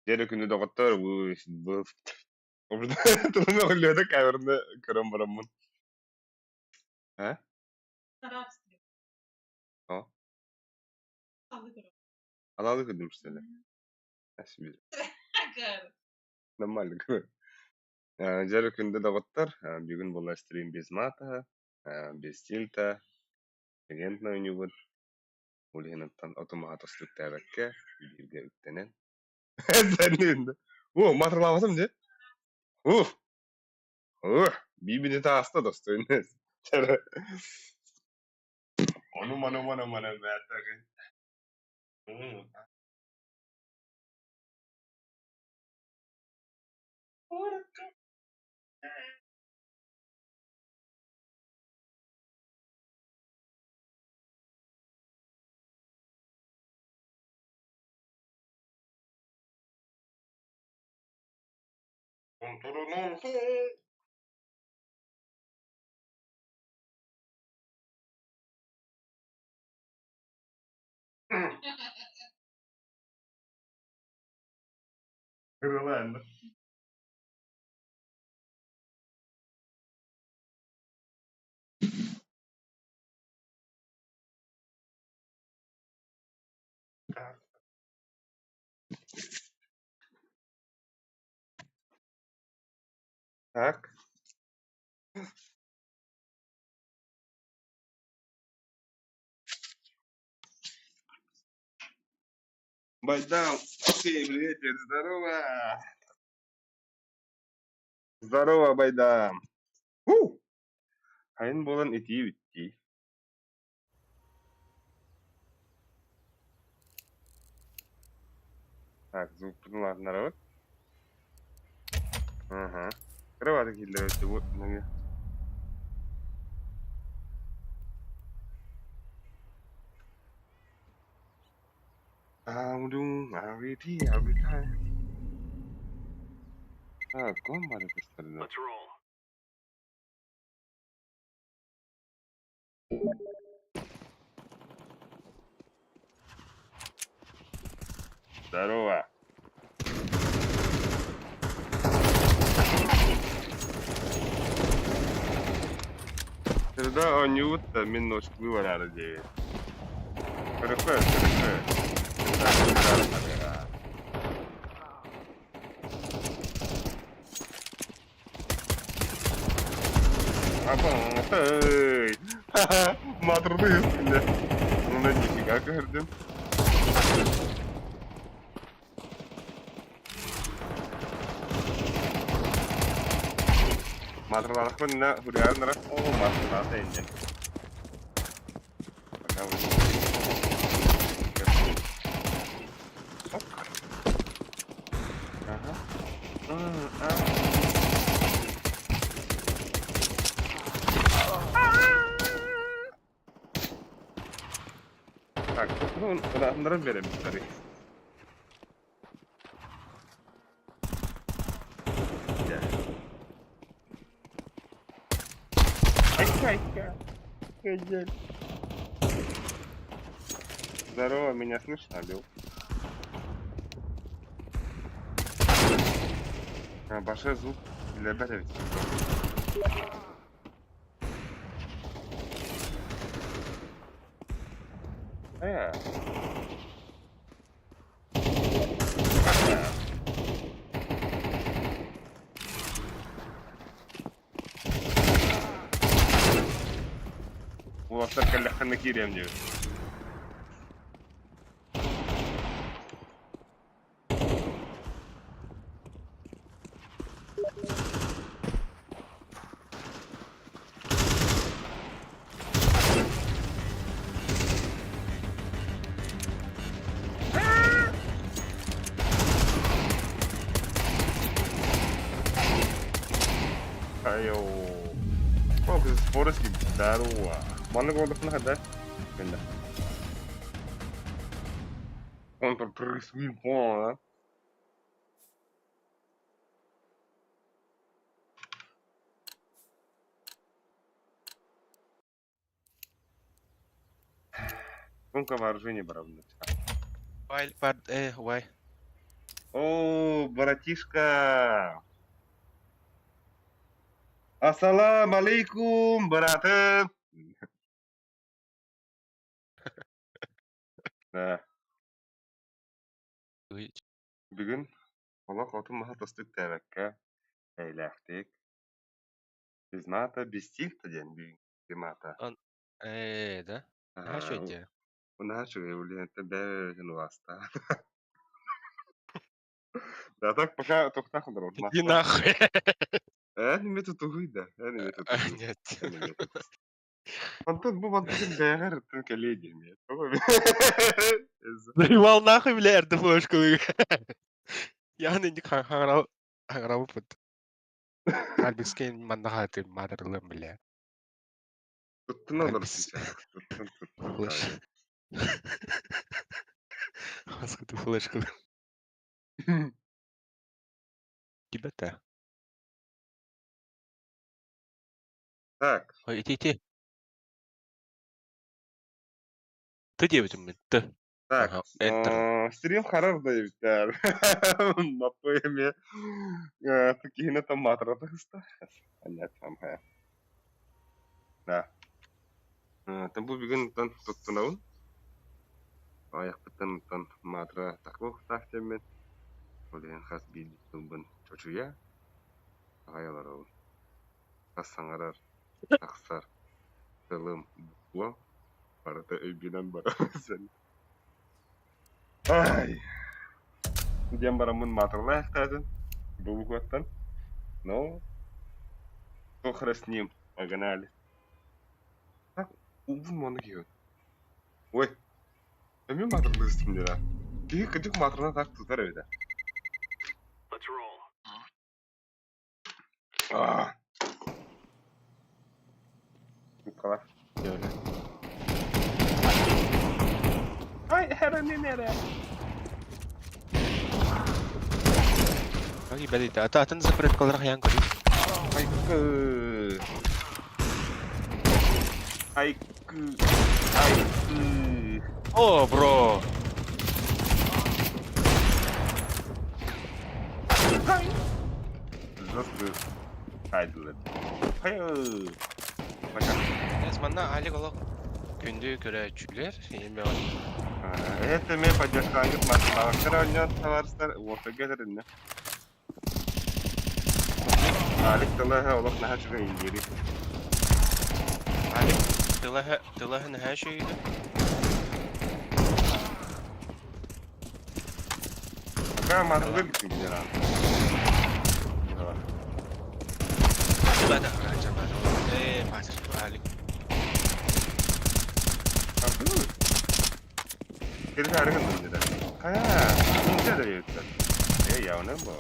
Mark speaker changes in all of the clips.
Speaker 1: Diğer günü doktor bu orada tanımı oluyor da kamerada kırım buramın. Ha? O. Alalı kırdım işte. Şimdi normal kırım. Diğer günde doktor bir gün bulaştırayım без мата, без тильта, агентна у него улинаттан автоматостук тәбәккә биргә үттәнән. Sen ne diyorsun? Матрлавасым же? Уф, бибини та аста достойный. Onu mana bätärin. Kırılandı. Так. Байдам, окей, приятель, здорово. Здорово, Байдам. Hayın bolan etiği bitti. Так, звук поднимать народ. Ага. Кроваток хиллер вот на Audung, awiti, awita. Kau mana kesana? Здорово. Тогда он не утта, минус вывара ради. Хорошо. Apa? Hey. Matırdayız şimdi. Bunu nifika gördüm. Matırladık mı ne? Hürriyar nara? Oo, matırladı ince. Bakalım. Hop. Aha. Так, ну, наберем старик. Айка. Здорово, меня слышно, Бил? Баше звук для батареи. Улаптар кәлләхәнне кирем диyor. Ayo. Oh, que spores que здорово. Mana gol pernah ada? Pindah. Untuk terus bola. Сколько вооружений, правда?
Speaker 2: Why?
Speaker 1: О, братишка. Ассаламалейкум, братым. Да,
Speaker 2: Ой,
Speaker 1: бүгүн олақ отын маха тостук тәбәккә әйләхтек. Без мата бестилта ден мата.
Speaker 2: он... да? Что это?
Speaker 1: Уна чугай улиһэнтэ бэйэһин уаста. Да так пока тохтах дрон
Speaker 2: Иди
Speaker 1: маста.
Speaker 2: нахуй.
Speaker 1: Әниме тутугуй да, әниме тутугуй.
Speaker 2: Нет.
Speaker 1: Әниме тутугуй. Антон бу мантыгын бэйгэр тын келеди ми.
Speaker 2: Заебал нахуй, бля, РДФшку. Я не ханграу пут. Альбискен мандахаты мадарлым, бля.
Speaker 1: Туттун олор
Speaker 2: Альбис.
Speaker 1: сича. Туттун.
Speaker 2: Флэш. Хаска ты флешку. Тебя-то.
Speaker 1: Так,
Speaker 2: Ой, иди. Ты девочка, ты.
Speaker 1: так.
Speaker 2: Ага, Enter.
Speaker 1: Стрим харар да ебитер. Напоеме. Такие там матра тахста. Анят там хая. Да. Там бу бүгүн тан туттунабын. Аяқпыттан тан матра такох тахтемен. Олен хас бил тумбын чочуя. Ағайлар хас саңарар тақсар тылым була. Барата өйгенен бара sen. Ay. Дем барамын матрлай хтазын. Бұл куаттан. Но тохра с ним погнали. Так, увын моны киyon. Ой. Эми матрлы үстүмдер. Киги кыжык матрына так тутар өйдө. Ah. Kala.
Speaker 2: Öyle.
Speaker 1: Ay, herhalde nere?
Speaker 2: Ay, balita. Atan закрыть колор yang kali.
Speaker 1: Ay kı. Ay kı. Ay kı.
Speaker 2: О, бро.
Speaker 1: Жесткую. Haydi. Hayır. Başak.
Speaker 2: Esmanda Ali Golok күндү көрөчүлөр эми
Speaker 1: Это мы поддержкаем математикер oynayan товарищlar orta gelirinde. Alik talaha olak naha çıga ingeri.
Speaker 2: Ali тылаһын һәр şeydi.
Speaker 1: Aka matematik gitsin gider abi.
Speaker 2: Bada raja bada. Pasir Ali.
Speaker 1: Anladın mı? Geri harika döndüler. Kaya, ince de yutlar. Ya ne bu?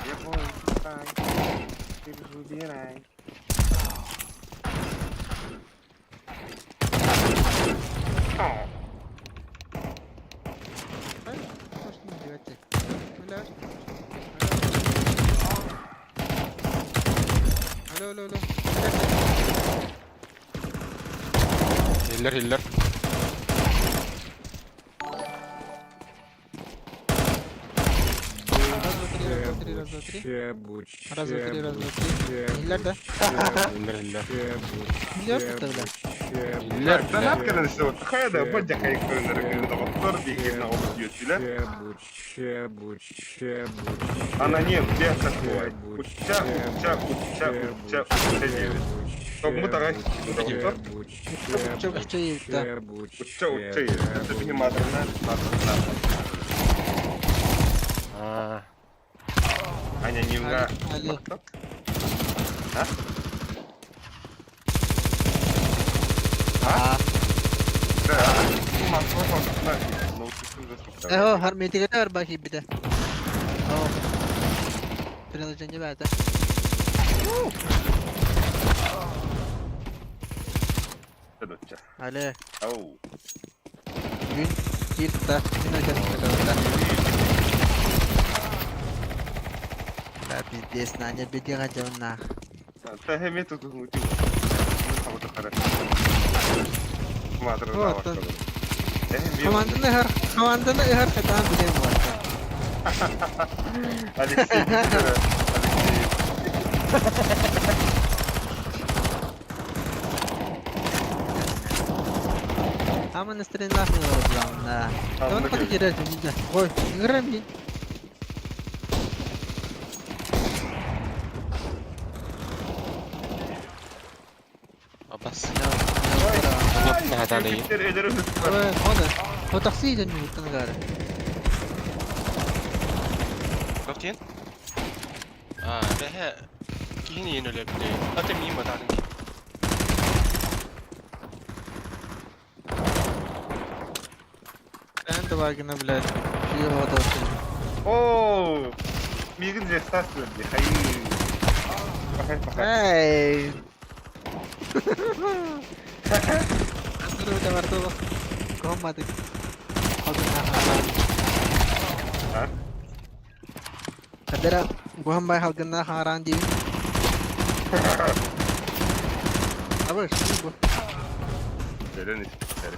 Speaker 1: Ya bu ay. Geri rubiyen ay.
Speaker 3: Алло.
Speaker 2: Hiller.
Speaker 3: Раз, два, три. Раз, два, три. Hiller de.
Speaker 2: Hiller.
Speaker 3: Hiller tuttavla.
Speaker 1: Hiller. Ben hakikaten işte o. Kaya da bacak ayık önleri gözü de bakıyor. Bir yerine olup yutuyla. Аноним, где такой? Уча девять. Только мы тогда
Speaker 3: Çok şey da.
Speaker 1: уча. Это внимательно. Аня немного.
Speaker 3: Ali.
Speaker 1: А? Да.
Speaker 3: Eho har meeting var baki bir de. Oh. Biraz önce verdi. Ali.
Speaker 1: Ау.
Speaker 3: Gün girdi. Yine geldi. Да, пиздец, Надя, беги ради нах.
Speaker 1: Тахеми тут мутил. Кого-то хорошо. Смотрю,
Speaker 3: Вот,
Speaker 1: да,
Speaker 3: Команданы her katan bilen var.
Speaker 1: Алексей, Алексей.
Speaker 3: Ama настроение нахуй olacağım da.
Speaker 1: Tamam,
Speaker 3: Onu
Speaker 1: da
Speaker 3: hadi
Speaker 1: gel.
Speaker 3: girer şimdi. Koy. Girer mi?
Speaker 2: Abbas.
Speaker 1: Ay,
Speaker 2: Yok, ne kadar iyi.
Speaker 1: Türkler elleri hızlı.
Speaker 3: Koy. Hadi. O taksiyi de yuttan gari.
Speaker 2: Góc chiến. Bé hè. Cái gì nữa là để ở trên mi mà ta đừng.
Speaker 3: Ben de bakına bile. Şey havada olsun.
Speaker 1: Oo. Migin jestas verdi. Hayır. Bakayım bakayım.
Speaker 3: Hey. Dur bir de vardı bak. Kommadık. Hadi
Speaker 1: Ha?
Speaker 3: Kadera gua bay halgana haran di. Abi şimdi bu.
Speaker 1: Selen istekleri.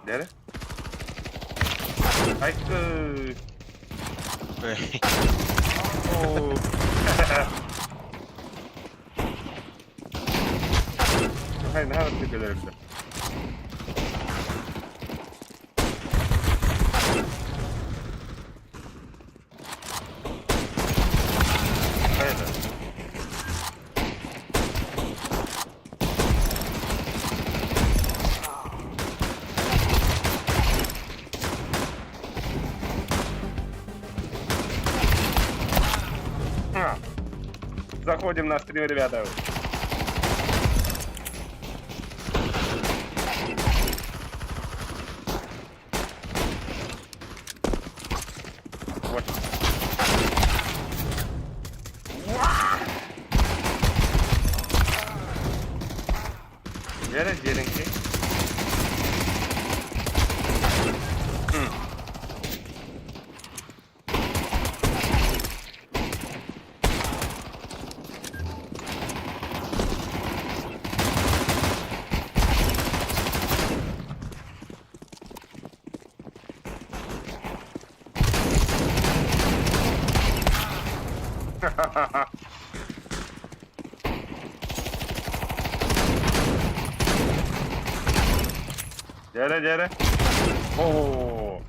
Speaker 1: Nere? Ay kız.
Speaker 2: Về.
Speaker 1: Oo. Hayır, ne yaptı tepelerinde? Hayır. А. Заходим на стрим, ребята. Вот. Gelin gelin ki. Gel gel. Oo.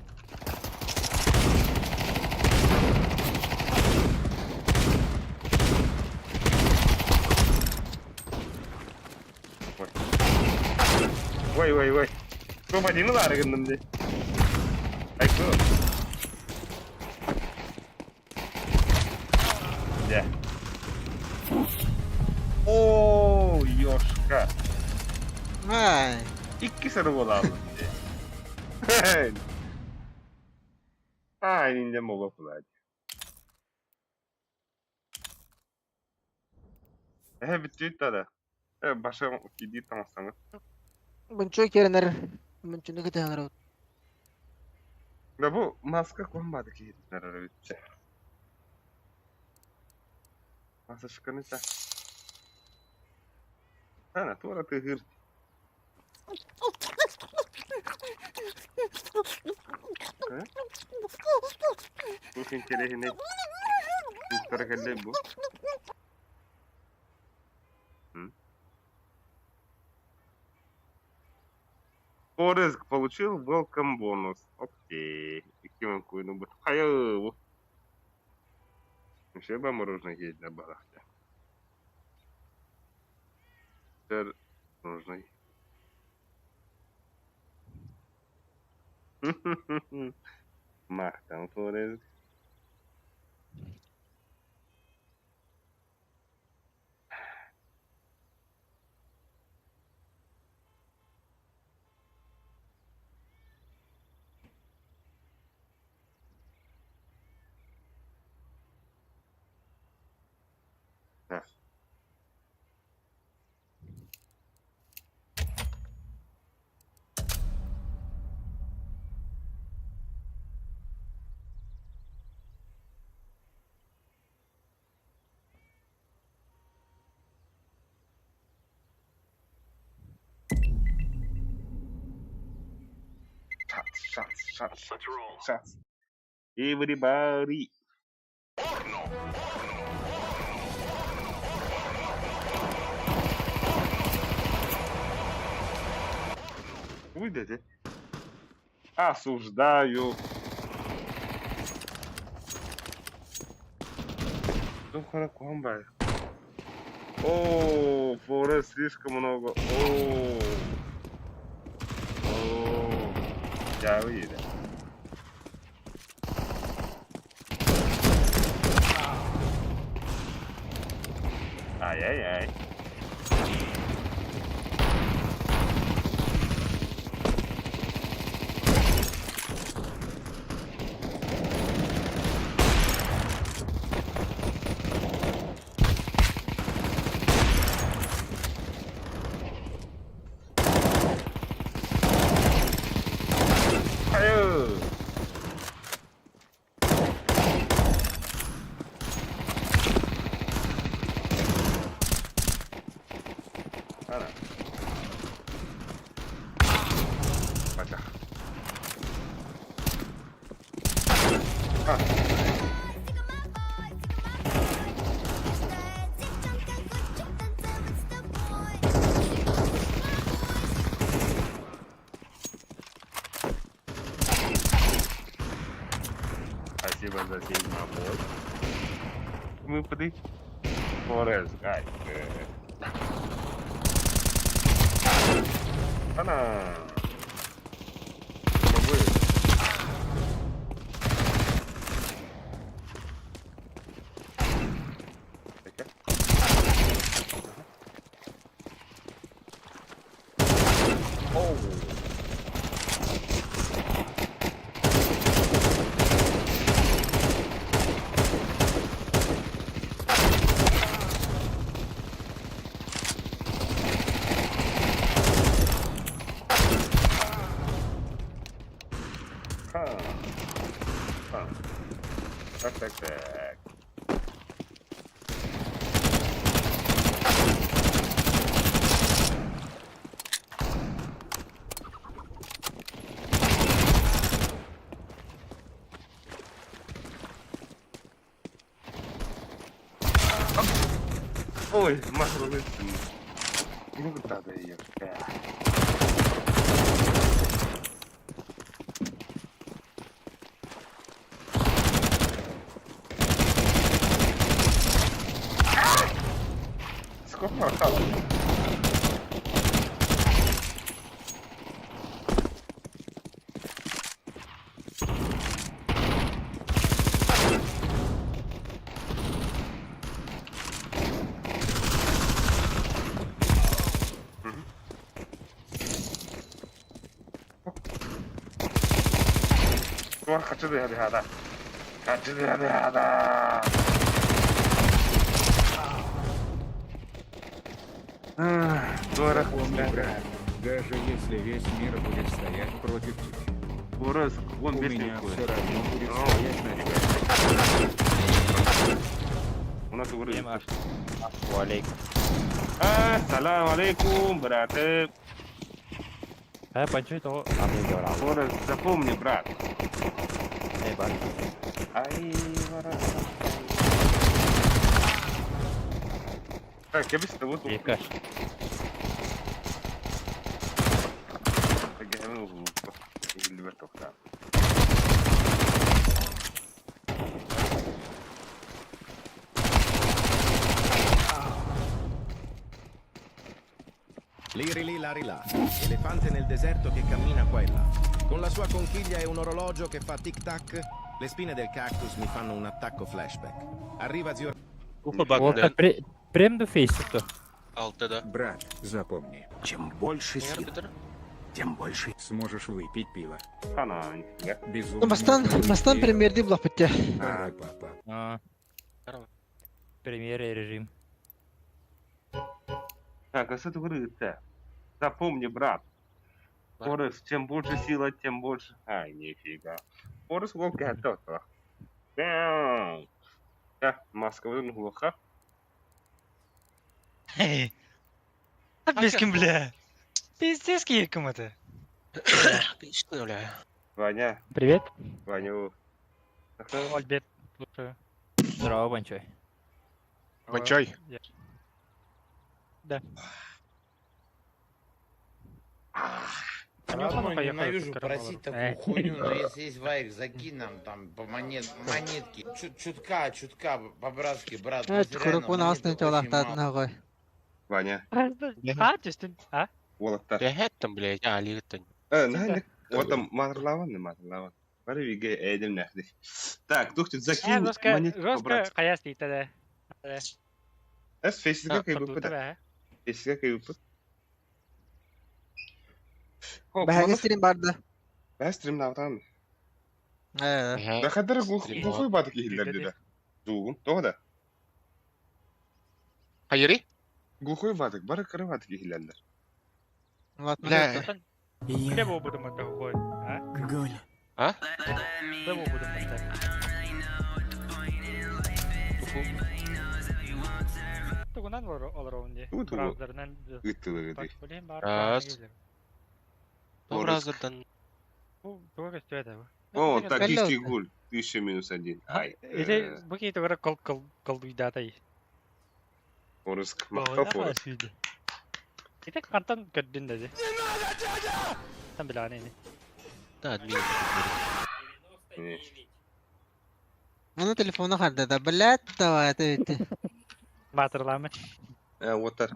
Speaker 1: Wait, wait, wait. Kau phải đến là gần làm gì? Ai cơ? Yeah. Oo, yoşka.
Speaker 3: Hey.
Speaker 1: İki sarı bol aldım diye. Aynen mola kulağım. Bitti da. Başka gidip tamamsanız.
Speaker 3: Buncu kerenler. Buncu ne kadar var?
Speaker 1: Da bu maska konmadı ki herifler bitse. Masa çıkanınca. Ana, tuolla tyhjyr. Mungkin kirihin nih. Mr. Kelle bu. Орезк получил welcome бонус. Окей. Каким куйну бы. Хайо. Вообще бы мороженое есть на барахте. Теперь мороженое. Мах, там Орезк. Да. shots. Everybody. Выйдите. Осуждаю. Духара комбай. О, Форест слишком много. О, я выйду. Ай-яй-яй. Аю. Ana. Baca. Спасибо за сей помощь. Мы подый. Форест, гай. Она. Могу. Оу. Так. Ой, макроны. Ну, надо ее. Сколько? Хочу هذا.
Speaker 4: Помни, брат, даже если весь мир будет стоять против тебя,
Speaker 1: Форест, вон
Speaker 4: у
Speaker 1: весь
Speaker 4: меня
Speaker 1: такой.
Speaker 4: все равно будет стоять на тебя.
Speaker 1: У нас уровень.
Speaker 5: Нема. Валейкум.
Speaker 1: Ассалам алейкум, браты.
Speaker 5: Почуй то. А мне говорил.
Speaker 1: Форест, запомни, брат.
Speaker 5: Эй, бар.
Speaker 1: Ай, так, я бы с тобой тут.
Speaker 5: Икаш.
Speaker 6: Liri lì, lari là. Elefante nel deserto che cammina qua e là. Con la sua conchiglia e un orologio che fa tic-tac, le spine del cactus mi fanno un attacco flashback. Arriva zio...
Speaker 2: Уфа
Speaker 5: Вот
Speaker 2: Багден.
Speaker 5: прям до фейса-то.
Speaker 2: 6-да.
Speaker 4: Брат, запомни, чем больше сил, тем больше сможешь выпить пиво.
Speaker 1: Ana, нифига.
Speaker 4: Безумно.
Speaker 3: Мастан премьерди булак бітті.
Speaker 4: Давай, папа.
Speaker 5: А. Премьер и режим.
Speaker 1: Так, а что ты говоришь-то? Запомни, брат.
Speaker 2: Да.
Speaker 1: Форест, чем больше сила, тем больше... Ай, нифига. Форест вот готов. Бям. Маска выдвинул глуха.
Speaker 7: Эй, а без кем, бля? Пиздец, кем это?
Speaker 2: Что, бля?
Speaker 1: Ваня,
Speaker 5: Привет.
Speaker 1: Ваню.
Speaker 3: Альберт.
Speaker 5: Здорово, Банчой.
Speaker 2: Банчой.
Speaker 3: Да.
Speaker 7: Ладно, ненавижу просить такую хуйню, но если есть вайк, закинь нам там по монетки. Чутка, по-братски, брат. Просто реально
Speaker 3: Чукурукун астын
Speaker 7: монеток очень мало.
Speaker 3: жолақтатын ағой.
Speaker 1: Ваня,
Speaker 3: А, түстін. А?
Speaker 1: Уолаттар.
Speaker 2: Бәһәттем, блядь, алигыттан.
Speaker 1: Нахай, вот там матрлаван. Бары виге эйдем нахди. Так, тухтит закинь монетку
Speaker 3: Жестко
Speaker 1: побрать.
Speaker 3: қаяс дейді да.
Speaker 1: Эс фейсига кайбыппы да. Фейсига кайбыппы.
Speaker 3: Бәхәге стрим барды.
Speaker 1: Бәс стрим навтан.
Speaker 3: Ә,
Speaker 1: Да хадыр глухой бады кихиллер дида. Дугум, тоғда.
Speaker 2: Хайри?
Speaker 1: Глухой бадык, бары кыры бады кихиллерлер.
Speaker 2: Бля.
Speaker 3: Де бұл бұдым өтті ғой?
Speaker 2: А?
Speaker 3: Де бұл бұдым өтті? Тұғынан олар оңде.
Speaker 1: Тугу.
Speaker 3: Браздарынан
Speaker 1: Ыттылы гыды.
Speaker 3: білем
Speaker 2: Раз. Добразадан.
Speaker 3: Туға көстөйді бұл.
Speaker 1: О, так, исти гуль. 1000-1. Ай.
Speaker 3: Или бұл кейті ғыра қылдуйдатай.
Speaker 1: Орыск. Мақта форыс.
Speaker 3: Kita kantan kedin aja. Sambil aneh ini.
Speaker 2: Да, админ.
Speaker 3: Anu telefonda harda da bilet da var evet. Батырлармы?
Speaker 1: Оттар.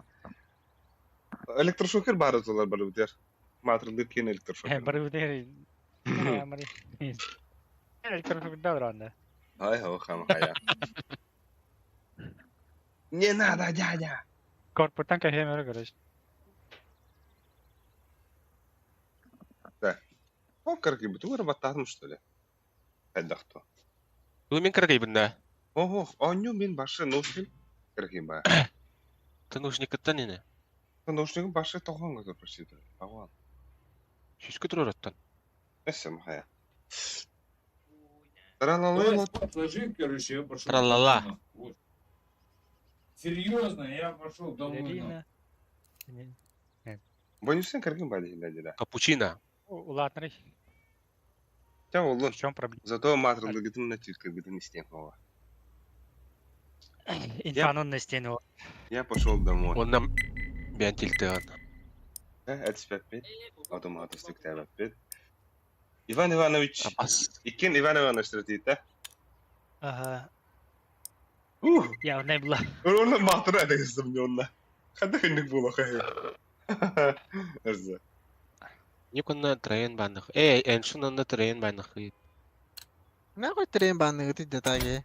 Speaker 1: Электрошокер бары золар бары бітер. Матрылдыр кен электрошокер.
Speaker 3: Бір өтер. Мari. Электрошокер да ұранда.
Speaker 1: Ай, хау хам хая. Не надо, дядя.
Speaker 3: Корпустан кәхемері көріш.
Speaker 1: О, карги, бутугар баттарым, что ли? Эддахто.
Speaker 2: Бұл мен кіргей бұнда.
Speaker 1: Ого, аню мен башы ношын. Карги ба.
Speaker 2: Ты нужникіттен ені.
Speaker 1: Ношын башы тоған ғады просиды. Ағуан.
Speaker 2: Шүшкі тұрыр оттан.
Speaker 1: Эсем хая. Тралалайло.
Speaker 8: Отложи, короче, я пошел.
Speaker 2: Тралала.
Speaker 8: домой. Вот. Серьезно, я пошел домой.
Speaker 1: Бонюсен карги ба дейін дәді.
Speaker 2: Капучино.
Speaker 3: Улатнырый.
Speaker 1: Тя олын.
Speaker 3: В чем проблема?
Speaker 1: Зато матрылды гытын на тюрка гытын істен қоға.
Speaker 3: Инфанон на стену.
Speaker 1: Я пошел домой.
Speaker 2: Оннан бән тілтіған.
Speaker 1: Әтіспәппет. Автоматыстық тәбәппет. Иван Иванович.
Speaker 2: Абас.
Speaker 1: Икен Иван Иванович тратиді.
Speaker 3: Ага.
Speaker 1: Ух!
Speaker 3: Я не была.
Speaker 1: Оны мақтыры әдігізім не онна. Қандай күндік бұл оқай. Әрзі.
Speaker 2: Никонна трейн бандық. Эншунанна трейн бандық.
Speaker 3: Ne koy tren bandı gıtı detayı.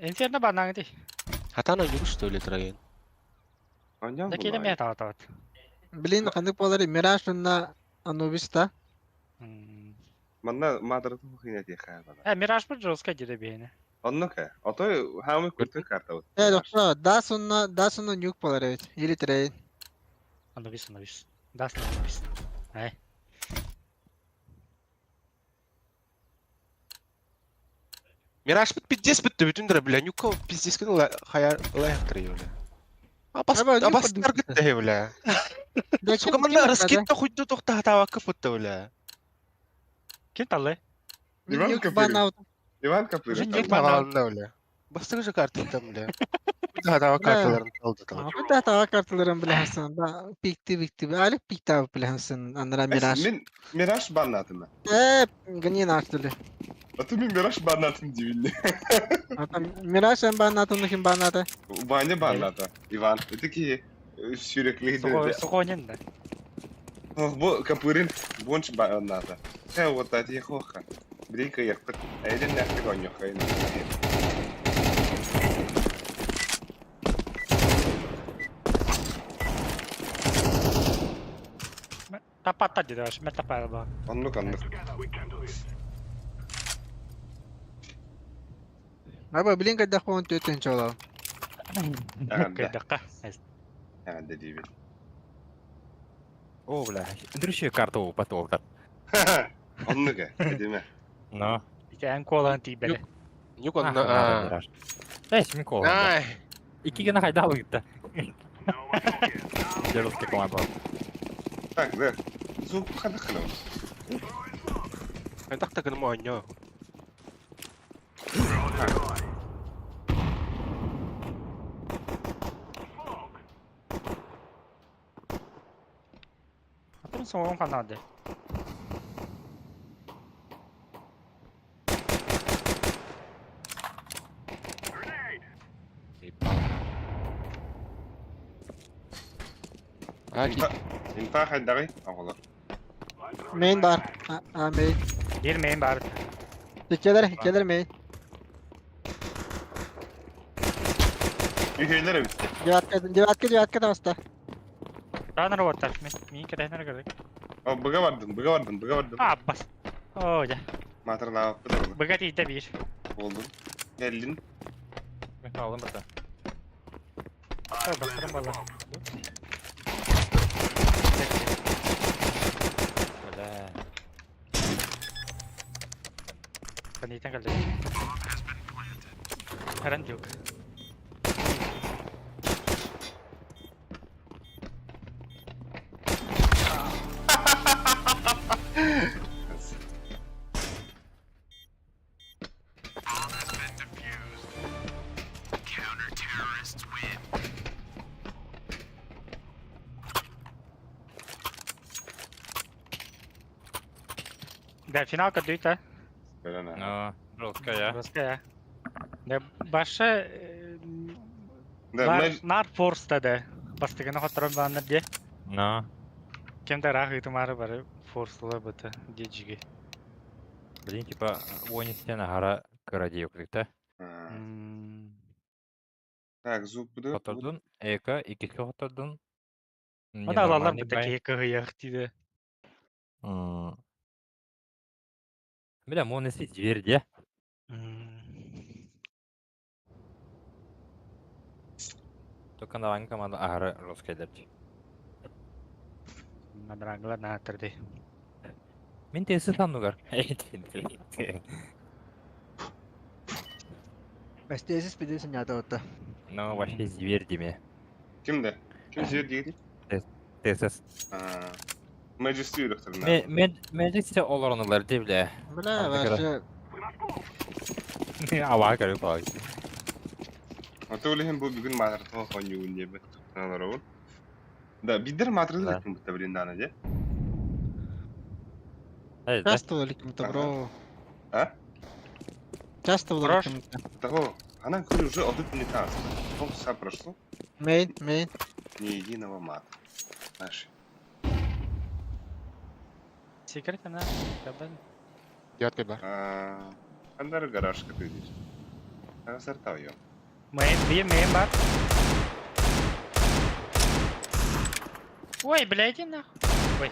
Speaker 3: Enserine bandı gıtı.
Speaker 2: Хатана юг, что ли, трейн?
Speaker 1: Аньян
Speaker 3: Da
Speaker 1: бұл
Speaker 3: kele
Speaker 1: ай.
Speaker 3: me tağıt.
Speaker 9: Bilin kandık bolary Mirage şunda Anubis'ta.
Speaker 1: Манна матраты мұхин әте қая бада.
Speaker 3: Mirage bir жестко girer beyni.
Speaker 1: Онны ка? Атой хамы күртін карта бұд.
Speaker 9: Doktor, daha sonra nuke bolary evet. Yeli train.
Speaker 3: Anubis. Das Anubis. Ay.
Speaker 2: Мираж пиздец бітті бүтіндірі, бля, нюка пиздец күні хаяр лайық тұры, бля. Абастар күтті, бля. Сука, манна раскетті құйды тоқта хатава капытты, бля.
Speaker 3: Kim tallı?
Speaker 1: Иван
Speaker 9: Nuke
Speaker 1: Капырин.
Speaker 9: ban
Speaker 1: Иван Капырин.
Speaker 3: Уже
Speaker 2: Ник бағалында, бля. Бастығы же картылдым, бля. Құйды хатава картыларын қалды тала.
Speaker 9: Bu da tava kartlarını bilhasın. Da pikti. Alik pikti abi bilhasın. Anlara Mirage.
Speaker 1: Мен Мираж баннатым.
Speaker 9: Gınyen artılı.
Speaker 1: Аты мен Мираж баннатым дейбілді.
Speaker 9: Mirage sen banatın kim banatı?
Speaker 1: Ваня банната. Иван. Это ки сүйреклейді.
Speaker 3: Сухонен да.
Speaker 1: Бұл Капырин бонч банната. Вот әте хоқа. Брейка яқпыт. Әйден нәқтік оңық қайын.
Speaker 3: Tapat tadi dah, मैं tapar bang.
Speaker 1: Оннық.
Speaker 9: Abi bilin kadar kuan tütün çoğla.
Speaker 3: Dakika.
Speaker 1: Әді дейбіл.
Speaker 5: О, бля. Дрющую карту потолкал.
Speaker 1: Оннық әдеме.
Speaker 5: Но.
Speaker 3: Sen kolan tibe.
Speaker 2: Нюк
Speaker 5: Ах, надо,
Speaker 2: онна...
Speaker 5: Мираж. Şimdi kol.
Speaker 2: Ай!
Speaker 5: İki güne haydalı gitti. Yarılsın komando.
Speaker 1: Так, да. Зуб қады қылым.
Speaker 2: Entak tagan mo anyo.
Speaker 5: Hatun soğuk kanadı.
Speaker 1: ينفع حد دغي اه والله
Speaker 9: Main bar. Ha main.
Speaker 5: Girmeyin bari.
Speaker 9: İkiler main.
Speaker 1: bir şeyler bitti.
Speaker 9: Civat ka dosta.
Speaker 5: Daha nereye batar? Min kede nereye geldik?
Speaker 1: Bıga vardım.
Speaker 5: Bas. Oo ya.
Speaker 1: Matırla yaptı
Speaker 5: Bıgat iyi de bir.
Speaker 1: oldum. Geldin.
Speaker 5: Ben kaldım burada. Bakarım valla. Öyle. Ben iyiden geldim. Herhan yok. Del final kad duyta.
Speaker 1: Böyle ne?
Speaker 5: No, Ruskaya. Ruskaya. De başa nar force da. Бастыгына хоторон баанар де.
Speaker 2: No.
Speaker 5: Кемдер ахытымары бары форсла быты дежиге.
Speaker 10: Блин, типа, вони стена гара кыради окрикта.
Speaker 1: Так, звук буду.
Speaker 10: Хотордун, эка, икиски хотордун.
Speaker 5: Ада алалар быты кейка гыях диде.
Speaker 10: Бля, монеси зверь, де. Только на ванка команда агара роскайдерчи.
Speaker 5: Надрагла на терде.
Speaker 10: Мен теси санугар.
Speaker 9: Besteesiz biliyorsun ya da orada.
Speaker 10: Ну, вообще зверь деме.
Speaker 1: Kimde? Kim zir diyedi?
Speaker 10: Тесис.
Speaker 1: Meclisi yürüktürler.
Speaker 10: Меджиксе олоронылар де, бля.
Speaker 9: Bla var.
Speaker 10: Ава карı koy.
Speaker 1: Atölye'nin bu bugün matratı koyuyor diye bir tutanlar olur. Da bir de matratı da kim muhtemelen daha önce.
Speaker 10: Hayır da.
Speaker 9: Часто великим-то, bro.
Speaker 1: Ha?
Speaker 9: Часто великим-то.
Speaker 1: Того, она говорит, уже от этого не так. Полчаса прошло,
Speaker 9: Main.
Speaker 1: ни единого мата. Знаешь.
Speaker 5: Секрет она. Кабан.
Speaker 2: Civat ka ba?
Speaker 1: Anda garaj kapıydı. Ana sertav yok.
Speaker 5: Main бар. Ой, блядь, нахуй. Ой.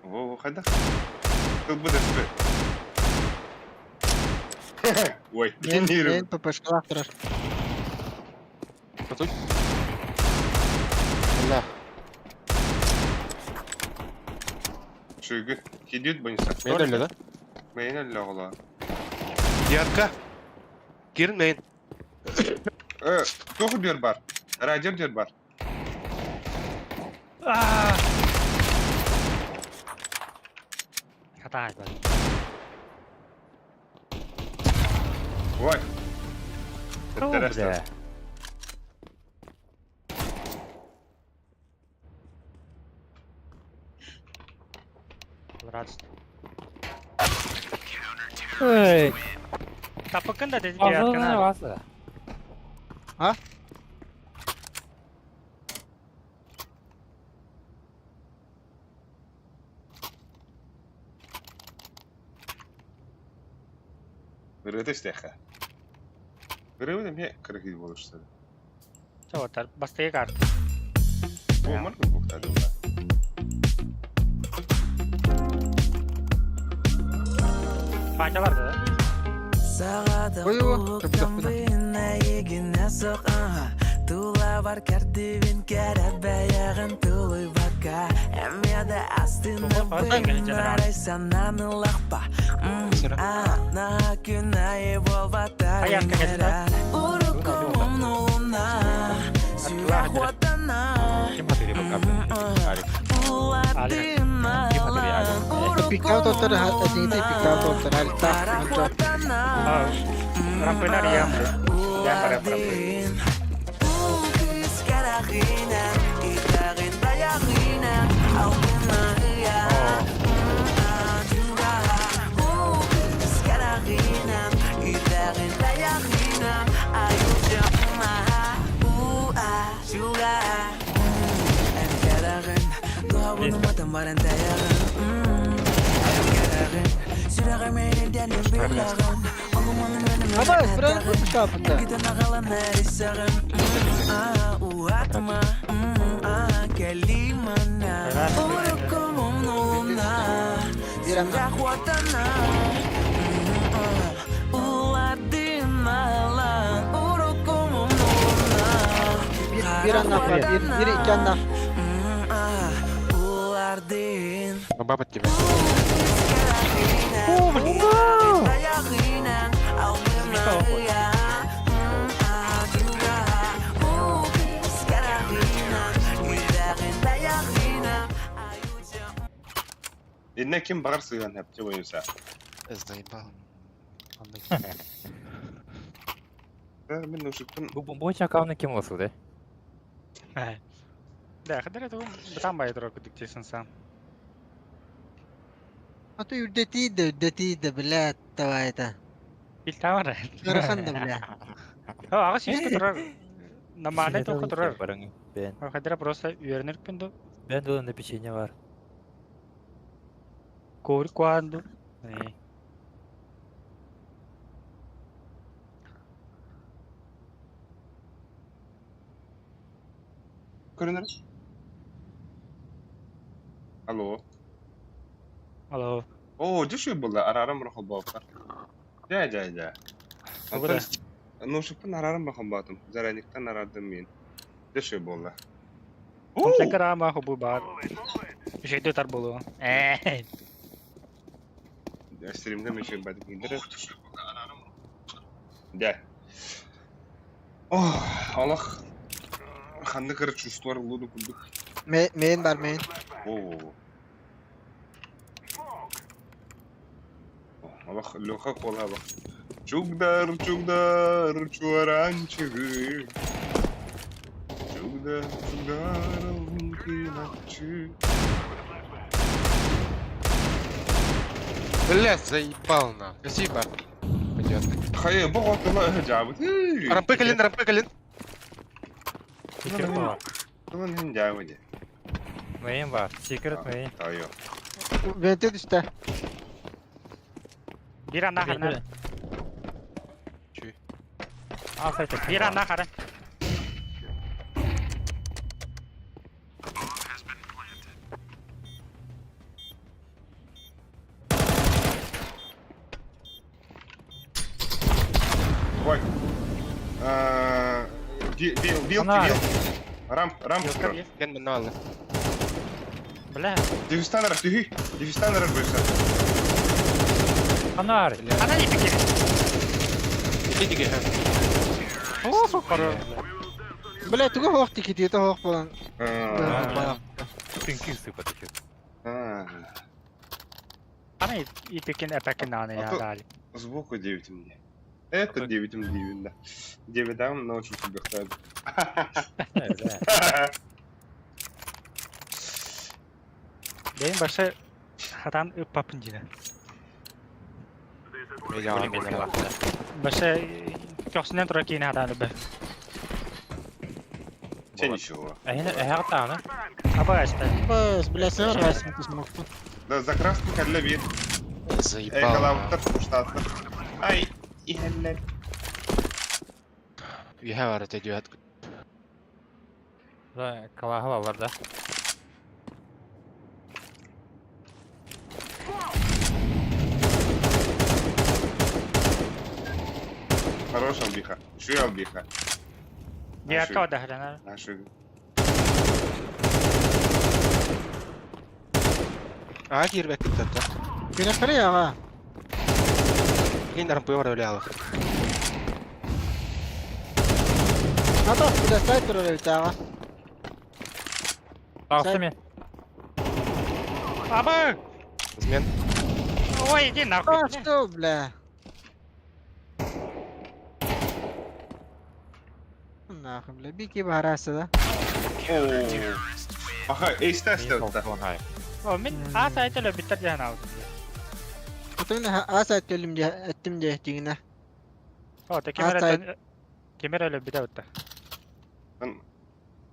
Speaker 1: Во, хада. Тут буде спи. Ой,
Speaker 9: Main
Speaker 1: тренируем.
Speaker 9: ППшкалар тұрар.
Speaker 2: Patuj. Allah.
Speaker 1: Şöyle gidiyor bunsa.
Speaker 2: Main öyle da.
Speaker 1: Main öyle ola.
Speaker 2: Civatka. Girin main.
Speaker 1: Tohu diyor bar. Racer diyor bar.
Speaker 5: Hata var.
Speaker 1: Vay.
Speaker 10: Кого, бля?
Speaker 5: Радость.
Speaker 10: Эй,
Speaker 5: Tapakın da dedi
Speaker 10: ağzına
Speaker 5: diğer
Speaker 10: bası.
Speaker 1: Vırıdı işte ha. Vırıdı mı? Kırık gibi olur işte.
Speaker 5: Çoğutar. Bastaya kart.
Speaker 1: Bu var mı bu kadar?
Speaker 5: Panca vardı da.
Speaker 9: Ой-ой, kapı.
Speaker 11: Тула бар картивин керет баягын тулуй бака Эмеде астына бүйін арайсан анылақпа Ана күнайы болбата генерал Урукуmun улуна Сүйек отана
Speaker 5: Kim hatırlıyor bak abi?
Speaker 11: Уладин алан
Speaker 9: Pick out otter, tinggi pick out otter, alta, muncul.
Speaker 5: Rampai nari yang para
Speaker 9: Apa? Berapa push up anda? Bir anak var, bir iki anak.
Speaker 2: Mababat gibi.
Speaker 1: İnne kim bağır sığan hepçe oyunsa.
Speaker 2: Zaybal.
Speaker 1: Ben uşuktun.
Speaker 10: Bu çakalını kim olsun de?
Speaker 5: Да, kadar itu bertambah itu aku dikcilin sam.
Speaker 9: Atau üddetiydi bile tavayda.
Speaker 5: Il tawar.
Speaker 9: Karakan da bile.
Speaker 5: Oh, aku sih keturar. Nama ada tuh keturar.
Speaker 10: Barangı. Ben.
Speaker 5: Kadar просто uyanır pintu.
Speaker 10: Ben de onda bir şeyine var.
Speaker 5: Kori quando. Eh.
Speaker 1: Görünür. Alo.
Speaker 5: Halo.
Speaker 1: Oo, düşüyor bunlar. Ararım bırakın bu hafta. Ja.
Speaker 5: Burada.
Speaker 1: Nuşuktan ararım bakın batım. Zaranikten arardım ben. Düşüyor bunlar.
Speaker 5: Komplek ramah aku bubar. Bir şey de tar bulu.
Speaker 1: Stream'de bir şey batıp indirir. Ja. Oh, Allah. Kandı kırık çuştular uludu kulduk.
Speaker 9: Main var main.
Speaker 1: Oo. Allah loka kola bak. Çugdar çuvarançı. Çugdar kıymatçı.
Speaker 2: Блядь, заебал на. Спасибо. Пойдет.
Speaker 1: Hayır bu ortama cevabı.
Speaker 2: Рампы колен.
Speaker 10: Secret var.
Speaker 1: Tamam hem cevabı.
Speaker 10: Main var. Secret main.
Speaker 1: Hayır.
Speaker 9: Vente düştü.
Speaker 5: Bir anda karena.
Speaker 10: Al sayta.
Speaker 5: Bir anda karena.
Speaker 1: Ой. Вилки. Рамп.
Speaker 2: Ген من نوع
Speaker 5: Бля.
Speaker 1: Divistanlara tühü. Divistanlara böyle.
Speaker 10: Kanar.
Speaker 5: Ana iyi fikir.
Speaker 2: Иди ге.
Speaker 5: Oh, karo.
Speaker 9: Bile tuğu hoğuk tikiti to hoğuk falan.
Speaker 10: Çünkü sıfır düşüyor.
Speaker 5: Ana iyi fikir epekin nane ya dali.
Speaker 1: Сбоку 9 мне. Это 9 мне. 9 дам, но очень тебе хватит.
Speaker 5: Benim başa hatam papıncına. Başa köksünden tura kiyine hatanı be.
Speaker 1: Ничего.
Speaker 10: Her tane.
Speaker 5: Apa açtı?
Speaker 9: Bas bile sığır versin kısmoktu.
Speaker 1: Да, за красный кадля бит.
Speaker 2: Заебал.
Speaker 1: Эколавтер, штаттер. Ай, иһеллер.
Speaker 2: Вихавар ötediyor.
Speaker 10: Kalahı var da.
Speaker 1: Хорош Албиха. Şu Албиха.
Speaker 5: Diğer kava dahilana.
Speaker 1: А şu.
Speaker 2: Agir beklet hatta.
Speaker 9: Güne kare ya ha.
Speaker 2: Yine rampı var öyle al.
Speaker 9: Hatta bile sniper öyle bir tane.
Speaker 10: Alsın mı?
Speaker 5: Apa?
Speaker 2: Змен.
Speaker 5: Ой, иди нахуй.
Speaker 9: А, что, бля? Нахуй, бля. Бики барасы, да?
Speaker 1: Oo. Aha, ace
Speaker 10: Мин
Speaker 1: test
Speaker 10: солтон хай.
Speaker 5: О, мен А сайтылы биттер жаһан алып.
Speaker 9: Kutuğunu asat ölüm diye ettim diye diyene.
Speaker 5: О, та
Speaker 9: сайт.
Speaker 5: камералы битә үтте.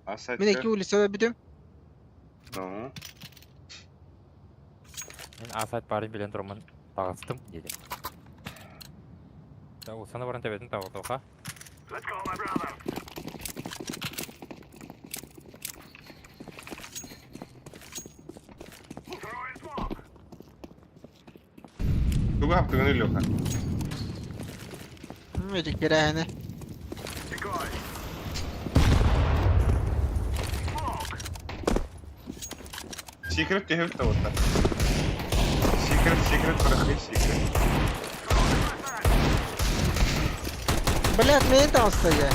Speaker 1: Asayt.
Speaker 9: Ben iki ulisa bitim.
Speaker 1: No.
Speaker 10: Мен асайт барын билен тұрмын тағыстым деді. Усаны барын төбетін тағытуға.
Speaker 1: Tugu haptığını Ilyoka.
Speaker 9: Medik kere hani.
Speaker 1: Secret tehir tavutta. Secret bırakıyor secret.
Speaker 9: Блядь, мен там стоя.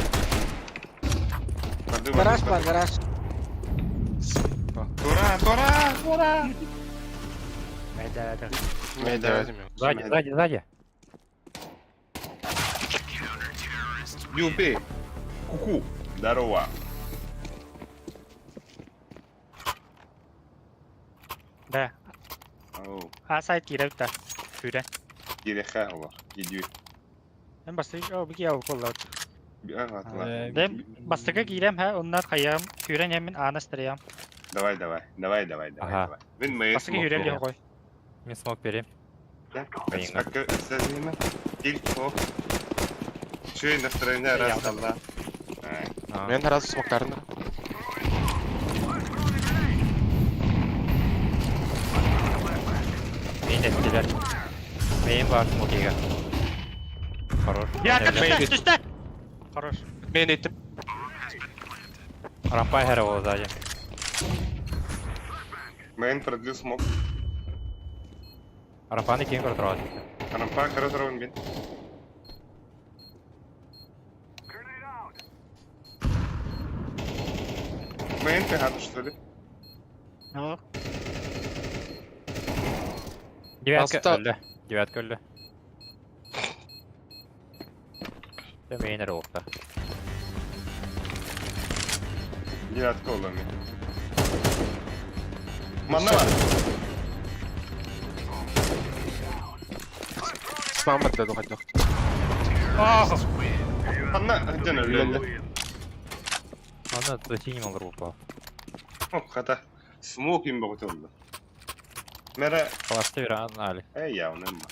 Speaker 9: Гараж бар, гараж.
Speaker 1: Тора!
Speaker 5: Мәдәдә.
Speaker 2: Медиа возьмем.
Speaker 10: Сзади.
Speaker 1: Юпи! Ку-ку! Здорово!
Speaker 5: Дә.
Speaker 1: Оу,
Speaker 5: А сайт кире үтте. Күрә.
Speaker 1: ереха ола. Gidiyor.
Speaker 5: Мен бастык, о, бик яу коллар.
Speaker 1: Bir an atla.
Speaker 5: Дем бастыгы кирем ха, оннар каям. Күрән мен анастырям.
Speaker 1: Давай.
Speaker 10: Ага.
Speaker 1: Ben mayıs
Speaker 5: Бастыгы күрәл кой.
Speaker 10: Мен смог берем.
Speaker 1: Как сознима? Тильт, оп. Чуй настроение раз алла.
Speaker 2: Мен раз смоктарын.
Speaker 10: Мен еттілер. Мен бар смогиға. Хорош.
Speaker 5: Я
Speaker 10: Еттілер.
Speaker 5: düştü. Хорош.
Speaker 2: Мен ettim.
Speaker 10: Рампай хәрі ол сзади.
Speaker 1: Мен продлил смог.
Speaker 10: Рампаны кейін көрі тұрады.
Speaker 1: Рампа қаратырауын ben. Мен пехату что ли?
Speaker 5: Ну,
Speaker 10: Девятка
Speaker 2: Аста-
Speaker 10: өлі. Девятка өлі. Мейнер оқта.
Speaker 1: Девятка olan ben. Manna var.
Speaker 2: Спамбат да дохать.
Speaker 5: Ах,
Speaker 1: Manna can öyle.
Speaker 10: Аны синим алыр ұлпа.
Speaker 1: Оп, хата. Смог им богот oldu. Mera,
Speaker 10: Қаласты бір аны али.
Speaker 1: ya onun ma.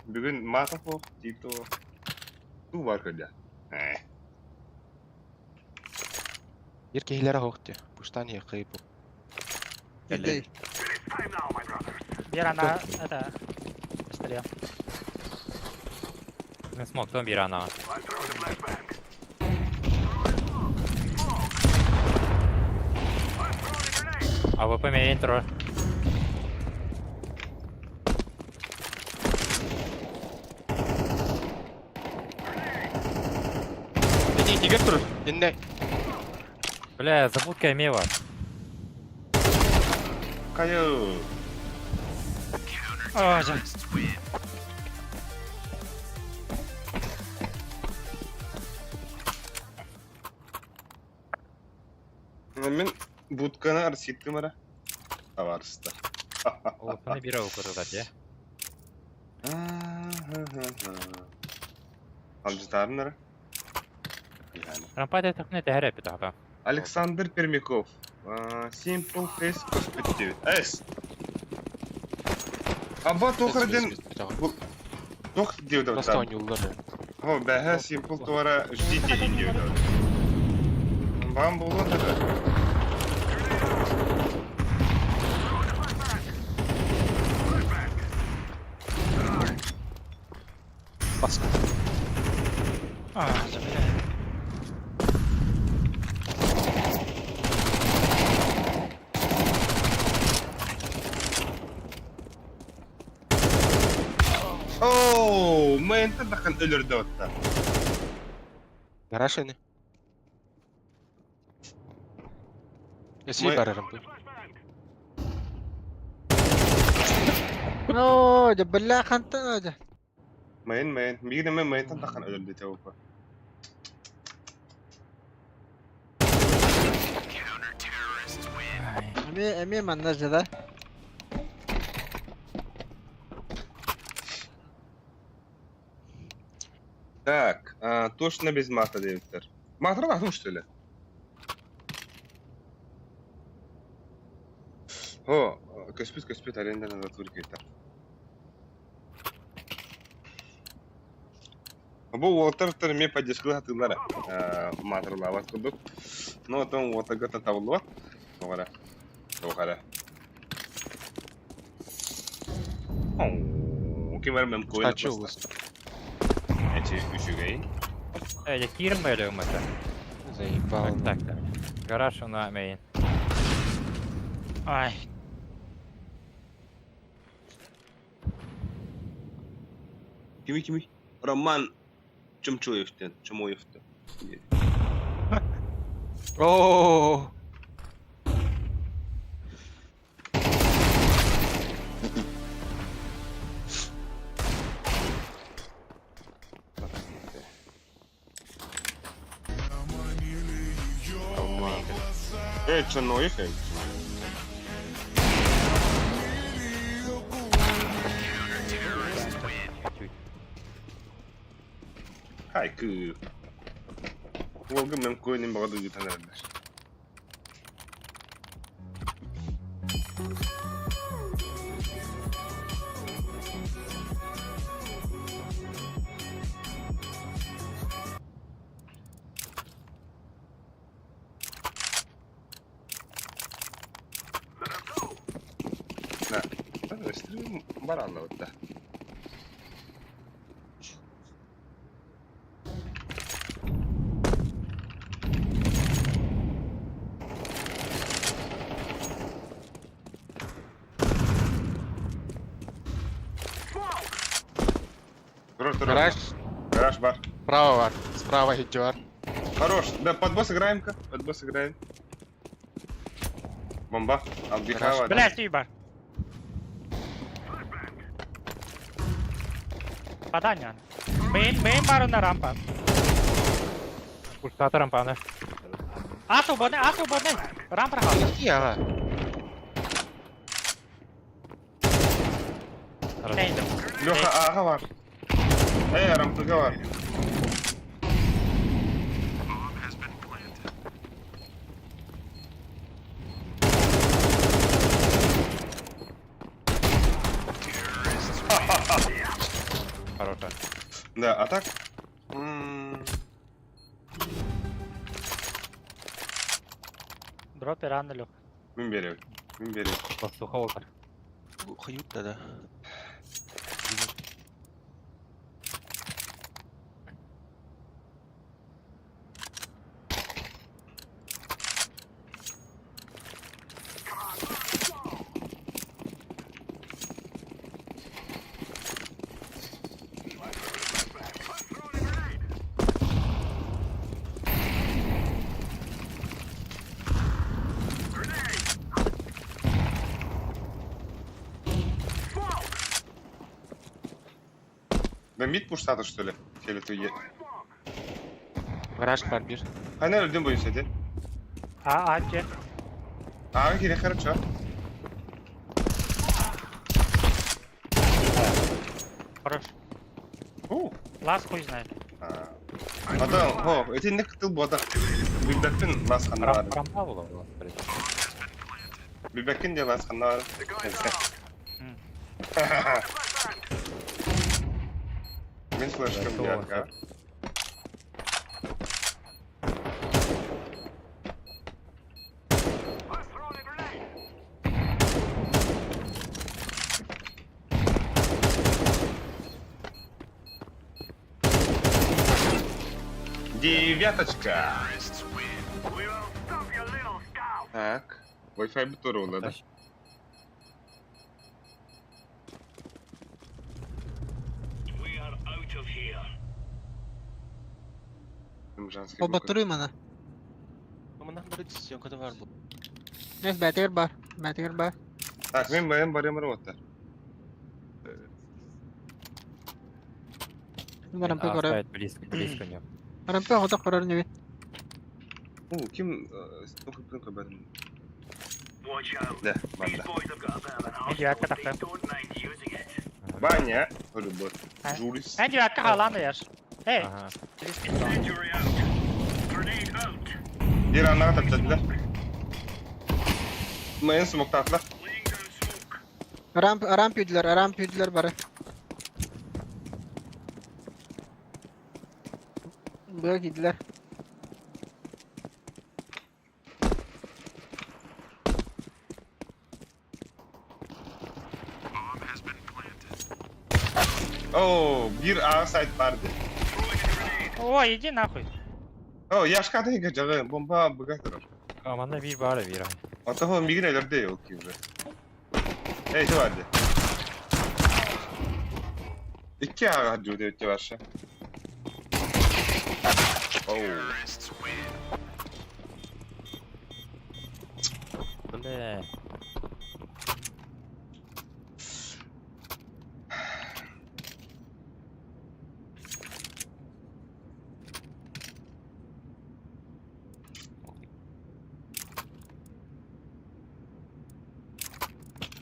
Speaker 1: Bugün mata ho, tito. Tu var kıda.
Speaker 2: Ер кейлері хоқты. Пуштан еқи бұл.
Speaker 9: Gidey.
Speaker 5: bir ana это Астрия.
Speaker 10: Мен смоктан бір ана. АВП мейн тұрар.
Speaker 2: Тегер тұр. Енді.
Speaker 10: Бля, забудка еме бар.
Speaker 1: Kayo.
Speaker 5: О, жа.
Speaker 1: Мен будканы арситтім ара. Аварыста.
Speaker 10: Олсаны бір ау көрді,
Speaker 1: Алжытарын ара.
Speaker 10: Рампай да тұқны тәхір әпі тағда.
Speaker 1: Александр Пермяков. Simple Face Perspective. Эс. Аба тохырден тох диyordu.
Speaker 2: Просто он yolları.
Speaker 1: О, бәһә Simple туара ждите диyordu. Бам булу да.
Speaker 2: Baskı.
Speaker 5: А, жа.
Speaker 1: Oo, men bakın ölürdü hatta.
Speaker 2: Гараж ені. Я себе
Speaker 1: Мы-
Speaker 2: барарым бұл.
Speaker 9: No, jabala kanta aja.
Speaker 1: Main. Bigyan naman main tantakan ulit dito pa.
Speaker 9: Emir manna jada.
Speaker 1: Так, точно без мата, Виктор. Мат работал, что ли? О, Каспит, аренда на натурке это. Бұл отыртыр мен поддержкалы атылары матырлават күдік. Но там отагата табылы бар. Оғара. Кемер мен койны
Speaker 2: Хочу
Speaker 1: просто. Эти үшігей.
Speaker 10: Я кирма или умыта?
Speaker 2: Заебал.
Speaker 10: Так, так. Гараж на мейн.
Speaker 5: Ай.
Speaker 1: Кими. Роман Чумчуевтен.
Speaker 2: Ооо.
Speaker 1: Чумчуев. Хай, Волга мен койнын багады jutanalar. Да, стрим баранна вот да. Гараж бар.
Speaker 2: Справа бар. Справа хитер.
Speaker 1: Хорош. Да, под босс играем-ка. Бомба. Отдыхала.
Speaker 5: Блядь, Ибар. Padanya. Main baru na rampa.
Speaker 10: Пульсатор рампана.
Speaker 5: Асу боне. Rampa ka.
Speaker 2: Iya lah.
Speaker 5: Neydi?
Speaker 1: Леха, ага var. Рампыга var.
Speaker 10: Хорошая.
Speaker 1: Да, а так?
Speaker 5: Дропи рано, Лех.
Speaker 1: Min берем.
Speaker 10: Суховка.
Speaker 2: Хаюта, да.
Speaker 1: Да мид пуштаты, что ли? Или ты е...
Speaker 2: Гараж бар bir.
Speaker 1: Hani öldün bu yüzden?
Speaker 5: Аче.
Speaker 1: Гири, хорошо.
Speaker 5: Хорош. Лас хуй знает.
Speaker 1: Потом, эти не кытыл бода. Бибекпен лас ханна.
Speaker 10: Рампа была у вас.
Speaker 1: Бибекпен де лас ханна. Мен флешкам ярка. Девяточка. Так, Wi-Fi бутуру, да?
Speaker 9: O batırıyor bana.
Speaker 2: Mana berisi yang kata var bu.
Speaker 9: Neyse, Batiger bar.
Speaker 1: Так, мен барем вот.
Speaker 9: Ben rampa koruyorum.
Speaker 10: Астает близко не.
Speaker 9: Rampa o da koruyorum gibi.
Speaker 1: Kim? Stokun kabarın. De, banda.
Speaker 5: Ben девятка taktım.
Speaker 1: Баня. Öyle bu.
Speaker 5: Ha.
Speaker 1: Julis.
Speaker 5: Ben девятка halan da yer. Hey.
Speaker 10: Ага.
Speaker 1: Bir anlığa tapladılar. Mayın smoke atla.
Speaker 9: Ramp yediler bari. Buraya gidiler.
Speaker 1: Oo, bir A site vardı.
Speaker 5: Ой, иди нахуй.
Speaker 1: Oo, yaş kadar yıkacağı bomba bıgatırır.
Speaker 10: Amanda bir bari bir ay.
Speaker 1: Ataho migrelerde yok gibi. Hey, şu vardı. İki A radyo devletçi var şu. Oo.
Speaker 10: Bля.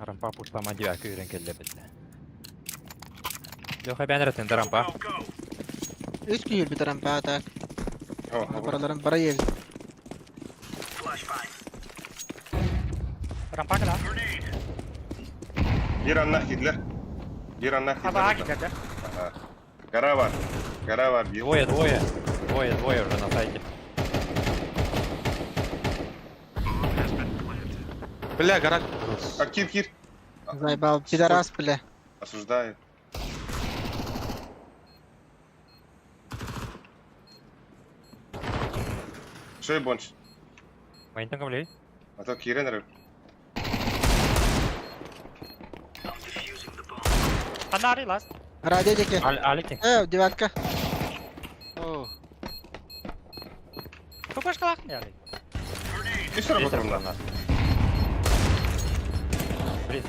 Speaker 10: Рампа пушлама девятка үйрен келді бізді. Yok ben retin rampa.
Speaker 9: 3 kişi bir rampa atak.
Speaker 1: Oo,
Speaker 9: Paraların para yer.
Speaker 5: Rampa kala.
Speaker 1: bir anlık gidiler. Bir anlık
Speaker 5: Hava
Speaker 1: gidiler.
Speaker 5: giderler.
Speaker 1: Aha. Kara var. Kara var bir.
Speaker 10: Двое уже на сайте.
Speaker 2: Бля, гараж.
Speaker 1: Кир.
Speaker 9: Zaybal bir de rast bile.
Speaker 1: Осуждаю. Что больше?
Speaker 10: Майнтон камлей.
Speaker 1: А то Киренер.
Speaker 5: Фонари ласт.
Speaker 9: Radyo deki.
Speaker 10: Алики.
Speaker 9: Девятка.
Speaker 5: О. Купаш калак не али.
Speaker 1: И что работаем на?
Speaker 10: Блин.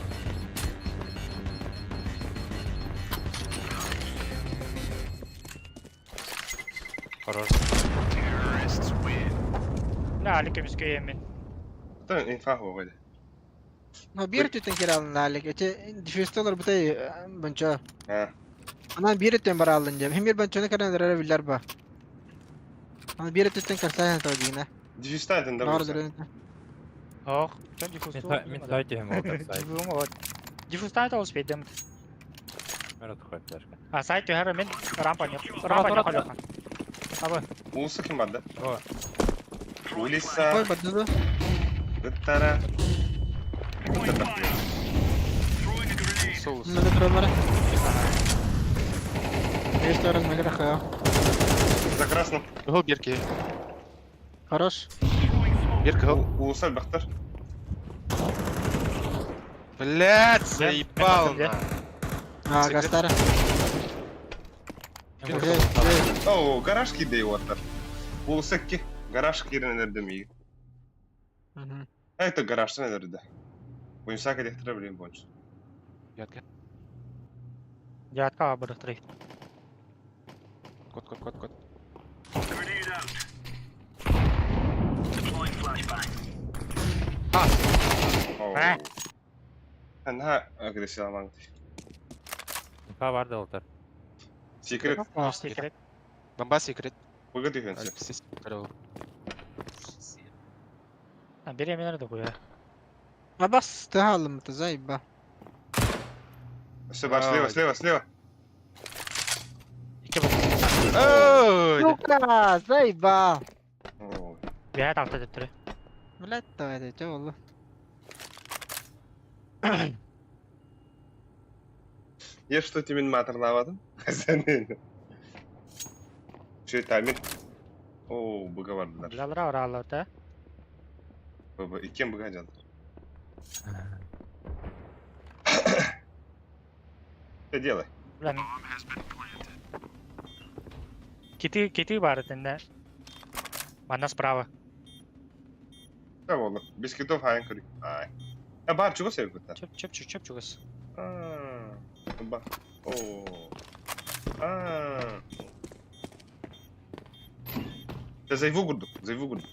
Speaker 10: Хорош.
Speaker 5: Ne али kemiske yemin.
Speaker 1: Это инфа выводи.
Speaker 9: No bir tüten kere alın lalik. Öte düşüste olur bu da banço.
Speaker 1: Ha.
Speaker 9: Ana bir tüten bara alınca. Hem bir banço ne kadar zarar biller ba. Ana bir tüten karşıya ta dine.
Speaker 1: Дефистайтен да.
Speaker 9: Doğrudur öyle.
Speaker 5: Ох, sen difus.
Speaker 10: Мен сайте hem oldu сайт.
Speaker 5: Difus mu? Difus tane olsun bedim.
Speaker 10: Merhaba tukar flashka.
Speaker 5: А сайт her men rampa не. Rampa не ходил. Abi.
Speaker 1: Улса ким бадда?
Speaker 10: О,
Speaker 1: Улиса.
Speaker 9: Koy badı.
Speaker 1: Гыттара.
Speaker 2: Соус.
Speaker 9: Bunları kırılmalı. Bir sorun ne kadar kaya.
Speaker 1: За красным.
Speaker 2: Гол Берки.
Speaker 9: Хорош.
Speaker 2: Берка гол.
Speaker 1: Улса бахтар.
Speaker 2: Блядь, заебал
Speaker 5: где?
Speaker 2: на.
Speaker 9: Ha gastara.
Speaker 1: О, гараж кидей ваттар. Улса ки. Гараж Киренер демиги. Это гараж нерде. Oyunsak edektirebileyim bonus.
Speaker 2: Ятка.
Speaker 5: Девятка бырыктырый.
Speaker 2: Кот.
Speaker 5: Ha.
Speaker 1: Она агрессия мангт.
Speaker 10: infa vardı oltar.
Speaker 1: Секрет.
Speaker 5: Секрет.
Speaker 2: Бомба секрет.
Speaker 1: Погоди, Хэнси.
Speaker 2: Алексис Карел.
Speaker 5: Biri yemin nerede bu ya?
Speaker 9: Ha bas tahalım mı zayba.
Speaker 1: Все, слева.
Speaker 5: İki bu.
Speaker 2: Ой!
Speaker 9: Yuka zayba.
Speaker 1: О,
Speaker 5: Bir hayat altı dettiri.
Speaker 9: Millet de öyle çoğulu.
Speaker 1: Я что-то именно матерлавадым. Sen Şey tamir. Oo, bıga vardılar.
Speaker 5: Bilalra var Allah'ta.
Speaker 1: Baba, iken bıga canlar. Что делай?
Speaker 5: Bilan. Киты барытында. Манна справа.
Speaker 1: Да, волна. Без китов хаен кори. Ай. А бар, чего себе кута?
Speaker 5: Çöp çugas.
Speaker 1: Ба. О. Зайву курдук, зайву курдук.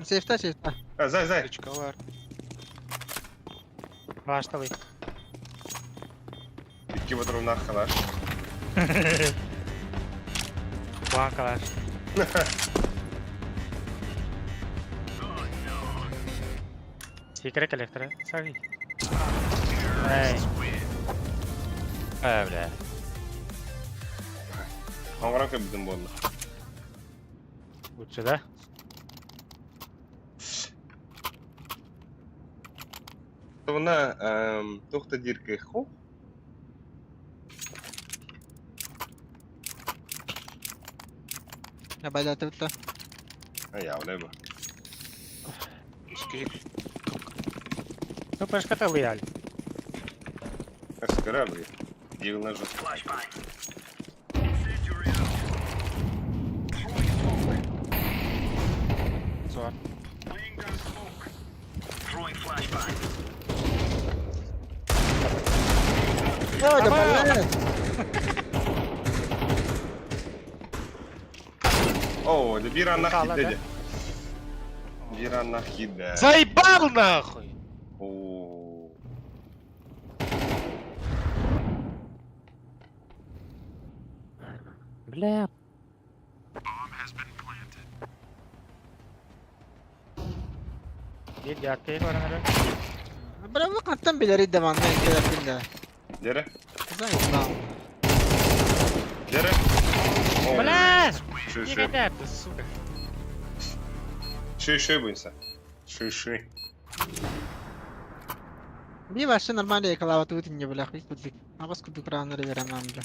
Speaker 9: Сейфта, сейфта.
Speaker 1: Зай.
Speaker 2: Ключка var.
Speaker 5: Башталый.
Speaker 1: İki батарон арқалар.
Speaker 5: Банкалар. Секрет коллектора. Саги. Эй.
Speaker 10: Бля.
Speaker 1: Аңғаранка біздің болды.
Speaker 5: Лучше, да?
Speaker 1: Бұна тоқта дерке хо.
Speaker 9: Набайда төвтө.
Speaker 1: Я олай ба.
Speaker 2: Скейт.
Speaker 5: Ну, пешката лояль.
Speaker 1: Әскара бұл. Дегілна жоқ.
Speaker 2: Zor.
Speaker 9: Yo, de
Speaker 1: О, да bir anlak
Speaker 5: Kala
Speaker 1: dedi.
Speaker 5: da.
Speaker 1: Bir anlak dedi.
Speaker 2: Заебал нахуй!
Speaker 1: Oo.
Speaker 10: Бля.
Speaker 5: Bir gerçeği var herhalde.
Speaker 9: Bravo, kattan bileri devam edin.
Speaker 1: Dere.
Speaker 9: Zayıf.
Speaker 1: Dere.
Speaker 5: Бля!
Speaker 1: Ши,
Speaker 5: Не
Speaker 1: ши.
Speaker 5: гоняй, ты, сука.
Speaker 1: Ши bu insan. Ши.
Speaker 9: Bir başta normalde yakalavatu bitince bile hiç kudik. Abas kudik ranları veremem bile.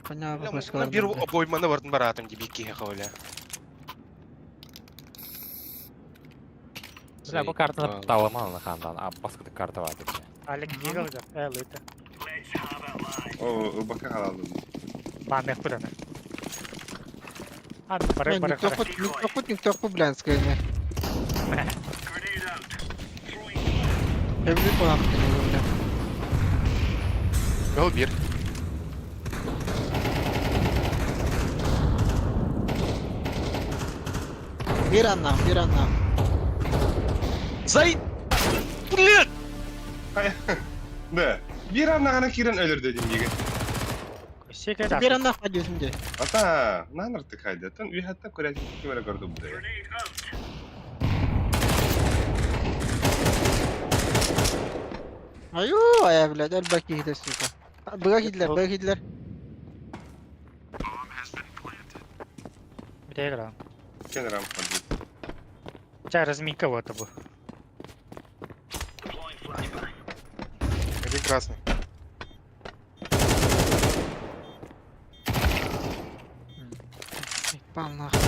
Speaker 9: Понятно, başka
Speaker 2: Мен bir обойманы бардын баратым деп екіге қауля.
Speaker 10: Бля, bu kartını dağlamalı kandan. Abi baskıda kartı var dedi.
Speaker 5: Алик Дигл, да. Лыта.
Speaker 1: O baka kalalım.
Speaker 5: Банных куда на. А, пора.
Speaker 9: Никто блядь, скажи. Evli kulak böyle.
Speaker 2: Гол bir.
Speaker 9: Bir anlam.
Speaker 2: Zay... Блин!
Speaker 1: Da. Bir anlağına kiren ölür dedim gibi.
Speaker 5: Секрет.
Speaker 9: Bir anlam hadi şimdi.
Speaker 1: Ata, nanırtık haydi. Tın üy hatta kurek kimere gördü bu da ya.
Speaker 9: Ayo, ya blad, el baki hide suka. Bırak gidiler.
Speaker 5: Где играл?
Speaker 1: Kenara mı kaldı?
Speaker 5: Чай, разминь кого-то бы.
Speaker 2: Один красный.
Speaker 9: Пал нахуй.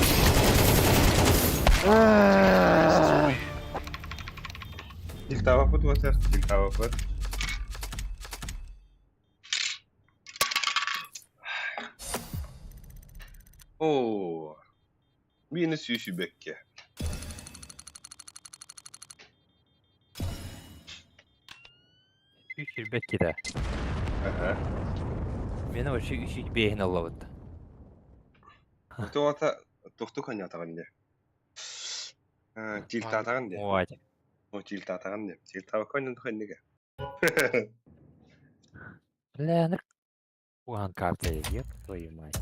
Speaker 1: Diktava put water. Diktava put. Oo. Beni süyüşü bekke.
Speaker 10: Üçür bekki de.
Speaker 1: Aha.
Speaker 10: Meni o şey üçü beyin alavudu.
Speaker 1: Bu ata tohtuk hani atağın de. Tilt atağın de.
Speaker 10: Ой.
Speaker 1: O tilt atağın de. Tilt atağın de hani de.
Speaker 10: Бля, ну... Уган карта еб твою мать.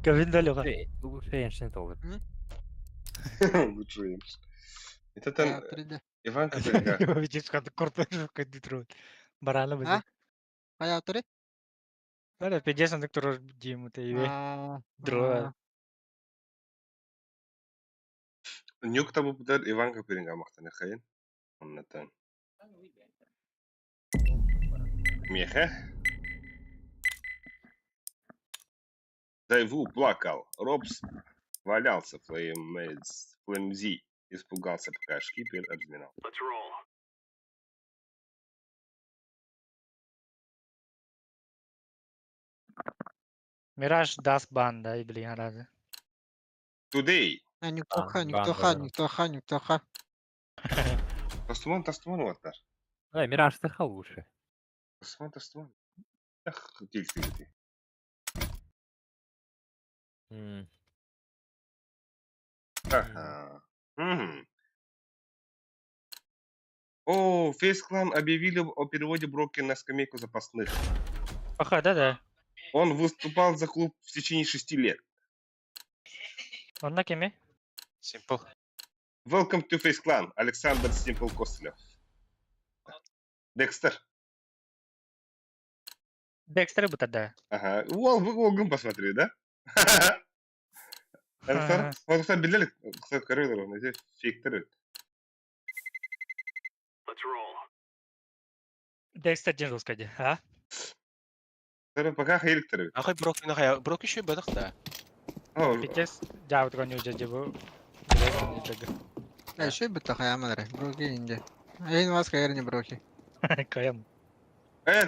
Speaker 5: Говиндалёга.
Speaker 10: Лучше эншин толы.
Speaker 1: Лучшuymuş. Zaten
Speaker 9: Hayatırdı.
Speaker 1: Ivan Katerina.
Speaker 5: Вичиската корпоратив кандидат. Барана
Speaker 9: Ha?
Speaker 5: бъде.
Speaker 9: Hayatırı?
Speaker 5: Да, 50 доктор Диму те иве. Друга.
Speaker 1: Нюк табу бұдар Иван Katerina мақтаны қайын. Оннатан. Меха. Зайву плакал. Робс валялся в флемзи. Испугался, пока шкипер разминал.
Speaker 5: Мираж даст банда и блин разве.
Speaker 1: Today.
Speaker 9: Никто.
Speaker 1: Тастуман ваттар.
Speaker 10: Да, Мираж тыха лучше.
Speaker 1: Тастуман. Ах, кельсиги. Ага. Мгм. О, Face Clan объявили о переводе Броки на скамейку запасных.
Speaker 5: Ага, да-да.
Speaker 1: Он выступал за клуб в течение 6 лет.
Speaker 5: Он на кеме?
Speaker 2: Simple.
Speaker 1: Welcome to Face Clan, Александр Simple Костылев. Декстер.
Speaker 5: Декстер будто да.
Speaker 1: Ага. Волгом посмотри, да?
Speaker 5: Ага.
Speaker 1: Вот кто билет, кто коридор, найти фейктер.
Speaker 5: Декстер ден русскаде, а?
Speaker 1: Пока хейликтер.
Speaker 2: Ахай Брок на хая. Брок еще бадах да.
Speaker 5: Питес, жаут гоню жадебу.
Speaker 9: Шөй бітті қаямадыр. Броки инде. Эйн вас кайрыне броки.
Speaker 5: Каям.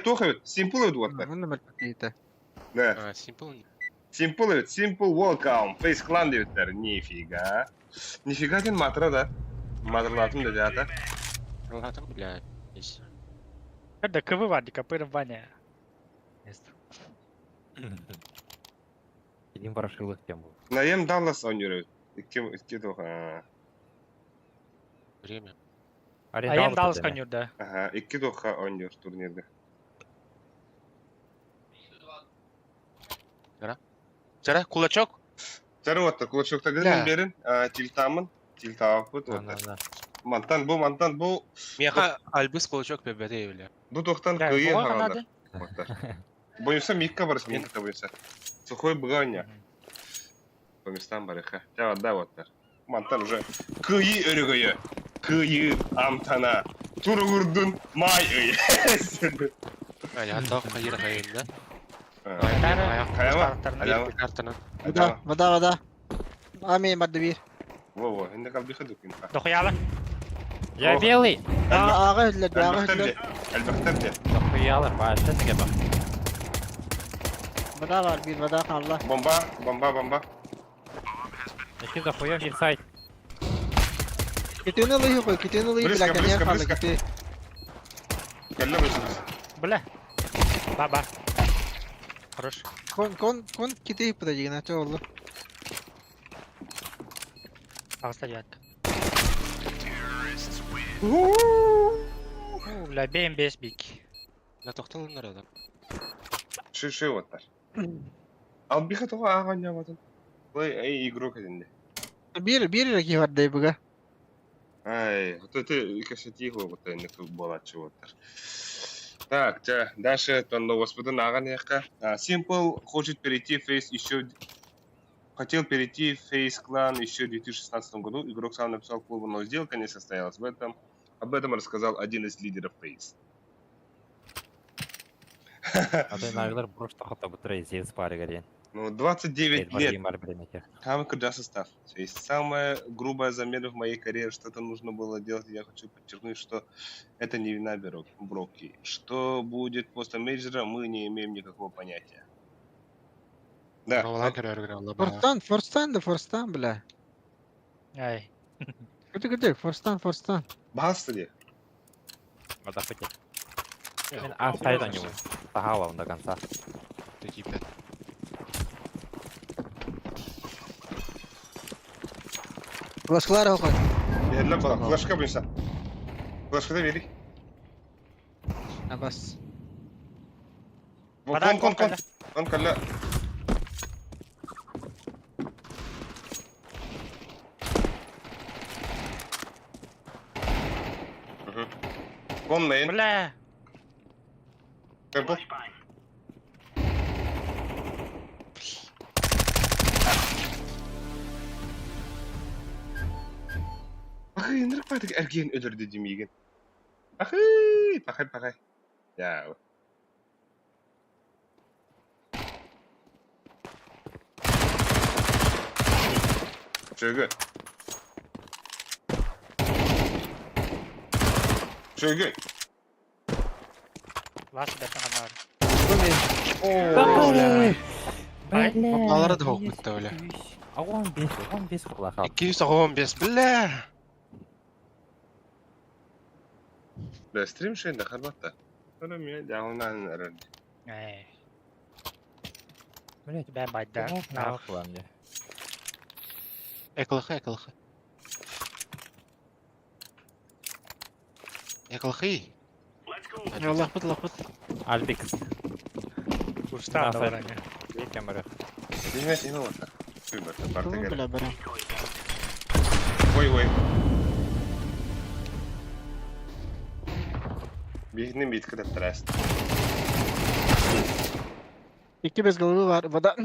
Speaker 1: Тоха, Simple өт вот.
Speaker 9: Оны бір пакеті.
Speaker 1: Да.
Speaker 2: А, Simple.
Speaker 1: Simple welcome. Face Clan деуттер. Нифига. Нифига ден матра, да? Матрлатым да дята.
Speaker 2: Ладно, блядь. Есть.
Speaker 5: Ada kebewan di kapır banyak.
Speaker 10: Един ворошилов тем был.
Speaker 1: Наем Даллас ойнойбуз. Икки тоха.
Speaker 2: Время.
Speaker 5: Ayam dalış kanıyordu.
Speaker 1: Ага, икки тоха ойнойбуз турнирде.
Speaker 2: Жара, кулачок.
Speaker 1: Жара вот кулачокта гызын берин. Тилтамын. Тилтабып вот. Мантан бу.
Speaker 2: Меха альбыс кулачок бебеде бля.
Speaker 1: Бу тохтан кыйын хагалдар. Бойынса микка барыс микка бойынса. Сухой бгання. По местам барыха. Да вот. Мантан уже кыйы өрөгөйө. Кыйы амтана. Тургурдун май ый.
Speaker 2: Я тох кайыр кайында.
Speaker 1: Каяма.
Speaker 2: Картаны.
Speaker 9: Вода. Амин барды бир.
Speaker 1: Во, инде калды хадук инфа.
Speaker 5: Дохуяла.
Speaker 10: Я белый!
Speaker 9: Ага хүлләд,
Speaker 1: Әлбәхтәр.
Speaker 10: Хуялар, башы неге бак.
Speaker 9: Вода бар, бир вода қалла.
Speaker 1: Бомба.
Speaker 10: Нече за хуя в сайт.
Speaker 9: Кетені лыйы қой,
Speaker 1: Близко,
Speaker 9: біләкен ер қалды
Speaker 1: близко.
Speaker 9: кете.
Speaker 1: Кәллә бөсүз.
Speaker 5: Бля. Баба. Хорош.
Speaker 9: Кон кете подойди, на что олду.
Speaker 5: Ağızda geldi. Бля, бейм без бик.
Speaker 2: На тоқталындар адам.
Speaker 1: Ши оттар. Ал биха тоға аған яматын. Ой, игрок әдінде.
Speaker 9: Бир раки бар дай буга.
Speaker 1: Ай, ты икаши тихо вот не тут была чего-то. Так, дальше то господа наганеха. Simple хочет перейти в Face еще. Хотел перейти в Face Clan еще в 2016 году. Игрок сам написал клубу, но сделка не состоялась в этом. Об этом рассказал один из лидеров Face.
Speaker 10: А ты наглар просто хотя бы трейзи с пари горен.
Speaker 1: Ну, 29 лет. Самый крутый состав. То есть самая грубая замена в моей карьере, что-то нужно было делать. Я хочу подчеркнуть, что это не вина Броки. Что будет после мейджора, мы не имеем никакого понятия. Да.
Speaker 9: Форстан, бля.
Speaker 5: Ай.
Speaker 9: Күті, форстан.
Speaker 1: Басты де.
Speaker 10: Вода хотел. А сайт у него. Сагала он до конца.
Speaker 2: Такие, блядь.
Speaker 9: Флашкалар оқой.
Speaker 1: Yerine bak. Flaşka buysa. Flaşka da verik.
Speaker 9: Абас.
Speaker 1: Kon kalla. Kon neyin?
Speaker 5: Бля.
Speaker 1: Tempo. Ахый, нырк бардык эрген өлөрдү демейген. Ахый, пахай. Ya. Çögü.
Speaker 5: Вас бетен anar.
Speaker 2: Балары да хоқ бітті өлі.
Speaker 10: 15 құлақа.
Speaker 2: 215, бля.
Speaker 1: Да, стрим şeyinde харбатта. Oğlum ya, devamdan herhalde.
Speaker 5: Ай.
Speaker 10: Блять,
Speaker 5: Ben bayda.
Speaker 10: нахуй мне.
Speaker 2: Ekılxı. Ekılxı.
Speaker 9: Allah bıt.
Speaker 10: Альбик.
Speaker 5: Устан давай.
Speaker 10: Викем барах.
Speaker 1: Bilmez yine orta. Bilmez. Parta
Speaker 9: Bunu
Speaker 1: gel.
Speaker 9: bile bırak.
Speaker 1: Ой. Bihnin bitkı da trast.
Speaker 9: 2 bez golü var. Vada.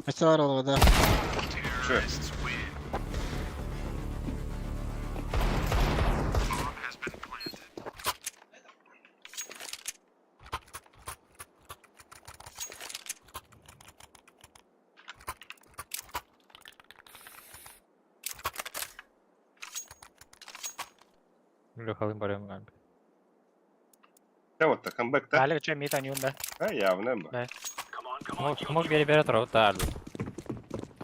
Speaker 9: Kaçta var oğlum vada?
Speaker 1: Şu.
Speaker 10: Lühalım barım galiba.
Speaker 1: Ne var da comeback da?
Speaker 5: Dale, c'è meta ni onda.
Speaker 1: Ha ya bu ne bu?
Speaker 10: Смог перебирать рот, да, Альбик.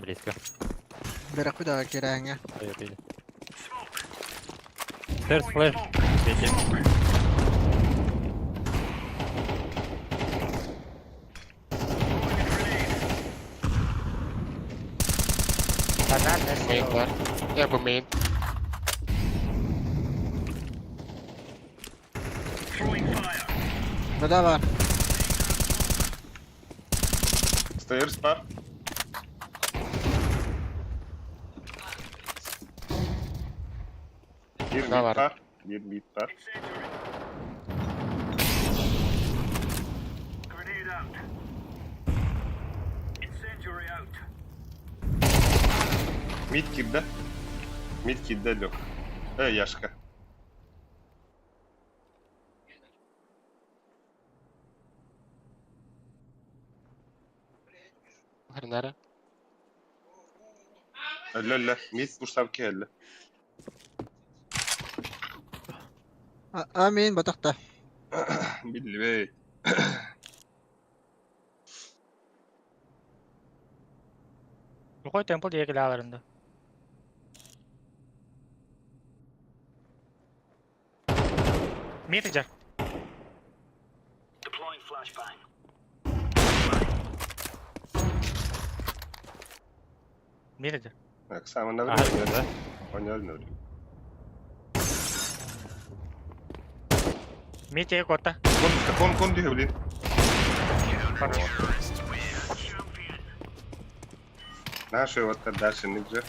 Speaker 10: Близко.
Speaker 9: Bırak bir daha kirenge.
Speaker 10: Дает или. Стэрс флэш. Свети.
Speaker 5: Banana,
Speaker 2: Main var. Ya bu main.
Speaker 9: Vada var.
Speaker 1: Stairs var. Bir
Speaker 2: Ne
Speaker 1: mid
Speaker 2: var?
Speaker 1: var. Bir mid var. Mid kidde. Mid kidde yok. Yaşka.
Speaker 2: Var nere?
Speaker 1: Öyle. Mid bu savki öyle.
Speaker 9: Amin batakta.
Speaker 1: Billi bey.
Speaker 5: Koy temple diye kilalarında. Mid jar. Mid jar.
Speaker 1: Bak sen bana
Speaker 10: Ага,
Speaker 1: ver.
Speaker 10: да.
Speaker 1: Oynayalım öyle.
Speaker 5: Mid diye kotta.
Speaker 1: Kon diyor bilin. Ne şey var da dersin ne güzel.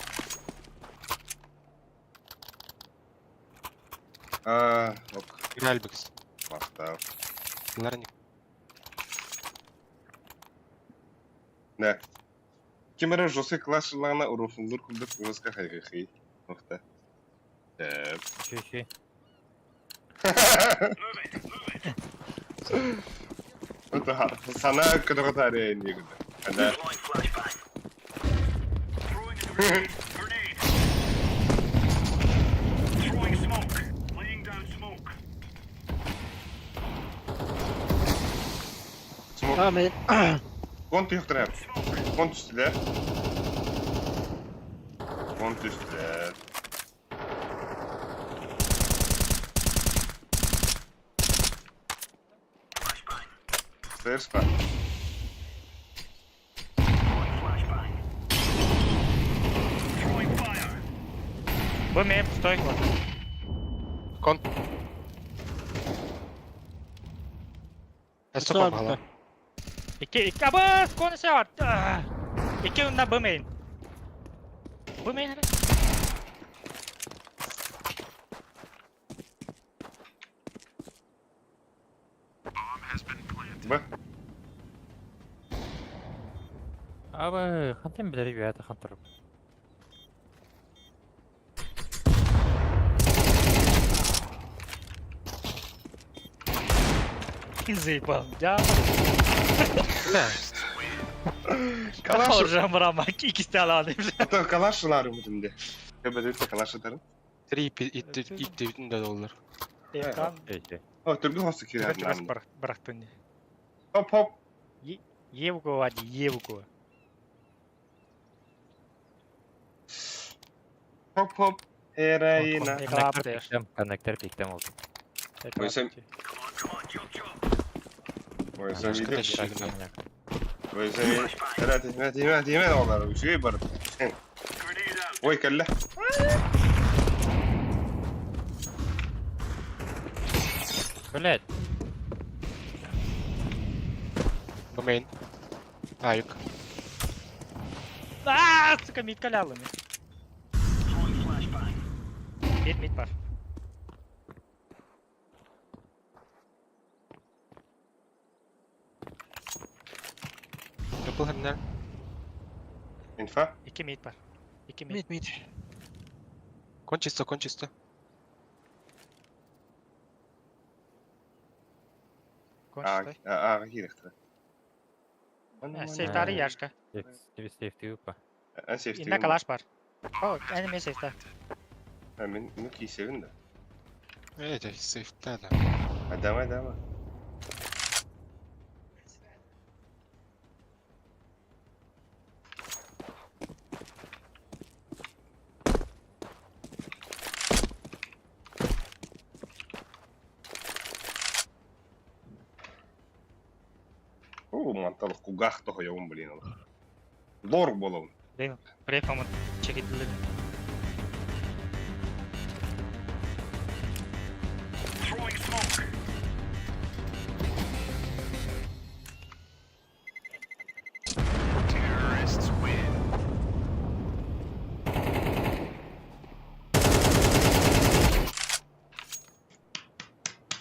Speaker 1: Ok.
Speaker 2: Güzel bir kız.
Speaker 1: Basta.
Speaker 2: Bunlar ne?
Speaker 1: Ne? Kimera Jose klaslarına urufulur kulduk uğuzka hayır. Nokta.
Speaker 10: Чуть-чуть.
Speaker 1: Sana kadar tarihe iniyor. Hadi.
Speaker 9: Amin.
Speaker 1: Kont yuhtarım. Kont üstüde. Kont üstüde. Stairs var.
Speaker 5: Bu main пустой вот.
Speaker 2: Kon. Estopam hala.
Speaker 5: İki abı konuşuyor. İki onda bu main. Bu main evet.
Speaker 1: Bak.
Speaker 10: Abi, хантем bilir gibi hayatı hantırım.
Speaker 5: Заебал. Я
Speaker 2: Ne?
Speaker 1: Kalaş.
Speaker 5: уже мрама. İkisi de alayım.
Speaker 1: Hatta kalaşlar mı şimdi? Öbürü kalaş atarım.
Speaker 2: Trip itti bütün de dollar.
Speaker 5: Там
Speaker 10: Peki.
Speaker 1: O türlü hası
Speaker 5: Короче, вас
Speaker 1: kirar.
Speaker 5: брахтуни.
Speaker 1: Hop hop.
Speaker 5: Евку, Вади, Евку.
Speaker 1: Hop hop. Heroina.
Speaker 5: Take up there.
Speaker 10: Connector piktem oldu.
Speaker 5: Take
Speaker 1: Koysam-
Speaker 5: up.
Speaker 1: Koysam
Speaker 2: Başka da
Speaker 1: iyiydi.
Speaker 2: şey bilmiyorum.
Speaker 1: Koysam iyiydi. Hadi onları. Şu iyi barı. Oy kelle.
Speaker 10: Блять,
Speaker 2: Bu main. Ayık.
Speaker 5: Сука, мид калялами. Mid var.
Speaker 2: Double hamler.
Speaker 1: İnfa.
Speaker 5: 2 mid var. 2 mid.
Speaker 9: Mid mid.
Speaker 2: Kon чисто, kon чисто.
Speaker 5: Кончится.
Speaker 1: Гірихтра.
Speaker 5: Сейфтari яшка.
Speaker 10: safety yupa.
Speaker 1: En sevdiğim.
Speaker 5: İnne kalaş var. Oh, enemy safe'ta.
Speaker 1: Ben Nuki'yi sevin de.
Speaker 2: Evet, safe'de de.
Speaker 1: Hadi. Манталық кугах toho явын блин ол. Лорг болуын.
Speaker 5: Брейфамын чекетілді.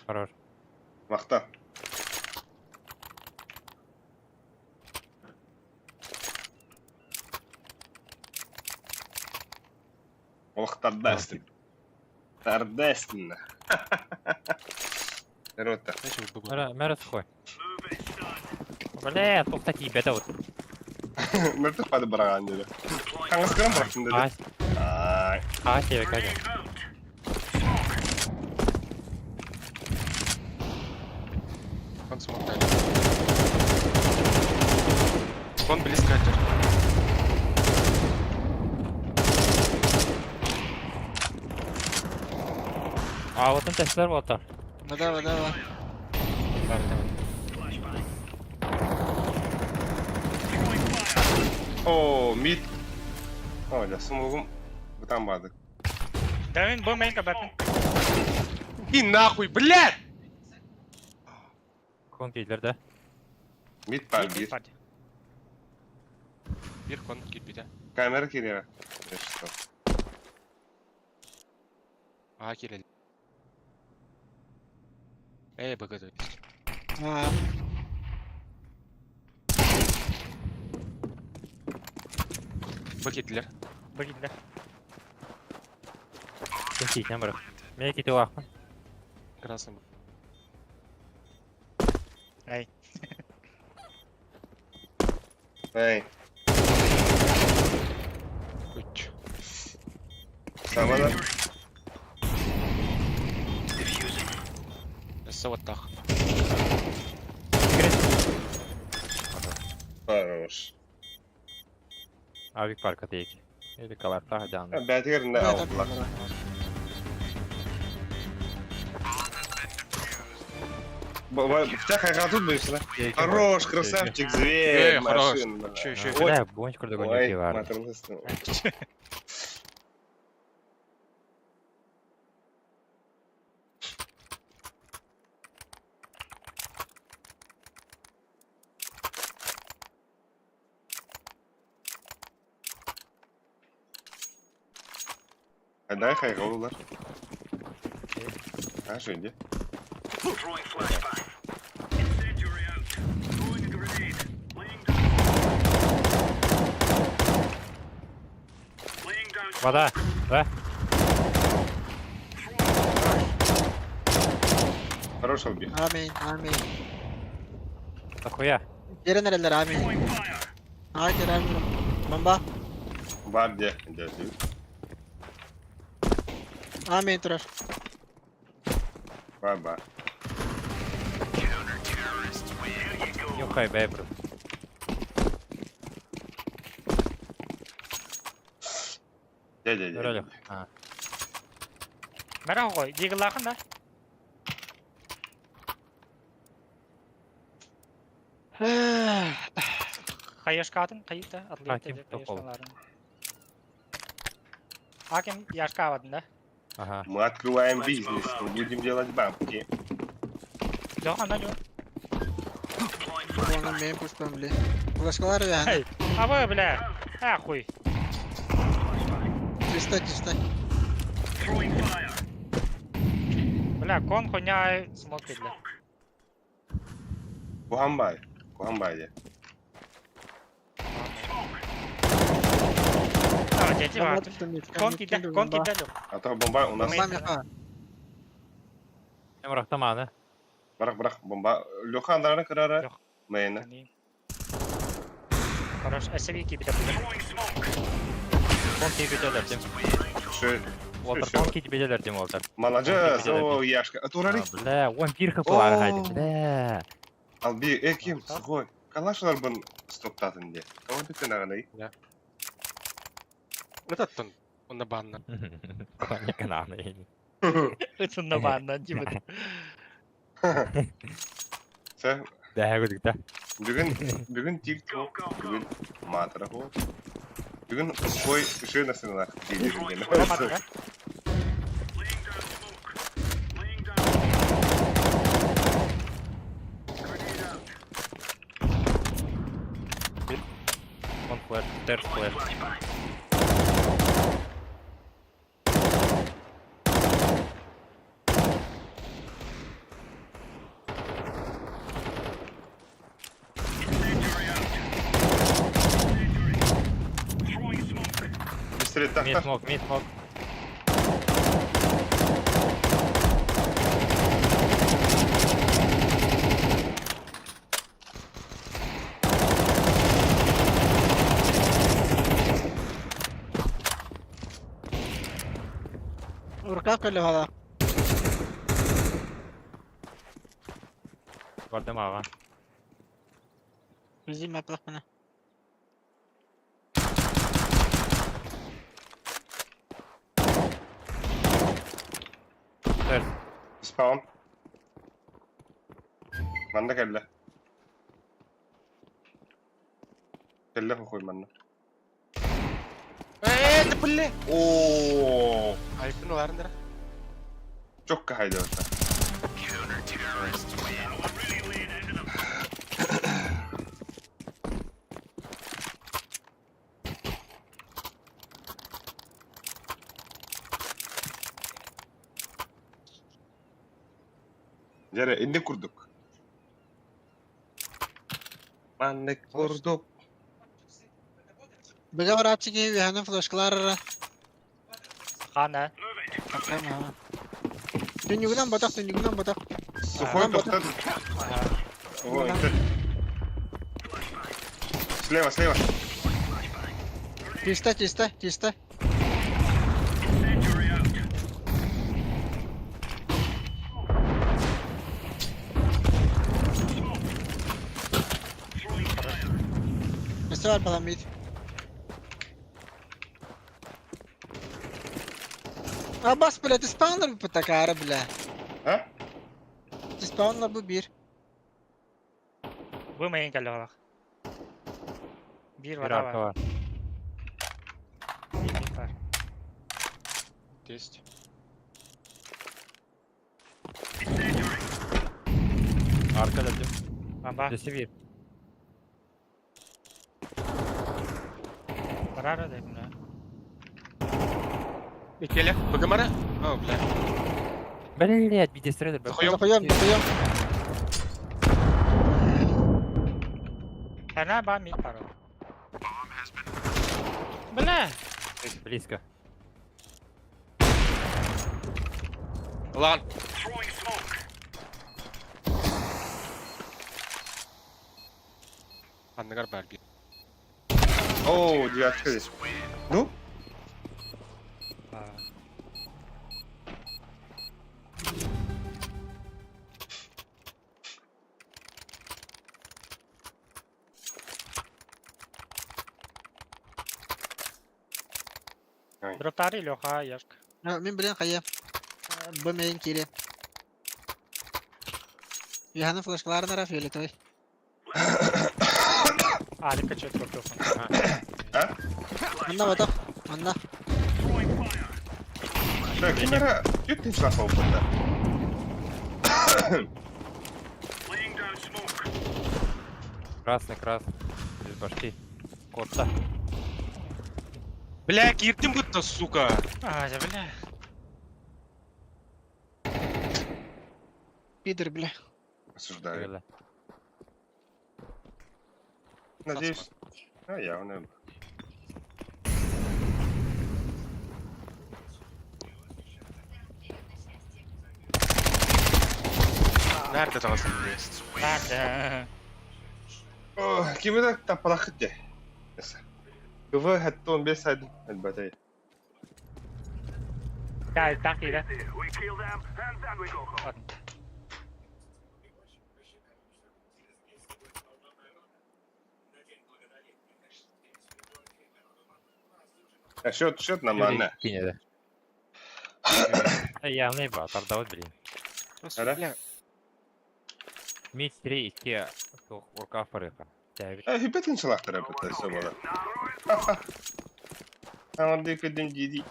Speaker 10: Хорош.
Speaker 1: Мақта. Ох, Тардестин. Рота.
Speaker 10: Мэрэ сухой. Блять, тоқтат ебеді вот.
Speaker 1: Мертвых пады бараған деді. Қаңғысқырым бұрақтын деді.
Speaker 10: Ай, себе кәде.
Speaker 2: Kon smoke дали. Kon близко отер.
Speaker 10: Otun testler var otar.
Speaker 9: Вода.
Speaker 1: О, мид. О, да, смогу. Там бады.
Speaker 5: Давин был мейн кабатын.
Speaker 2: И нахуй, блядь!
Speaker 10: Kon giyilerde.
Speaker 1: Мид пар bir.
Speaker 2: Bir kon git bir de.
Speaker 1: Kamera geliyor. İşte.
Speaker 2: Aha gelelim. Bagada.
Speaker 9: А,
Speaker 2: Bakettiler.
Speaker 5: Bagitler.
Speaker 10: Sen kiyken bırak. Meye kiti vakın.
Speaker 2: Красный.
Speaker 5: Ey.
Speaker 1: Hey.
Speaker 2: Uç.
Speaker 1: Sağda.
Speaker 2: Саватах.
Speaker 1: Хорош.
Speaker 10: Avik parka teki. Eli kalar daha canlı.
Speaker 1: Ben yerinde aldılar. Бычак айға тут бұйсына. Хорош, красавчик, зверь,
Speaker 2: хорош.
Speaker 1: машина.
Speaker 2: Че.
Speaker 10: Бля, бонч курда гонюки var.
Speaker 1: Матерлыстың. Дай хайға олар. Şöyle.
Speaker 10: Вода, да?
Speaker 1: Хорош убил.
Speaker 9: Амин.
Speaker 10: Нахуя?
Speaker 9: Diğeri nereler amin? Haydi amin. Bomba.
Speaker 1: Var diye. Geldi.
Speaker 9: Amin durar.
Speaker 1: Var.
Speaker 10: Нюхай, бебру. Görelim. Ha.
Speaker 5: Merak koy. Deagle'larken da. Kayışkatın kayıp da
Speaker 10: Hakim,
Speaker 5: atlayıp
Speaker 10: yok oğlum.
Speaker 5: kayışkaların. Hakim yaşkavadın da.
Speaker 10: Ага.
Speaker 1: Мы открываем бизнес, мы будем делать бабки.
Speaker 5: Yok ana yok.
Speaker 9: Bu onun benim pushpam bile. Flashkalar yani.
Speaker 5: Hey. Aba bile. Ha koy.
Speaker 9: Чисто.
Speaker 5: Bile kon konya smoke dediler.
Speaker 1: Кухамбай. Кухамбай де.
Speaker 5: Tamam ceci var. Kon gider yok.
Speaker 1: А то бомба у нас...
Speaker 9: Бомба меха.
Speaker 10: Emrah tamamı.
Speaker 1: Bırak bomba. Лёха андарына кырары.
Speaker 5: Yok.
Speaker 1: Мейна.
Speaker 5: Yani. Хорош. SB gibi de burada.
Speaker 10: Конки беделердим.
Speaker 1: Шö.
Speaker 10: Волтер, конки беделердим, Волтер.
Speaker 1: Молодец. О, Яшка. Атурарый.
Speaker 10: Бля, он bir kapı var haydi. Bля.
Speaker 1: Ал би, Ким, сухой. Калашылар бын стоптатын де. Кого битен ағанай?
Speaker 2: Ötättön. Onna bannan.
Speaker 10: Ne kanağını yiyin.
Speaker 5: Itında bandan gibi.
Speaker 1: Sen
Speaker 10: Daha gördük de.
Speaker 1: бүгін TikTok, бүгін матыры бол. Бүгін қой үші нәрсенелер дейдерген.
Speaker 5: Olamadı ya.
Speaker 10: One flash, third flash.
Speaker 1: Пистолет
Speaker 10: Mid
Speaker 1: тақта.
Speaker 10: smoke, mid smoke.
Speaker 9: Urkak öyle valla.
Speaker 10: Gördüm ağa.
Speaker 9: Bizim yaprak bana.
Speaker 10: Third.
Speaker 1: Spawn. Manda kelle. Kelle koy manna.
Speaker 2: Ne bulle?
Speaker 1: Oo.
Speaker 2: Ayıpın olarındır.
Speaker 1: Çok kahaydı orta. Jere indi kurduk. Mandık kurduk.
Speaker 9: Biga var açı gibi yani flashkalar.
Speaker 5: Kana.
Speaker 9: Bakayım ha. Tünyüğünden batak.
Speaker 1: Сухой тохтат. О, это. Слева.
Speaker 9: Чисто. Nesi var falan mid? Bas bile spawner bu pıtakara bile.
Speaker 1: Ha?
Speaker 9: Spawner bu bir.
Speaker 5: Bu main geldi bak. Bir
Speaker 10: Bir
Speaker 5: var
Speaker 10: arka
Speaker 5: var.
Speaker 10: var.
Speaker 5: Bir var.
Speaker 2: Есть.
Speaker 10: Arka dedim.
Speaker 5: Bamba.
Speaker 10: Sesi bir.
Speaker 5: Karar da bunu.
Speaker 2: İkili. Bıgımara. Oh, bля.
Speaker 10: Блядь, bir destroyer.
Speaker 9: Koyuyorum.
Speaker 5: Kana ba mid paro. Bile.
Speaker 10: Близко.
Speaker 2: Lan. Annegar belki.
Speaker 1: О, девятка здесь. Ну?
Speaker 5: Дроптары Леха, Яшка.
Speaker 9: Мен білен қая. Бөмейін кире. Яханы флешкаларын араф елі той.
Speaker 5: Алика чет копилхан.
Speaker 9: Анда батақ. Анда.
Speaker 1: Так, кимера, чуть ты шахал бunda.
Speaker 10: Красный. Без башки. Котта.
Speaker 2: Бля, кирдим будто, сука.
Speaker 5: Я бля.
Speaker 9: Пидор, бля.
Speaker 1: Осуждаю.
Speaker 10: Öyle.
Speaker 1: Надеюсь. Явно.
Speaker 2: Nerede çalasın diye.
Speaker 5: Nerede?
Speaker 1: Кимера тапалахыт де. Кывы хәтті 15 айдын. Әлбәтәй.
Speaker 5: Gel tak ile.
Speaker 1: Счет нормально.
Speaker 10: Yine de. Я не ба, тордавать, блин.
Speaker 1: Hala.
Speaker 10: Мид 3, 2, урка фарыха.
Speaker 1: Hübbetin salakları yapıp sabahlar. Ama dikkat edin ciddi.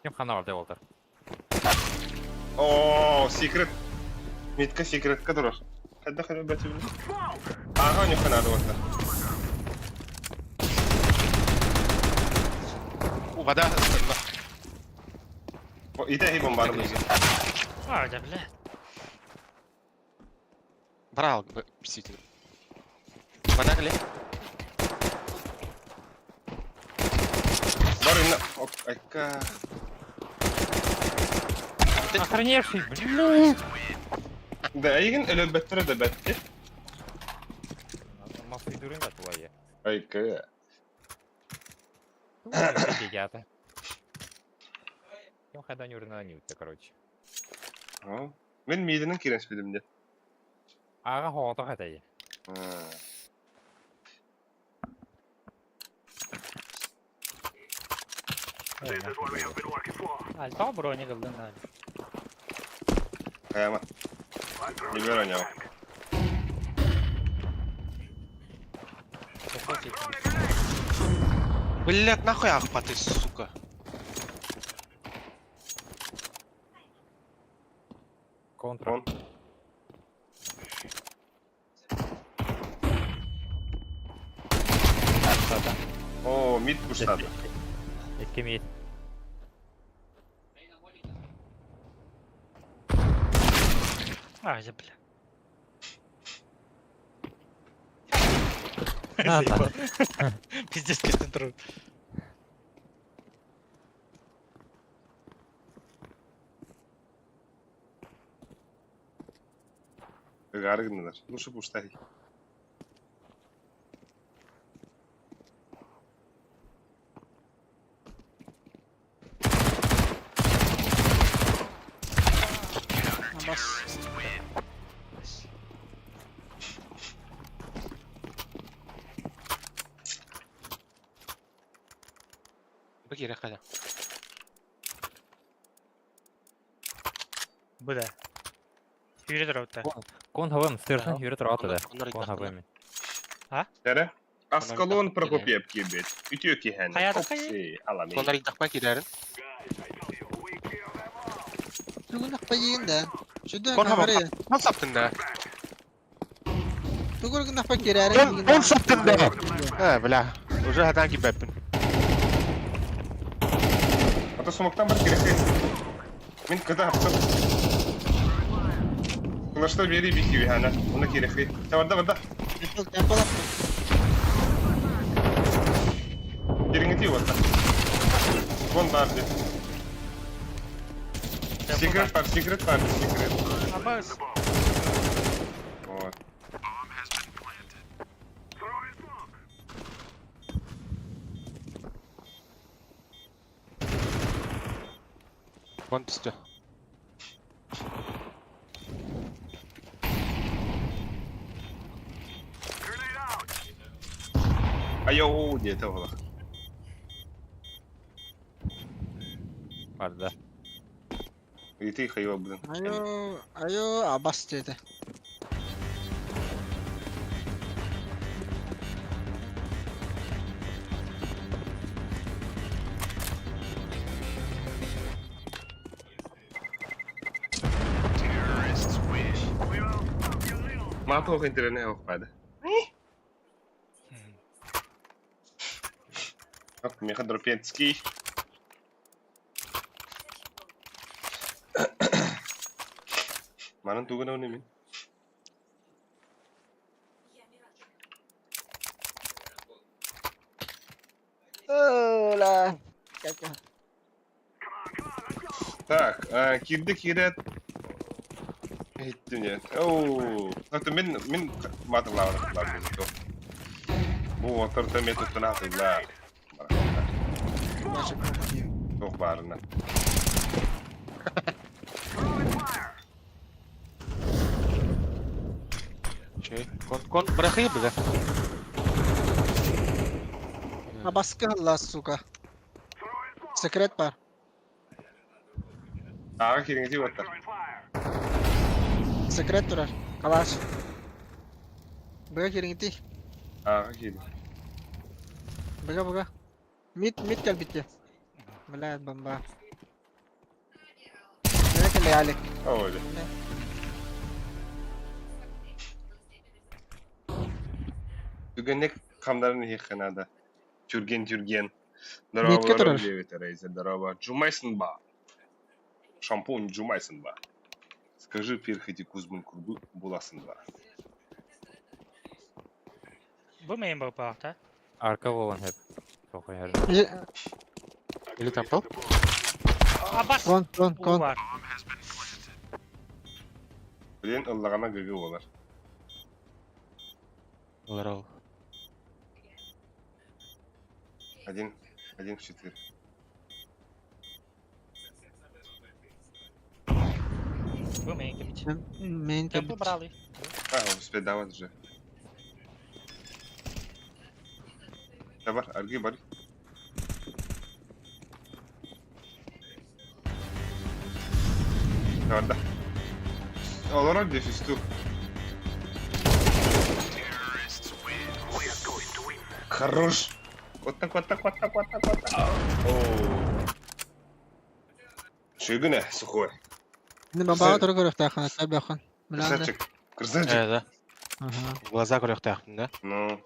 Speaker 10: Kim хана var devolдар.
Speaker 1: Ooo, secret. Mitka secret kadar. Hadi hadi betül. Aha ne kadar orada.
Speaker 2: Вода.
Speaker 1: İde hi bombardı bizi.
Speaker 5: Nerede bля?
Speaker 2: Брал, писитель. Вода гли.
Speaker 1: Барына. Айка.
Speaker 10: Охреневший, блин.
Speaker 1: Да, igen elbette de betti.
Speaker 10: Мафы дурын да твои.
Speaker 1: Айка.
Speaker 10: Ребята. Kim хайдан юрына не үтті, короче.
Speaker 1: Ben midinin kirenç bilimde.
Speaker 10: Аға хоғыта қайтайы.
Speaker 5: Альта брони кылдың да.
Speaker 1: Kayama. Bilmiyor oynayamam.
Speaker 2: Блядь, нахуй ахпаты, сука.
Speaker 10: Контра.
Speaker 1: On. Oo, mid kuşladı.
Speaker 10: Etki mid.
Speaker 5: Nerede bля?
Speaker 10: Ладно.
Speaker 5: Пиздец, как ты
Speaker 1: Гаргнадыр. Лучше пуштай.
Speaker 9: Бас.
Speaker 2: Бакир, хада.
Speaker 5: Bu da. Yürü dropta.
Speaker 10: Кон хавым, стырсын, юрі тұраты да.
Speaker 2: Onlar
Speaker 10: Кон хавым.
Speaker 1: Nere? Askalon Prokopiev gibi. Ütüyor ki hani.
Speaker 5: Hayata
Speaker 1: Alamayın.
Speaker 2: Onlar iddiakma giderin.
Speaker 9: Tugun nakpayin da. Şudan
Speaker 2: Kon hava.
Speaker 9: kamari.
Speaker 2: Nasıl yaptın da?
Speaker 9: Tugun nakpak girerek.
Speaker 2: Kon sattın da. Ha, bля. Уже hadan gibi yaptın.
Speaker 1: Ata sumaktan bir gerekli. Min kadar yaptım. Kılaşlar bir yeri bitiyor yani. Ona gerekli. Varda.
Speaker 9: Tempo da.
Speaker 1: Girin gidiyor varda. Kon dardı. Secret var.
Speaker 5: Abbas.
Speaker 1: Вот.
Speaker 2: Kon pistol.
Speaker 1: Ayo diyete ola.
Speaker 10: Var da.
Speaker 1: Iti hayva budun.
Speaker 9: Ayo Abbas dedi.
Speaker 1: ما توقع internet yok hadi. Hop, mi kadar piętski. Mana tuh guna min.
Speaker 9: Ола.
Speaker 1: Так, kirdi kiret. Gittim ya. Oo, hatta min matlar bu. Bu ortada metotunu attılar. Çok bağırına.
Speaker 2: Şey, kon bırakayım mı?
Speaker 9: Abbas kalla suka. Secret var.
Speaker 1: Ağa kiringi watar.
Speaker 9: Secret durar. Kalas. Baga kiring iti.
Speaker 1: Ağa kiri.
Speaker 9: Baga. Mid kal bitti. Wala bamba. Wala kali alik.
Speaker 1: Öyle. Tügenek kamların hikhanada. Türgen.
Speaker 9: Niyetke
Speaker 1: Daraba
Speaker 9: durar.
Speaker 1: evet araysa daraba. Cumaysın ba. Şampun cumaysın ba. Скажи перхоти Кузьмин Курбу bulasın ba.
Speaker 5: Bu main bu parta.
Speaker 10: Arka olan hep. Çok yer.
Speaker 2: Или temple?
Speaker 5: Abbas.
Speaker 9: Kon.
Speaker 5: Bu var.
Speaker 1: Bilen ıllagana gıgı olar.
Speaker 2: Олар ал.
Speaker 1: Один в 4.
Speaker 5: Bu main kim için?
Speaker 9: Main kal
Speaker 5: Temple
Speaker 9: bitti.
Speaker 5: brali.
Speaker 1: Он успеет давать же. Давай, арги бari. Orada. Olarak defistu. Хорош. Кота. Ооо. Шыгыне, сухой.
Speaker 9: Şimdi baba doğru görüyor takan. Tabi yakın.
Speaker 1: Красавчик. Красавчик.
Speaker 2: Да.
Speaker 9: Aha.
Speaker 2: Глаза көрөк таяқтым да.
Speaker 1: Ну.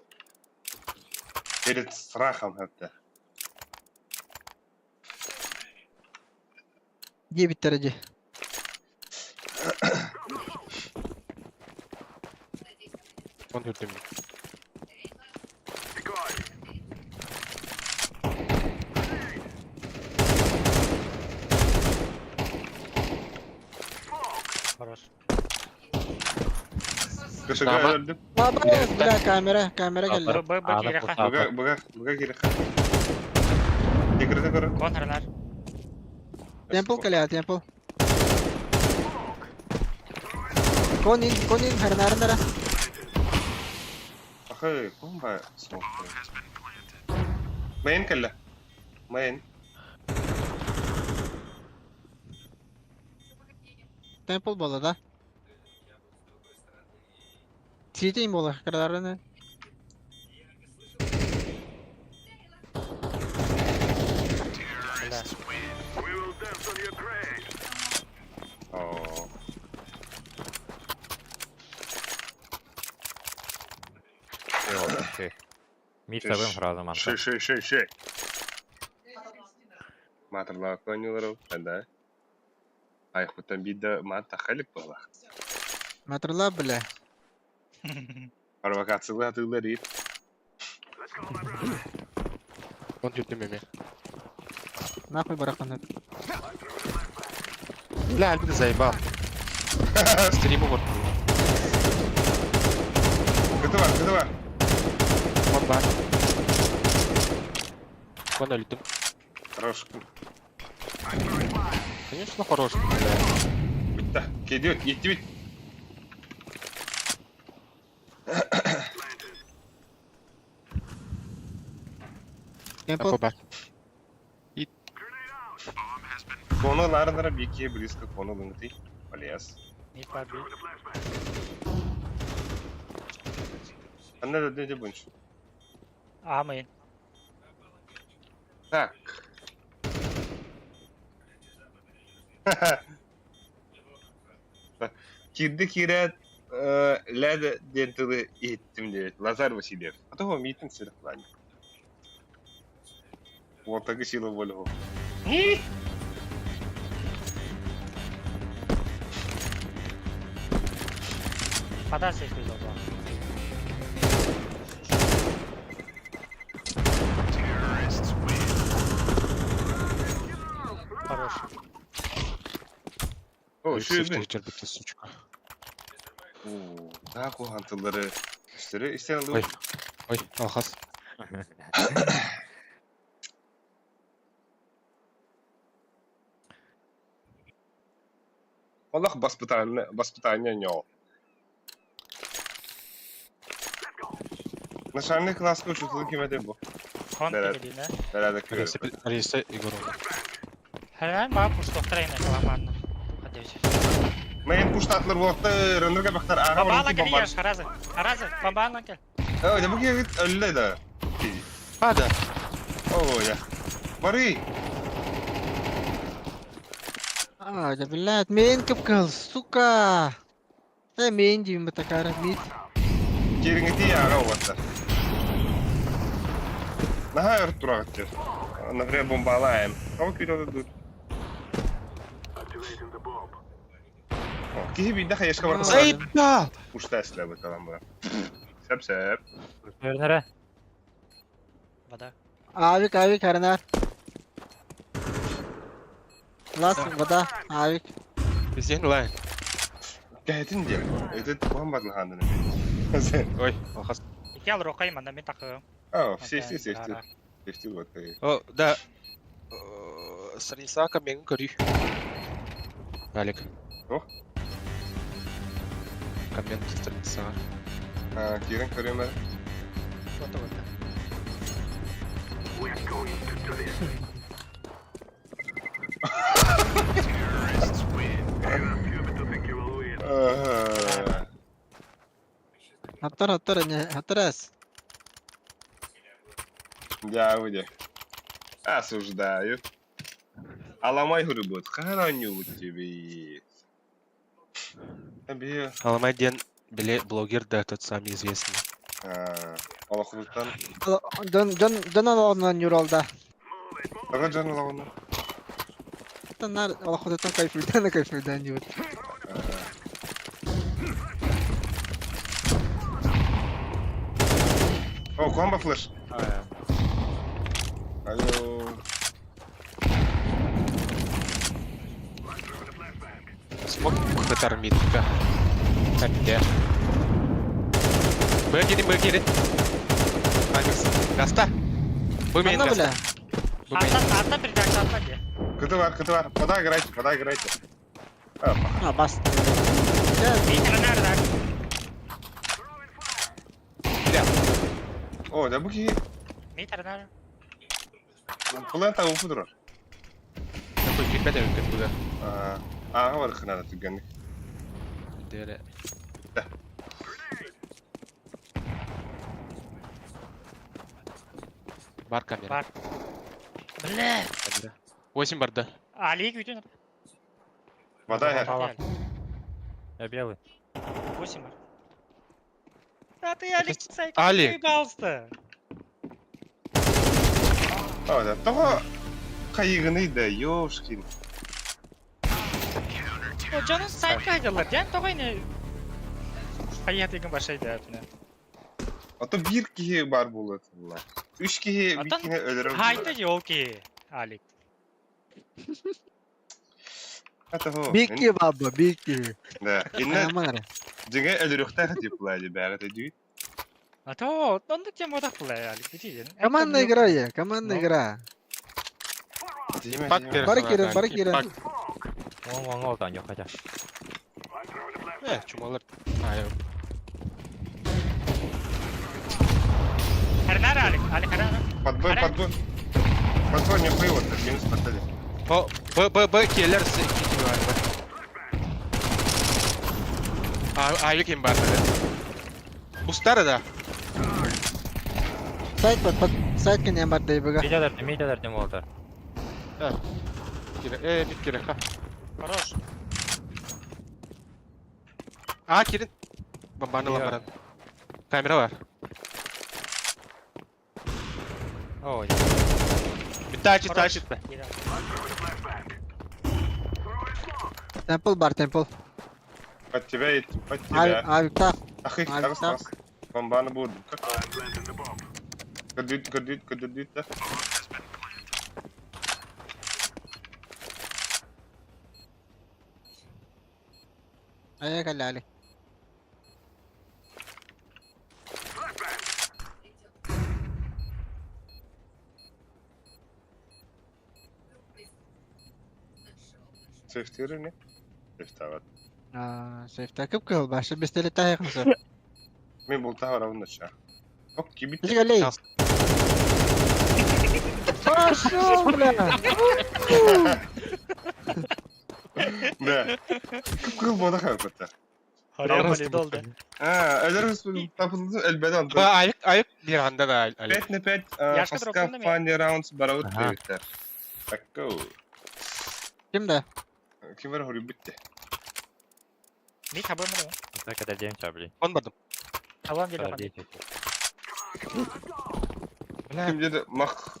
Speaker 1: Перед страхом это.
Speaker 9: Diye bitti aracı.
Speaker 2: Kon түрдім.
Speaker 5: Хорош.
Speaker 1: Кышыга
Speaker 2: Tamam.
Speaker 1: öldüm.
Speaker 9: Baba kamera geldi.
Speaker 5: Bu kiri ha.
Speaker 1: Buga geri. Tekrar.
Speaker 5: Kontralar.
Speaker 9: Temple kali temple. Konin harnara.
Speaker 1: Ахы, bomba smoke. Main kalla. Main.
Speaker 9: Temple bola da. Cheating bola kadarına.
Speaker 1: Oo.
Speaker 10: Şey. Mid sabın frazı mantık.
Speaker 1: Şey. Матрлаа конюларов, да. Айхутан бида мата халик бала.
Speaker 9: Hatırla bile.
Speaker 1: Провокациялар атылар ит.
Speaker 2: Kon түрдім еме.
Speaker 9: Нахуй барахан.
Speaker 2: Бля, әлбігі заебал. Стримі ғыр.
Speaker 1: Готово.
Speaker 2: Kon бар. Kon өлдім.
Speaker 1: Хорош.
Speaker 2: Конечно, хорош. Бля.
Speaker 1: Да, кидет, идти.
Speaker 9: Temple.
Speaker 2: Apple back.
Speaker 1: Konularına bir ikiye близко konulun değil. Alias.
Speaker 5: Need for B.
Speaker 1: Sen ne dedin önce bunç?
Speaker 5: A main.
Speaker 1: Tak. Kirdi kiret lede dentili ettim diye. Lazar Васильев. А того митинг сырхлань. Вот так и сила воли.
Speaker 5: Подай сейф из угла. Хорош.
Speaker 1: О, şu
Speaker 2: Safety
Speaker 1: bin.
Speaker 2: geçer bitti suçka.
Speaker 1: Oo, daha kuhantıları üstleri isteyen
Speaker 2: Ой,
Speaker 1: alıp
Speaker 2: ой, алхас.
Speaker 1: Allah воспитание не. Начальник класска учитель кимде bu?
Speaker 5: Хон
Speaker 1: Evet.
Speaker 5: тегелине.
Speaker 1: Herhalde köy.
Speaker 2: Ареста Егорова.
Speaker 5: Herhalde bana puştoktarayım eklamanda. Hadi öyle.
Speaker 1: Men puştatlar bolsa rönürge baktar ağa
Speaker 5: Bambana
Speaker 1: var ki
Speaker 5: gel
Speaker 1: bombar.
Speaker 5: ya Harazı. Harazı bambana gel.
Speaker 1: Öyle bu git öyle de.
Speaker 2: Hadi.
Speaker 1: Oo ya. Bari.
Speaker 9: Ah, da billah, main kepkal, suka. Saya main jim betakara mid.
Speaker 1: Kirin iti ya ağa var. Naha erturak. Например, бомбалаем. Кого кидал тут? Киһи бидде хаяшка бар.
Speaker 2: Зайпа!
Speaker 1: Пушта эсләбе талам бар. Сәп.
Speaker 10: Nere?
Speaker 5: Вода.
Speaker 9: Avik karnar. Last vada, avik.
Speaker 2: Bizden ulan.
Speaker 1: Gaytin diye. Öde bombanın handını.
Speaker 2: Ой, алхас.
Speaker 5: Gel rokayım anda ben takıyorum.
Speaker 1: Oh, safety. Safety вот.
Speaker 2: О, да. Страница камень горю. Алик.
Speaker 1: О?
Speaker 2: Камень страница.
Speaker 1: Кирин көрөмө.
Speaker 5: Foto foto.
Speaker 9: Хаттарас.
Speaker 1: Я выйди. Осуждаю. Аламай хурбут. Хараню тебе. Тебе.
Speaker 2: Аламайден биле блогер да тот самый известный.
Speaker 1: Алахуттан.
Speaker 9: Дон алонан юралда.
Speaker 1: Ага жанны лаганы.
Speaker 9: Танар алахуттан кайфырдан юр.
Speaker 1: О, комбо флеш. Алло.
Speaker 2: Смог хватар митка. Хаппи. Бэгири. Алекс. Гаста. Бумейн
Speaker 9: Ана
Speaker 2: гаста.
Speaker 9: бля.
Speaker 5: Ата передача ата где?
Speaker 1: Кто var? Подай играйте.
Speaker 9: А, бас.
Speaker 5: Митер nerede?
Speaker 1: О, да буки.
Speaker 5: Митер nerede?
Speaker 1: Булан та уфудур.
Speaker 2: Такой ребята как бы.
Speaker 1: Var khana da tugani.
Speaker 2: Дere. Бар камера.
Speaker 5: Бар. Бля.
Speaker 2: 8 барда.
Speaker 5: Ali gücün.
Speaker 1: Вода я.
Speaker 5: Gel.
Speaker 10: Я белый.
Speaker 5: 8 var. А ты Алик сайт.
Speaker 2: Алик.
Speaker 5: Галста.
Speaker 1: О, да. Того кайыгыны да, ёшкин.
Speaker 5: O canın sayt kaydılar. Can toğayını. Hayat yakın başlaydı hayatına.
Speaker 1: Ata bir kişi var bulatınlar. 3 kişi bir
Speaker 5: Atan
Speaker 1: kişi ölürüm.
Speaker 5: hayda yok ki Alik.
Speaker 1: Ata ho.
Speaker 9: Big baba, big.
Speaker 1: Да. Инне
Speaker 9: Amara.
Speaker 1: жиге ölürükte диплайды бәрі де дүйт.
Speaker 5: Ata o onda kim odak bulay Alik. Diyeceksin.
Speaker 9: Командная игра я, командная игра.
Speaker 2: Пак
Speaker 9: Бар кирен.
Speaker 10: Вон oldan yok hadi.
Speaker 2: Чумалар. Ай.
Speaker 5: Her nere Alik? Alik her nere?
Speaker 1: Подбой. Патрон не хуй, вот, минус подали.
Speaker 2: Б келер iki var. A'yı kim var? Bustar da.
Speaker 9: Сайт кенен бар дейбігі.
Speaker 10: Медиалерде молдар.
Speaker 2: Bit gerek ha.
Speaker 5: Хорош.
Speaker 2: Kirin. Bombanı var. Kamera var.
Speaker 10: Ой.
Speaker 2: Тачит be.
Speaker 9: Темпл бар, темпл.
Speaker 1: Под тебя идти, под тебя.
Speaker 9: Abi tak.
Speaker 1: Ах, их,
Speaker 9: Abi,
Speaker 1: раз. Бомбаны будут. Кадыт, да.
Speaker 9: Ayak alali.
Speaker 1: Сейфтиры не? Сейфтават.
Speaker 9: Safe'ta kıpkıl başta biz tele tayak mısın?
Speaker 1: Мен бұл тағы рауында ша. Оп, кибит.
Speaker 9: Bizi galey. Пошел, бля.
Speaker 1: Да. Кыл бода қайықта.
Speaker 5: Harika doldu.
Speaker 1: Әзір үспін тапылды әлбәді анты.
Speaker 2: Ayık bir anda da.
Speaker 1: 5 на 5.
Speaker 5: Яшка
Speaker 1: Хаска
Speaker 5: дропнула мя.
Speaker 1: фанни раундс барауыт
Speaker 10: Ага.
Speaker 1: бейбіттер. Такко.
Speaker 9: Kimde?
Speaker 1: Kim var hori bitti.
Speaker 5: Mid haber mi?
Speaker 10: Ne kadar diyelim çabri.
Speaker 2: Olmadım.
Speaker 5: Tamam geliyor.
Speaker 10: Kadar değil.
Speaker 1: Kim dedi?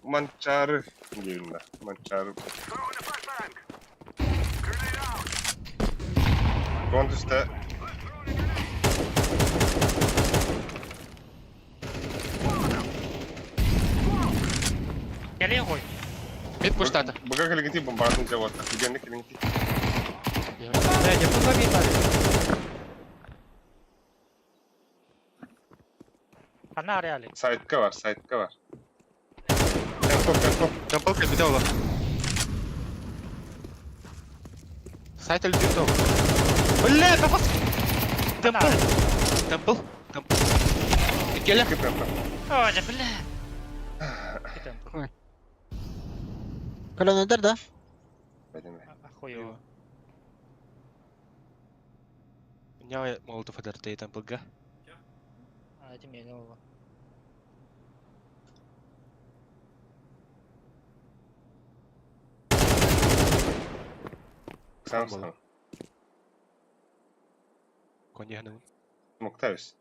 Speaker 1: Mançarı. Diyelim de. Mançarı. Front üstte.
Speaker 5: Geliyor koy.
Speaker 2: Mid push'ta.
Speaker 1: Bıga kelinti bombardın cevap. Gidenli kelinti.
Speaker 5: Ana araya ali.
Speaker 1: Side'ka var. Tempo.
Speaker 2: Temple bir de olur. Site öldü de olur. Bılle kafas. Temple. Gel.
Speaker 1: Tempo.
Speaker 5: Oye bile.
Speaker 9: Kalan öder da.
Speaker 1: Bedeme.
Speaker 5: Хуёво.
Speaker 2: Я молотов АДРТ Temple.
Speaker 5: Hadi mi ne oldu?
Speaker 1: Сам.
Speaker 2: Коня гнув.
Speaker 1: Смоктаюсь.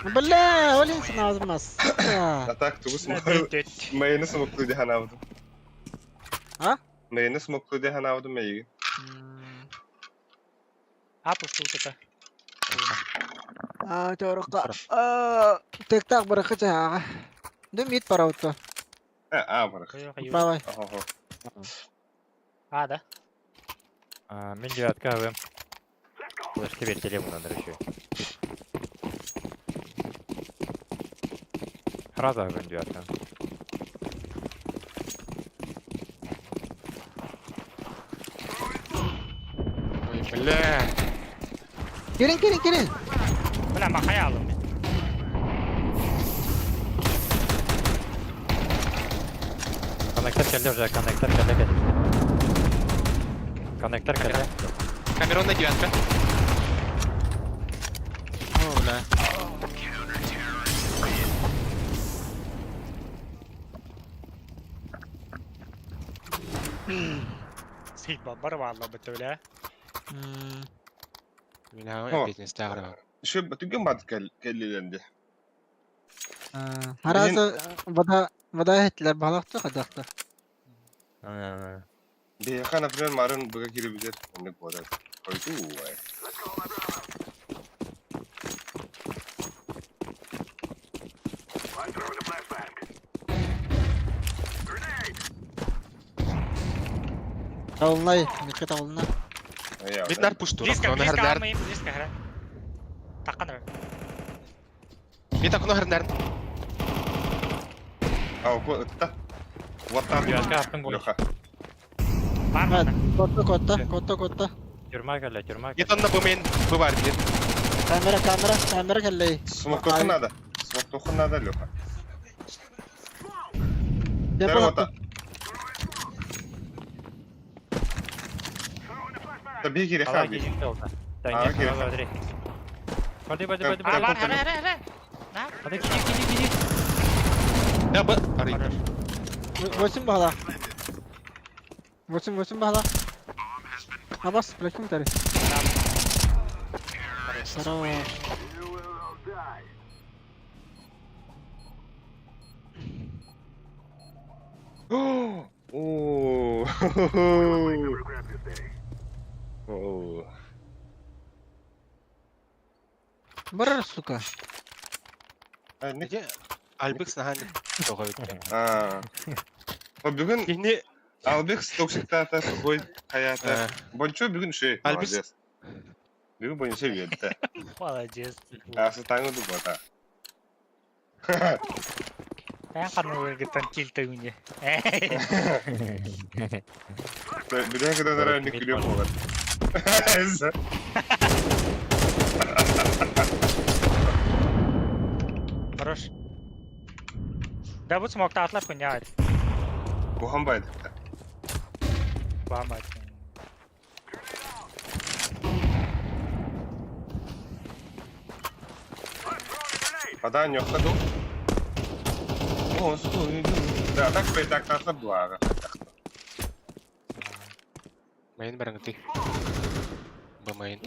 Speaker 9: Бля, олинsin ağzımaz.
Speaker 1: Атак тугус майны смокту де ханавды.
Speaker 9: Ha?
Speaker 1: Майны смокту де ханавды майы.
Speaker 5: Апустул kita.
Speaker 9: Çorukka. Tek tak bırakıcı ha. Düm it para auto.
Speaker 1: Бара.
Speaker 5: Kayu kayu.
Speaker 9: Правай.
Speaker 5: Ada.
Speaker 10: Мен девятка АВМ. Флешки вертели ему надо еще. Раза АВМ девятка.
Speaker 2: Бля.
Speaker 9: Girin.
Speaker 5: Bela makaya aldım.
Speaker 10: Коннектор келді уже, коннектор келді. Коннектор келді.
Speaker 2: Камеронна девятка.
Speaker 9: О, бля.
Speaker 5: Sik babbar vallahi böyle.
Speaker 2: Mina бизнес тагыра.
Speaker 1: Şu bütün bat kellilendi.
Speaker 9: Harazı vada ettiler balıktı kadakta.
Speaker 1: Bir kana falan marın bıga girebilir. Ne bu kadar. Koydu vay.
Speaker 9: Tavunlay, mikro tavunla.
Speaker 2: Midnar push'tu.
Speaker 5: Близко almayayım, близко hara. Takkanır.
Speaker 2: Mid akunu harnar.
Speaker 1: Bu ıtta. Vatan.
Speaker 10: Девятка аттың ғой.
Speaker 1: Леха.
Speaker 5: Var mı?
Speaker 3: Kotta, kotta.
Speaker 10: Тюрьма келе, тюрьма
Speaker 2: Git onunla bu main bu var bir.
Speaker 3: Камера келлей.
Speaker 1: Смок тоқын надо. Смок тоқын надо, Леха.
Speaker 3: Деп
Speaker 1: Дәрвата. Да беги,
Speaker 10: Ала
Speaker 1: Реха, беги.
Speaker 10: кезек толды.
Speaker 1: Ала
Speaker 10: Тәңге
Speaker 1: керек.
Speaker 10: сама бәдіре. Бәді.
Speaker 5: Var, hele.
Speaker 10: Hadi gidek.
Speaker 2: Ya bu arayın.
Speaker 3: 8 бахала. 8 бахала. Абас, блеким тари. Хорош.
Speaker 1: Ооо. Ооо.
Speaker 3: Барар, сука.
Speaker 1: Не.
Speaker 2: Nece Albix nahani. Toga bitti.
Speaker 1: Бүгін
Speaker 2: Kihni
Speaker 1: Албек токсиктата сухой хаята. Бончо бүгін ше.
Speaker 2: Альбекс.
Speaker 1: Молодец. Бүгін бойынша берді.
Speaker 5: Молодец.
Speaker 1: Асы таңы дұбата.
Speaker 5: Ben kanalına gittim kilitlenince.
Speaker 1: Bir daha kadar zarar ne külüyor mu var?
Speaker 5: Хорош. Да bu smokta atlap koyuyor.
Speaker 1: Buhan baydı.
Speaker 5: Bağırma.
Speaker 1: Padan yok da dur. Да, так так так благо.
Speaker 2: main bareng ti. Bermain.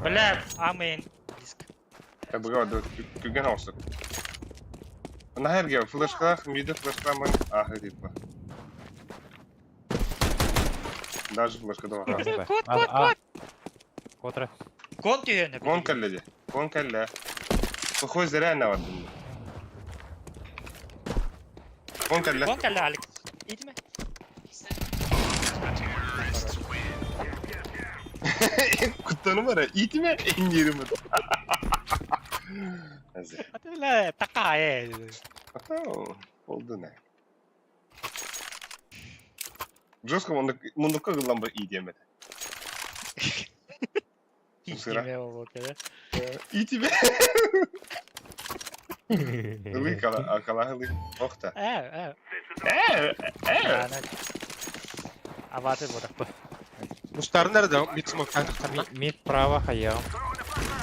Speaker 5: Bля, amin.
Speaker 1: Я бы говорил, күген аусы. Ана herge flash'lar, mide flash'lar mı? Ah, типа. Даже flash'ка da var.
Speaker 10: Кот. Котра.
Speaker 5: Кон diyor ne?
Speaker 1: Кон кәлледе. Кон кәлле. Сухой зря на воду. Кон кәлле.
Speaker 5: Кон geldi Alex. İyi mi?
Speaker 1: Kutlanı var ya. İyi mi? En yerim. Hazır.
Speaker 5: Hadi la takaya.
Speaker 1: Oldu ne? Жестко мундукка кылган iyi демedi.
Speaker 5: Hiç
Speaker 1: Sıra.
Speaker 5: yeme o kadar.
Speaker 1: İyi mi? Hılı kala hılı. Okta.
Speaker 5: Evet. Yani. Avatı burada.
Speaker 2: Mustar nerede? Mid smoke tanıklarına.
Speaker 10: Мид право, хаял.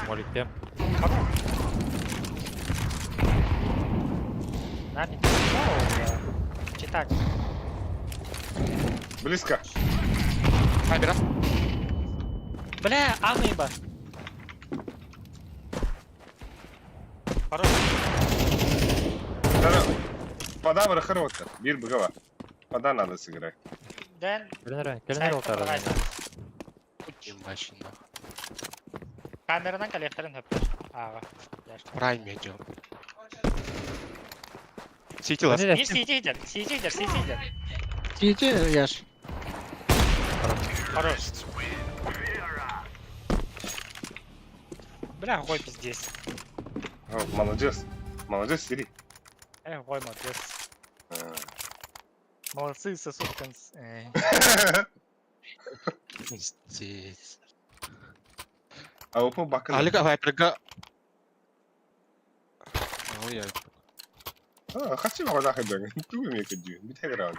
Speaker 10: Молите.
Speaker 5: Nerede? Читать.
Speaker 1: Близко.
Speaker 2: Камера.
Speaker 5: Бля, амиба. Хорош.
Speaker 1: Пода var хырватта. Bir bıga var. Poda надо сыграть.
Speaker 5: Den.
Speaker 10: Келінер отары.
Speaker 2: Kim başında.
Speaker 5: Kameradan kaleflerin hepler. Ağa.
Speaker 2: Prime miydi o? City last.
Speaker 5: Bir CC'dir.
Speaker 3: Сиди, Яш.
Speaker 5: Хорош. Бля, хуй пиздец.
Speaker 1: Молодец. Молодец, Сири.
Speaker 5: Хуй молодец. Молодцы, сосудканс.
Speaker 2: Пиздец.
Speaker 1: А опа bakın.
Speaker 2: Alika Viper'ga. Oh ya.
Speaker 1: Kaçı var orada kadar. Tu mi kediyor. Bir tek round.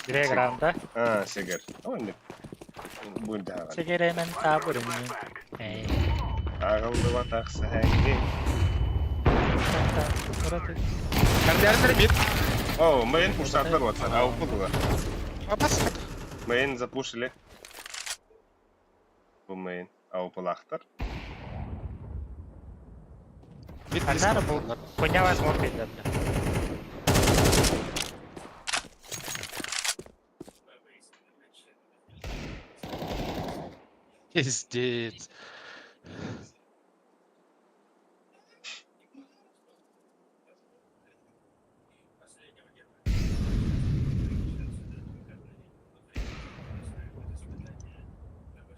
Speaker 5: Direkt round'a.
Speaker 1: Ha, seger. Ama ne? Bu da var.
Speaker 5: Çeker hemen taburun.
Speaker 1: Ağıllı vatak sahibi.
Speaker 2: Kardeşler mid.
Speaker 1: О, main пушатlar var sana. Avpu da var.
Speaker 2: Abbas.
Speaker 1: Main запушили. Bu main. Avpulaklar.
Speaker 2: Mid
Speaker 5: Kanlar bu. Konya var smoke edildi.
Speaker 2: Пиздец.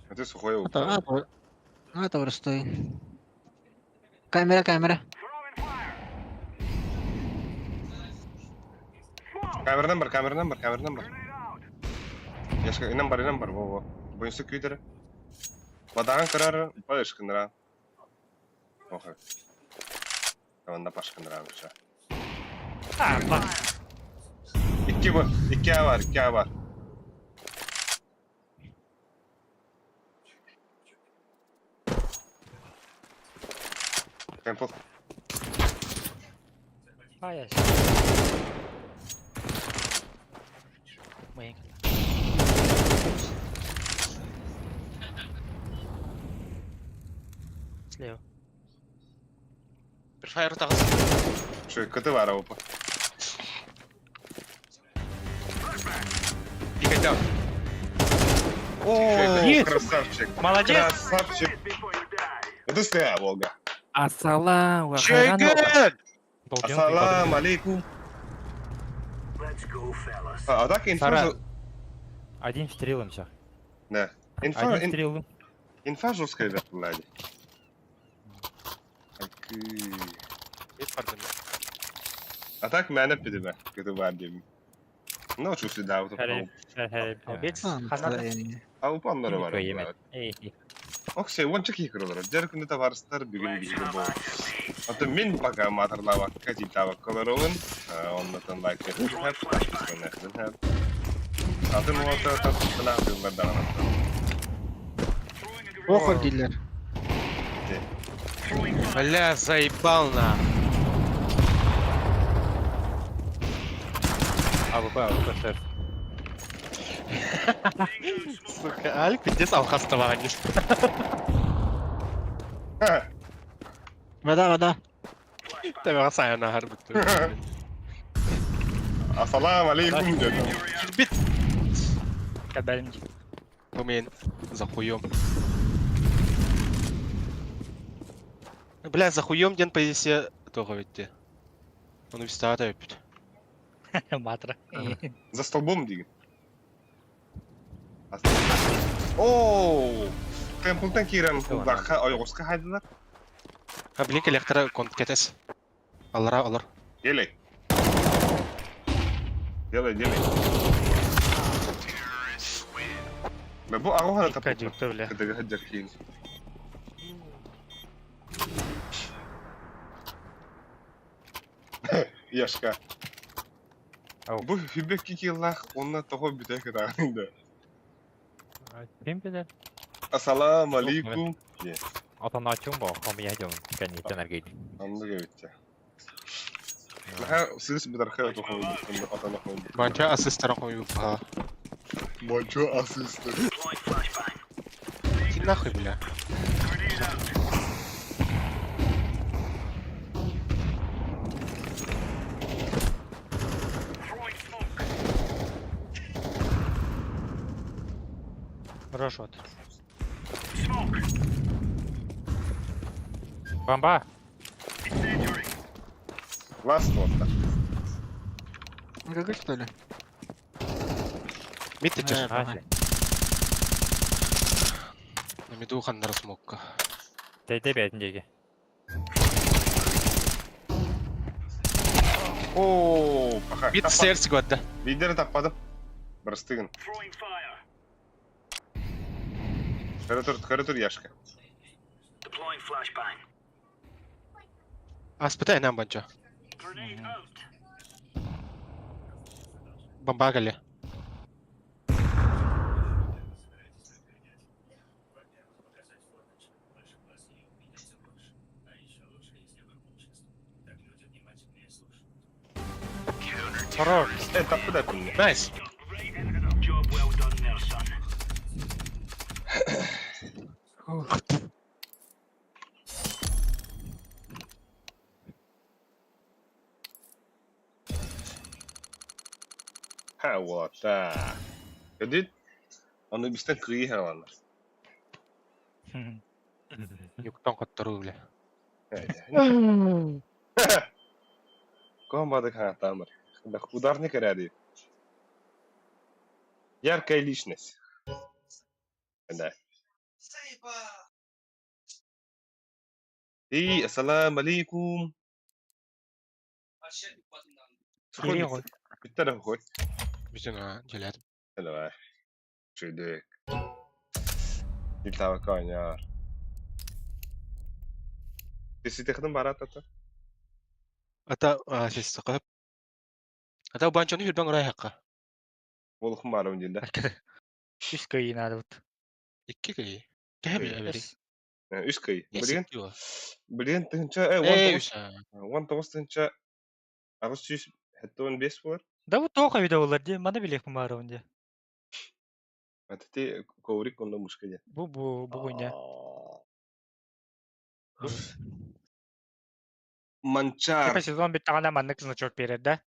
Speaker 1: Это сухой ауп.
Speaker 3: Это простой. Камера.
Speaker 1: Камера номер. Яшка, и номер, во. Бойся күйдері. Бадаған кырары, палышкындыра. Охы. Онда пашкындыра уже.
Speaker 5: Bak.
Speaker 1: İki A var. Temple.
Speaker 5: Hayır. Main. Слева.
Speaker 2: Префайр тағыз.
Speaker 1: Şu kötü var опа.
Speaker 2: Пикать.
Speaker 1: О, красавчик.
Speaker 5: Молодец.
Speaker 1: Красавчик. Это ты, Волга.
Speaker 10: Ассалам.
Speaker 2: Чегет!
Speaker 1: Ассалам алейкум. А так инфа...
Speaker 10: Один стрелом сейчас.
Speaker 1: Да.
Speaker 10: Один стрелом.
Speaker 1: Инфа жесткая, ребят, Влади. А так мәніп беді бә, көті бар деймін. Ну, что сюда, вот
Speaker 5: Обед.
Speaker 1: Аупанлары бар. Оксай, он чеки кырылыр. Жер күнді таварыстар бүгін бейгі бол. Аты мен пока матырлава катитава колоровын, оннатын лайк етіп хэп, ташпысын әхдін хэп. Аты муаты тапсына қылғардан аттан.
Speaker 9: Охыр дейлер.
Speaker 2: Бля, заебал на.
Speaker 10: АВП, шеф.
Speaker 2: Сука, Алик, пиздец, алхаста вағанеш.
Speaker 9: Ғада.
Speaker 2: Тәбәға сайына har бүтті.
Speaker 1: Ассалам алейкум дедім.
Speaker 2: Бит!
Speaker 5: Кабелем.
Speaker 2: Ну мен захуем. Бля, захуем ден позиция тоға өтті. Оны встава өпіт.
Speaker 5: Матра.
Speaker 1: За столбом деген. Ооо! Темплтен кейрен ұлдаққа ойғысқа хайдылар.
Speaker 2: Блин, электро конт кетес. Алар.
Speaker 1: Делай. Бұл ағуғана тапып. Кідігі хаджар кейін. Яшка. Бұл хүбек кекеллах, онына тоғы бітәк рағында.
Speaker 10: Кем білер?
Speaker 1: Ассалам алейкум.
Speaker 10: Atan açım bu, ama yiyeceğim. Kendi enerjiyi.
Speaker 1: Anladık evet ya. Наха сырс бидарха тохон атана хон.
Speaker 2: Банча ассистера қойып.
Speaker 1: Банча ассистер.
Speaker 2: Ти нахуй, бля.
Speaker 5: Хорош вот.
Speaker 10: Бомба!
Speaker 1: Ласт вот.
Speaker 9: ГГ, что ли?
Speaker 2: Мид течеш.
Speaker 10: Ай,
Speaker 2: На миду хандар смокка.
Speaker 10: Тейде бәтіндегі.
Speaker 1: Ооо, паха.
Speaker 2: Мид серсі көдді.
Speaker 1: Лидері таппадым. Бірістігін. Кәрі тұр яшка.
Speaker 2: Аспытай нам банча. Бомба гали.
Speaker 5: Хорош.
Speaker 1: Таппы да күнне.
Speaker 2: Найс.
Speaker 1: Ха, вот, да. Gördün? Onu bizden kıyı hevanlar.
Speaker 2: Юктан қаттыру, бля.
Speaker 1: Комбады хатамыр. Ударник ради. Яркая личность. Да. И ассалам алейкум. Bir tarafı koy.
Speaker 2: Bütün ha geledim.
Speaker 1: Hadi be. Şöyle. Bir tavuk oynar. Sesi tıkıdın barat ata.
Speaker 2: Ata ses sıkıp. Ata bançonu hürben oraya hakka.
Speaker 1: Olukun var öncünde.
Speaker 5: Üst kıyı nadı bu.
Speaker 2: 2 kayı. Gemi everi.
Speaker 1: Üç kıyı.
Speaker 2: Bilin.
Speaker 1: Bilin tınça. One toast tınça. Ağız yüz. Hatta 15 var.
Speaker 5: Da bu toka bir de olur diye. Bana bile kumar önce.
Speaker 1: Hatta kovrik onda muşkaya.
Speaker 5: Bu oyunca.
Speaker 1: Manchar.
Speaker 5: Tepe sezon bir tane manlık значок beredi.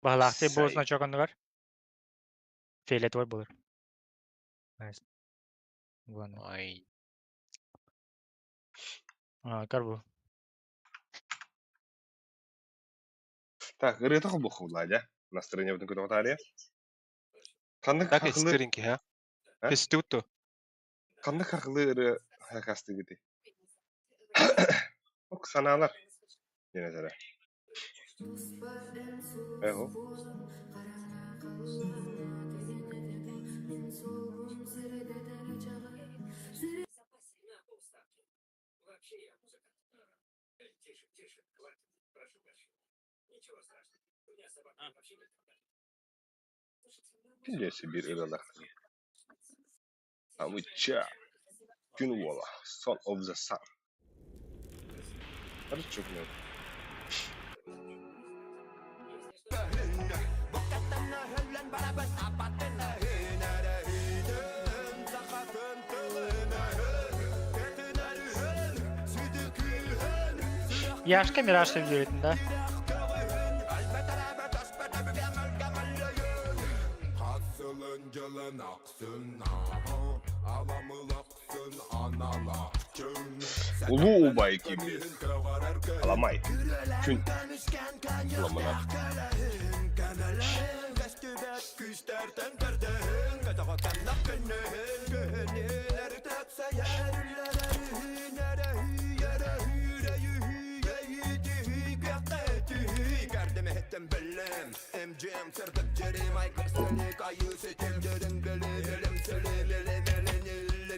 Speaker 5: Bahlakti bu
Speaker 1: Say.
Speaker 5: значок onu var. Feylet var bulur. Nice. Bu anı.
Speaker 2: Ay.
Speaker 5: Kar bu.
Speaker 1: Так, это хубу худладя. Настроение в такой баталии. Кандык
Speaker 2: Так
Speaker 1: хакылы,
Speaker 2: истеринки ha.
Speaker 1: Ha?
Speaker 2: Фестутто.
Speaker 1: кандык хакылы hakastı gibi. O sanalar. Yine zara. Eho. Pillesi bir ıralak. Amıça. Gün vola. Son of the sun. Hadi çok ne?
Speaker 5: Yaşka Miraç sevgilerinde.
Speaker 1: Ulu ubay kimi. Alamay. Gün. Ulamana.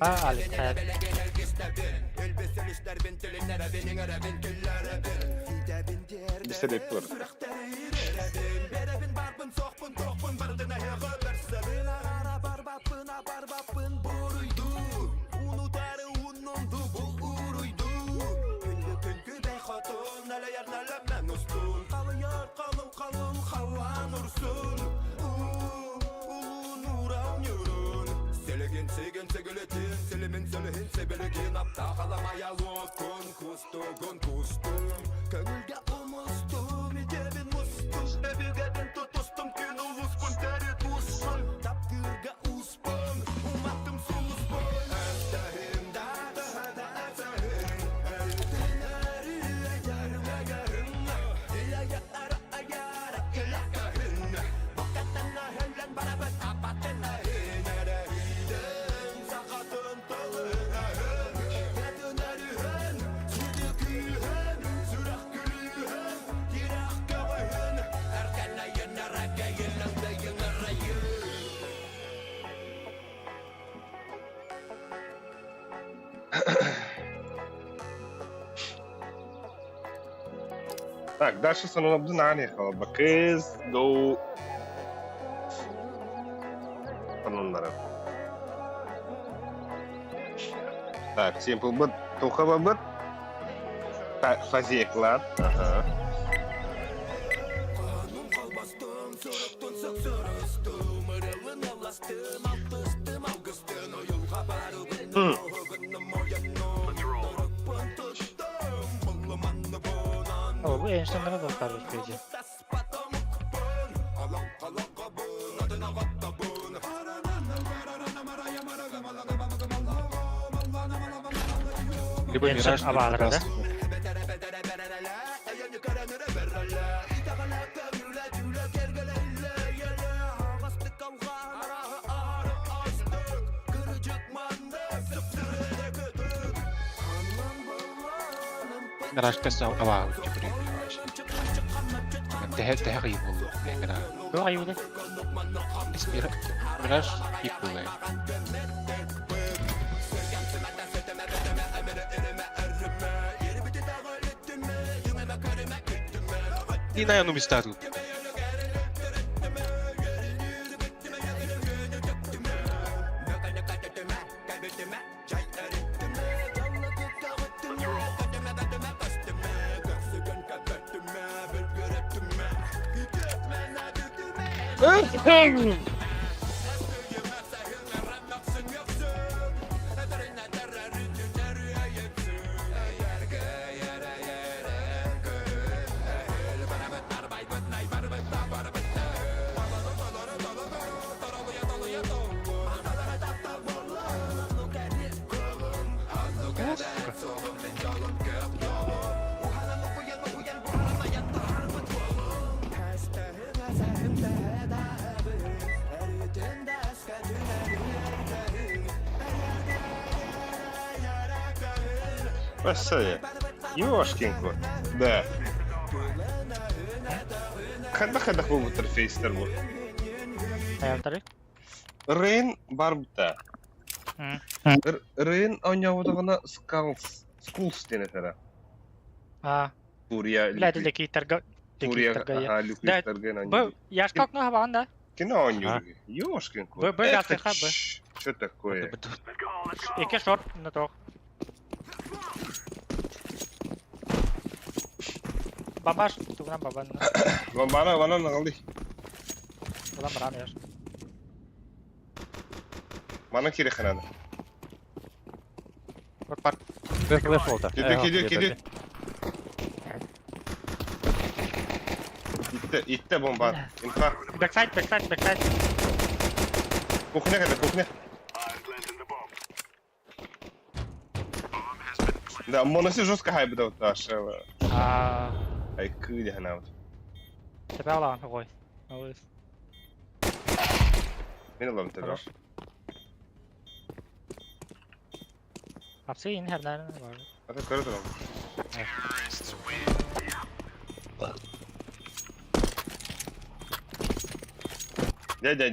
Speaker 5: Alik hayat.
Speaker 1: Bir sebep var. Так, дальше становится нани. Бакыз до канонлары. Так, simple bit, тухава bit. Так, фазеклар. Ага.
Speaker 5: Bu enstrümanlara da karış peki.
Speaker 2: Либо Мираж, либо
Speaker 5: Авагра, да?
Speaker 2: Красный. Мираж кесте авагра. Daha kıyım oldu. Ne kadar.
Speaker 5: Yok ayıbı değil.
Speaker 2: Biraz hip oldu. Di na yan umistado.
Speaker 1: Василий, Ёшкинку. Да. Kada bu interface'ler bu.
Speaker 5: Ayarları.
Speaker 1: Rain бар быта. Rain oynayavudagana Skulls denetara.
Speaker 5: А,
Speaker 1: Фурия.
Speaker 5: блядь, лекитерга.
Speaker 1: Фурия, ага, люквистерген.
Speaker 5: Б, я ж как на банда.
Speaker 1: Кино онюги. Ёшкинку.
Speaker 5: Б, гасыха, Б.
Speaker 1: Что такое?
Speaker 5: Ике шорт на трох. Бабаш, туган бабан.
Speaker 1: Bana naldi.
Speaker 5: Ulan bana ne yer?
Speaker 1: Bana kiri kanadı.
Speaker 5: Bak.
Speaker 10: Флеш волта.
Speaker 1: Gidiyor. İtte bomba. İnfa.
Speaker 5: Backside.
Speaker 1: Кухня kada кухня. Да, моноси жестко хайбы да вот нашего. Ай, кыди хана вот.
Speaker 5: Tepe alan, koy. Alırız.
Speaker 1: Ben alalım tabii.
Speaker 5: Tamam. Hapsi in her nereden var?
Speaker 1: Hadi yukarı duralım. Gel.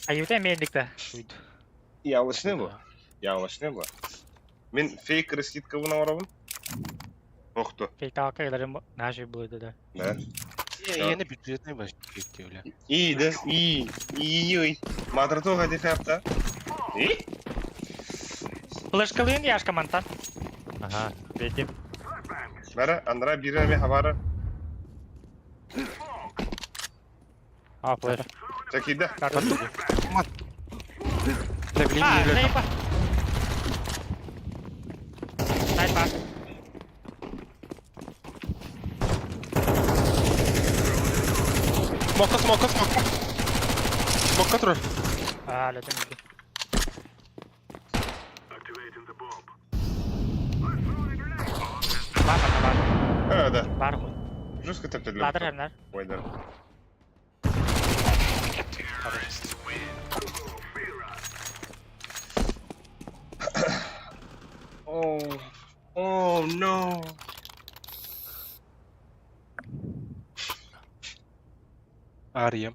Speaker 5: Ayıbı emeyinlikte.
Speaker 1: Yanlış ne bu? Men fake раститка buna varabın. Yoktu.
Speaker 5: Fake daha kayılarım her şey buydu da.
Speaker 1: Ne?
Speaker 2: Yeni büdjetine başlayacak öyle.
Speaker 1: İyi de iyi. Madratı hadi fiyatta. İyi?
Speaker 5: Flaşkalıyın yaş kamantan.
Speaker 10: Ага, светим.
Speaker 1: Mera, Andra bir mi havara?
Speaker 10: А, флеш.
Speaker 1: Çekildi.
Speaker 2: Ne bileyim
Speaker 5: Ha,
Speaker 2: öyle.
Speaker 5: sniper. Sniper.
Speaker 2: Smoke'a durur.
Speaker 5: Aa, ledim gibi. Var.
Speaker 1: Öyle.
Speaker 5: Var koy.
Speaker 1: Жестко тепти
Speaker 5: Ladder her ner.
Speaker 1: Oynar. Oh no.
Speaker 2: Ария.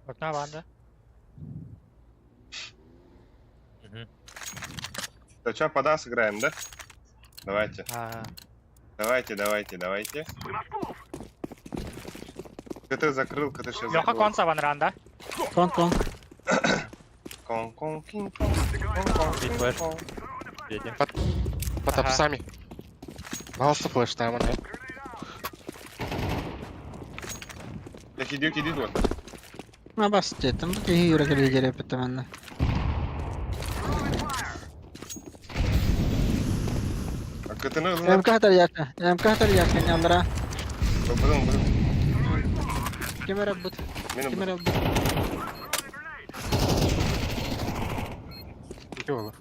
Speaker 5: Bak ne banda?
Speaker 1: Да пода сыграем, да? Давайте.
Speaker 5: Ha.
Speaker 1: Давайте. КТ закрыл, КТ сейчас
Speaker 5: Yoka konsa van randa.
Speaker 9: Konk.
Speaker 1: Кон.
Speaker 10: Бит флеш. Светим.
Speaker 2: Потап сами. Пожалуйста, флеш там, нет?
Speaker 1: Так иди вот.
Speaker 9: Ma basta ettim. Bu kehi yürek eli geri yapıttı bende.
Speaker 1: А КТ надо.
Speaker 9: MK atar yerken yanlara.
Speaker 1: Блин.
Speaker 9: Kamera but.
Speaker 1: Benim
Speaker 2: İki olur.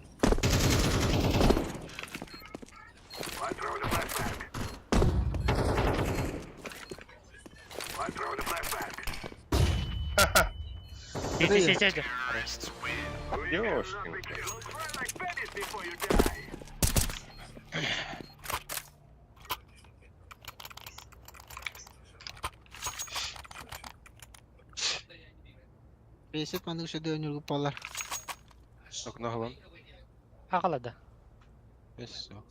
Speaker 5: Seyirci.
Speaker 1: Ёшкин.
Speaker 9: Beset mandık şu dönür kupalar.
Speaker 2: Sok nahalan.
Speaker 5: Aqaladı.
Speaker 2: Yes, sok.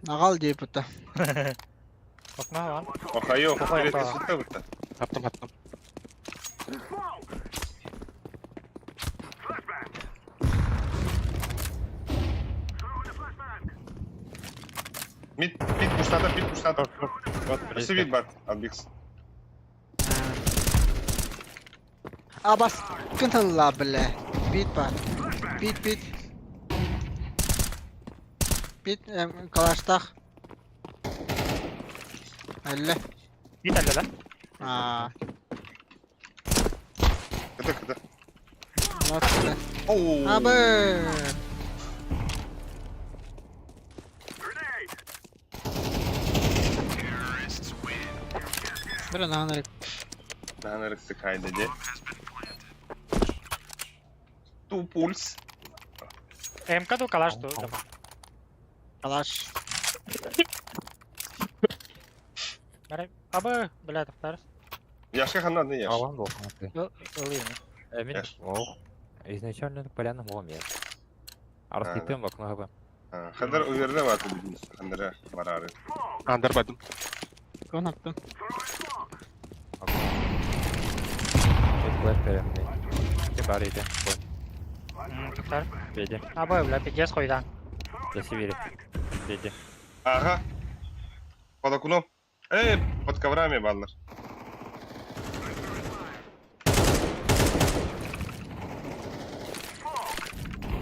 Speaker 9: Nagal diye puta.
Speaker 5: Okna var.
Speaker 1: Oha yok.
Speaker 5: Oha,
Speaker 1: Direkt
Speaker 5: oha.
Speaker 1: üstte bitti.
Speaker 2: Attım.
Speaker 1: Mid puşladı. Birisi mid bat. Albix.
Speaker 9: Abas kıntılla bile. Bit var. Bit. Bit kalaştak. Elle.
Speaker 5: Bir tane lan.
Speaker 9: Aa.
Speaker 1: Kıdı.
Speaker 9: Nasıl?
Speaker 1: Oo.
Speaker 9: Abi. Bir nahanır.
Speaker 1: Nahanarak kaydedi. Tu puls.
Speaker 5: MK tuh kalah tuh.
Speaker 9: Kalaş.
Speaker 5: Mereka apa? Belah terus.
Speaker 1: Yaşka kandan ne yaş?
Speaker 10: Алан болсын.
Speaker 5: Uli ini.
Speaker 10: Мен
Speaker 1: Яш.
Speaker 10: изначально поляна болам я. Арстыктым в окно бы.
Speaker 1: Kadar uyarıda var tabii. Kadar var arı.
Speaker 2: Андер бадым.
Speaker 9: Kon hakkın.
Speaker 10: Тут флеш перемный. Ты барыйды.
Speaker 5: Bentar.
Speaker 10: Беди.
Speaker 5: Apa? Belah PJS koydan.
Speaker 10: Я Сибири. Беди.
Speaker 1: Ага. Под окном. Под коврами баллар.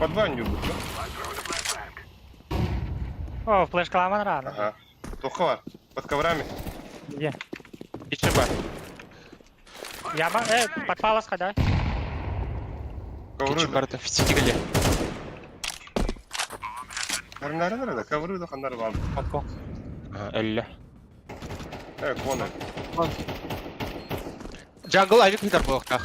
Speaker 1: Под банью будут, да?
Speaker 5: Oh, flash kelamaan rana.
Speaker 1: Ага. Тоха var. Под коврами.
Speaker 10: Где?
Speaker 2: İçi бар.
Speaker 5: Ya bang, подпалас kada.
Speaker 2: İçi
Speaker 1: Ковры.
Speaker 2: барды. Фитигеле.
Speaker 1: Nerede? Ковры da kanlar var.
Speaker 10: Кон.
Speaker 2: 50.
Speaker 1: Кона.
Speaker 2: Jungle ayık gider bu vakta.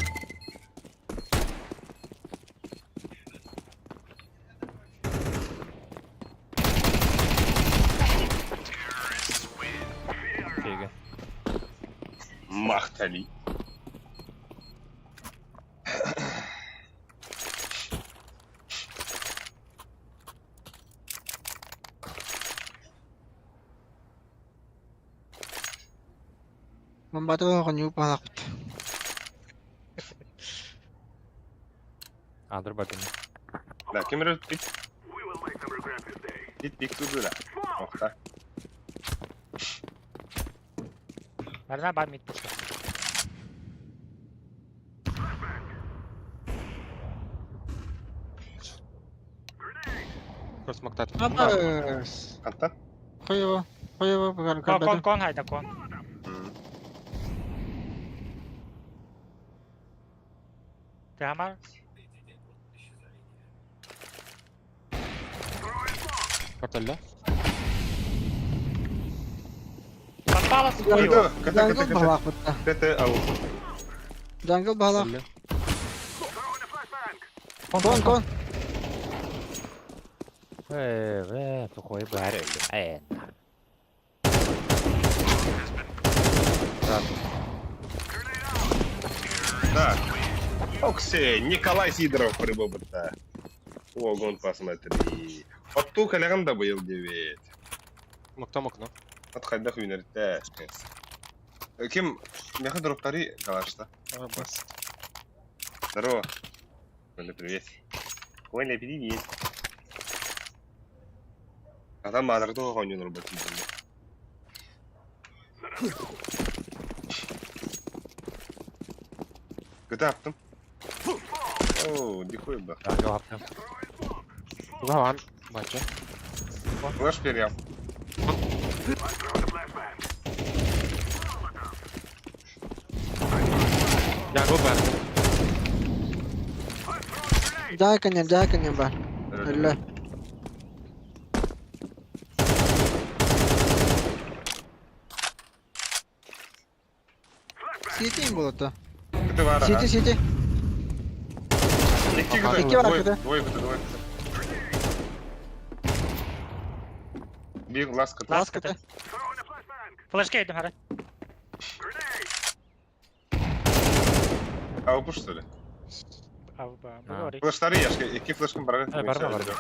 Speaker 10: Фига.
Speaker 1: Махтали.
Speaker 9: Membantu ako nyo palakot.
Speaker 10: Андер бакин.
Speaker 1: Да, кемер пик. Пик туду da. Nokta.
Speaker 5: Karena ban mid push.
Speaker 2: Cross maktat.
Speaker 9: Abas.
Speaker 1: Kantan.
Speaker 9: Koyo bakar
Speaker 5: Kon hayda kon. Tamam.
Speaker 2: Portalla.
Speaker 5: Подпалас
Speaker 1: Kata,
Speaker 9: Jungle balak puta.
Speaker 1: Kata au.
Speaker 9: Jungle balak.
Speaker 2: Portalla.
Speaker 9: Kon.
Speaker 10: Сухой барель.
Speaker 1: Да. Оксе, Николай Сидоров прибыл. Огонь посмотри. Вот ту коллегам добыл 9.
Speaker 2: Makta.
Speaker 1: От хайдах юнерте. Кем? Меха дроптари калашта.
Speaker 2: Бас.
Speaker 1: Здорово. Коля, привет. Коля, привет. А там мадр то гоню работать. Где аптым? О, дикой бы.
Speaker 10: Ангел аптым.
Speaker 2: Лаван. Бача.
Speaker 1: Флэш перьям.
Speaker 2: Jungle барды.
Speaker 9: Jahakanyan ba? Elle. City mi buluttu?
Speaker 1: Где вара?
Speaker 9: City.
Speaker 1: İki
Speaker 9: Aha,
Speaker 1: kıta.
Speaker 9: iki var kıta.
Speaker 1: Двое кыта. Bir last kıta.
Speaker 9: Last kıta.
Speaker 5: Flash yedim hadi.
Speaker 1: Avpuş söyle.
Speaker 5: Avba. Bu
Speaker 10: Ha.
Speaker 5: doğru.
Speaker 1: Flashları yaşka. 2 flash'ın bana.
Speaker 10: Barda barda.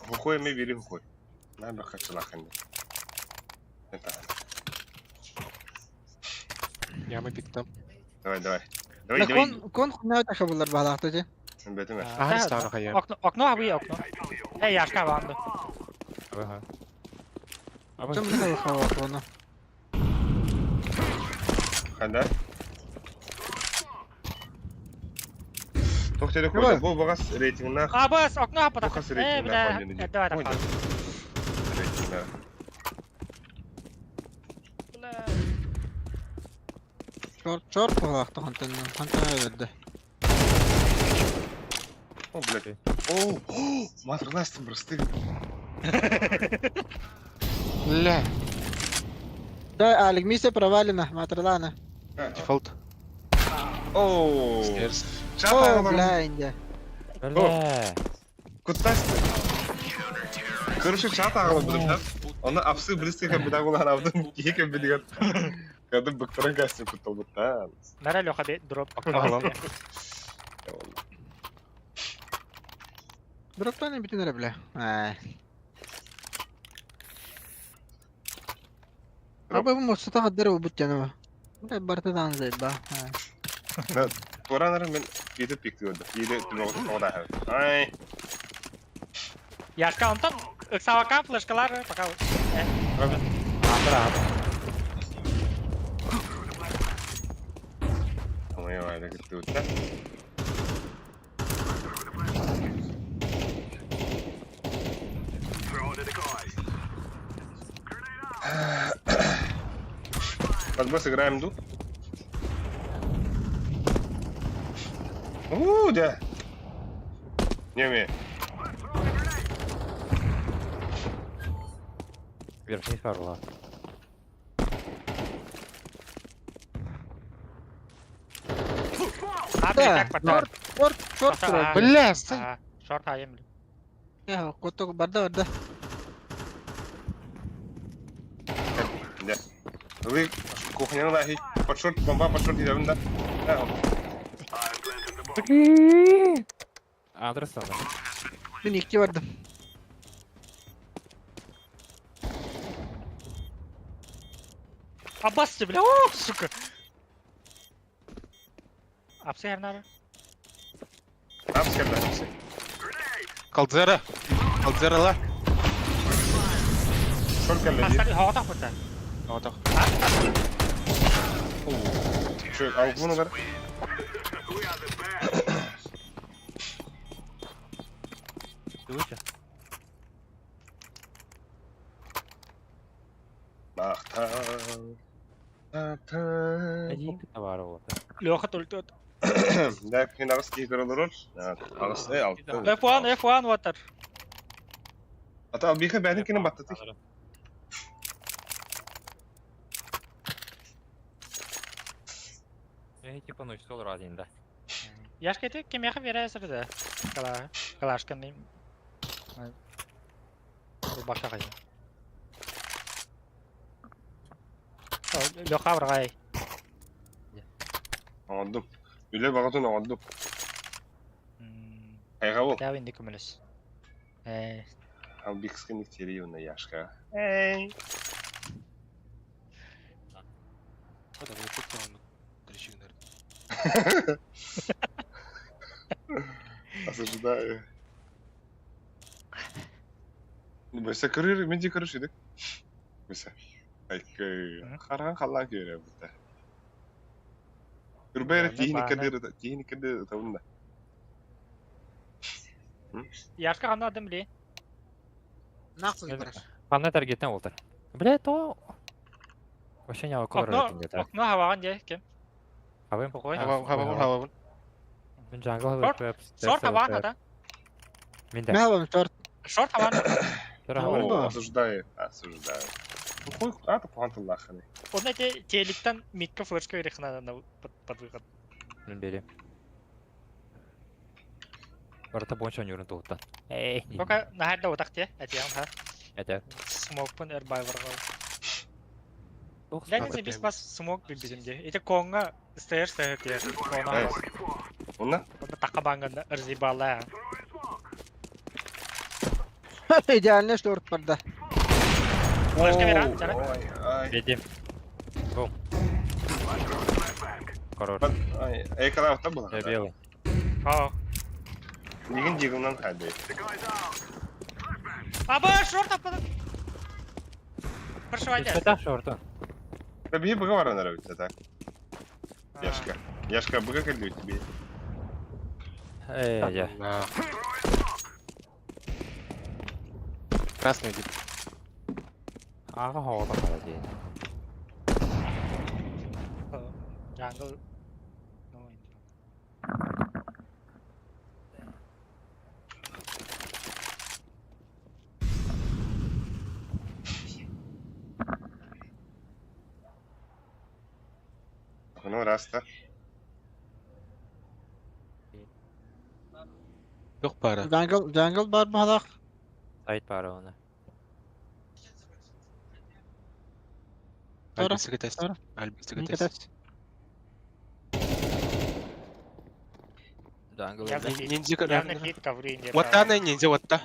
Speaker 1: Hukui mi biri hukui. Ben bakacağım şimdi.
Speaker 2: Я мы пиктам.
Speaker 1: Давай.
Speaker 9: لا كون خناو تخبلر بالاقتو جي
Speaker 1: Betim ver.
Speaker 2: Ага, стану хаям.
Speaker 5: Okno abi okno. Yaşka vardı.
Speaker 9: Чем не хава коно.
Speaker 1: Hadi. Toktede koydu. Bu bagas reytinginden
Speaker 5: Abas okno hapada.
Speaker 1: Bu kasır reytinginden koydu.
Speaker 5: Edda da.
Speaker 1: Reytingler.
Speaker 9: Чорт بالاقتو хантен öldü.
Speaker 1: О, блядь. О, матрнастым простым.
Speaker 2: Ля.
Speaker 9: Да, Алик, миссия провалена, матралана.
Speaker 2: Дефолт.
Speaker 1: О,
Speaker 2: Стирс.
Speaker 9: О,
Speaker 1: çata
Speaker 9: бля, инде.
Speaker 10: Бля.
Speaker 1: Kuttastı. Kırışı çata ağlı buldum hep. Onu apsı blisteyken bir daha kulağına aldım. Yiyken bir diğer. Kadın bıktıran gelsin kutlu bıktan.
Speaker 5: Nere loka bir drop.
Speaker 9: Дроптан не битин бля. Abi bu mosta kadar o butcanı. Ne bartadan zeyba.
Speaker 1: Turanların ben gidip bekliyordu. Yedi tümü o da hep. Ay.
Speaker 5: Yaşka ondan ıksavakan flashkalar bakalım.
Speaker 1: Ama ya öyle gitti uçta. Возьми, сыграем тут. Да. Не умею.
Speaker 10: Верхний фарла.
Speaker 5: Abi tek patar.
Speaker 9: Short.
Speaker 2: Бля, стой.
Speaker 5: Short hayım.
Speaker 9: Ya, kotok barda.
Speaker 1: Да. Вы кухня на хи. Под шорт, бомба под шорт идем, да?
Speaker 10: Адрес sana.
Speaker 9: Ben iki vardım.
Speaker 5: Abbasçı bile. Oh suka. Apsi her nara.
Speaker 1: Апс келді.
Speaker 2: Калдзера. Калдзера ла.
Speaker 1: Шорт келді.
Speaker 5: Hastari hava tak burada.
Speaker 2: Вот так.
Speaker 1: Şu al bunu ver.
Speaker 10: Лучше. Один товар вот.
Speaker 5: Loka tultu.
Speaker 1: Lakin ağız kicker olur. Ağız ne altı.
Speaker 5: F1 water.
Speaker 1: Ata bir kere benimkini battı.
Speaker 10: Я типа ночь стол один, да.
Speaker 5: Yaşka tek kim yakı vere esirdi. Kalaşkan neyim. Bu başka kayı. Loka vrgay.
Speaker 1: Aldım. Bile bakatın aldım. Hayır bu.
Speaker 5: Ya indi kumulus.
Speaker 1: Abi bir kıskın içeriği onda yaşka.
Speaker 2: Вот он пиктам. Трещинер.
Speaker 1: Осуждаю. Mesela kırır, bence karışıyorduk. Mesela. Karan kallan görüyor burada. Kırbaya tihini kadı tavunda.
Speaker 5: Yaşka kandı adım bile.
Speaker 9: Нахуй браш.
Speaker 10: Қандай таргеттен отыр? Бля, то... Вообще не около рейтинге.
Speaker 5: Okno havagan je kim?
Speaker 10: Хавым?
Speaker 5: Покой.
Speaker 2: Хава.
Speaker 10: Мен жаңғыл
Speaker 5: Short havagan ata.
Speaker 10: Менде.
Speaker 9: Ne yapalım short?
Speaker 5: Short havagan.
Speaker 1: О, осуждаю. Хуй, ты куантал лаханы.
Speaker 5: Он эти телектан митка флешка ирихна на под выход.
Speaker 10: Мен бери. Барта бонча нюрен тугуттан. Эй.
Speaker 5: Только на хайда отак те, эти ха.
Speaker 10: Эте.
Speaker 5: Смок пun эрбай варгал. Ләнин biz бас смок бибизимде. Эти конга стейр стейр те. Кона.
Speaker 1: Онна?
Speaker 5: Такабанганда ырзибала.
Speaker 9: Идеально шторт парда.
Speaker 5: Флешка бера, чара.
Speaker 10: Бедим. Бум. Хорош.
Speaker 1: Эй, когда авто было?
Speaker 10: Я белый.
Speaker 5: О.
Speaker 1: Нигин дигумнан хайды.
Speaker 5: Аба, шорт апады. Прошивайте.
Speaker 10: Что шорта?
Speaker 1: Да бей быга вара нравится, так. Яшка, быга кальдю тебе.
Speaker 10: Эй, я.
Speaker 2: Красный идет.
Speaker 10: Ага, вот молодец.
Speaker 5: Jungle.
Speaker 1: Ну, раз-то.
Speaker 2: Yok para.
Speaker 9: Jungle var mı halak?
Speaker 10: Sait para ona.
Speaker 2: Albisi gites.
Speaker 9: Sonra.
Speaker 2: Albisi
Speaker 9: Ne
Speaker 2: gites.
Speaker 9: kadar?
Speaker 10: Jungle.
Speaker 2: Ниндзя
Speaker 5: Явно хит коври не.
Speaker 2: Вот она ниндзя, вот та.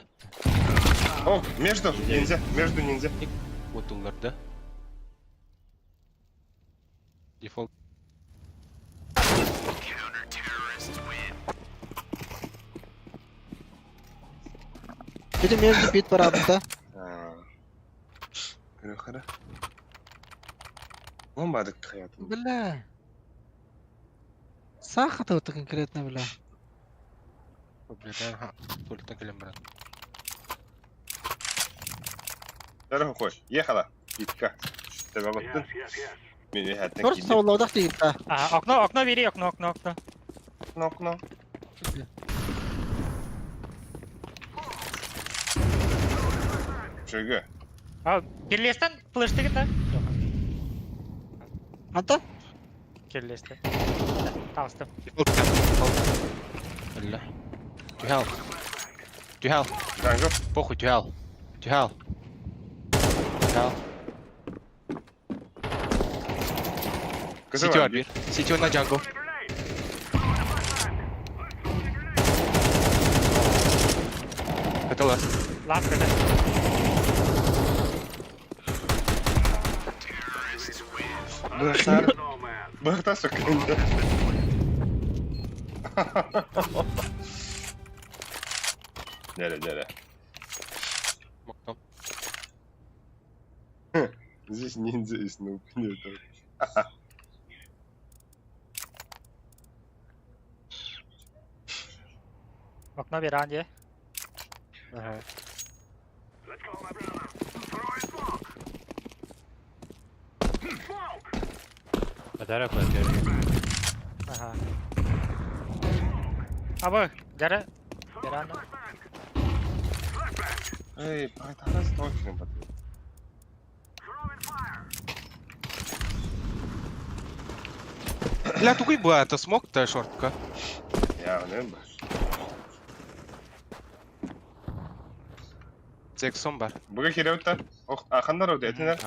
Speaker 1: О, между ниндзя.
Speaker 2: Вот улар, да? Дефолт.
Speaker 9: Bir de mevzu bit var abi da.
Speaker 1: Yukarı. Olmadık hayatım.
Speaker 9: Billa. Sağ hata отты конкретно бilla.
Speaker 2: Блин, ага. Только клем, брат.
Speaker 1: Дорогой koy. Ехала. Итка. Тебе баттın. Beni hatta
Speaker 9: Просто саулаудак değil da.
Speaker 5: Окно бери, окно.
Speaker 1: Окно. Şöyle.
Speaker 5: Кирлестен флешты гита.
Speaker 9: Anta?
Speaker 5: Кирлесте. Тастым.
Speaker 2: Бля. Тюхал. Тюхал.
Speaker 1: Kanka.
Speaker 2: Похуй, тюхал. Тюхал. Тюхал.
Speaker 1: Kızı
Speaker 2: City
Speaker 1: var
Speaker 2: var bir. City oyna jungle. Это last.
Speaker 5: Ласт гита.
Speaker 1: Bıhta söküldü. Nere?
Speaker 2: Мокнул.
Speaker 1: Здесь ниндзя и Снуп.
Speaker 5: Окно бери анде.
Speaker 2: Ага.
Speaker 10: Подарок подбери.
Speaker 5: Ага. Абы, дәрі. Бері анде.
Speaker 1: Эй, пайтарас точно батыр.
Speaker 2: Бля, тугой была, это смог-то шортка.
Speaker 1: Ya ne mi?
Speaker 2: Zekson var.
Speaker 1: Bugün kirevtten. Oh, akanlar oldu etiner.
Speaker 5: Bı.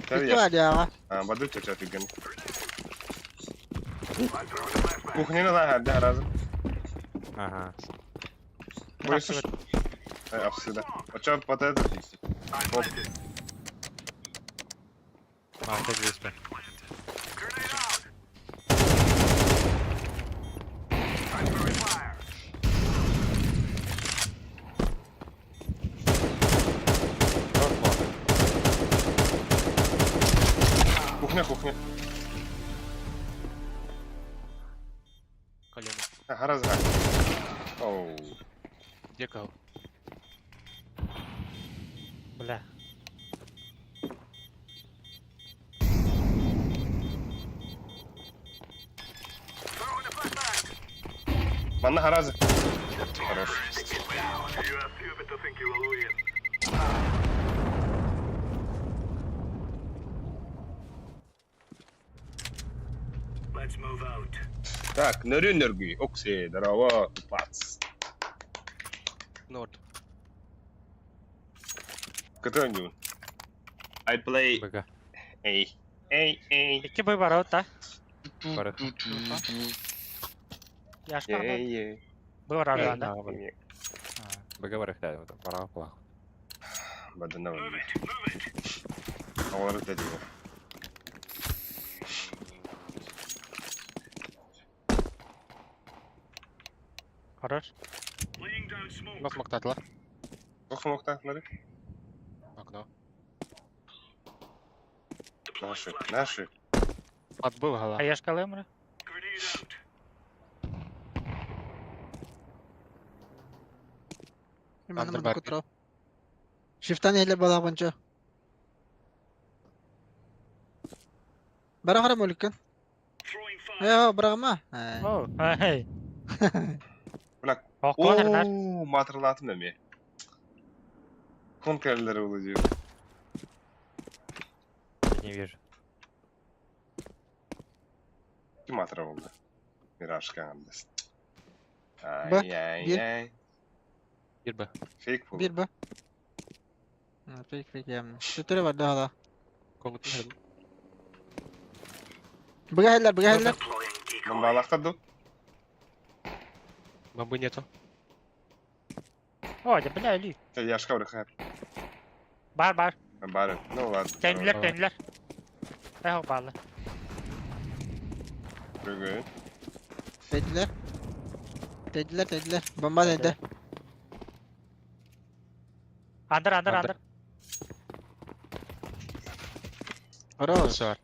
Speaker 1: Tabii
Speaker 9: Bitti var ya.
Speaker 1: Ha, badı çöçe tügün. Kuhnini lan herdi razı.
Speaker 10: Ага.
Speaker 1: Burası. Ay, apsıda. Açar pataya da değilsin. Hop.
Speaker 10: Marka 200.
Speaker 1: Кухня.
Speaker 2: Колено.
Speaker 1: Раз. Оу.
Speaker 2: Где кого?
Speaker 5: Бля.
Speaker 1: Bana harazı. Хорош. Так, нори энергии. Окси, дрова, тупац.
Speaker 2: Nord.
Speaker 1: Continue. I play
Speaker 10: БГ.
Speaker 1: A. A.
Speaker 5: 2 Б var orta.
Speaker 10: Барых.
Speaker 5: Yaşlı adam.
Speaker 1: Yeah.
Speaker 5: B var arada.
Speaker 10: БГ барых, да, вот, пора плохо.
Speaker 1: Badana var. Havaları dedi bu.
Speaker 5: Karar.
Speaker 2: Нас смоктатла.
Speaker 1: Сколько мог так смотри?
Speaker 2: Окно.
Speaker 1: Наши.
Speaker 2: Отбыл гала.
Speaker 5: А yaşkalı Emre.
Speaker 9: Gimana
Speaker 2: Under
Speaker 9: man ko
Speaker 2: back.
Speaker 9: tro? Shiftan nila bala koncho. Bara kara mulik kan? Ayo, bara ma.
Speaker 5: Oh, hey.
Speaker 1: Bırak.
Speaker 5: Oh, corner.
Speaker 1: Ooo, matırlatım demi. Konkerleri olacak.
Speaker 10: Я не вижу.
Speaker 1: Kim hatıra oldu? Miraj kanalındasın.
Speaker 9: Bak,
Speaker 1: Ay
Speaker 9: bir.
Speaker 1: ay.
Speaker 2: Bir B.
Speaker 1: Fake bu.
Speaker 9: Bir ba? Fake yam. Tutere var daha da.
Speaker 2: Kongut mu?
Speaker 9: Bagay heller.
Speaker 1: Ben bağlakta dur.
Speaker 2: Бомбы нету.
Speaker 5: Oh, da bela li.
Speaker 1: Yaşka bırak hep.
Speaker 5: Bar.
Speaker 1: Ben bari. Ne olur?
Speaker 5: Kendiler. Eh, bağlı.
Speaker 1: Bugün.
Speaker 9: Dediler. Bomba dedi.
Speaker 5: Under.
Speaker 9: Oro.
Speaker 2: Все.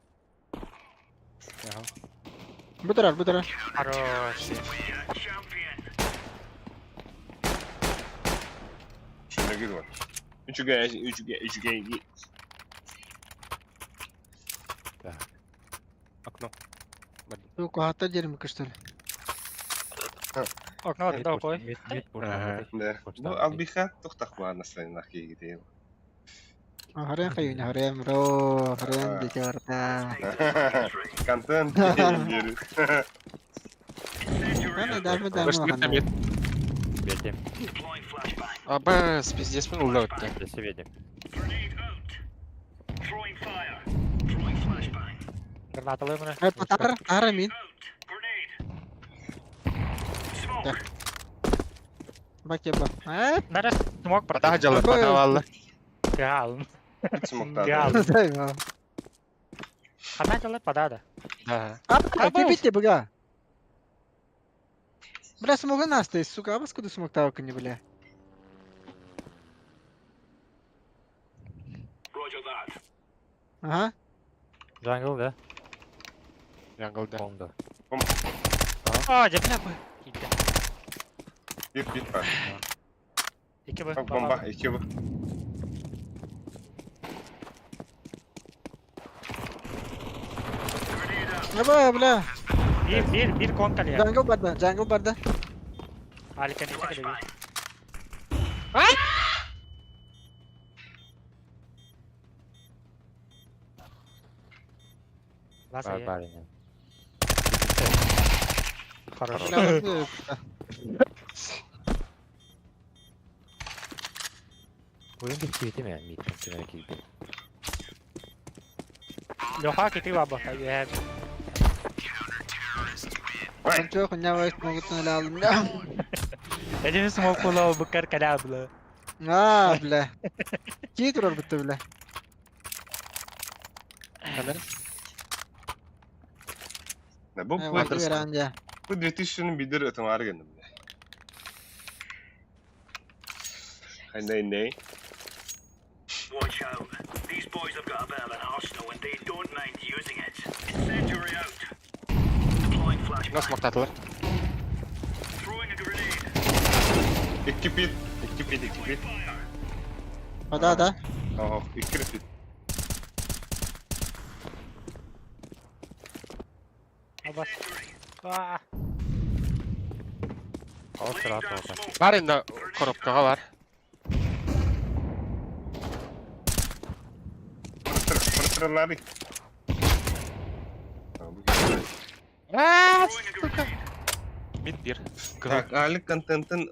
Speaker 9: Bu taraf.
Speaker 5: Хорош.
Speaker 1: Şöyle gir var. Üçü gel.
Speaker 2: Окно.
Speaker 9: Tu ko hatta jerim kıştır.
Speaker 5: Okno da koy.
Speaker 10: Мид,
Speaker 2: Ага.
Speaker 1: Ne? Bu albihat tuktak var nasıl nakki gidiyor.
Speaker 9: Harian kayo na harian bro. Harian di Jakarta.
Speaker 1: Kantan diyoruz.
Speaker 9: Ano dami
Speaker 2: Флеш
Speaker 9: mo
Speaker 2: мид на
Speaker 9: kan.
Speaker 2: мид.
Speaker 10: Веди.
Speaker 2: Абас, пиздец, мы улёт-то.
Speaker 10: Здесь веди.
Speaker 5: Granatalı Emre.
Speaker 9: Ay patar min. Bak ya bak.
Speaker 5: Neresi? Smoke
Speaker 2: Пата
Speaker 5: bırak.
Speaker 2: хаджалар, пата валла.
Speaker 5: Gal.
Speaker 1: Hiç smokta.
Speaker 5: Gal.
Speaker 9: Sayma.
Speaker 5: Kana jalan pada ada.
Speaker 2: Да.
Speaker 9: Pipit ya baga. Бля, смога наста, сука, абас куда смог тавка не бля. Ага.
Speaker 10: Джангл, да?
Speaker 2: Джангл, да.
Speaker 10: Бомба.
Speaker 5: Oh, cebine koy. Gitti.
Speaker 1: Git var.
Speaker 5: 2 B.
Speaker 1: Bak bomba. 2 bu.
Speaker 9: Apa bля?
Speaker 5: Bir kontal ya.
Speaker 9: Jungle barda.
Speaker 5: Harika neyse kadar bir. Nasıl ya?
Speaker 10: Барбарин.
Speaker 5: Хорош.
Speaker 10: Oyun bitti değil mi yani? Mid muhtemelen gibi.
Speaker 5: Loha kiti baba. Ya.
Speaker 9: Konco kunya wais mau gitu lalim ya.
Speaker 5: Jadi smoke pulau bekar kada bla.
Speaker 9: Ah bля. Ki durur bitti bля.
Speaker 2: Камера?
Speaker 1: Ne bu?
Speaker 9: Ay vakti veren ya.
Speaker 1: Bu 2000'nin bir de ötüm ağrı geldim. Haydi ne?
Speaker 4: Watch out. These boys have got a bit of an arsenal and they don't mind using it. Incendiary out. Deploying flashbang.
Speaker 2: Нас смоктатла.
Speaker 4: Throwing a grenade.
Speaker 1: İki pit.
Speaker 9: Ada.
Speaker 1: Oh, iki pit.
Speaker 5: Abas. Wah.
Speaker 10: О, сыра тоже.
Speaker 2: Бар инде коробкага бар.
Speaker 1: Пыртырлары.
Speaker 2: Сука. Мид бир.
Speaker 1: Так, alik контентын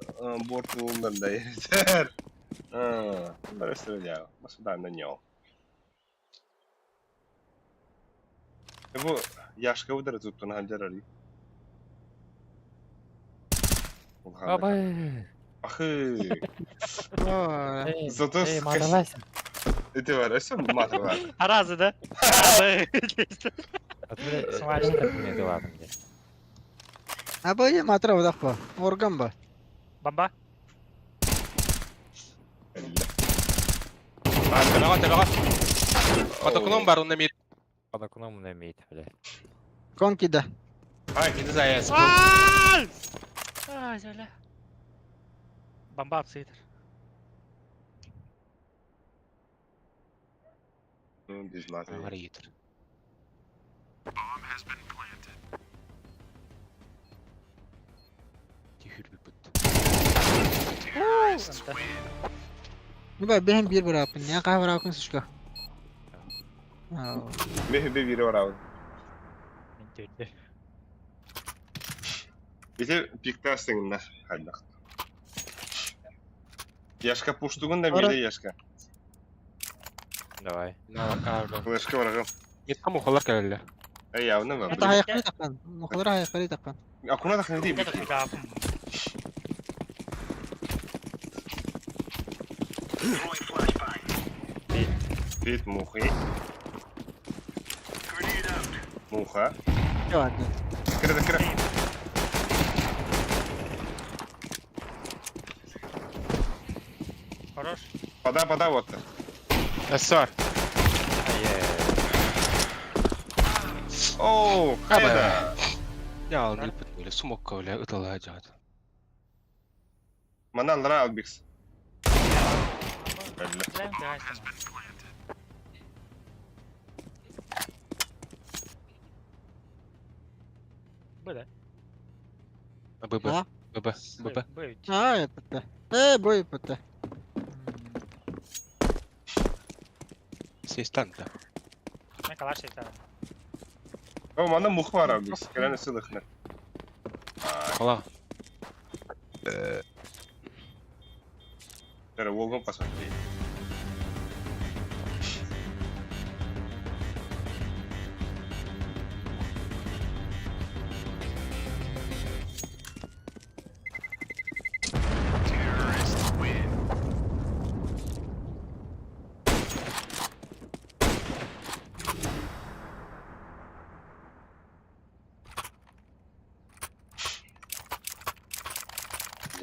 Speaker 1: бортуунда yeter. Bunları söyleyeceğim. Nasıl da ne yok. Bu yaşka bu da tuttuğunu halcar arayı.
Speaker 10: Бабы!
Speaker 1: Ахы.
Speaker 9: О,
Speaker 1: Зато
Speaker 10: Эй, мадалась.
Speaker 1: это var, все матова.
Speaker 5: Аразида.
Speaker 10: Смотри, как мне главное.
Speaker 9: а bu ye matra udak ba? Organ ba?
Speaker 5: Бомба.
Speaker 2: Тепега. Подокном бар онда мид.
Speaker 10: Под окном на мид, блядь.
Speaker 9: Konki da.
Speaker 1: Ay,
Speaker 2: Миди заяц.
Speaker 5: Ай, зәлә. Бомба апсыйдыр.
Speaker 1: biz matova.
Speaker 2: Бар йитер. Тихир бит.
Speaker 9: Ni ba behem bir bırakın. Ya kahve bırakın suçka.
Speaker 1: Mehbe biri var abi.
Speaker 5: Интелле.
Speaker 1: Bize piktar seninler. Hadi bak. Yaşka puştuğun da
Speaker 9: Ora-
Speaker 1: bir yaşka.
Speaker 10: Давай.
Speaker 1: Flaşka var ağam.
Speaker 2: Мид кому холар келеле.
Speaker 1: Ey yavrum ne
Speaker 9: Hatta
Speaker 1: var?
Speaker 9: hayakları takan. Noktaları hayakları takan.
Speaker 1: Akuna da ne değil.
Speaker 5: Это фига.
Speaker 4: Throwing flashbang.
Speaker 1: Bit muhi.
Speaker 4: Grenade out.
Speaker 1: Muha.
Speaker 9: Ne vardı?
Speaker 1: Kırdı kırdı.
Speaker 5: Хорош.
Speaker 1: Pada вот.
Speaker 2: Эссар.
Speaker 1: Оу, хайда.
Speaker 2: Я ал нилпет böyle smoke öyle ıtalı hacat.
Speaker 1: Mana lara al bix. Belli.
Speaker 5: Зәләм дайсың. Б, да?
Speaker 2: ББ.
Speaker 9: А?
Speaker 2: ББ. ББ.
Speaker 5: Б.
Speaker 9: Ha yapıttı. Bu yapıttı.
Speaker 2: Сейстанта.
Speaker 5: Мен калаш айтам.
Speaker 1: О, mana muh var abi bix. Kelene sılıkны.
Speaker 2: Ала.
Speaker 1: Tere volgun посмотри.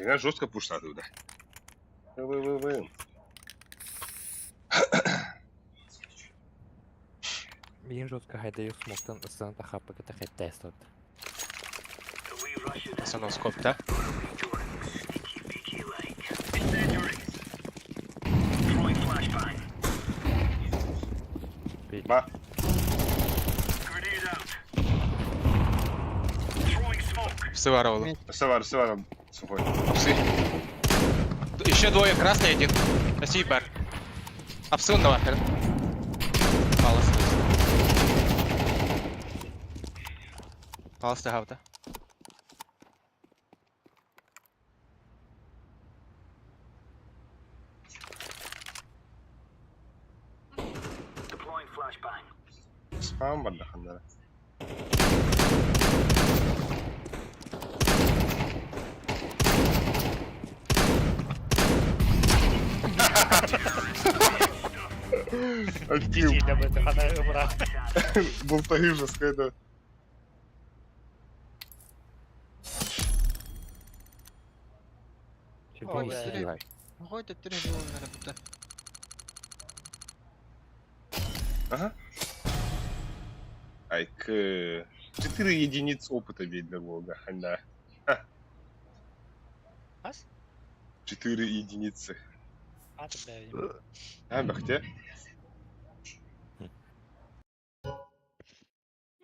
Speaker 1: Меня жестко пушат туда. Вы.
Speaker 10: Мен жестко хайдаю смоктан ысынан тахаппа кета хеттес тут.
Speaker 2: Саноскоп, да?
Speaker 4: Incendiary. Throwing flashbang.
Speaker 1: Ба.
Speaker 4: Grenade out. Throwing smoke.
Speaker 2: Все var oğlum.
Speaker 1: Все var. Сухой.
Speaker 2: Псы. Еще двое, красный один. Спасибо, бар. Апсын да var. Палас. Палас да havda.
Speaker 4: Deploying flashbang.
Speaker 1: Spam var da kanlara. Актив.
Speaker 5: Сильно бы это хана убрал.
Speaker 1: Болтаю жестко это.
Speaker 10: Чемпион
Speaker 5: Ой,
Speaker 10: сидевай.
Speaker 9: Koy tettirin bu onlara burada.
Speaker 1: Ага. Айк. 4 единиц опыта ведь для бога. Да.
Speaker 5: Ас?
Speaker 1: 4 единицы.
Speaker 5: А, тогда я не
Speaker 1: А, бахте.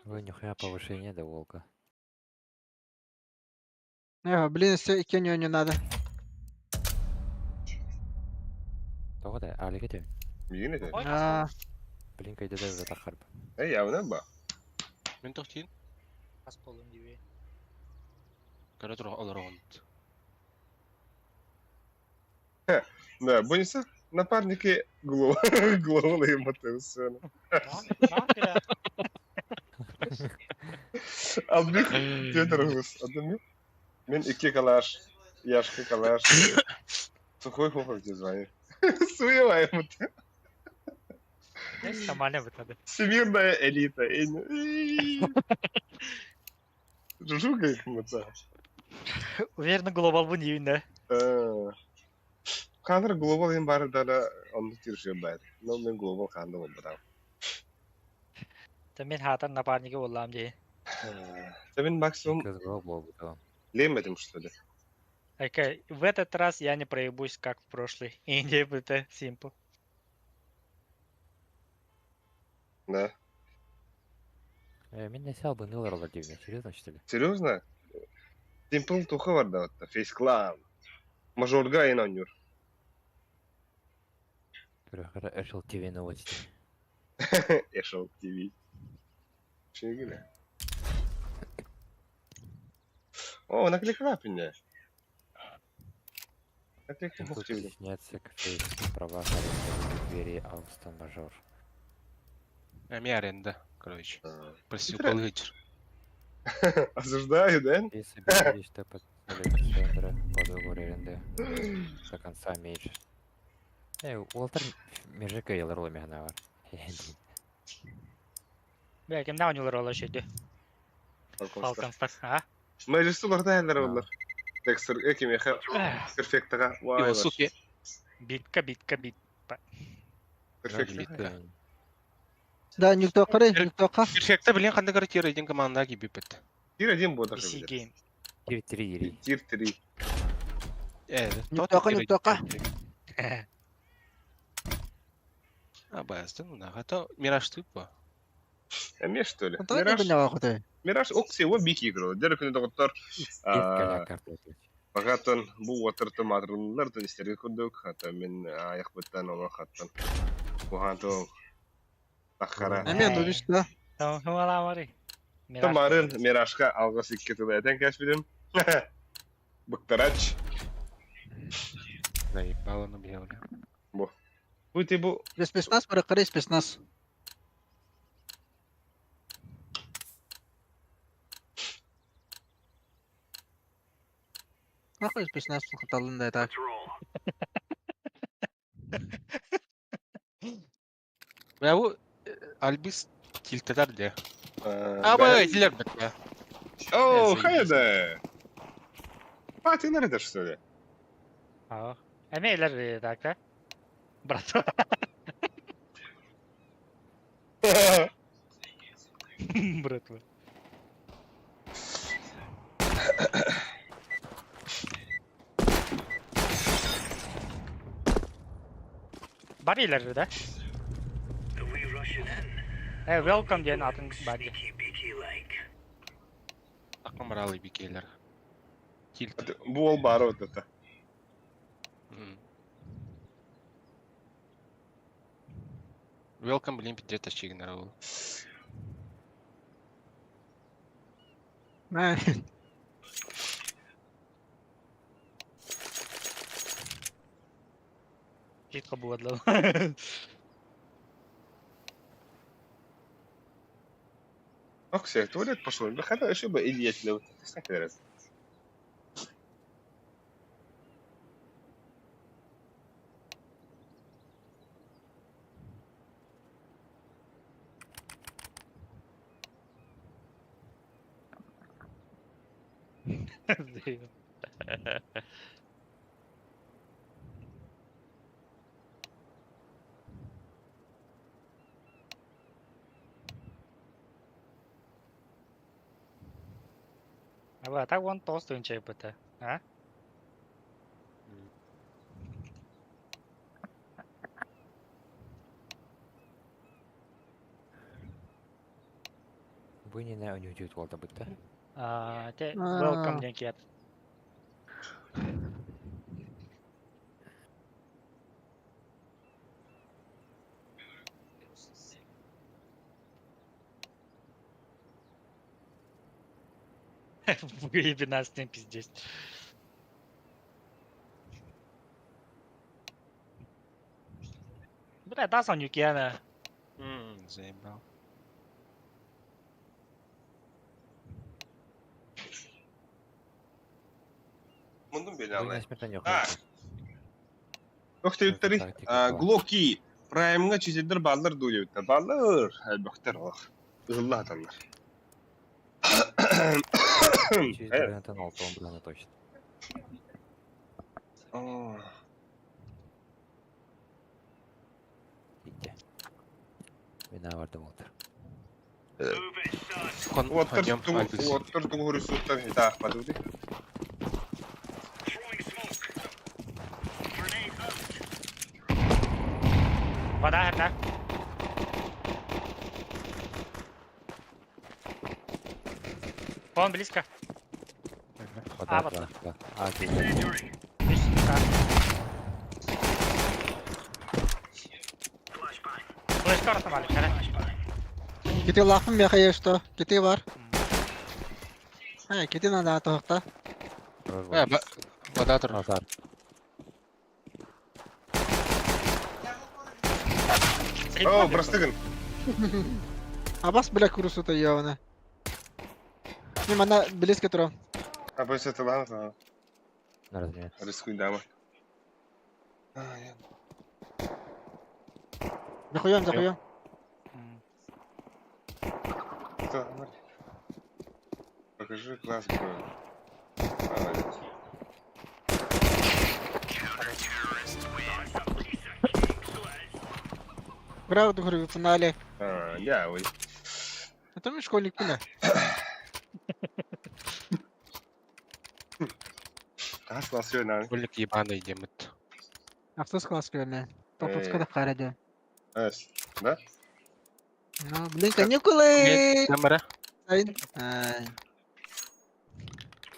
Speaker 10: Вы нихуя повышение до волка.
Speaker 9: Блин, все, и кеню не надо.
Speaker 10: Того да, али кетем.
Speaker 1: Биген ете.
Speaker 10: Блин, кайда да уже тахарб.
Speaker 1: Явна ба.
Speaker 2: Мен тоқтейін.
Speaker 5: Kas bolun gibi.
Speaker 2: Көрі тұр олар оғылды.
Speaker 1: Да, Бониса, напарники головные мотивационно. Албек, Петрос, адами. Мен ике калаш, яшка калаш. Сухой хохок тебе звонит. Суевая мотив.
Speaker 5: Neyse tamam bu tabi.
Speaker 1: Всемирная элита. Жужуга их мотив.
Speaker 5: Уверенно global bu niyinde.
Speaker 1: Kanır global en bari da onu tirişiyor bayır. No men global kandı oldu da.
Speaker 5: Tamen hatan naparniki ollam diye.
Speaker 1: Tabii maksimum
Speaker 10: Кыз был бы там.
Speaker 1: лемедим что ли.
Speaker 5: Окей, в этот раз я не проебусь, как в прошлый. И не будет simple.
Speaker 1: Да.
Speaker 10: Мен не сял бы нылар ола дивне, серьезно что ли?
Speaker 1: Серьезно? Simple тухы var da hatta. Face Clan. Majorga en oynuyor.
Speaker 10: Кыры Эшел ТВ новости.
Speaker 1: Эшел ТВ. Şey gibi. О, наклейка пенде. Наклейка
Speaker 10: Тут
Speaker 1: хухтивли.
Speaker 10: снятся кафе права в двери Аустон Мажор.
Speaker 2: Әме аренда, короче. Просил
Speaker 1: Петра.
Speaker 2: полгычер.
Speaker 1: Осуждаю, да?
Speaker 10: И собирались, что подписали центра по договору аренды до конца месяца. Уолтер межека елар механа var.
Speaker 5: Belki ne oynuyorlar ola şeydi. Falcons'ta. Ha?
Speaker 1: Meclisularda eller onlar. Dexter ekim ya perfectaga. Vay
Speaker 2: Его,
Speaker 1: vay.
Speaker 2: суки.
Speaker 5: Бит.
Speaker 1: Perfect.
Speaker 9: Да, никто никто.
Speaker 2: Перфекта білен қандай каратер един команда gibi бітті.
Speaker 1: Тир один будет
Speaker 5: PC
Speaker 1: даже.
Speaker 5: game.
Speaker 10: Тир 3 ери.
Speaker 1: Тир 3.
Speaker 9: Никто.
Speaker 2: Абаздың, нағата Мираж түйіп ба?
Speaker 1: Эмеш что ли?
Speaker 9: Давай не поняла, куда.
Speaker 1: Мираж ок всего бики играл. Дер күнү доктор багатын бу ватырты мадрынлардан истерге күрдүк. Хата мен аяк буттан ага хаттан. Буханто такара.
Speaker 9: Мен дуришта.
Speaker 5: Tamam, hıvala var.
Speaker 1: Тамарын Миражка алгысы кетип этен кешпидим. Быктарач.
Speaker 2: Заебало на белое.
Speaker 1: Бу тибу
Speaker 9: Спецназ, паракары спецназ. Нахуй спецназ хаталында так.
Speaker 2: Ya bu Albis tilteler de. Ama ediler be.
Speaker 1: О, хайда. Fatih nerede что ли?
Speaker 5: Ha. Emeyler dakika. Brat. Brat. Var ileride de. Welcome diyen atın bari.
Speaker 2: Akım aralı bir gelir. Tilt.
Speaker 1: Bu ol bari вот это.
Speaker 2: Welcome, блин, где-то чигнарал.
Speaker 5: Чит кабуадлау.
Speaker 1: Оксия, туалет пошел. Да хотя еще бы идея для вот всякий раз.
Speaker 5: Apa tak want toast tuh cewek betul, ah?
Speaker 10: Вы не на университет Уолта быть, да?
Speaker 5: Welcome yang kiat. Выебинастый пиздец. Бля, да, сон юкиана.
Speaker 2: Заебал.
Speaker 1: Мындым беле
Speaker 10: Бұл
Speaker 1: алай.
Speaker 10: насмертен жоқ.
Speaker 1: Өктөйттери Глоки Праймга чизедер балдар дулебиттер. Балдар бөктер ох. Ызылла аталар.
Speaker 10: Чиздерден 6-10 bilene точно. Gitti. Bina vardı motor.
Speaker 4: Move it, son.
Speaker 2: Kon
Speaker 1: Уоттер
Speaker 2: пойдем, Альбис.
Speaker 1: тугу ресурстар хитаах бадуди.
Speaker 4: Throwing smoke. Grenade out.
Speaker 5: Вода, да. Вон близко.
Speaker 10: Вода,
Speaker 5: вот
Speaker 10: да. А, окей.
Speaker 4: Incendiary.
Speaker 5: Видишь, да.
Speaker 4: Flashbang.
Speaker 5: Флешка расставали, да.
Speaker 9: Кити лахым бяха ешто. Кити бар. Кити надо атохта.
Speaker 2: Вода тұр.
Speaker 10: Назар.
Speaker 1: О, брастыгын.
Speaker 9: Абас бля курусута явно. Не, мана близко турам.
Speaker 1: А бойся талана.
Speaker 10: На размер.
Speaker 1: Рискуй дама.
Speaker 9: Захуем, захуем.
Speaker 1: Покажи класс бро. Молодец.
Speaker 9: Правда, говорю, пинали.
Speaker 1: Я, ой.
Speaker 9: Это мне школьник пина.
Speaker 1: Класс söyle.
Speaker 2: Бөлік ебаный демет.
Speaker 9: Автобус класс görünüyor. Пропуска da karede.
Speaker 1: Evet. Да?
Speaker 9: Ну, блин, каникулы.
Speaker 2: Камера.
Speaker 9: Sayın.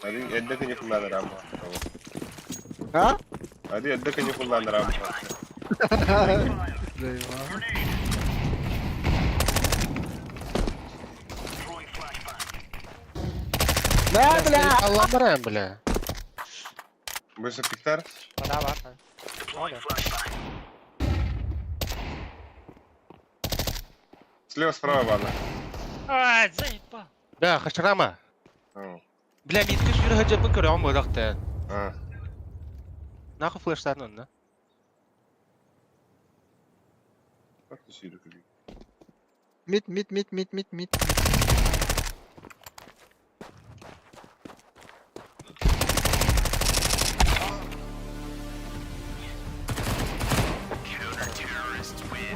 Speaker 1: Hadi edde kını kullanır ama.
Speaker 9: Ha?
Speaker 1: Hadi edde kını kullanır ama.
Speaker 4: Throwing flashbang.
Speaker 9: Да, бля.
Speaker 2: Allah'ım bile.
Speaker 1: Бойся пиктар.
Speaker 5: Вода, бар.
Speaker 4: Deploying flashbang.
Speaker 1: Слева, справа, ладно.
Speaker 5: Ай, заебал.
Speaker 2: Да, хашрама. Бля, мен түс жүрі хаджабын көрі оң bo'daqda. Нахуй флештарын онда.
Speaker 1: Как ты сюда куди?
Speaker 9: Мид.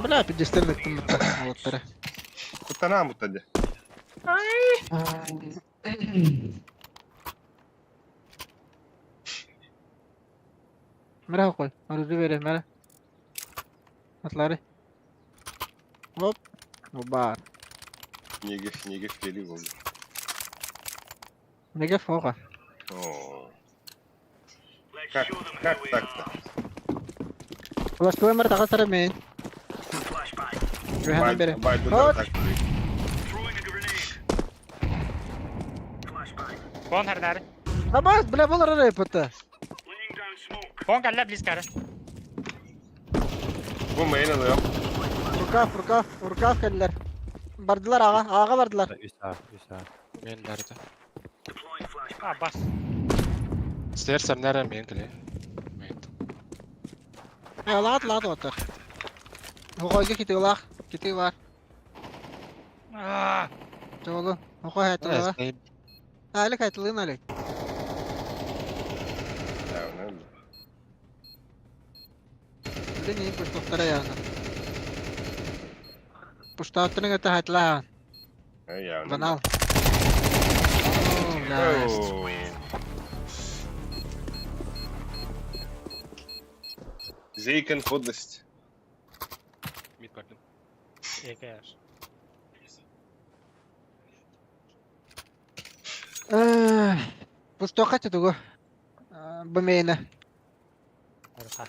Speaker 9: Бля, 50 лет вот тара.
Speaker 1: Кутана мутаде.
Speaker 9: Mira koy. Arızı verin mera. Atları. Hop. Oba.
Speaker 1: Негев geliyor oldu.
Speaker 9: Ne gef foka.
Speaker 1: О.
Speaker 4: Let's
Speaker 1: Как,
Speaker 4: show them who
Speaker 1: как
Speaker 4: we
Speaker 1: так-то?
Speaker 4: are.
Speaker 9: Ulas tuwa mera taka tara men.
Speaker 4: Flashbang.
Speaker 9: Güvenli beri.
Speaker 1: Baydılar tak.
Speaker 4: Throwing a grenade. Flashbang.
Speaker 5: Вон, хардари.
Speaker 9: Абас, бля, болар арaya pata.
Speaker 4: Laying down smoke.
Speaker 5: Вон, галля, близко.
Speaker 1: Bu main alıyor.
Speaker 9: Urkaf geldiler. Bardılar ağa bardılar.
Speaker 10: Üst A.
Speaker 2: Мен бәрді.
Speaker 4: Deploying flashbang.
Speaker 5: А, бас.
Speaker 2: İstersem nereye men kile.
Speaker 9: Lağat otur. Hokoyga kiti var. Çoğulu. Hokoy hayatlı var. Alik hayatılığın alik.
Speaker 1: Ya ne oldu?
Speaker 9: Bir de neyi puştuktara yani. Puştuktara götü hayatlı.
Speaker 1: Ya ne?
Speaker 9: Banal.
Speaker 1: Oh. Zeyken poдлость.
Speaker 2: Mid gördüm.
Speaker 5: Yeker.
Speaker 9: Пусто хотя того. Bu main'e.
Speaker 5: Arka.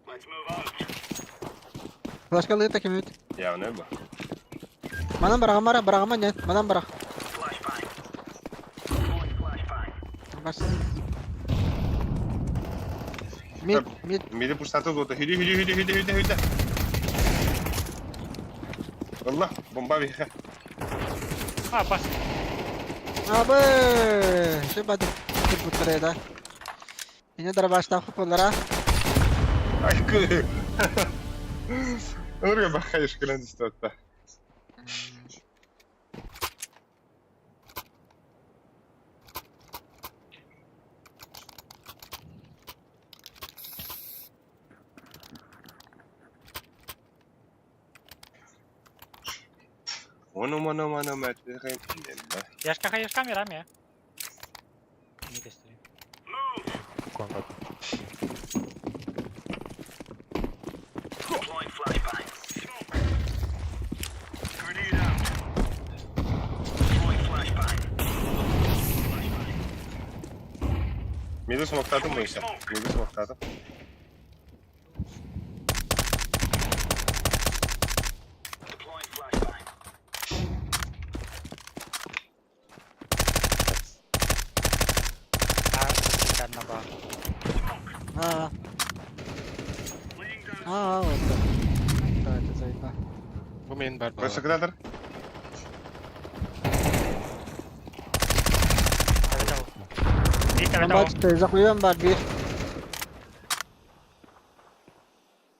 Speaker 4: Let's move out.
Speaker 9: Flashka lıyı takım et.
Speaker 1: Ya ne bu?
Speaker 9: Manam bırakama ne? Manam bırak.
Speaker 4: Flashbang. Throwing flashbang.
Speaker 9: Bas. Mid.
Speaker 1: Midi fırsatı oldu. Hüdü. Allah bomba bir.
Speaker 5: Ah, bas.
Speaker 9: Abi. Coba deh. Putar ya dah. Ini terbatas takut onlara.
Speaker 1: Ay kı. Oraya bak hayır kılan istiyorsa. Mana materi.
Speaker 5: Яшка ходишь камерами, а? Не тестили.
Speaker 10: Контакт.
Speaker 4: Deploying flashbang. Grenade out. Throwing flashbang.
Speaker 1: Midi smokladım bu işe. Midi smokladım.
Speaker 4: Deploying flashbang.
Speaker 5: Ah, karena apa?
Speaker 9: Ah.
Speaker 4: Laying down.
Speaker 9: Ah, itu. Itu saya.
Speaker 2: Bu main bar baba.
Speaker 1: Burası kadardır.
Speaker 5: Tahu tahu. Ini tahu tahu.
Speaker 9: Nambat zakuyum var bir.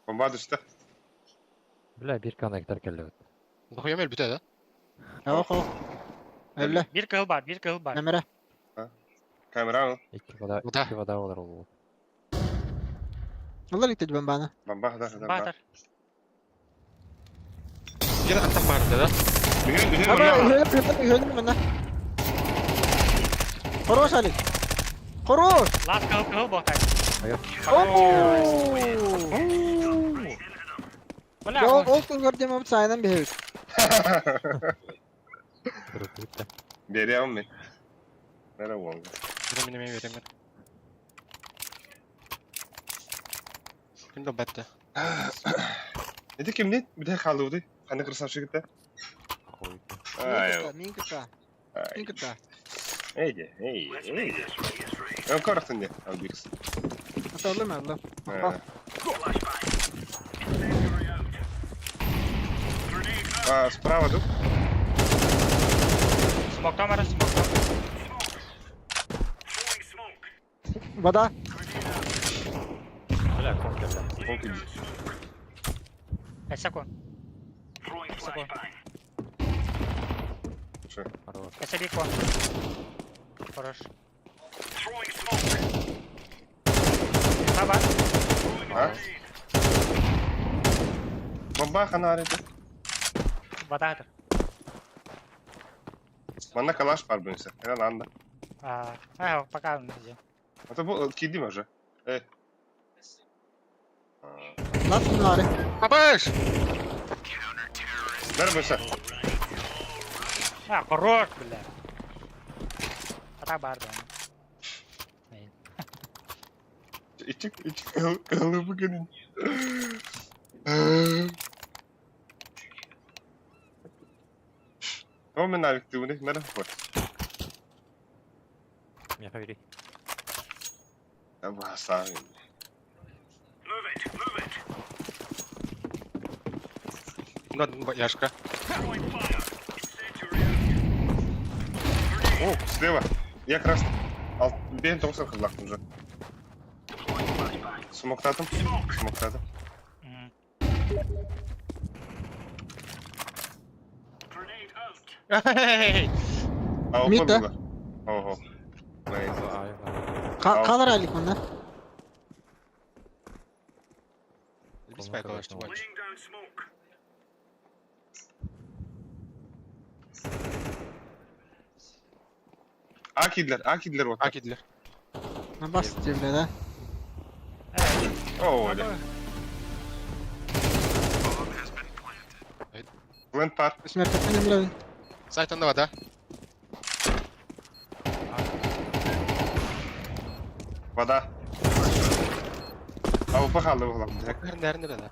Speaker 1: Bomba düştü.
Speaker 10: Бля, bir коннектор келет.
Speaker 2: Bakıyorum el biter ha.
Speaker 9: Yok. Öyle.
Speaker 5: Bir kill bar.
Speaker 9: Kamera.
Speaker 1: Kamera al.
Speaker 2: Вода.
Speaker 10: İki vada olur oldu.
Speaker 9: Allah ikti ben bana.
Speaker 1: Bomba kadar.
Speaker 5: Batar.
Speaker 2: Yine atak vardı da.
Speaker 1: Bir
Speaker 9: Abi
Speaker 1: bomba.
Speaker 9: öldüm bana. Koros Ali. Koros.
Speaker 5: Last kill botai.
Speaker 9: Oh.
Speaker 5: Boleh
Speaker 9: Yo,
Speaker 5: aku.
Speaker 9: olsun gördüğüm ama sayeden bir hevs.
Speaker 10: Kırık bitti.
Speaker 1: Beri alın ben. Nereye oldu?
Speaker 2: Vereyim ben. Şimdi battı.
Speaker 1: Ne kim ne? Bir de kaldı bu da. Hani kırsam şu gitti. Ay.
Speaker 9: Min kıta. Min kıta.
Speaker 1: İyi. Ben korktun diye. Al bir kısım.
Speaker 9: Hatta olur mu abla? Bak.
Speaker 4: Flashbang. Incendiary out. Grenade out.
Speaker 1: Aa, sправа тут.
Speaker 5: Smoke tam ada smoke.
Speaker 4: Throwing smoke.
Speaker 9: Vada.
Speaker 4: Grenade out.
Speaker 10: Bля, кон келет.
Speaker 4: Laying down smoke.
Speaker 5: Second.
Speaker 4: Throwing flashbang.
Speaker 1: Şu.
Speaker 10: Хорош.
Speaker 5: SB кон. Хорош.
Speaker 4: Throwing smoke.
Speaker 5: Baba.
Speaker 4: Throwing a
Speaker 1: Ha?
Speaker 4: grenade.
Speaker 1: Bomba kanarıydı.
Speaker 5: Batar.
Speaker 1: Bana kalaş var bu insan. Herhalde anda.
Speaker 5: Ah, пока он здесь.
Speaker 1: Hatta bu kedi mi hoca?
Speaker 9: Lan bunları.
Speaker 2: Babaş!
Speaker 1: Nerede bu insan?
Speaker 5: Ah, хорош, бля. Batar bar dong.
Speaker 1: İçik. Kalı bu gelin. Tamam ben abi bu ne? Nerede bu?
Speaker 10: Я говори.
Speaker 1: Ya bu hasta.
Speaker 4: Move it.
Speaker 2: Bunlar Яшка.
Speaker 4: Throwing fire. Incendiary out.
Speaker 1: О, слева. Я красный. Ben 90 kıllaktım уже.
Speaker 4: Deploying flashbang.
Speaker 1: Smokladım. Smokladım.
Speaker 4: Grenade out.
Speaker 5: Hey.
Speaker 1: Aa,
Speaker 9: Mid de.
Speaker 1: opadılar. Oho. Neyse.
Speaker 10: Ай, ай.
Speaker 9: Kalır Ali bunlar.
Speaker 2: Bir spike kalaş var.
Speaker 4: Laying down smoke.
Speaker 1: Akidler o.
Speaker 2: Akidler.
Speaker 9: Ben bastı bile de.
Speaker 1: Oo öyle. Plant var.
Speaker 9: Smurf'ın bile.
Speaker 2: Saytında var da.
Speaker 1: Vada. Avupa kaldı bu lan.
Speaker 2: Nerede böyle?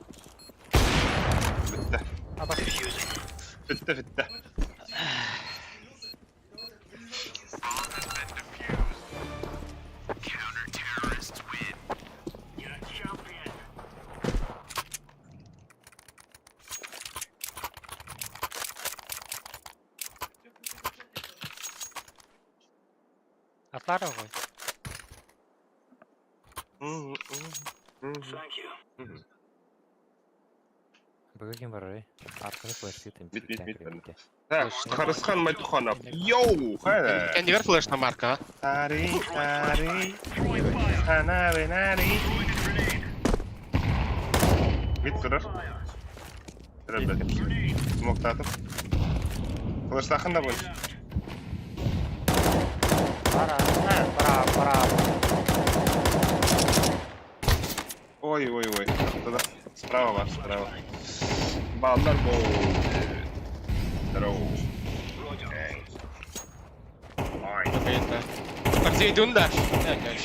Speaker 1: Bitti.
Speaker 5: Abas.
Speaker 1: Bitti bitti.
Speaker 5: Atlar o koy.
Speaker 4: Thank you.
Speaker 10: Bugün kim var oraya? Arkada flash yetim.
Speaker 1: Bit. Ha, karıskan mı tuhanap? Yo, hadi.
Speaker 2: Kendi ver flash'tan marka.
Speaker 1: Nari. Nari. Bit kırır. Kırır dedim. Smoke atıp. Flash takında bu.
Speaker 5: Bravo.
Speaker 1: Ой. Туда. Справа вас, справа. Балдар бол. Здорово. Ай.
Speaker 2: Bakayım. Partiye dön da. Gel.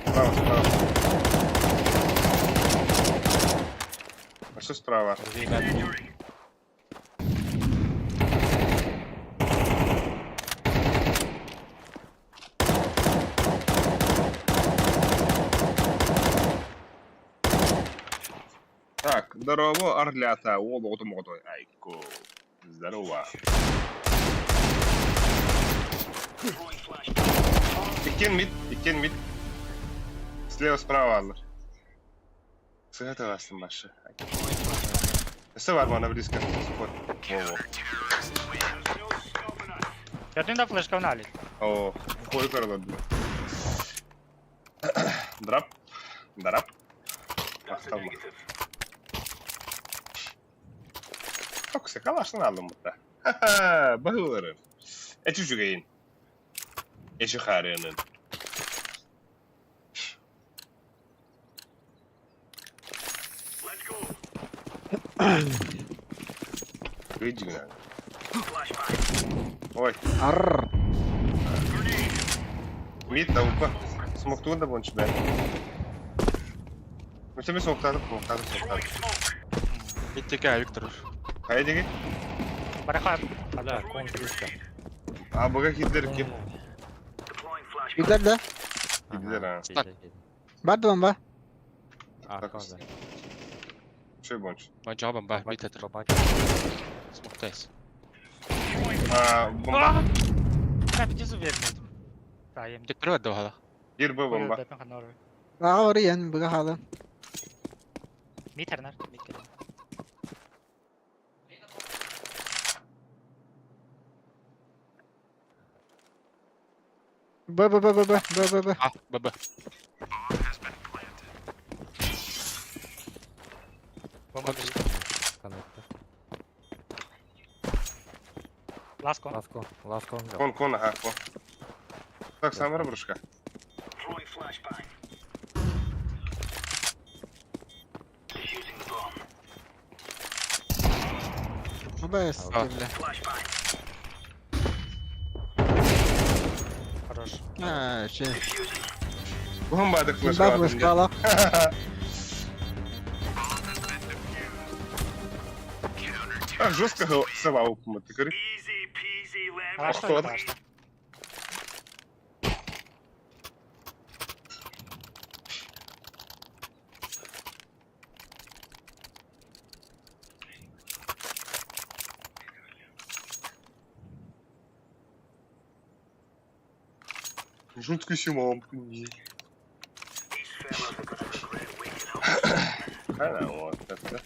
Speaker 1: Справа. А что справа? Так, здорово, орлята. Молодой. Айко. Здорово. Иккен мид. Слева, справа alır. Sıhhat bastım başı. Nesi var bana близко? Спот.
Speaker 5: Gördün de flash'ka onu alayım.
Speaker 1: О, koyu karaladı. Drop. Astalma. Çok sık alaştın aldım burada. Haha, bakılarım. Eti cügeyin. Eşi xarının.
Speaker 4: Let's go.
Speaker 1: Видите, Ой,
Speaker 9: Arr.
Speaker 1: mid tavukla. Smoktuğun da bonç ben. Mesela smoktadım.
Speaker 2: Bitti ki Victor.
Speaker 1: Haydi git.
Speaker 5: Bırak.
Speaker 10: Да, контришка.
Speaker 1: Aa baka kilitlerim kim?
Speaker 4: Deploying flashbang.
Speaker 9: Gider de.
Speaker 1: Gidiler ha.
Speaker 9: Var bomba.
Speaker 10: Arkada.
Speaker 1: Şey bonç.
Speaker 2: Ben cevabım bah. Bit etir.
Speaker 10: Babak.
Speaker 2: Smoke'tayız.
Speaker 1: Bomba.
Speaker 5: Ben bir cüzü vermedim. Daha yemin.
Speaker 2: Dik bir vadde hala.
Speaker 1: Gir bu bomba.
Speaker 5: Ben kan oraya.
Speaker 9: Aa oraya yan bıga halı.
Speaker 5: Meter ner. Meter.
Speaker 9: Ba.
Speaker 2: Ah baba.
Speaker 5: Bomba düştü.
Speaker 10: Connector.
Speaker 5: Last con.
Speaker 10: Last con.
Speaker 1: Кон, ага, кон. Так, самара брушка.
Speaker 4: Throwing flashbang. Defusing the bomb.
Speaker 9: Baba
Speaker 2: Ah.
Speaker 4: Flashbang.
Speaker 5: Хорош.
Speaker 9: Ha şey.
Speaker 4: Defusing.
Speaker 1: Bomba da flash
Speaker 9: Bomba
Speaker 1: var.
Speaker 9: skala.
Speaker 1: А, жестко сова упма, ты говоришь?
Speaker 4: Easy peasy lemon.
Speaker 5: Хорошо.
Speaker 1: Что?
Speaker 5: Хорошо.
Speaker 1: Жутко симом.
Speaker 4: These fellas are gonna regret waking up.
Speaker 1: Hala вот это.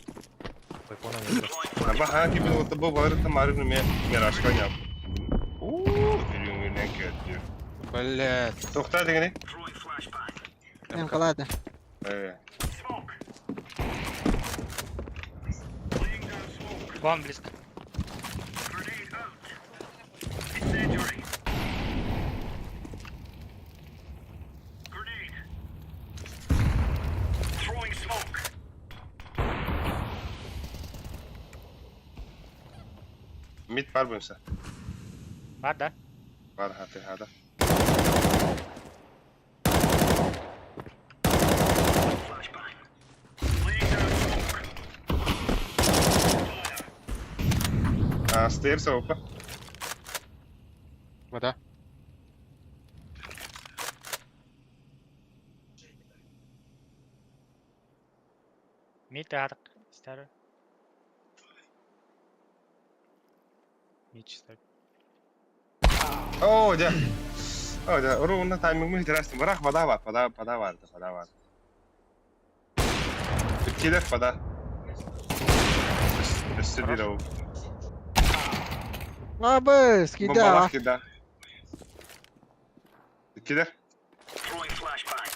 Speaker 4: Deploying
Speaker 1: Ama hangi bir otobü var da marı mı meraşkan yap. Uuu, ölümü ne kötü.
Speaker 2: Блядь.
Speaker 1: Tokta degene.
Speaker 4: Throwing flashbang.
Speaker 9: Hem kalada.
Speaker 4: Smoke. Laying down smoke.
Speaker 5: Bomb близко.
Speaker 4: Grenade out. Incendiary. Grenade.
Speaker 1: Mid var bunsa.
Speaker 5: Var da.
Speaker 1: Var hadi hadi.
Speaker 4: Flashbang. Laying down smoke.
Speaker 1: Stairs open.
Speaker 2: Вода.
Speaker 5: Mid рядок. Старый. Mid чисто.
Speaker 1: Oh да. Oh да. Ровно тайминг мы интересно. Бырак вода var. Вода var. İkide вода. Üstü bir o.
Speaker 9: Abi skide
Speaker 1: Bombalar kida. İkide.
Speaker 4: Throwing flashbang.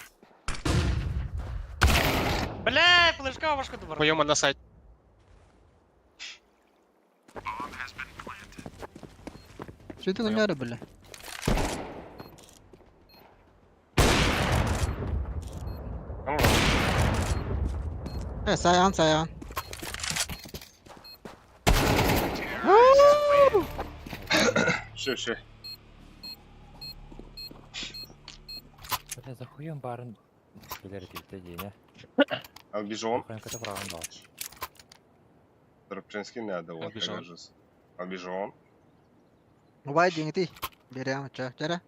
Speaker 5: Бля, флешка вашка добра.
Speaker 2: Хуёма на сайт.
Speaker 9: Что ты не бля? Sayan.
Speaker 1: Şu.
Speaker 10: Бля, за хуем барын келер келді дейіне.
Speaker 1: Албижон.
Speaker 10: Хуем кіті бұраған дал.
Speaker 1: Дропчинский надо. Вот.
Speaker 2: Албижон.
Speaker 1: Албижон.
Speaker 9: Вай деньги берем, чё, жара?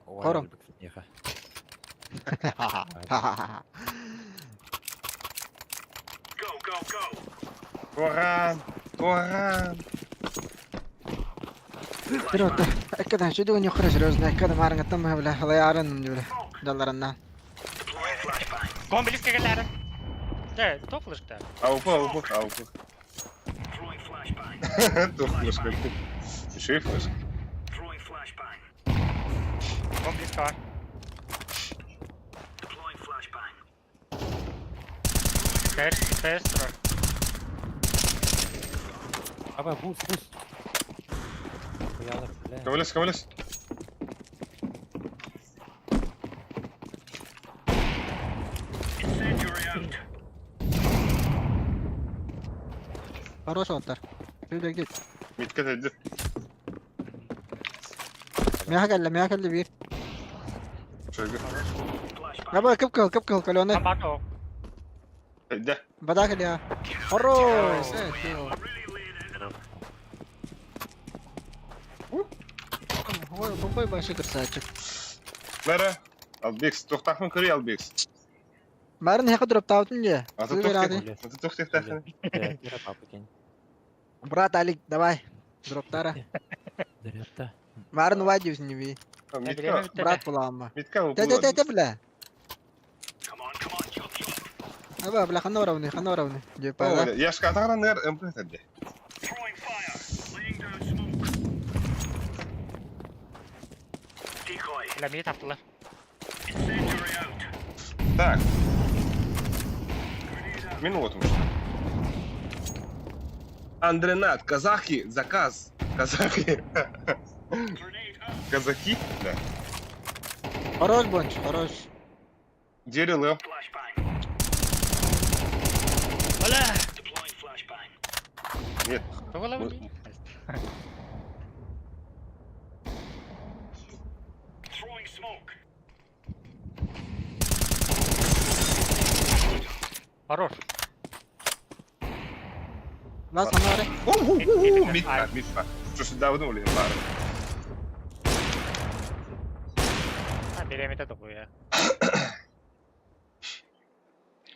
Speaker 9: Хором.
Speaker 10: Неха.
Speaker 4: Go.
Speaker 1: Коран.
Speaker 9: Вперед, كده شدوا اني يخرج رزنا كده ما رنت تمها بلا الله يعرن بلا دلرنا
Speaker 4: Deploying flashbang.
Speaker 5: Ком близко geldi. Да, кто флешка?
Speaker 1: Avuk.
Speaker 4: Throwing flashbang.
Speaker 1: Dur flash. Еще и флеш.
Speaker 4: Throwing flashbang.
Speaker 5: Ком близко var.
Speaker 4: Deploying flashbang.
Speaker 5: Stairs var.
Speaker 10: Aba buz. Хуялар, бля.
Speaker 1: Ковалес.
Speaker 4: Incendiary out.
Speaker 9: Хорош отар. Şöyle git.
Speaker 1: Dikkat edin.
Speaker 9: Meha geldi bir.
Speaker 1: Şöyle.
Speaker 4: Flashbang.
Speaker 9: Ya bak kıpkıl kalone.
Speaker 5: Там бато.
Speaker 1: De.
Speaker 9: Bada gel ya. Хорош. Evet.
Speaker 4: Really laying into them.
Speaker 9: Bombayı başı kırsaçık.
Speaker 1: Nere? Albix. Tohtakın kırı Albix.
Speaker 9: Marın heka drop tavtun ya.
Speaker 1: Atı
Speaker 9: Sığır hadi.
Speaker 1: tohtak. Atı tohtak takın.
Speaker 10: Реактира папа кень.
Speaker 9: Брат Алик, давай. Drop tara.
Speaker 10: Зарядта.
Speaker 9: Marın vay diyorsun gibi.
Speaker 1: Mitka.
Speaker 9: Брат bulamma.
Speaker 1: Mitka bu.
Speaker 9: Te bla.
Speaker 4: Come on. Jump.
Speaker 9: Aba bla خلنا وراوني. Jepa.
Speaker 1: Yaşka ataran ner empret eddi.
Speaker 4: Throwing fire. Laying down smoke. Decoy.
Speaker 5: Bля, mid attılar.
Speaker 4: Incendiary out.
Speaker 1: Так.
Speaker 4: Grenade out.
Speaker 1: Минуту. Андренат, казахи, заказ. Казахи.
Speaker 4: Grenade out.
Speaker 1: Казахи? Да.
Speaker 9: Хорош бонч, хорош.
Speaker 1: Дерилы.
Speaker 4: Flashbang.
Speaker 5: Bля.
Speaker 4: Deploying flashbang.
Speaker 1: Нет.
Speaker 5: Кто голову?
Speaker 4: Throwing smoke.
Speaker 5: Хорош.
Speaker 9: Lan sana var.
Speaker 1: Митка. Что сюда вынули, пара.
Speaker 5: Ha, bilemedi de bu ya.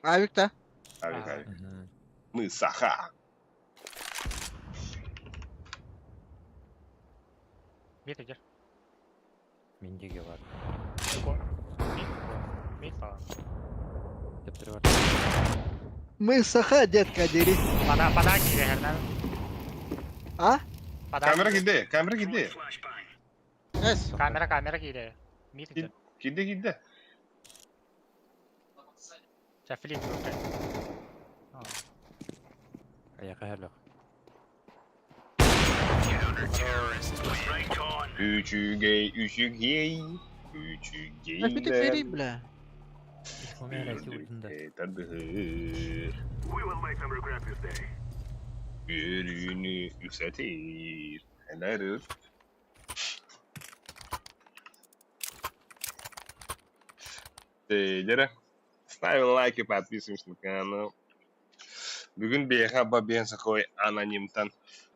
Speaker 9: Ayık da.
Speaker 1: Abi. Мы саха.
Speaker 5: Mid gel.
Speaker 10: Мендеге бар.
Speaker 5: Mid falan.
Speaker 10: Тептері бар.
Speaker 9: Мы саха, детка, дери.
Speaker 5: Pada gidiyor herden.
Speaker 9: А?
Speaker 1: Kamera gitti.
Speaker 4: Throwing flashbang.
Speaker 9: Es.
Speaker 5: Kamera gidiyor. Mid gel.
Speaker 1: Gitti.
Speaker 5: Flip.
Speaker 10: Аяққа әрліқ.
Speaker 4: Right on.
Speaker 1: Üçü gay.
Speaker 9: Kaç bir tek vereyim bile.
Speaker 10: Хумен әйті өлдінді.
Speaker 1: Tadı.
Speaker 4: We will make them regret this day.
Speaker 1: Yürünü yükseltir. Helal. Jere, ставил лайки, подписываемся на канал. Бүгін бейха бабиен сақой анонимтан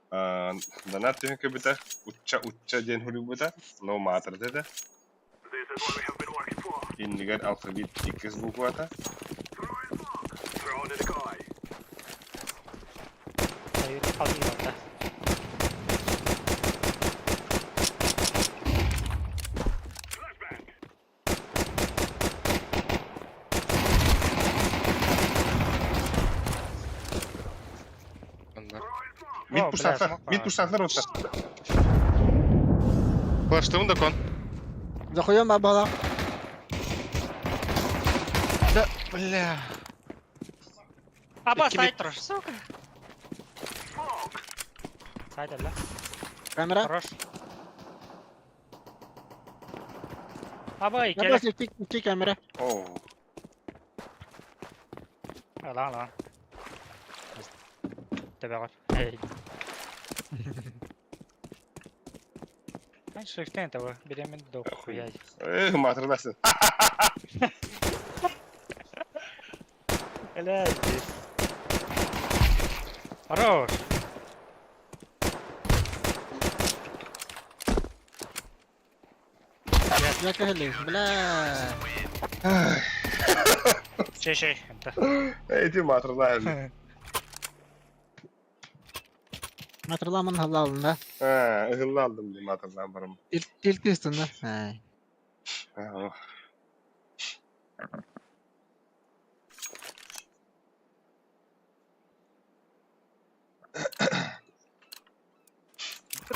Speaker 1: донат түйін көбіті, ұтча ден хүлі бұта, но матыр деді. Индигер алфавит 2 буквата. Мид пушсаклар отта. Флаштым да кон.
Speaker 9: Захуем абала.
Speaker 2: Да, бля.
Speaker 5: Абас сайт трош, сука. Сайт алла.
Speaker 9: Камера.
Speaker 5: Хорош. Аба
Speaker 9: Я
Speaker 5: икеле.
Speaker 9: просто iki kamera.
Speaker 1: Oo.
Speaker 5: Lan. Tabi var. Hey. Ben şirkten tabi. Bilemin de okuyay.
Speaker 1: Matırlasın.
Speaker 5: Helal. Хорош.
Speaker 9: Ya kahli. Bla.
Speaker 5: Şey. Enta.
Speaker 1: Eğitim matırlasın.
Speaker 9: Hatırlamın halalında.
Speaker 1: Ha, hızlı aldım diye matırlan varım.
Speaker 9: İlk üstünde. He.
Speaker 1: Oh.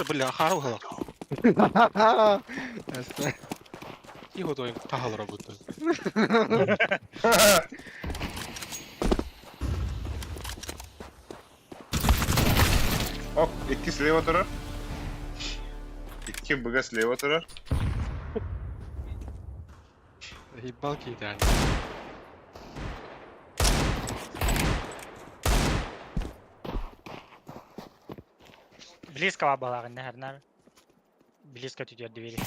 Speaker 2: Бля, харуха.
Speaker 9: Aslında.
Speaker 2: Иго твоим тахал работает.
Speaker 1: Hop, 2 slave oturur. 2 bıga slave oturur.
Speaker 2: Ебал кидали.
Speaker 5: Близко была, наверное. Близко тут идет двери.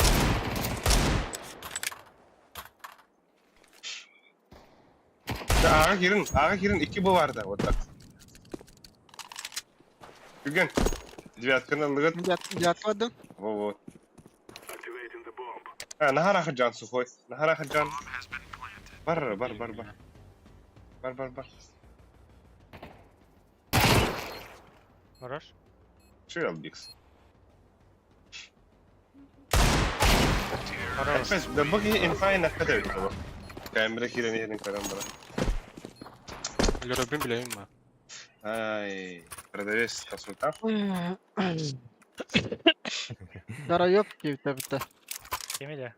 Speaker 1: Ağa girin 2 bu vardı orada. Bugün. Девятканы лыгыт.
Speaker 9: Жатвадым.
Speaker 1: Вот. Нахарахы жан сухой. Нахарахы жан. Бар.
Speaker 5: Хорош.
Speaker 1: Чуял бикс.
Speaker 5: Хорош.
Speaker 1: Бес, да быги инфай на каде это. Камера хирен хирен карам бара.
Speaker 2: Лёрабим билейм ма.
Speaker 1: Ай, продавец консультант.
Speaker 9: Dara yok ki bitti.
Speaker 5: Yemin de.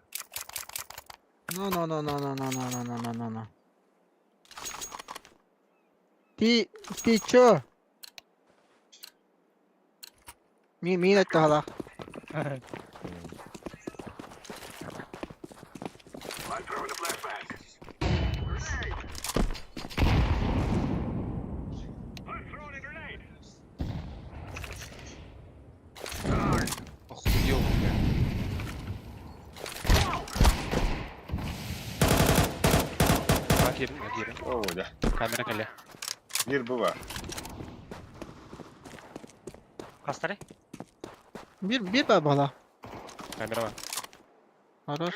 Speaker 9: No. Ti ço. Mi etti hala.
Speaker 2: Охуел, бля. Агирин.
Speaker 1: О, да.
Speaker 2: Камера келе.
Speaker 1: Bir bu var.
Speaker 5: Kastare.
Speaker 9: Bir babala.
Speaker 2: Камера var.
Speaker 9: Хорош.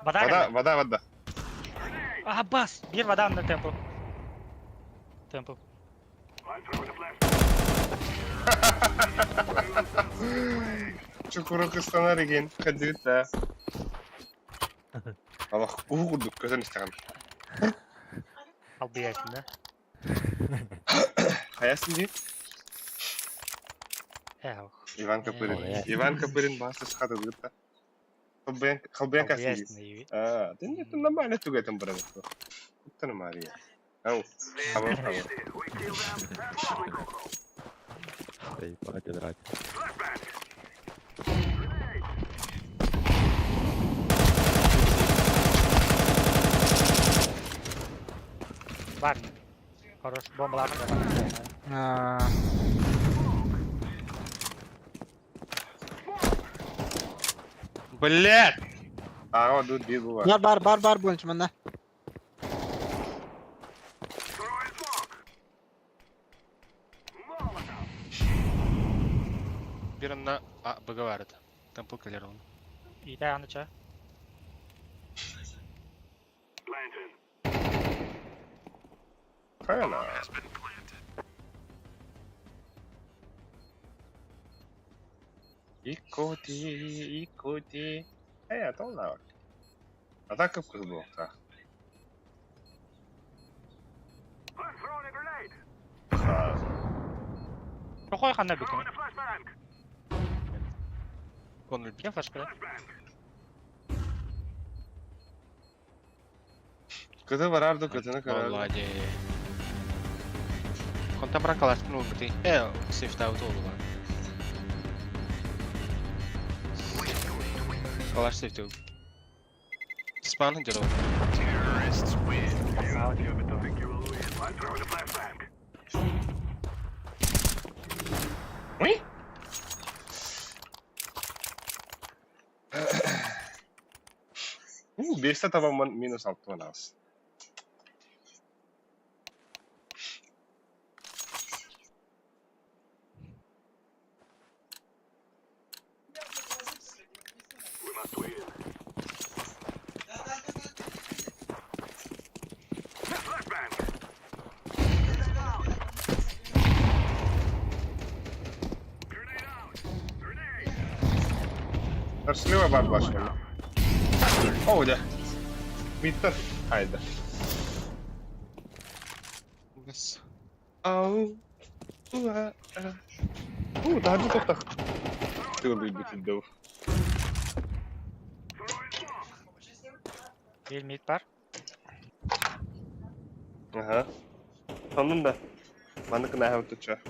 Speaker 1: Вода.
Speaker 5: Abbas. Bir vada anda tempo.
Speaker 1: Çukuru kıstanar igen. Kadir de. Allah kurduk gözün istedim.
Speaker 5: Al bir yaşında.
Speaker 1: Hayasın değil.
Speaker 5: Evo.
Speaker 1: Иван Копырин басты схады гыта. Халбян касын değil. Ты нормально тугай там брат. Куттана Мария. Ау. Хава.
Speaker 10: Ебать, драть.
Speaker 5: Var. Хорош. Бомбаларын да бар.
Speaker 2: Блядь!
Speaker 1: Ага, тут бир var.
Speaker 9: Бар бойынша мында.
Speaker 2: Birinde bug'ı vardı. Temple killer onu.
Speaker 5: İyi de yanlışa.
Speaker 1: Hayana. Икоти. Атолна bak. Atak kıpkırmızı bu nokta.
Speaker 5: Çok koy kanına bükün.
Speaker 2: Konul
Speaker 5: Kim flash kırı?
Speaker 1: Kızı var ardı kızını karar.
Speaker 2: Vallahi. Konta bırakalarsın oğlum bir shift out oldu lan. Kalar shift out. Spawn hınca da oldu.
Speaker 1: Uy. Birse tamam minus 6 var az. Слева бат башка. О, да. Bitti. Haydi.
Speaker 2: Yes.
Speaker 1: Au. Daha bir toptak. Dur bir bitirdi o.
Speaker 5: Bir mid var.
Speaker 1: Aha. Sonunda. Bana kına hava tutacak.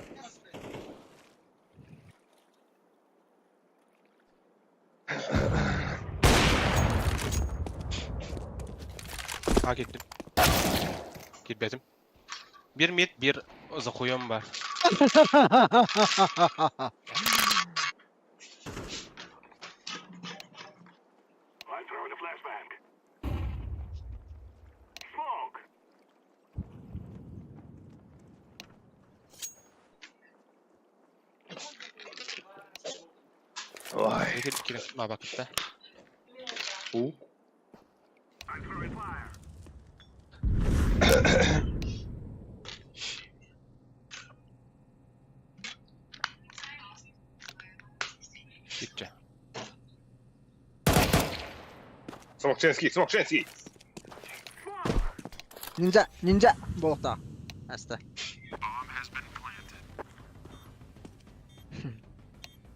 Speaker 2: Ha gittim. Gitmedim. Bir mid, bir zakuyum var.
Speaker 1: Vay.
Speaker 2: Kira ma bakıp da. Gitti.
Speaker 1: Smokchenski.
Speaker 9: Ninja. Bolukta. Asta.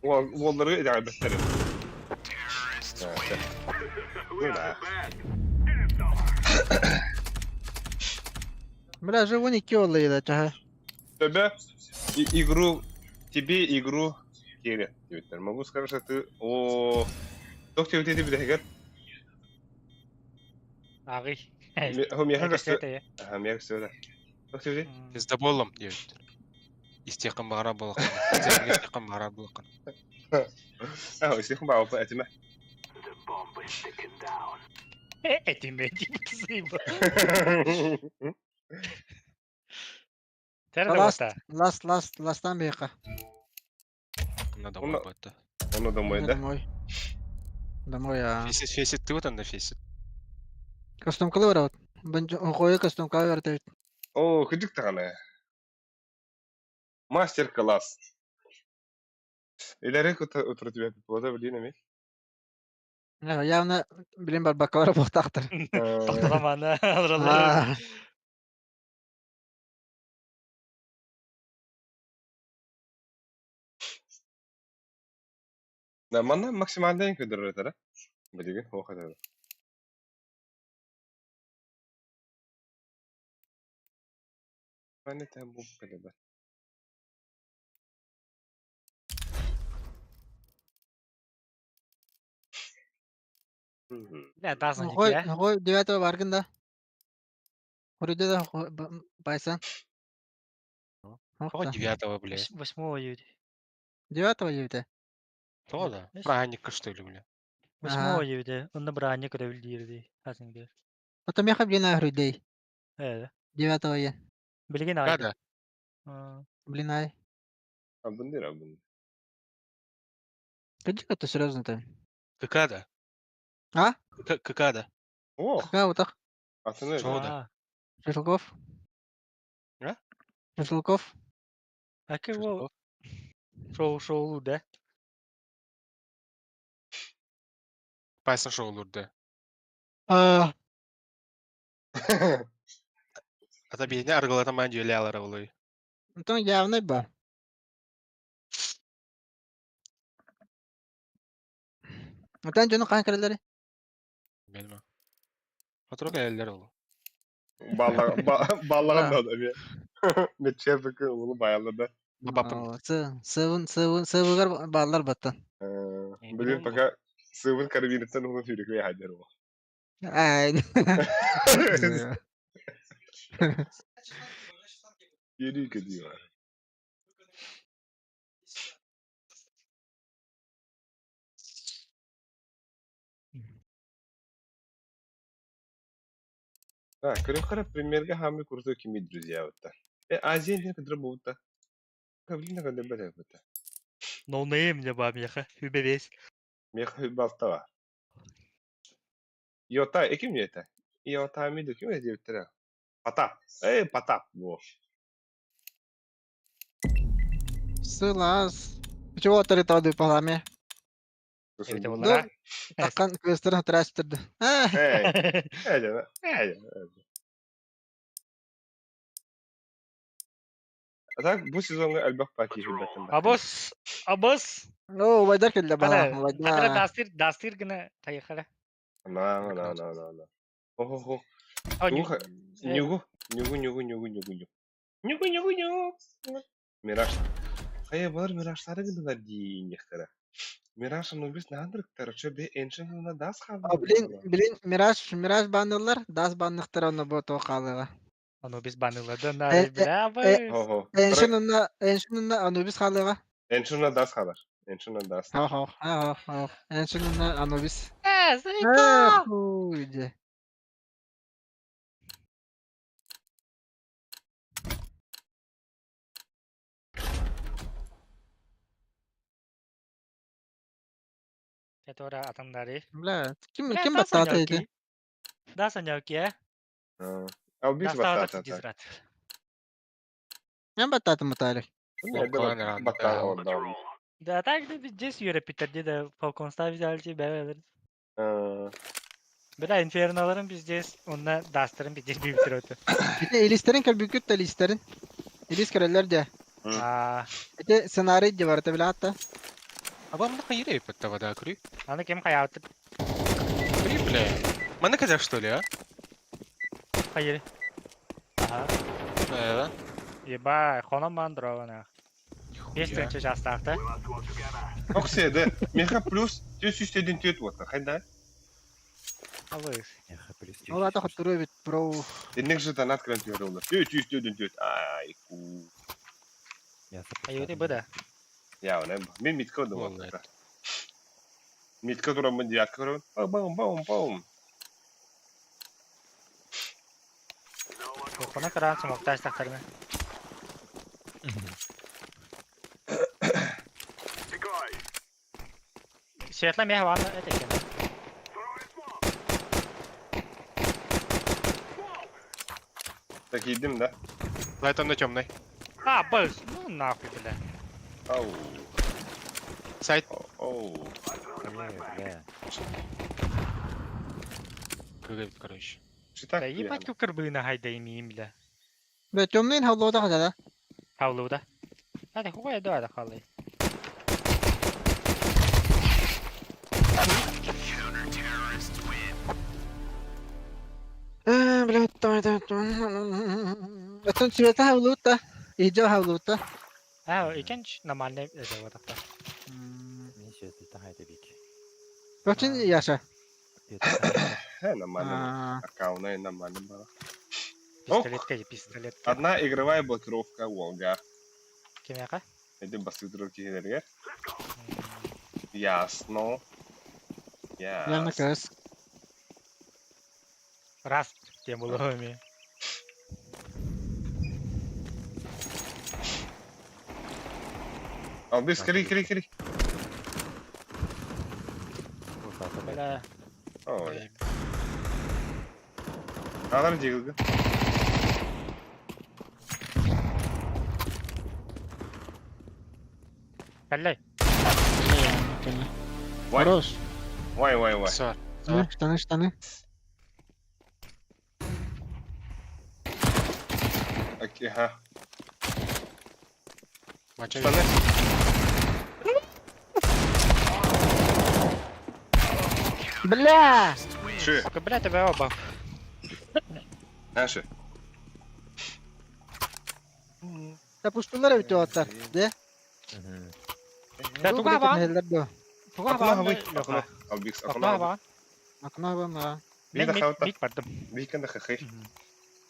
Speaker 1: Volları idare ederim. Evet.
Speaker 9: Бля, же вон 2 oldu ya çaha.
Speaker 1: Тебе игру Кире. Могу сказать, что ты Доктор вот эти бедегат.
Speaker 5: Ağıy.
Speaker 1: هم يحرق
Speaker 5: Ekstete.
Speaker 1: هم يحرق سودا. Доктор вот
Speaker 2: Bizde bollum diyor. İstiqam bağıra bolaqan. İstiqam bağıra bolaqan.
Speaker 1: يستيقظ مع وفاء أتمه.
Speaker 5: Etime gibi kızıyım bu. Nerede
Speaker 9: Last'tan bir yaka.
Speaker 2: Надо работать.
Speaker 1: Он домой, да?
Speaker 9: Домой ya.
Speaker 2: Фейсит ты вот он на фейсит.
Speaker 9: Кастом кылы var. Ben koyu кастом кылы var evet.
Speaker 1: О, хыдык тағаны. Мастер-класс. İleri oturup yapıp o da bildiğin mi?
Speaker 9: Явно bilin var bakavara boğtaktır.
Speaker 5: Toplamanı alırlar.
Speaker 1: Mana maksimalde en kötü rötere. Bildiğin o kadar. Ben de tam bu kadar.
Speaker 5: Ne dansın
Speaker 9: Koy,
Speaker 5: hikaye?
Speaker 9: koy, девятого barkında. Orada da baysan.
Speaker 2: Того 9-го, бля.
Speaker 5: 8-го юди.
Speaker 9: 9-го юде.
Speaker 2: Того да. Бранника, что ли, бля.
Speaker 5: 8-го юди. Он брание көрөбүлдиирди. Хасыңдыр.
Speaker 9: Потом я блин агрудей. 9-го я.
Speaker 5: Билген айды.
Speaker 2: Когда?
Speaker 9: Блин ай.
Speaker 1: Абынdır.
Speaker 9: Когда-то серьезно там.
Speaker 2: Когда?
Speaker 9: А?
Speaker 2: Когда?
Speaker 1: О,
Speaker 9: Какая вот так?
Speaker 1: atını
Speaker 2: Что
Speaker 1: öyle.
Speaker 2: да?
Speaker 9: Шашлыков.
Speaker 2: А?
Speaker 9: Шашлыков.
Speaker 5: Аки ол шоу да.
Speaker 2: Пайсын шоу olurdu. Ата бейне аргылatan ben jöle alar olay.
Speaker 9: Ну явно ба. Atan canı kan kırılır.
Speaker 2: Bilmem. Oturup eller olu.
Speaker 1: Bağlayan da adam ya. Metçe fıkı onu bayarladı.
Speaker 2: Babapın.
Speaker 9: Sıvıgar bağlar battan.
Speaker 1: Bugün fakat sıvın karabininden onu sürükle hacer o.
Speaker 9: Ay.
Speaker 1: Yeni gidiyor. Да, короче, примерно хами курсу kimi друзья вот так. Азия не кадр будто. Кавлина кадр бля вот так.
Speaker 5: No name ya ba miyaha. Hübebes.
Speaker 1: Мех балта var. Йота, ekim yeta. Йота mi döküm ediyor tera. Patap. Patap bu.
Speaker 9: Сылас. Чего ты это паламе?
Speaker 5: Evet onlara.
Speaker 9: Такан квестерін тірәстірді.
Speaker 1: Так, bu sezonga elbette belki hübbetim var.
Speaker 5: Abos.
Speaker 9: No, вайдар келді бала.
Speaker 5: Ada dastir gına tayıkara.
Speaker 1: No. Oho. Нюгу. Мираж. Hayır var Mirage'lara gidiyorlar diye kara. Mirage'ın o biz ne andırıklar? Çöbe enşin'ına das kaldı.
Speaker 9: Bilin Miraj bandılar. Das bandıklar onu bu tokalığa.
Speaker 5: Onu biz banıladı. Nari bravo.
Speaker 9: Enşin'ına Anubis kalığa.
Speaker 1: Enşin'ına das kalır. Enşin'ına das.
Speaker 9: Enşin'ına Anubis.
Speaker 5: Zeyko.
Speaker 9: Huyde.
Speaker 5: Это ора атамдары.
Speaker 9: Бля, kim battataydı?
Speaker 5: Да, Санёк, я.
Speaker 1: Al biz batata.
Speaker 9: Ben battattım Talih.
Speaker 1: Batata orada.
Speaker 5: Да, так да здесь Юра Питер'de de Falcons'ta biz alçı beraber. Bir de Inferno'ların biz здесь onunla Duster'ın bir bir bitir ötü.
Speaker 9: Bir de Elisтер'in kal büyük de Elisтер'in. Elis karalar da. Bir de senaryo da var tabi hatta.
Speaker 2: Абам на хайре пытта вода крю.
Speaker 5: Аны кем каятты?
Speaker 2: Крю, бля. Мана каза что ли, а?
Speaker 5: Hayır. Aha.
Speaker 2: Да.
Speaker 5: Еба, хонам мандрована. Есть
Speaker 2: Нихуя.
Speaker 5: önce жастахта.
Speaker 1: Оксиде. Меха плюс 401 tüt var. Hayda.
Speaker 5: Алыс.
Speaker 9: Ola da hatırlıyor bit bro.
Speaker 1: Dinlik же tanat krantiyor olur. 401 tüt. Ay ku.
Speaker 5: Hayır bu da.
Speaker 1: Ya ne? Ben mitko da var. Mitko duramın diyat kurun. Bom.
Speaker 5: Kona kadar smokta istaklarını. Svetla meh var mı? Evet.
Speaker 1: Так идем, да?
Speaker 2: Лайтон на темной.
Speaker 5: А, бэс. Ну нахуй, бля.
Speaker 1: Ау.
Speaker 2: Сайт.
Speaker 1: Оу.
Speaker 2: Прыгает, короче.
Speaker 1: Читак.
Speaker 5: Да ебать кукрбына хайда имеем, бля.
Speaker 9: Ve temneyin havluda kadar.
Speaker 5: Havluda. Hadi hukuya da kalay.
Speaker 9: Блядь, это цвета havluda. İyice havluda.
Speaker 5: Ha, ikinci normalde de var hatta.
Speaker 9: Kaçın yaşa?
Speaker 1: Нормально. Аккаунт нормально было.
Speaker 5: Пистолетка и пистолет.
Speaker 1: Одна игровая блокировка Волга.
Speaker 5: Кемяка?
Speaker 1: Эти басты друг киһилэригэр. Ясно.
Speaker 9: Явно
Speaker 1: Ясно.
Speaker 9: көз.
Speaker 5: Раз. Тем уловами.
Speaker 1: Алдыс, кири.
Speaker 5: Бля.
Speaker 1: Ой. Алар жегілгі.
Speaker 5: Каллай.
Speaker 1: Вай,
Speaker 9: Хорош.
Speaker 1: вай.
Speaker 2: Все.
Speaker 9: Штаны.
Speaker 1: Окей, ага.
Speaker 2: Мача
Speaker 1: Штаны.
Speaker 9: Бля!
Speaker 1: Ши,
Speaker 5: Сука, бля, тебя оба.
Speaker 1: наши.
Speaker 9: Yapıştılar bir tuvaletler. De.
Speaker 5: Да, туга бан.
Speaker 9: Helal
Speaker 5: Туга
Speaker 1: Акуна
Speaker 5: бан.
Speaker 1: хавай. Акуна. Албикс,
Speaker 5: Акуна
Speaker 1: акуна.
Speaker 5: бан.
Speaker 9: Akına bana.
Speaker 1: Bir de havta.
Speaker 5: Мик бардым.
Speaker 1: Викенде хахай.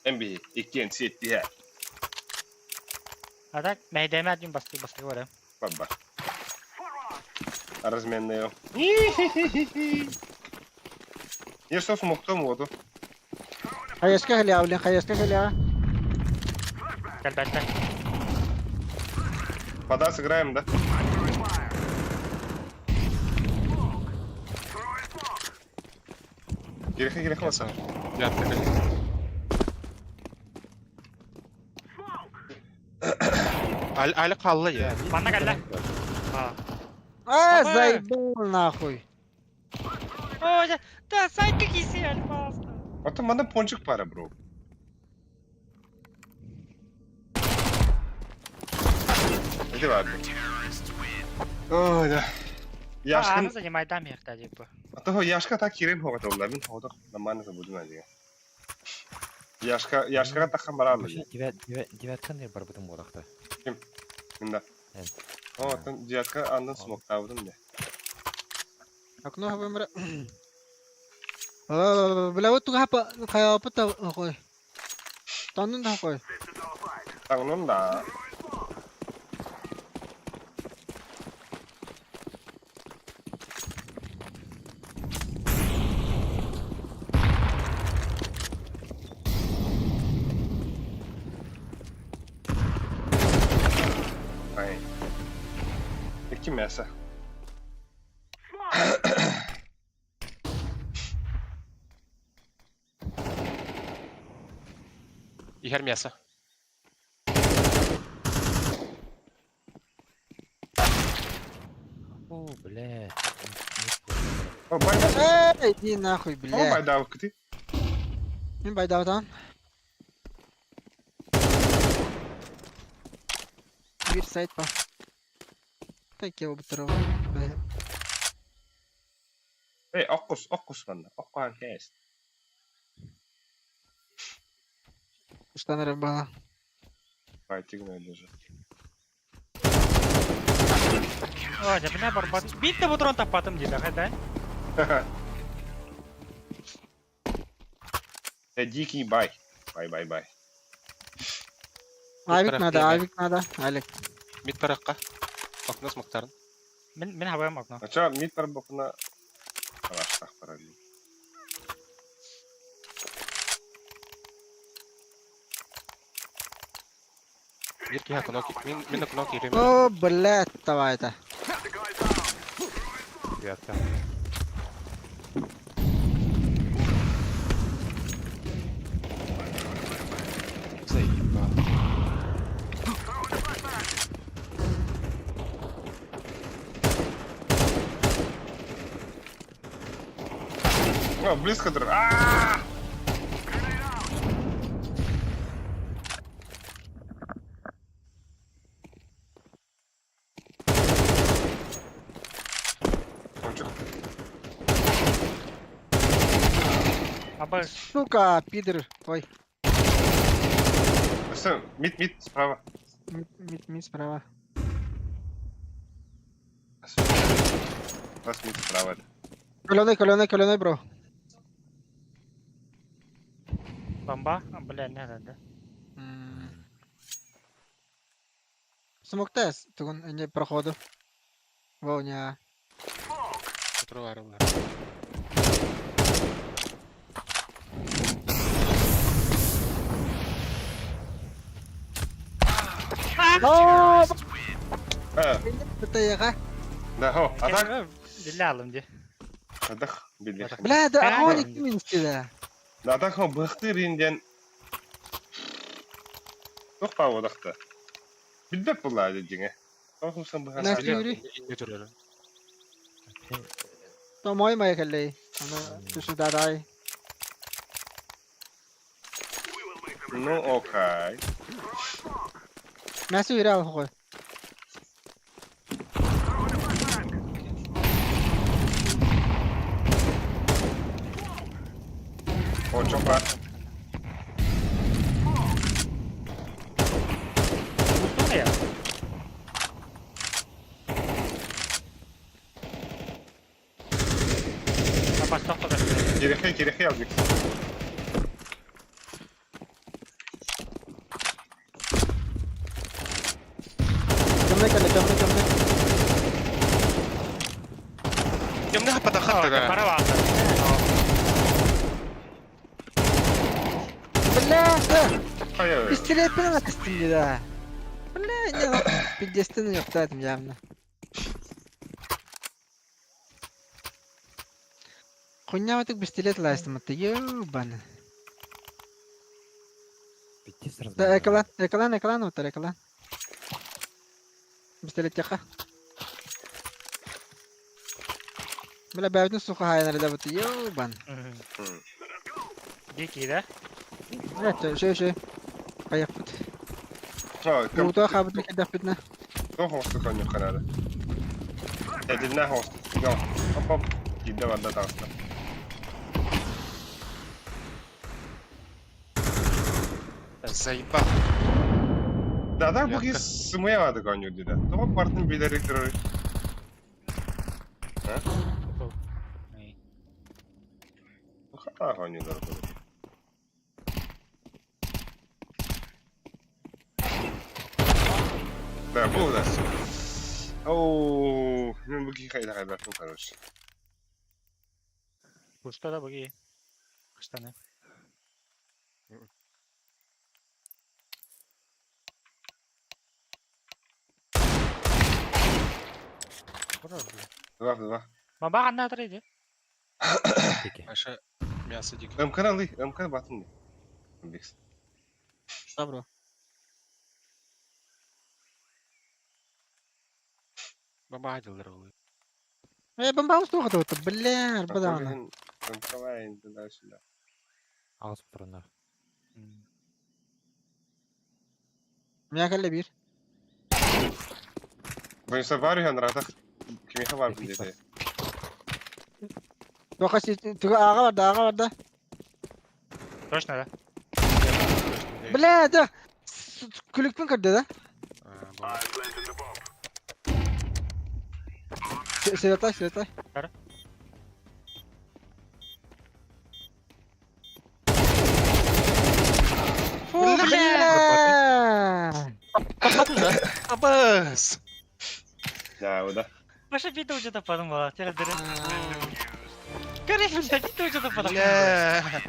Speaker 1: NBA 2-7 ya.
Speaker 5: А так, мәйдәмә дим басты говоря.
Speaker 1: Баба. Разменные. Я что смогтом воду.
Speaker 9: Hayaska helal avlen. Hayaska helal.
Speaker 5: Кәлбәттә.
Speaker 1: Пода сыграем, да? Кириха маса.
Speaker 2: Ятты кали. Али қаллы я.
Speaker 5: Манна кәллә.
Speaker 9: Заебал нахуй.
Speaker 5: О, да, сайт киси альфаста.
Speaker 1: А то мана пончик пара, бро. Иди ладно. Ой, да. Яшкан...
Speaker 5: Аны занимай дам яхта типа.
Speaker 1: А то яшка так кирим хогата улла. Мен ходох наманы забудым әлеге. Яшкага такхан бараллы.
Speaker 10: Девятка не бар бутым одақта.
Speaker 1: Мында. О, тон девятка андан смоктабыдым де.
Speaker 9: Akına hava mera. Bela вот туга хапа кая апта кой. Танын да кой.
Speaker 1: Таңнын да. Ай. Iki mesa.
Speaker 2: Ихер мясо.
Speaker 10: О, блядь.
Speaker 1: О, байда.
Speaker 9: Эй, иди нахуй,
Speaker 1: О,
Speaker 9: бля.
Speaker 1: байда кыты.
Speaker 9: Мен байдавдан. Bir сайт var. Tek ya bu tarafa.
Speaker 1: Эй, оккус манда. Оккуан кэс.
Speaker 9: Ustanırım bana.
Speaker 1: Файтинг даже.
Speaker 5: О, я бина барбат. Битте бутрон тапатым диде, да?
Speaker 1: Дикий бай. Бай.
Speaker 9: Ayvik nada. Alik.
Speaker 2: Мид параққа. Окна смоктарын.
Speaker 5: Мен хаваем окно.
Speaker 1: Ача, мид пар бокна. Алаштах парали.
Speaker 2: Ирки ха кноки. Мин кноки ирем.
Speaker 9: О, блядь, давай это.
Speaker 10: Девятка.
Speaker 2: Заеба.
Speaker 1: О, близко друг.
Speaker 5: Аба,
Speaker 9: Сука, пидор. Ой,
Speaker 1: Все, мид справа.
Speaker 9: мид справа.
Speaker 1: Раз мид справа.
Speaker 9: Каленый, бро.
Speaker 5: бомба. Бля, не надо.
Speaker 9: Смоктес, тугун не проходу. Волня.
Speaker 2: Труварила.
Speaker 9: Aa!
Speaker 1: Ha,
Speaker 9: Bitti ya.
Speaker 1: da ho, atak.
Speaker 5: Dille alım diye.
Speaker 1: Atak bildik.
Speaker 9: Bla da
Speaker 5: Ha,
Speaker 9: ahol
Speaker 5: gördüm.
Speaker 9: 2000 istedi.
Speaker 1: Da atak ho bıhtır inden. Yok pa odakta. Bilbep bular dediğine. Korkumsan bu
Speaker 9: Nasıl
Speaker 1: hasar.
Speaker 9: yürü?
Speaker 2: İnce duruyor.
Speaker 9: Tomoy maya kalay. Ano, susudaray.
Speaker 1: No, okay.
Speaker 9: Nasıl yürü al koy.
Speaker 1: O çok var.
Speaker 5: Usta mı ya? Kapat kapat.
Speaker 1: Kiriki aldık.
Speaker 9: Gömle kalay, gömle.
Speaker 2: Gömle hapa da khatta.
Speaker 5: Para var.
Speaker 9: Bla da.
Speaker 1: Hayır.
Speaker 9: Pistolet bana kastım da. Bla ne? Bir destini yok zaten yamna. Хуйняватык пистолет ластым это ёбана.
Speaker 10: Биттис
Speaker 9: Да, экран, вот экран. Пистолет яка. Бля, бәвдін суқа хайнарда бұты, ёбан.
Speaker 5: Дикий, да?
Speaker 9: Evet, şey. Kayak bıt.
Speaker 1: Ha,
Speaker 9: Yumurta kabıt bir kedef bitne.
Speaker 1: Då hosta kan ju kanada. Det är den här hosta. Ja, hopp. Gidde var det alltså.
Speaker 2: Заебал.
Speaker 1: Да, так буги смеява kan ju det. Då var parten vidare kör. Ha?
Speaker 5: Nej.
Speaker 1: Hata kan ju där. Да, был да. Оу, ну буги хайда ну короче.
Speaker 5: Usta da bagi. Kaç tane?
Speaker 1: Два.
Speaker 5: Baba kan na trade.
Speaker 10: Пики.
Speaker 2: Аша мясо дико.
Speaker 1: МК батın. Бикс.
Speaker 9: Добро.
Speaker 2: Баба адилдер oluyor.
Speaker 9: Бомбаун стуха тут, бля, арбадана.
Speaker 1: МК вайн туда-сюда.
Speaker 10: Ağız fırınlar.
Speaker 9: Меня калли bir.
Speaker 1: Bu sefer var ya rahat. Kimi var bu dedi.
Speaker 9: Yok tuga ağa var da.
Speaker 5: Точно, да?
Speaker 9: Bля, da. Kulüpün kırdı da. Светай.
Speaker 5: Кара.
Speaker 9: Бля!
Speaker 2: Абас!
Speaker 1: Да, вот да.
Speaker 5: Маша бита уже-то подумала. Теперь дыры. Гори, блядь, бита уже-то подумала.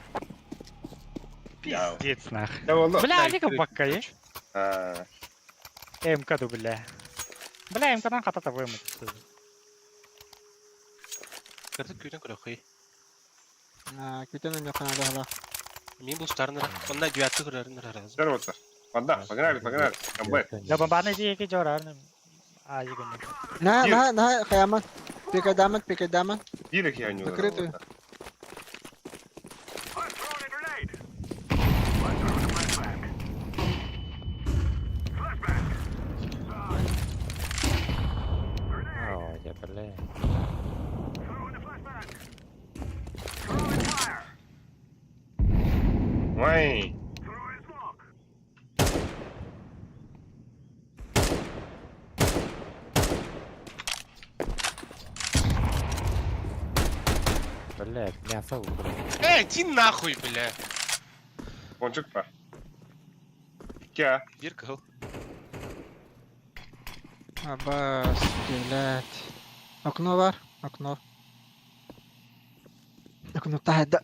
Speaker 2: Бля!
Speaker 5: Пиздец, нах.
Speaker 1: Ya vallahi.
Speaker 5: Бля, Алика бакка, е?
Speaker 1: Ha.
Speaker 5: МК-ду, бля. Бля, МК-дан қатата вымыть.
Speaker 2: Кырдык күйден көрі қой.
Speaker 9: Күтенім yok kanada hala.
Speaker 2: Мен бұл старыныр. Онда дүйатты көреріндір аразы.
Speaker 1: Здорово. Погнали. Камбэк.
Speaker 5: Да бомбаны диеке жорар. А, егоне.
Speaker 9: На, Хаяман. Пикай даман.
Speaker 1: Дилек я не
Speaker 9: Закрытую.
Speaker 10: О, я бля.
Speaker 1: Ой.
Speaker 10: Блядь, мясо утром.
Speaker 2: Иди нахуй, бля!
Speaker 1: Пончик па. Кя.
Speaker 2: Bir kıl.
Speaker 9: Abbas, блядь. Окно var. Окно. Окно тахта.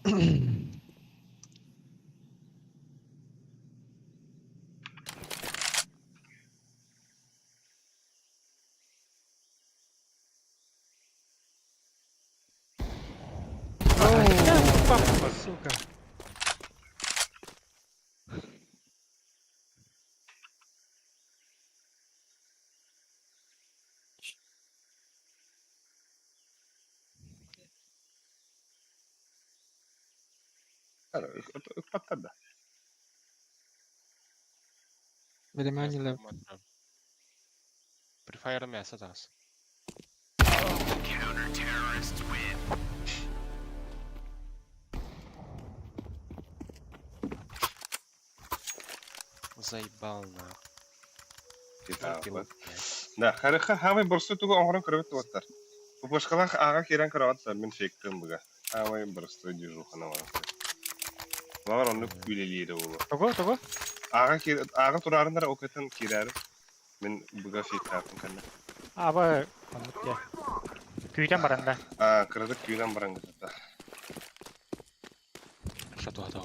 Speaker 5: Сука.
Speaker 1: Ыкпаттар да.
Speaker 9: Bilmem.
Speaker 2: Free Fire'ım yasa tağız. Заебал на.
Speaker 1: Да, харыха хамай бурсу тугу оңрон кырыбыт туаттар. Bu başkalar ağa kiren kıravatlar ben fektim buga. Hamay bursu dijухана var. Var onu güleliydi oğlu.
Speaker 5: Того?
Speaker 1: Ağa turarınlar okatan kirer. Ben buga fek yaptım kanna.
Speaker 5: Аба, ya. Köyden baranda.
Speaker 1: Kırdık güyden barangı da.
Speaker 2: Şatu hata.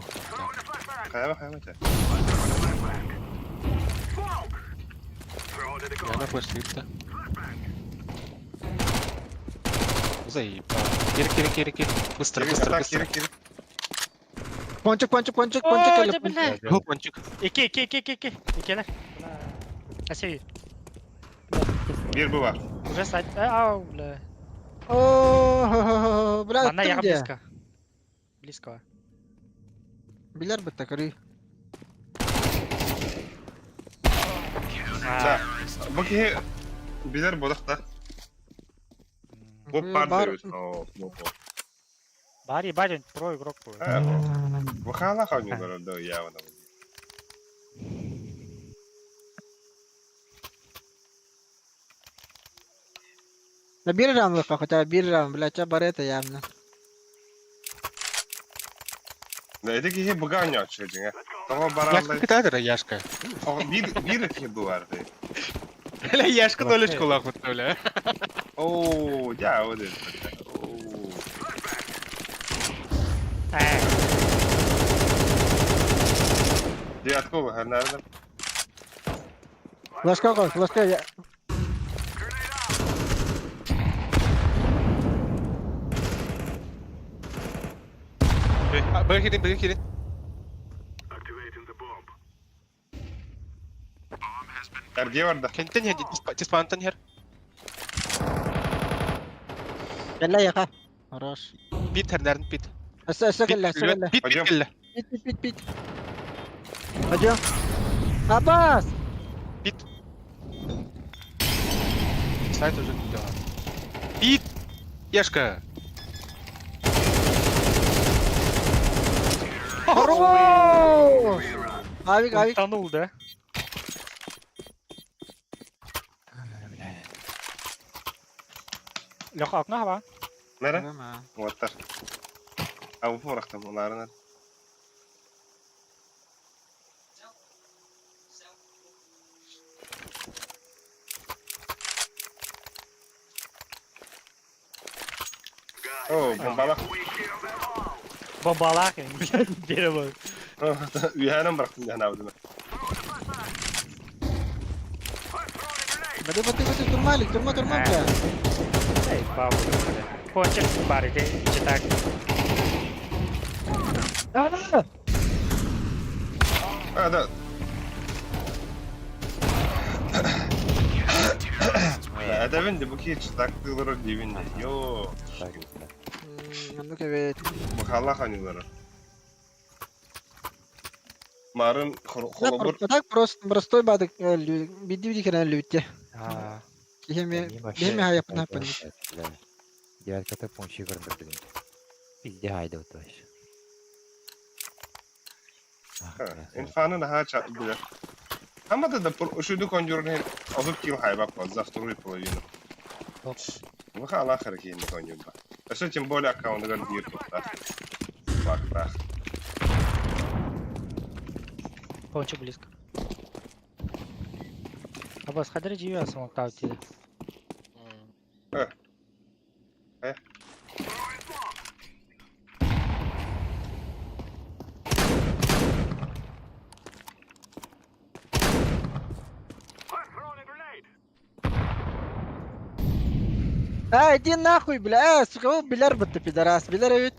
Speaker 1: Kayama ta.
Speaker 2: Я на флеш-свифта. Заебал. Кири. Быстро.
Speaker 1: Kiri.
Speaker 9: Ponçuk
Speaker 5: Oo,
Speaker 9: gelip.
Speaker 5: cebiler.
Speaker 2: Хопанчик.
Speaker 5: İki. İkiler. Aşağı.
Speaker 1: Bir bu var.
Speaker 5: Уже сайт. Ау, бля.
Speaker 9: Oo, блядь,
Speaker 5: Банда яга
Speaker 9: где?
Speaker 5: близко. Близко.
Speaker 9: Biler bitti kırı.
Speaker 1: Да. Bu ki bilir bodak da. Bu parça. Bu.
Speaker 5: Бари, про игрок.
Speaker 1: Bu hala kanıyorlar da ya ona.
Speaker 9: Da bir round bak hakikaten bir round bilaça barete yamna.
Speaker 1: Ne dedi ki bu ganyo çocuğun ya. Tamam
Speaker 2: Яшка
Speaker 1: baranda.
Speaker 2: китайдыр, Яшка.
Speaker 1: Bir ki bu vardı.
Speaker 2: Бля, Яшка нолечку лахут, бля.
Speaker 1: Oo, ya o dedi. Oo. Девятку her nerede?
Speaker 9: Flashka ya.
Speaker 2: Бэкхидин.
Speaker 1: Erdiye vardı.
Speaker 2: Кенттен хер, диспантан хер.
Speaker 9: Gel yaka. Хорош.
Speaker 2: Бит хердерин бит.
Speaker 9: Asa gel.
Speaker 2: Бит
Speaker 1: Hocam.
Speaker 2: келле.
Speaker 9: Bit. Hocam. Abbas.
Speaker 2: Бит. Сайт уже не делал. Бит. Яшка.
Speaker 9: Хорош. Abi.
Speaker 5: Танул, да? Леха, окно хава.
Speaker 1: Nere? Vattar. Avu foraktam onların. Oo, bombalak.
Speaker 5: Бомбалак. Бери бak.
Speaker 1: Üyehanem bıraktım yani avdını.
Speaker 9: Bati durma bля.
Speaker 5: Эй, бабу. Кончик бари, ты читак.
Speaker 1: Да. Edevindi bu ki çıtaklıları divindi. Yo.
Speaker 9: Ну evet.
Speaker 1: Bu hala kanıları. Marın kolobur.
Speaker 9: Так простой бадык биди кенен лүтте. Кихеме хаяпна панди.
Speaker 10: Девятката пончи көрдөрдүм. Bizde haydi otuş.
Speaker 1: İnfanın ha çatlıdır. Ama da şuydu konjurun alıp kill haybak var. Завтра половину. Bu hala hareketini konjurda. Așa тем более аккаунт гар бир тукта. Бак.
Speaker 5: Кончик близко. Абас кадыр жиюя смоктау тиде.
Speaker 9: Иди нахуй, бля, сука, ол билер бітті, пидорас, билер өйт.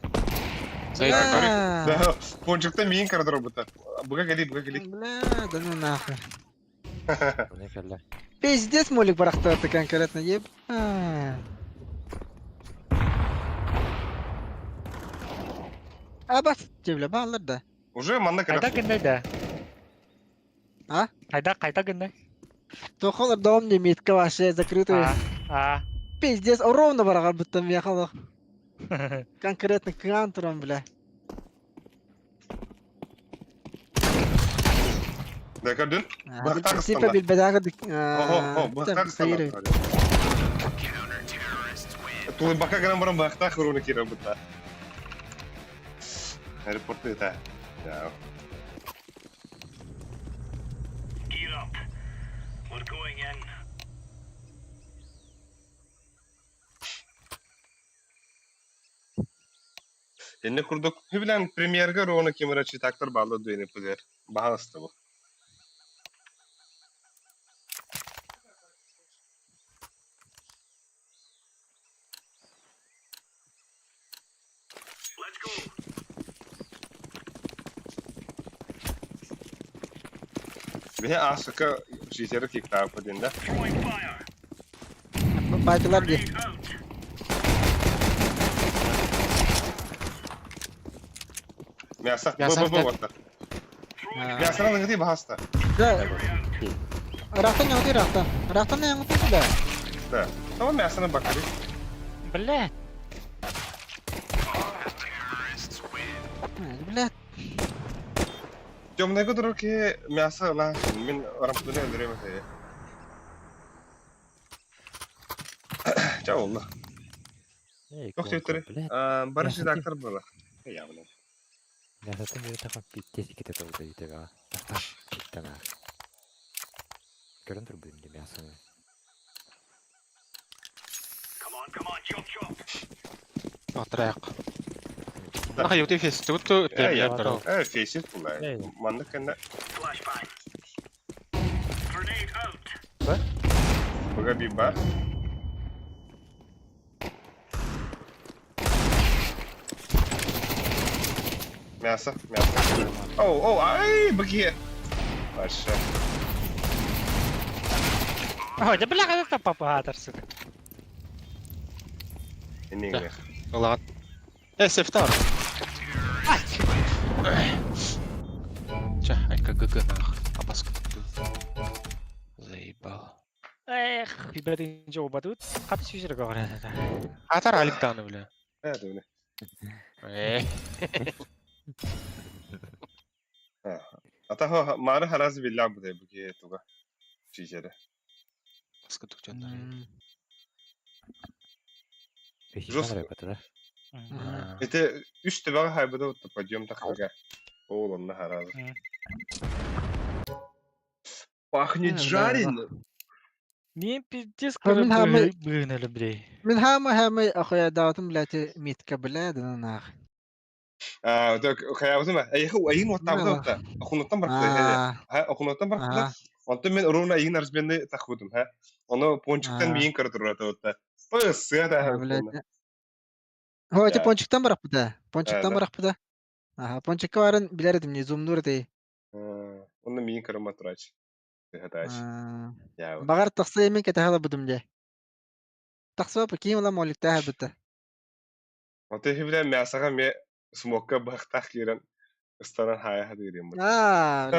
Speaker 1: Да, пончукта миин кырдыр бута. Буга келик.
Speaker 9: Бля, да ну нахуй.
Speaker 10: Bunu kelle.
Speaker 9: Пиздец, молик барахтарды конкретно, еб. Бас, жебіле, бағалар да.
Speaker 1: Уже манна
Speaker 5: Кайда
Speaker 1: кырдыр.
Speaker 5: гындай да?
Speaker 9: А?
Speaker 5: Кайда гындай?
Speaker 9: Тохолар дом не метка вообще закрытый. Пиздец, ровно барагар буттан мияхало. Конкретно кыган турам, бля.
Speaker 1: Да көрдүн? Бактар
Speaker 9: Типа билбедага
Speaker 1: бактар Тулы бака грам барам бакта хруны кира бута. Аэропорт это. Да.
Speaker 4: Gear up. We're going in.
Speaker 1: Эне курдук. Билен премьерге роны кемера читактар баалы дуйны пузер. Баалысты бу.
Speaker 4: Let's go.
Speaker 1: Бе асыка житер кикта подинда.
Speaker 4: Throwing fire.
Speaker 9: Байкалар ди.
Speaker 4: Grenade out.
Speaker 1: Мясо.
Speaker 2: Мясо,
Speaker 1: Бу
Speaker 2: да.
Speaker 1: вот. Мясо надо где баста.
Speaker 9: Да. Рахтан яңды, рахтан. Рахтан яңды, бля.
Speaker 1: Да. Того мясо на бакари.
Speaker 5: Блядь.
Speaker 9: Бля.
Speaker 1: Темные кудроки мясо на мен рампуне андреем это. Чао, Allah. Yok sevtiri. Barış redaktör burada. Ya bunu.
Speaker 10: Ya zaten bir takım bitti kita tahu tadi tega. Kita nah. Keren terbelum di biasa.
Speaker 4: Come on, chop.
Speaker 2: Отряк. Ага, юти фес. Тут
Speaker 1: Ya, faces bunlar. Mandık kende.
Speaker 4: Flashbang. Grenade out.
Speaker 1: Burada bir bar. Мясо. Ай, баги. Паша.
Speaker 5: Ой, да бля, когда ты попадешь, сука.
Speaker 1: İneyim.
Speaker 2: Ладно. Сефтар. Ча, ай как ГГ нах. Абас заебал.
Speaker 5: Эх, бибердин жоба тут. Каты сүйшірі қоғыр.
Speaker 2: Атар аликтаны, бля.
Speaker 1: Это у Ата мары хараз биллаб буде буги туга. Чижере.
Speaker 2: Басқа түкчандар.
Speaker 10: Жестко это, да?
Speaker 1: Это üst тыбага хайбыда утты подъем тахтага. Оолонна хараз. Пахнет жареным.
Speaker 5: Мен пиздец
Speaker 9: Мен хамы-
Speaker 5: бүйінелі білей.
Speaker 9: Мен хамы ахуя даатым, блядь, метка, бля, да нах.
Speaker 1: Так, хаябызма. Айын оттабыда утта. Ахунуттан баркты. Ахунуттан баркты. Онто мен ровно айын арзбенди тахбыдым, ха. Оны пончуктан миин кырдырата утта. Пысы да.
Speaker 9: Блядь. О, это
Speaker 1: Да.
Speaker 9: пончиктан барак буда. Пончиктан
Speaker 1: Да.
Speaker 9: барак буда. Ага, пончикка барын билер едім, не зумнур дей.
Speaker 1: Оны миин кырыма турач. Тыхатач. Я.
Speaker 9: Багар тақсы емен кете хала будым де. Тақсы ба ким ла молик таа буда.
Speaker 1: Онто хибля мясага ме смокка бахтах кирен. Ыстаран хая хадырым.
Speaker 9: Бля,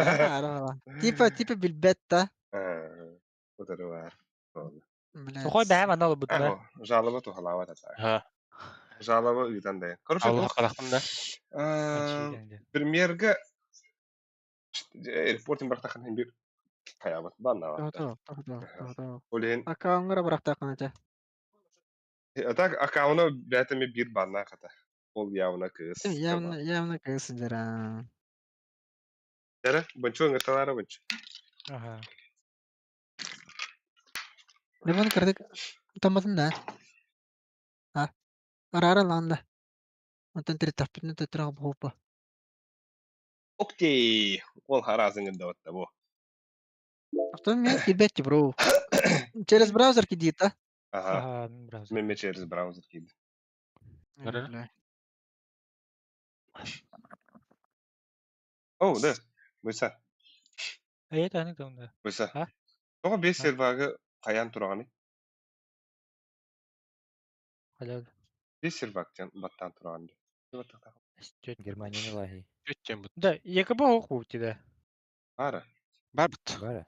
Speaker 9: типа билбетта.
Speaker 1: Утары бар.
Speaker 5: Сухой бәм аналы бұд да.
Speaker 1: Жалобы тухалава тата.
Speaker 2: Ха.
Speaker 1: Жалобы ыйтан да. Короче,
Speaker 2: Аллах қалақтым да.
Speaker 1: премьерге репортинг бартахан бир хаябат банна. Олен
Speaker 9: Акаунгара барак тақын ете.
Speaker 1: так аккаунта бәтеме бир банна ката. Ол явна кыз.
Speaker 9: Явно кайсындыр.
Speaker 1: Дәрә, бончо ңгаталары бончо.
Speaker 5: Ага.
Speaker 9: Levan kırdık. Utamadın da. Ha. Ara lan da. Ondan tiri tapını tuturak bu hopa.
Speaker 1: Okey. Ол харазыңын да отта bu.
Speaker 9: Atan men kibet bro. Через браузер кидит, а?
Speaker 1: Aha.
Speaker 5: Aha, biraz.
Speaker 1: Мен через браузер кийди.
Speaker 2: Ara.
Speaker 1: О, да. Буйса.
Speaker 5: Evet, tane de onda.
Speaker 1: Буйса.
Speaker 5: Ha?
Speaker 1: Тоғы бес сервагы қаян тұрғаны?
Speaker 5: Hala
Speaker 1: Бес сервактан баттан тұрғаны.
Speaker 5: istiyor.
Speaker 10: Германия лахи.
Speaker 2: Götçen bu.
Speaker 5: Да, якобы ок bu tide.
Speaker 1: Ара.
Speaker 2: Бар бут.
Speaker 10: Бара.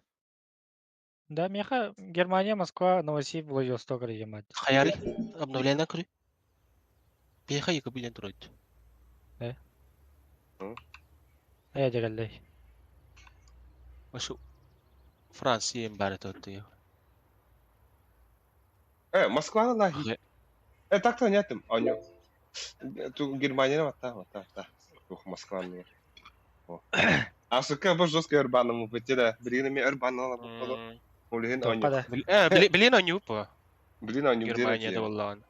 Speaker 5: Да, меха Германия, Москва, Новосиб, Владивосток регион.
Speaker 2: Hayari. Обновление куры. Беха екі билен тұройды.
Speaker 5: Aya geldi.
Speaker 2: Ошу Франция бәрі төтті.
Speaker 1: Москваны лахи. Так-то нетім. Аню. Ту Германия ватта. Тух Москваны. А сука бұл жестко урбанному бітеді. Бірігіні мен урбаннала бұқтылы. Олеген аню.
Speaker 2: Билен аню по.
Speaker 1: Білін аню
Speaker 2: Германияда болған.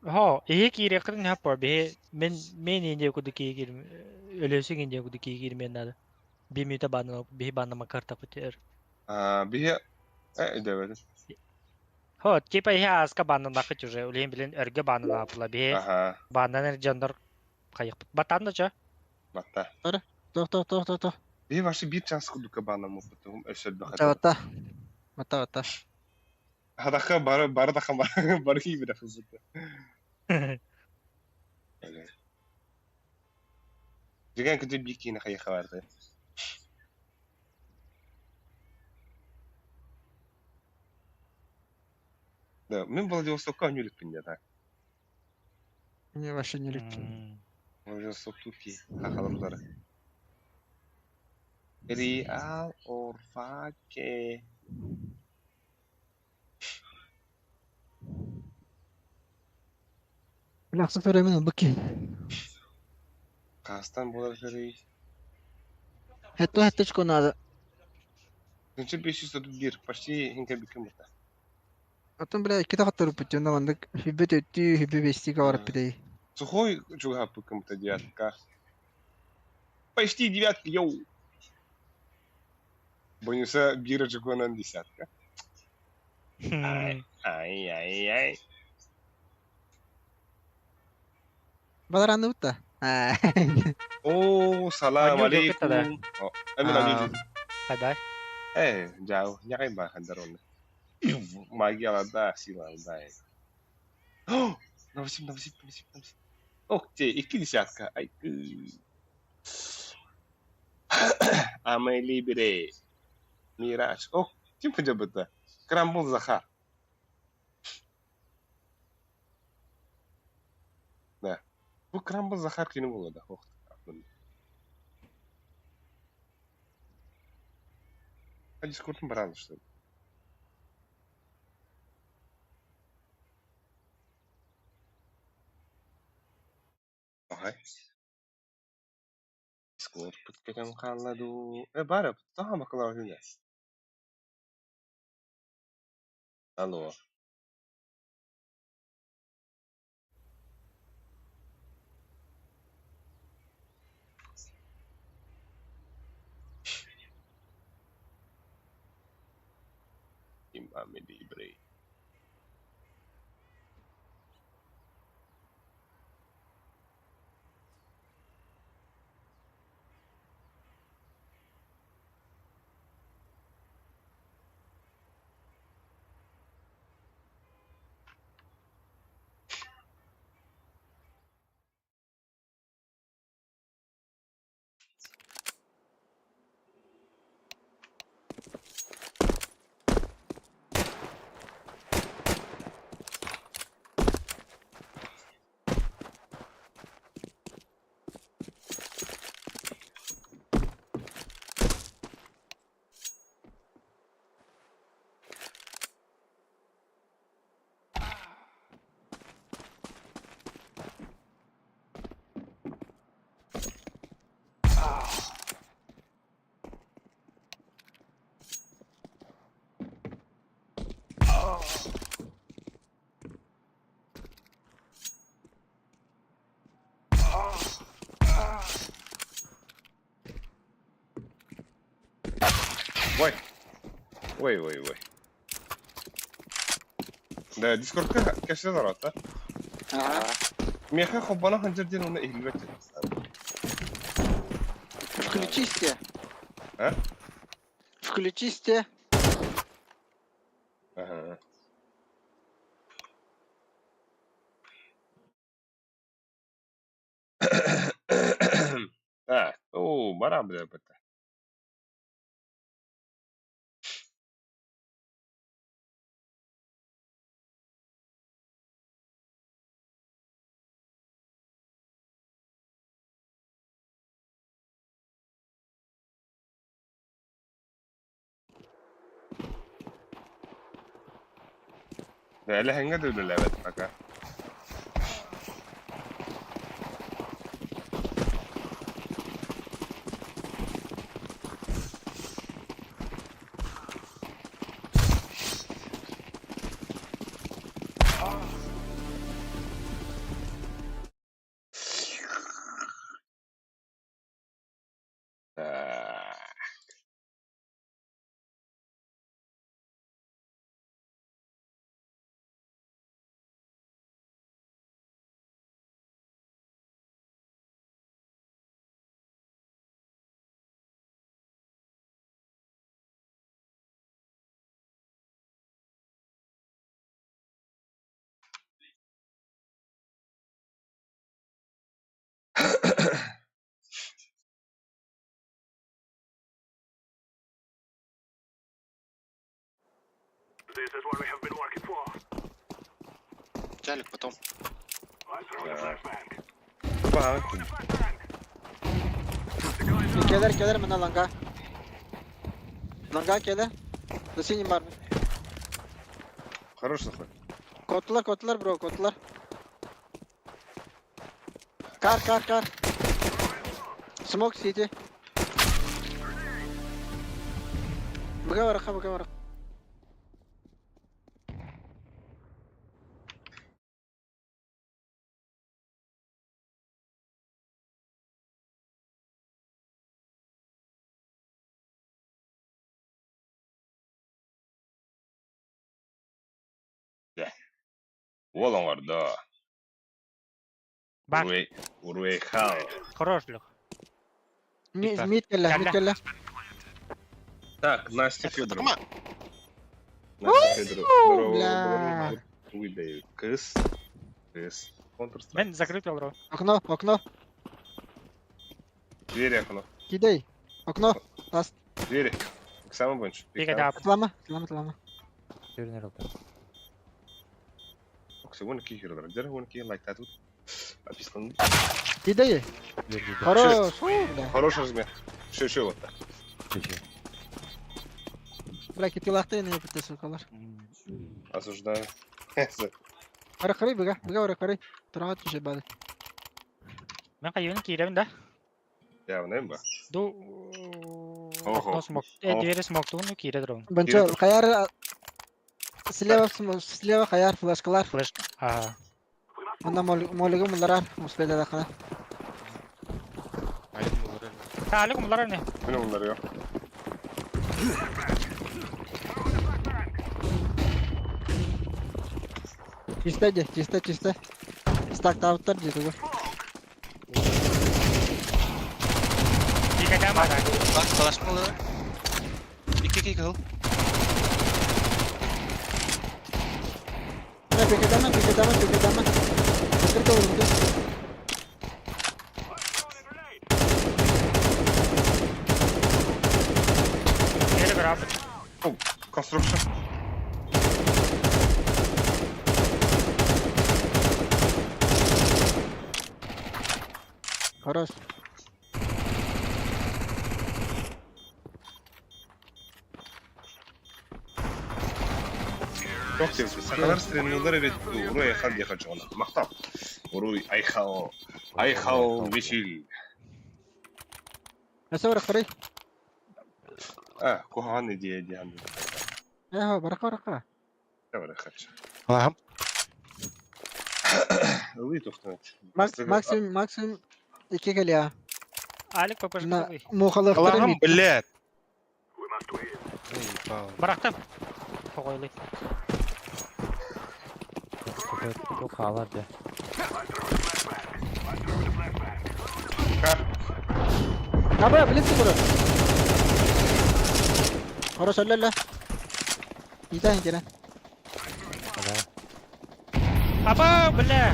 Speaker 5: Ha, iyi ki yakın ne yapar be? Ben ince kudaki gir. Öyleyse ince kudaki girmeyen nada. Bir müte bana makarta pıtır.
Speaker 1: Бігі... Дәуеді.
Speaker 5: Ha, типа я аска бана нахыт уже. Улем билен örgü bana напыла be.
Speaker 1: Аха.
Speaker 5: Bana janдар kayık. Batan da ça.
Speaker 1: Батта.
Speaker 9: Тоқ.
Speaker 1: Бігі ваши бір чанс құдука банаму бұттығым өсел бақыды.
Speaker 9: Вата. Вата.
Speaker 1: Хадаққа бары даққа бары кейбі дәфіз бұтты. Деген күді бір кейіні қайыққа барды. Да, мен Владивостокқа өнелікпін деді.
Speaker 9: Не вообще не летим.
Speaker 1: Владивосток тупи, қақалымдары. Реал Орфаке.
Speaker 9: Лақсы төремен бұки.
Speaker 1: Қастан болар көрей.
Speaker 9: Хетто чко надо.
Speaker 1: Күнші 501, почти хинка бікім бұта.
Speaker 9: Атын бля, iki тақат тұрып бұтты. Онда бандық хибет өтті, хибет бестігі барып бідей.
Speaker 1: Сухой чуга бікім бұта девятка. Почти девятка, йоу. Бонюса бира чугонан десятка. Ай.
Speaker 9: Бадаранды бұтта.
Speaker 1: О, салам
Speaker 5: Аню
Speaker 1: алейкум.
Speaker 5: жопета
Speaker 1: Амин аню.
Speaker 5: Hadi.
Speaker 1: Jauh. Nyakain bahan darun. Magi alada, sila alada. Oh, nasib. Oke, iki disiatka. Aiku. Amai libre. Mirage. Oh, kim pejabat dah? Krambul Zakhar. Nah, bu Krambul Zakhar kini mulu dah. Oh, а дискуртом брал, что ли? Ага. Дискурт подкатем халладу. Бара, тага бакалау хиля. Алло. Imame libre. Ой. Ой. Да, дискордка кеше зарата.
Speaker 9: Ага.
Speaker 1: Меха хоббана ханжерден уна ихлбек.
Speaker 9: Включiste.
Speaker 1: А?
Speaker 9: Включiste.
Speaker 1: Ага. Бара бля бата. Да, әле хәңгә дәүләләр бит пока.
Speaker 4: This is what we have been working for.
Speaker 2: Джалик потом.
Speaker 4: I'm throwing a flashbang.
Speaker 1: Ба.
Speaker 9: Keler mina langa. Langa keler. Da senin var mı?
Speaker 1: Хорош заход.
Speaker 9: Kotlar bro, kotlar. Kar. Smoke city. Buga var.
Speaker 1: Ол оңарда.
Speaker 5: Бак.
Speaker 1: Уруэй хал.
Speaker 5: Хорошлык.
Speaker 9: Mid keller.
Speaker 1: Так, Настя Федорова.
Speaker 9: Бля.
Speaker 1: Здорово. Уйдай. Кыс. Counter-Strike.
Speaker 5: Мен закрытый бро.
Speaker 9: Окно.
Speaker 1: Двери окно.
Speaker 9: Кидай. Окно. Ласт.
Speaker 1: Двери. Самый больше.
Speaker 5: Пикада.
Speaker 9: Тлама.
Speaker 10: Türner oldu.
Speaker 1: Сегодня кихер драджер, он ки лайк татут. Описан.
Speaker 9: Кидай. Хорош. Бля.
Speaker 1: Хороший размер. Шо вот так.
Speaker 9: Бля, китилахты не yaptı sokalar.
Speaker 1: Осуждаю.
Speaker 9: Аракарай бага аракарай. Трават düşe bari.
Speaker 5: Мен кайын кирем да.
Speaker 1: Явно ба.
Speaker 5: Ду. Окно смок. Двери смок ту, ну кире дрон.
Speaker 9: Бенчо, kayar слева kayar flashkalar.
Speaker 5: Флеш.
Speaker 9: Onda moligi bunlar muspeda dakhala.
Speaker 5: Taluk bunlar ne?
Speaker 1: Ne bunlar ya? Чисто.
Speaker 9: Stacked out'lar gitu gua.
Speaker 5: Picada mah.
Speaker 2: Bak flash mı olur? İki kill.
Speaker 9: Piketama. Betul tuh.
Speaker 5: Geri beraber.
Speaker 1: Construction.
Speaker 9: Хорош.
Speaker 1: Çok sevdim. Sakalar streamliyorlar evet. Uru'ya yakal yakacak ona. Maktam. Uru'y Ayhao Vişil.
Speaker 9: Nasıl bırakırı?
Speaker 1: Kuhan ne diye.
Speaker 9: Ya bırakır.
Speaker 1: Ne var yakacak?
Speaker 2: Tamam.
Speaker 1: Uy toxtanet.
Speaker 9: Максимум 2 kali ya.
Speaker 5: Alik papaj.
Speaker 9: Muhalıqları
Speaker 2: Allah'ım
Speaker 9: mid.
Speaker 2: блядь.
Speaker 4: We must win.
Speaker 2: Заебал.
Speaker 5: Bıraktım. Kokoylu.
Speaker 10: Çok havalar de.
Speaker 9: Abi bilet sıfırı. Хорошо, لا. Giden gelen.
Speaker 5: Aba bля.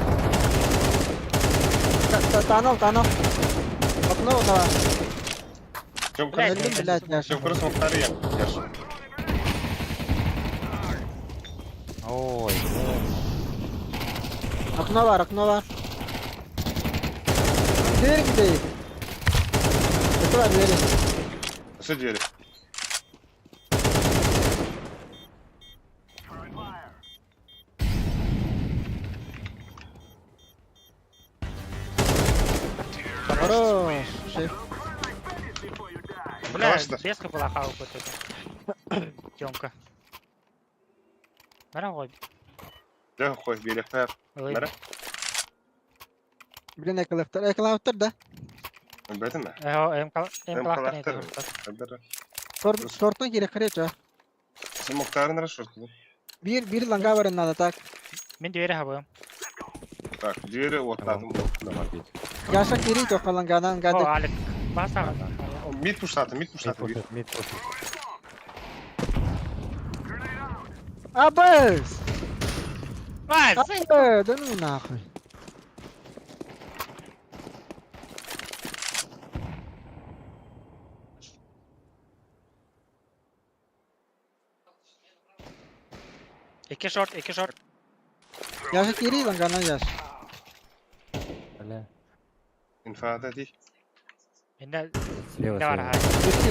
Speaker 9: Танал. Окно давай.
Speaker 1: Чем
Speaker 5: Блядь,
Speaker 1: красный?
Speaker 9: блядь, Яша.
Speaker 1: Чем красный вторые? Яша.
Speaker 10: Ой,
Speaker 9: Окно var. Deri gideyim. Kötü var deri.
Speaker 1: Все двери.
Speaker 9: Хорош. Şey.
Speaker 5: Бля,
Speaker 1: Классно.
Speaker 5: без капелаха вот это. Тёмка. Дорогой.
Speaker 1: Да, хоть берег.
Speaker 5: Ой.
Speaker 1: Нара.
Speaker 9: Bilin ekalaftır da.
Speaker 1: Бетем mi?
Speaker 5: Em
Speaker 1: Em
Speaker 5: kalaktan
Speaker 1: kalaktar.
Speaker 5: yedim.
Speaker 9: Sortun gire kırıyor.
Speaker 1: Sen muhtarın raşortu.
Speaker 9: Bir langa var ondan tak.
Speaker 5: Ben diğeri havayım.
Speaker 1: Так, двери вот там.
Speaker 10: tamam değil.
Speaker 9: Yaşa geri to langadan
Speaker 5: O
Speaker 9: gadı.
Speaker 5: Alek. Basa.
Speaker 1: Мид пушата.
Speaker 10: Mid push.
Speaker 9: Abes.
Speaker 5: Vay.
Speaker 9: Abi dönün nahi.
Speaker 5: İki short.
Speaker 9: Yaşa geri langadan yaş.
Speaker 10: Öyle.
Speaker 1: Инфада ди.
Speaker 5: Bende
Speaker 10: Слева,
Speaker 5: ne var
Speaker 10: слева.
Speaker 5: ha?
Speaker 9: Bitti.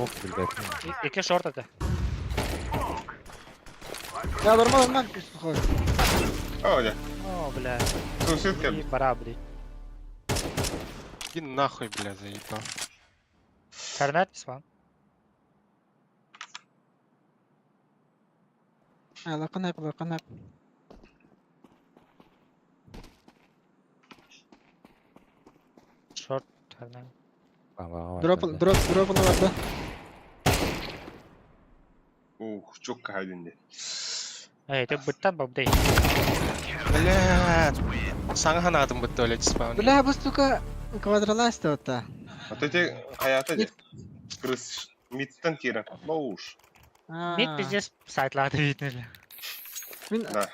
Speaker 10: Ох, блядь.
Speaker 5: İki short adı.
Speaker 9: Ya durma. Koy.
Speaker 1: О, да.
Speaker 5: O bля.
Speaker 1: Сусідка.
Speaker 5: И барабри.
Speaker 2: Иди нахуй, бля, заебал.
Speaker 5: Ternet ispan.
Speaker 9: Lakın hep.
Speaker 5: Short ternet.
Speaker 10: Var.
Speaker 9: Drop vardı.
Speaker 1: Ух, çok kaydindi.
Speaker 5: Itu betan bab deh.
Speaker 2: Блядь. Sangahan adım betul öyle spawn.
Speaker 9: Бля, bu сука квадралась то.
Speaker 1: Вот эти hayata ди. Крыс. Midden kira. Boş.
Speaker 5: Mid biz site'larda bitmeli.
Speaker 9: Min
Speaker 1: Да.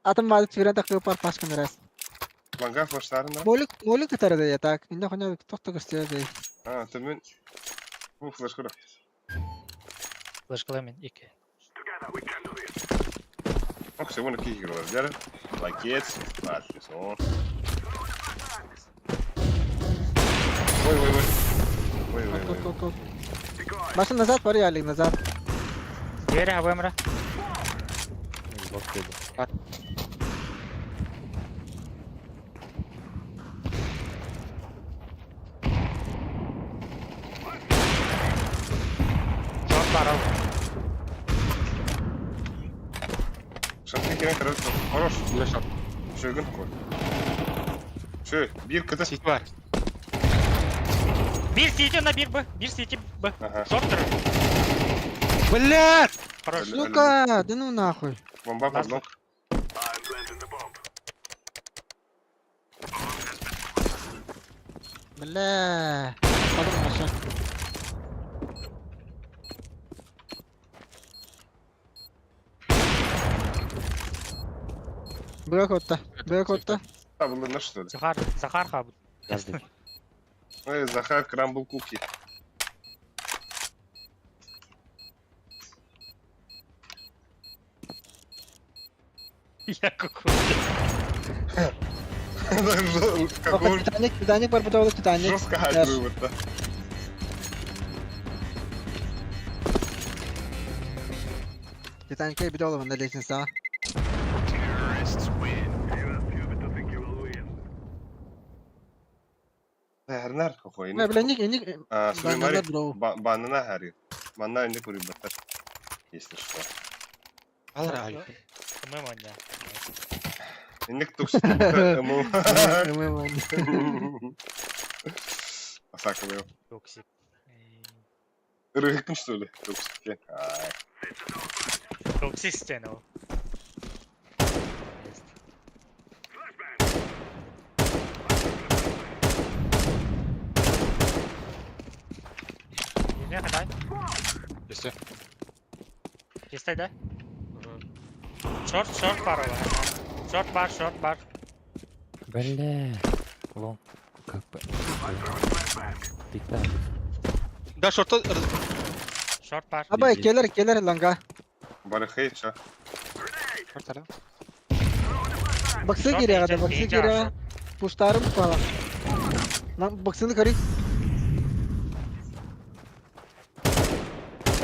Speaker 9: atım vardı tüyren takıyor par pas kameras.
Speaker 1: Manga flashların da.
Speaker 9: Moluk katarı da yatak. İnde konya tokta gösteriyor değil.
Speaker 1: Ha, tabii. Bu flash kura.
Speaker 5: Flash kılamayın. İki.
Speaker 1: Bak sen bunu kiki kura. Gel. Like it. Flash so. Ой.
Speaker 9: Kok. Başın nazar var ya nazar.
Speaker 5: Diğeri havaya mı?
Speaker 10: Bok dedi.
Speaker 5: Short var al.
Speaker 1: Шапки kiren короче. Хорош.
Speaker 2: Flash at.
Speaker 1: Şöyle koy. Şöyle bir kıta.
Speaker 2: Sit var.
Speaker 5: Bir CT на bir B. Bir CT B.
Speaker 1: Ага.
Speaker 5: Short tur.
Speaker 2: Блядь!
Speaker 5: Хорош.
Speaker 9: Сука, да ну нахуй.
Speaker 1: Бомба под ног.
Speaker 9: Бля. Kalırım aşağı. Bırak otta.
Speaker 1: А, было на что ли?
Speaker 5: Захар хаб.
Speaker 10: Yazdı.
Speaker 1: Ой, Захар крамбл куки.
Speaker 5: Я какой.
Speaker 1: Какой
Speaker 9: Titanic var burada olur Titanic.
Speaker 1: жестко
Speaker 9: Yes.
Speaker 1: хайп вывод-то.
Speaker 9: Titanic'e bir de olur bunda leksin sağa.
Speaker 1: Herner какой.
Speaker 9: Ne bile nik.
Speaker 1: А, смотри,
Speaker 9: Банана бро.
Speaker 1: банана Харри. Банана инди кури баттар. Если что.
Speaker 2: Al Raif.
Speaker 5: Кымым онда.
Speaker 1: Инdik тукс. Ему.
Speaker 9: Ему.
Speaker 1: Асака был.
Speaker 5: Токсик.
Speaker 1: Irıkın söyle. Toksik'e. Ay.
Speaker 5: Toksisten o. Ne kadar?
Speaker 2: Işte.
Speaker 5: İşte de. Short bar var. Short bar.
Speaker 10: Бля. Лонг. Как бы. Тик-так.
Speaker 2: Да, шорта.
Speaker 5: Short bar.
Speaker 9: Aba keler langa.
Speaker 1: Barıkayı ça.
Speaker 2: Шорта.
Speaker 9: Baksa giriyor kada baksa giriyor. Pustarım falan. Lan baksana kari.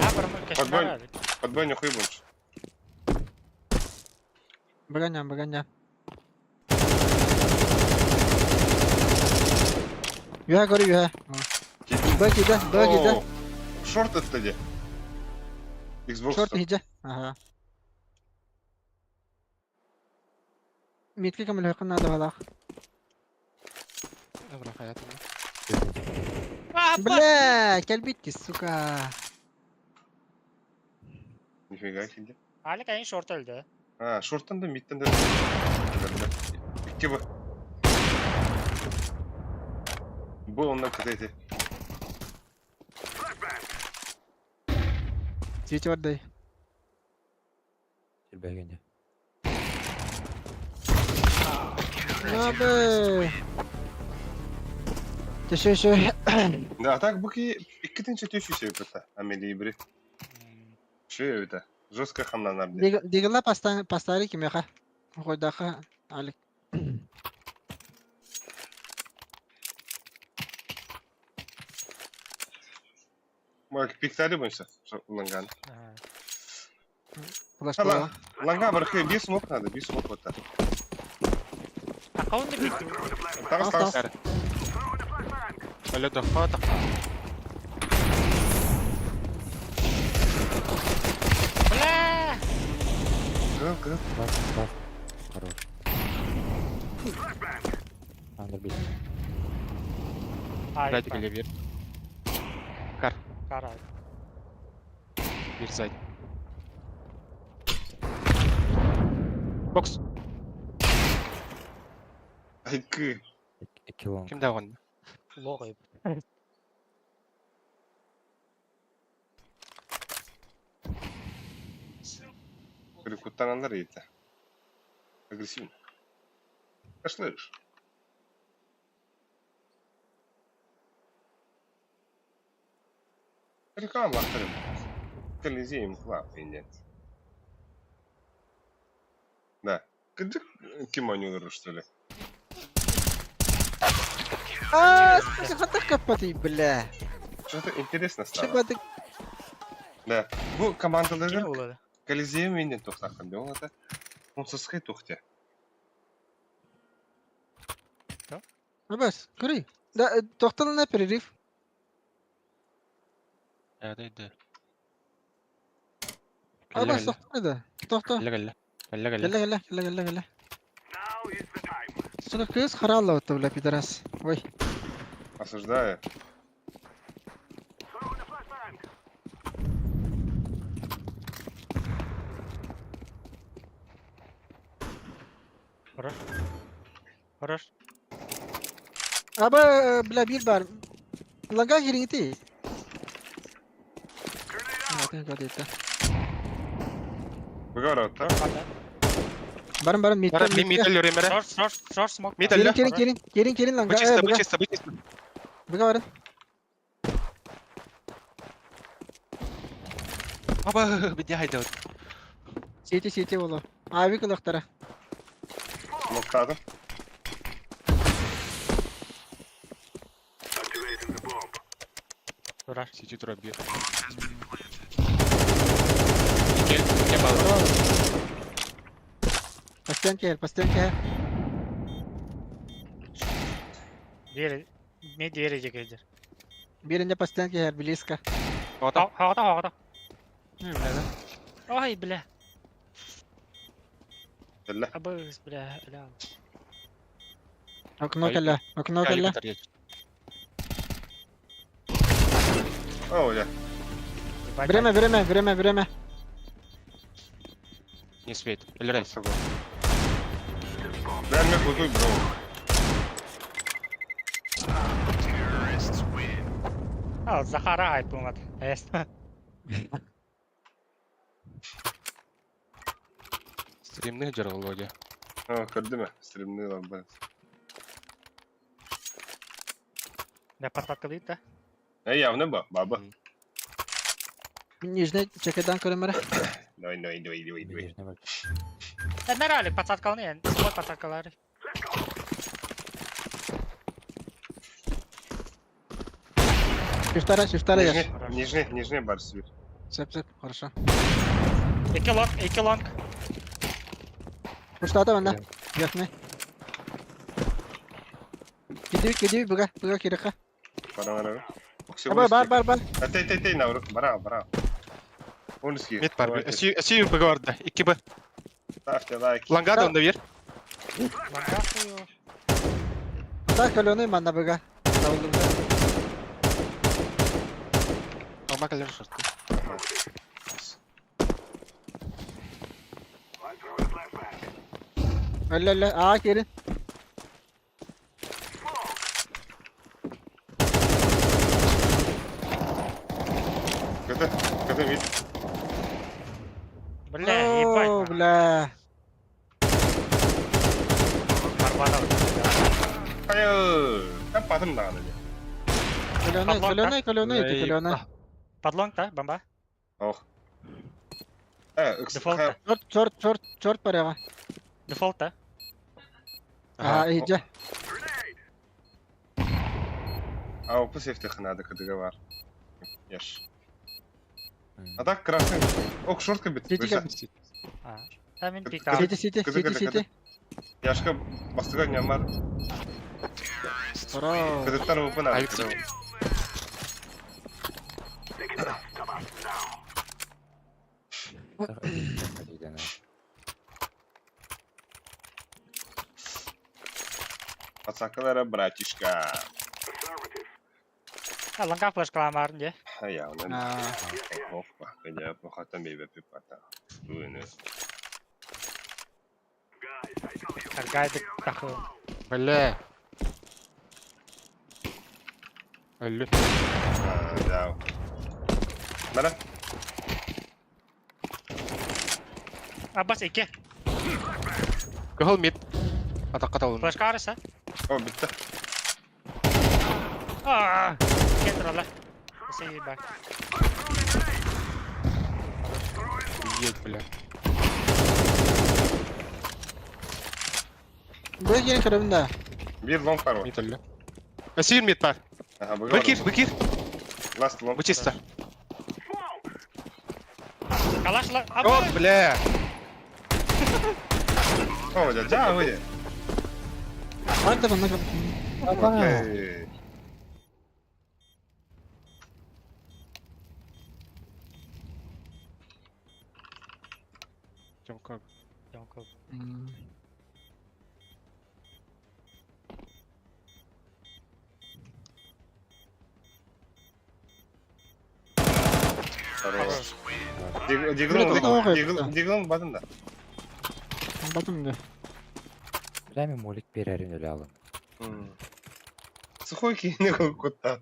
Speaker 5: Ya barımı keşke.
Speaker 1: Подбой нихуй больше.
Speaker 9: Baganya. Ya kari ya. Bak ida.
Speaker 1: О, Шорт это где? Xbox.
Speaker 9: Short hija. Aha. Mitki kamil yakın nada hala.
Speaker 2: Dobra, hayatım.
Speaker 9: Bля, kelbitti suka.
Speaker 1: Нифига себе.
Speaker 5: Halik en short öldü.
Speaker 1: Ha, short'tan da mid'den de. Bitti bu. Bu ondan kıtaydı.
Speaker 9: Switch var dayı.
Speaker 10: Бегенде.
Speaker 9: Abi. Teşekkür.
Speaker 1: Да, а так буки иккитинче төшү себеп это. Амели бри. Şu evde. Жестко хамланар ди.
Speaker 9: Digla pastari kim ya? Koydağı alik.
Speaker 1: Мак пиктали бойся. Ланган.
Speaker 9: Flash
Speaker 1: Hala.
Speaker 9: koyalım.
Speaker 1: Ланга бархай bir smoke надо, bir smoke вот так.
Speaker 5: Akavun da bitti.
Speaker 1: Так.
Speaker 2: Öyle daha tak.
Speaker 5: Bля!
Speaker 1: Гыл.
Speaker 10: Баф. Хорош. Андербит.
Speaker 2: Ради Галивер. Кар.
Speaker 5: Kar abi.
Speaker 2: Bir side. Box.
Speaker 1: Айкы.
Speaker 10: 2 лонг.
Speaker 2: Kim daha onu?
Speaker 5: Low koyup.
Speaker 1: Перекутананlar iyiydi. Агрессивно. Kaçlıyoruz. Реклама лахтарым. Колизеем клаб нет. Да. Кыдык кимоню что ли?
Speaker 9: Aa, sıkıntı kapatayım bля.
Speaker 1: Что-то интересно стало.
Speaker 9: Çıkmadık.
Speaker 1: Да. Bu
Speaker 5: Kim
Speaker 1: komandaların
Speaker 5: uladı?
Speaker 1: Колизеем инден тоқтаққан бе олады. Онсыз қай тоқты.
Speaker 9: Bas, kuri. Da tohtalı ne perif?
Speaker 2: Neredeydi?
Speaker 9: Bas tohtalı da. Tohta.
Speaker 2: Gelle.
Speaker 9: Gel. Sana kız haralla otu bля pidaras. Ой.
Speaker 1: Осуждаю.
Speaker 5: Хорош.
Speaker 9: Aba bля bir bar. Langa giring ti. Zaten kadeta.
Speaker 1: Выговор, да?
Speaker 9: Barın mid.
Speaker 2: Bara bir middle yürüyeyim bere.
Speaker 5: Short smoke.
Speaker 2: Middle ya.
Speaker 9: Gelin langa.
Speaker 2: Bıçısta.
Speaker 9: Buga varın.
Speaker 2: Baba bir daha haydi.
Speaker 9: Siti oğlum. Abi kılıktara.
Speaker 1: Моктадым.
Speaker 5: Durar.
Speaker 2: Сиди тура bir. Gel bağlı.
Speaker 9: Pasten kel.
Speaker 5: Diğeri. Ne diğeri çekicidir.
Speaker 9: Birinci pasten kel biliska.
Speaker 2: Havada.
Speaker 5: Havada.
Speaker 9: Ne bля.
Speaker 5: Ay bля.
Speaker 1: يلا.
Speaker 5: Abız bля. Öyle abi.
Speaker 9: Okno kella.
Speaker 1: О, я.
Speaker 9: Время.
Speaker 2: Не успеет. Эльрай.
Speaker 1: Реально крутой, бро.
Speaker 5: Захара айпумат.
Speaker 2: Стримный жер Володя.
Speaker 1: Көрді ме? Стримный ламбы.
Speaker 5: Не пататка дейді да?
Speaker 1: Явно ба, баба.
Speaker 9: Нижний, чекайдан көрімірі.
Speaker 1: Давай.
Speaker 10: Нижний вольт.
Speaker 5: Нормально, пататкалны yani. Small пататкалары.
Speaker 9: Шифтара ешь.
Speaker 1: Нижний бар свет.
Speaker 9: Цеп, хорошо.
Speaker 5: Iki long.
Speaker 9: Пуштата ванда. Яхне. Киди, бага кирика.
Speaker 1: Бара.
Speaker 9: Бар.
Speaker 1: Тей, навру. Бара. Он ски.
Speaker 2: Мид бар. Сию бага бар да. 2Б.
Speaker 1: Ставьте лайк.
Speaker 2: Лангада онда бер.
Speaker 5: Ланга кую.
Speaker 9: Так, каленый манда бага.
Speaker 2: Алма калер шорт.
Speaker 9: Ля, Кирин.
Speaker 1: Когда вид?
Speaker 5: Бля, ебать.
Speaker 9: Бля.
Speaker 5: Барбана.
Speaker 1: Там патом надо.
Speaker 9: Каленый.
Speaker 5: Подлонг, да? Бомба?
Speaker 1: Ох.
Speaker 5: Дефолт.
Speaker 9: Чорт парява.
Speaker 5: Дефолт, да?
Speaker 9: Иди.
Speaker 1: Посефтех надо, когда говор. Ешь. А так красный. Ох, шортка бит.
Speaker 5: Тамин пикап.
Speaker 9: Сити.
Speaker 1: Яшка бастыга нямар. Кадыктар выпына. Пацакалара, братишка.
Speaker 5: Ланга флеш каламарын же.
Speaker 1: Явно. Опа, когда плохо там бейбе пипата.
Speaker 5: Каргайды тахы.
Speaker 2: Бля. Алло.
Speaker 1: Да. Бара.
Speaker 5: Аббас 2.
Speaker 2: Кахал мид. Атакка талын.
Speaker 5: Флеш карыса.
Speaker 1: О, битті.
Speaker 5: Кетрала. Сей бак.
Speaker 2: Едь, бля.
Speaker 9: Бұл ең кірімді.
Speaker 1: Bir long var o.
Speaker 2: Мид өлі. Сиюн мид бар. Бакир.
Speaker 1: Last long.
Speaker 2: Бычиста.
Speaker 5: Калашла.
Speaker 2: О, бля.
Speaker 1: О, да, выйди.
Speaker 9: Ладно, много.
Speaker 1: Окей.
Speaker 2: Тёмка.
Speaker 1: Хорош. Диглом батында.
Speaker 9: Батымды.
Speaker 10: Прямо молик перерывали алым.
Speaker 1: Сухой кейіне көккотта.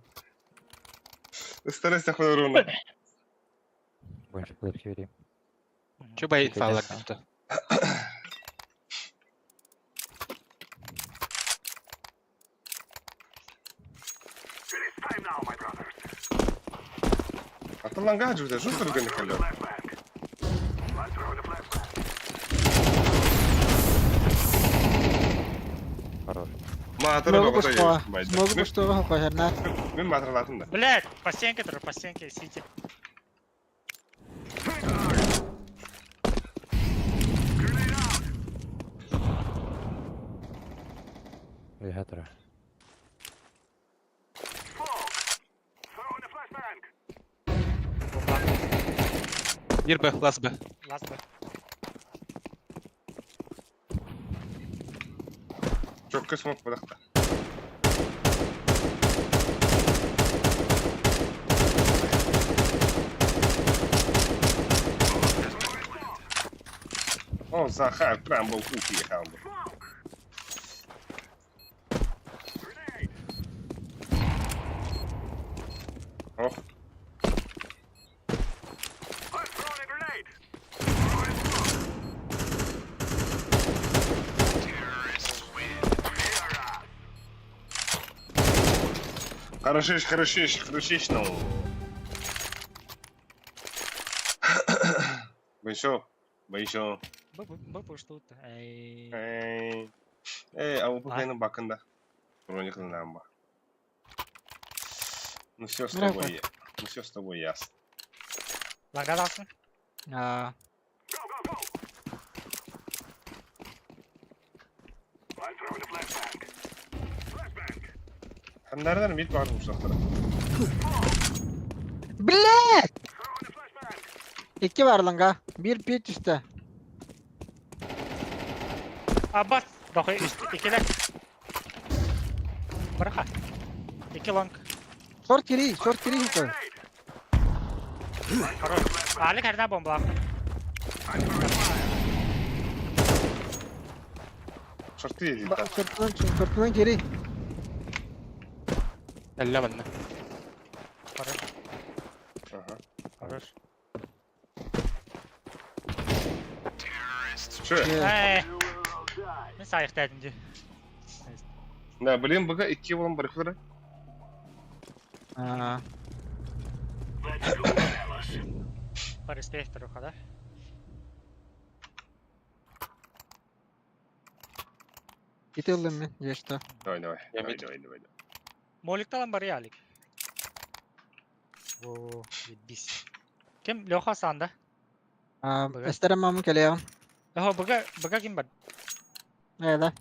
Speaker 1: Старайся ходить ровно.
Speaker 10: Больше флэпси верим.
Speaker 2: Чё боит фалак тут?
Speaker 1: Аталанга жүзде, жүз үргені кәлі.
Speaker 10: Хорош.
Speaker 1: Матыры
Speaker 9: Смогу пуштуға қойырна.
Speaker 1: Мен матырлатым да.
Speaker 5: Блядь, по стенке тұр, по стенке сити.
Speaker 10: Вегатора.
Speaker 2: Бір Б, лас Б.
Speaker 5: Last Б.
Speaker 1: Чөкке смог бұдақта. Oh, Zahar, Trambo, Cookie, Hambo. Oh,
Speaker 4: I'm throwing a grenade.
Speaker 1: хорошиш, ну. Bayşo.
Speaker 5: Bu что то
Speaker 1: А вот тут бакында. Броникалынан ба. Ну все с тобой ясно.
Speaker 5: Лагаласın.
Speaker 3: Aa.
Speaker 4: I'm throwing a flashbang. Flashbang.
Speaker 1: Nereden mid var bu saflara?
Speaker 9: Блядь!
Speaker 4: Throwing a flashbang.
Speaker 9: 2 var lan ga. 1 pit üstte.
Speaker 5: Abbas. Bakı üstü. İkiler. Bırak. 2 long.
Speaker 9: Short kiri yukarı.
Speaker 5: Ali karena bomba.
Speaker 1: Şartı yedi.
Speaker 9: Short'tan geri.
Speaker 2: Ellemenle.
Speaker 1: Aha.
Speaker 5: Хорош.
Speaker 1: Şöyle.
Speaker 5: Ne sayıktaydım diyor.
Speaker 1: Ne bileyim bugün 2 olan bırakılır.
Speaker 9: Aa.
Speaker 4: Let's go, fellas.
Speaker 5: Париспектор o kadar.
Speaker 9: Gidelim mi? Geçti.
Speaker 1: Давай.
Speaker 5: Molik'te lan bari alik. Oo, biz. Kim? Loha sanda.
Speaker 9: Aa, estere mamu geliyor.
Speaker 5: Loha baga kim bad?
Speaker 9: Nerede?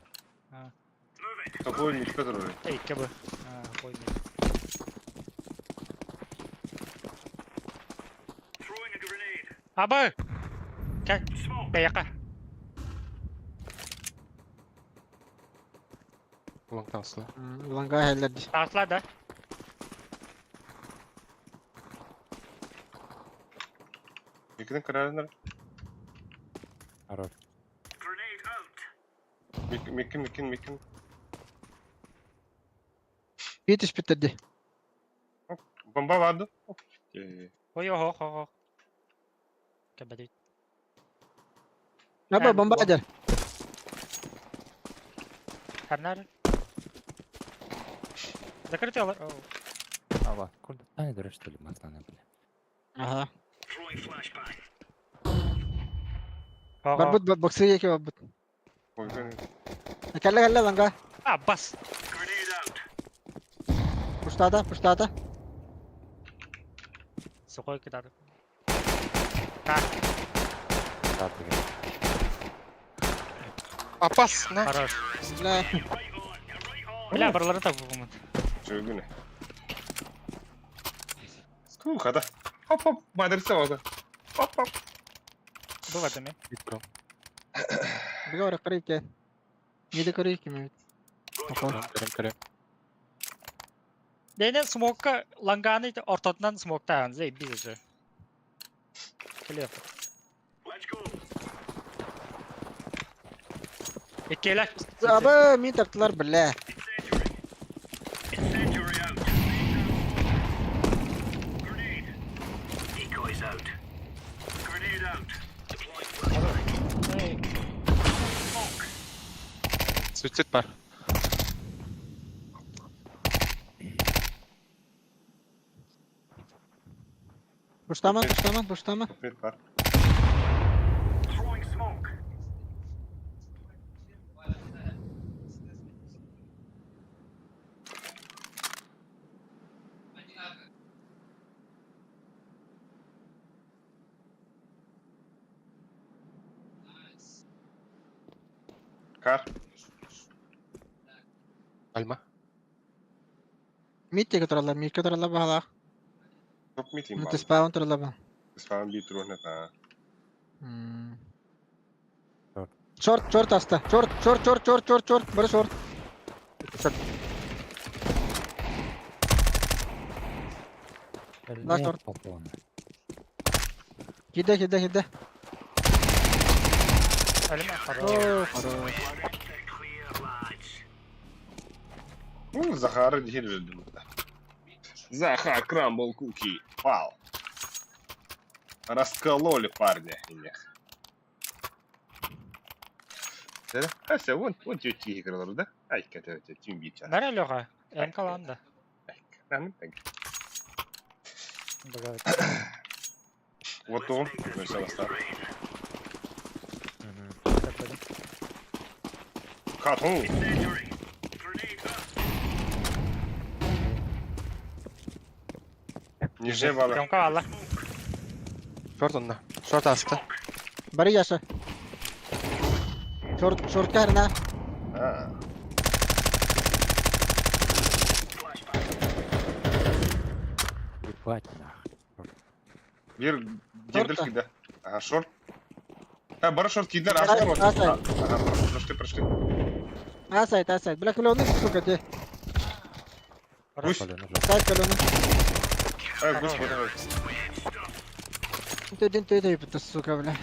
Speaker 1: Такой не который.
Speaker 5: Ey kabı. Ha, koymuyor.
Speaker 4: Throwing a grenade.
Speaker 5: Abi! Gel. Beyaka.
Speaker 2: Ulan kaslı.
Speaker 9: Ulan ga helledi.
Speaker 5: Asla da.
Speaker 1: Yakının kararında.
Speaker 10: Хорош.
Speaker 4: Grenade out.
Speaker 1: Mikin.
Speaker 9: Pit iş bitirdi.
Speaker 1: Bomba vardı.
Speaker 5: Oy ho. Kabadi.
Speaker 9: Abi bomba eder.
Speaker 5: Karnar. Закрытый алар.
Speaker 10: Ава, куда? А, не дура, что ли, маслана, бля.
Speaker 9: Aha.
Speaker 4: Throwing flashbang.
Speaker 9: Barbut boxu yeki barbut.
Speaker 1: Koygun.
Speaker 9: Kelle lan ga.
Speaker 5: Abbas.
Speaker 4: Grenade out.
Speaker 9: Pushtada.
Speaker 5: Сухой кидады.
Speaker 10: Так, блин.
Speaker 2: Abbas ne?
Speaker 5: Хорош.
Speaker 9: La.
Speaker 5: Бля, buraları da bulmadı.
Speaker 1: Çöldü ne? Skukada. Hop. Madrese oldu. Hop.
Speaker 5: Bu var demek.
Speaker 2: Bitko.
Speaker 9: Bir var qarayib kel. Yedi qarayib kim?
Speaker 2: Krem.
Speaker 5: Dene smoke'a langanı ortadan smoke'ta yani zey bizce. Geliyor.
Speaker 4: Let's go.
Speaker 5: İkiler.
Speaker 9: Abi min taktılar bile.
Speaker 4: Incendiary out. Grenade. Decoys out. Grenade out. Deploying flashbang. Smoke.
Speaker 2: Suicide var.
Speaker 9: Pushtaman.
Speaker 1: Mid var.
Speaker 4: Throwing smoke.
Speaker 1: Kar.
Speaker 2: Alma.
Speaker 9: Mid teki turallar bahala.
Speaker 1: Çok mitim
Speaker 9: Mid
Speaker 1: var.
Speaker 9: spawn turallar ba.
Speaker 1: Spawn bir tur ne ta.
Speaker 9: Short asta. Short. Bari short.
Speaker 10: Нет,
Speaker 9: торт.
Speaker 10: попона.
Speaker 9: Gide.
Speaker 5: Ölme хорош.
Speaker 9: О, хорош.
Speaker 1: Ну, Захара дихер вердим. Захар, крамбл, куки. Вау. Раскололи парня. Да? Ася, вон тетя играла, да? Ай, какая тетя бича.
Speaker 5: Nere Леха? En kalanda.
Speaker 1: Нормально так.
Speaker 5: Богат.
Speaker 1: Вот он, начало стар. Хатун. Нижняя бала.
Speaker 5: Прям кавала.
Speaker 2: Short on da. Short astı.
Speaker 9: Bari yaşa. Short karna.
Speaker 1: А,
Speaker 10: Ебать нахуй.
Speaker 1: Бир дендельский, да? Ага, шорт. А, бара шорт кидлер,
Speaker 9: Аса,
Speaker 1: астар вот.
Speaker 9: аса.
Speaker 1: Ага, прошли.
Speaker 9: Asayt. Bırak kolonu sokacı.
Speaker 1: Гусь.
Speaker 9: Sayt kolonu.
Speaker 1: Гусь, вот.
Speaker 9: Ты yapıttı suka bile.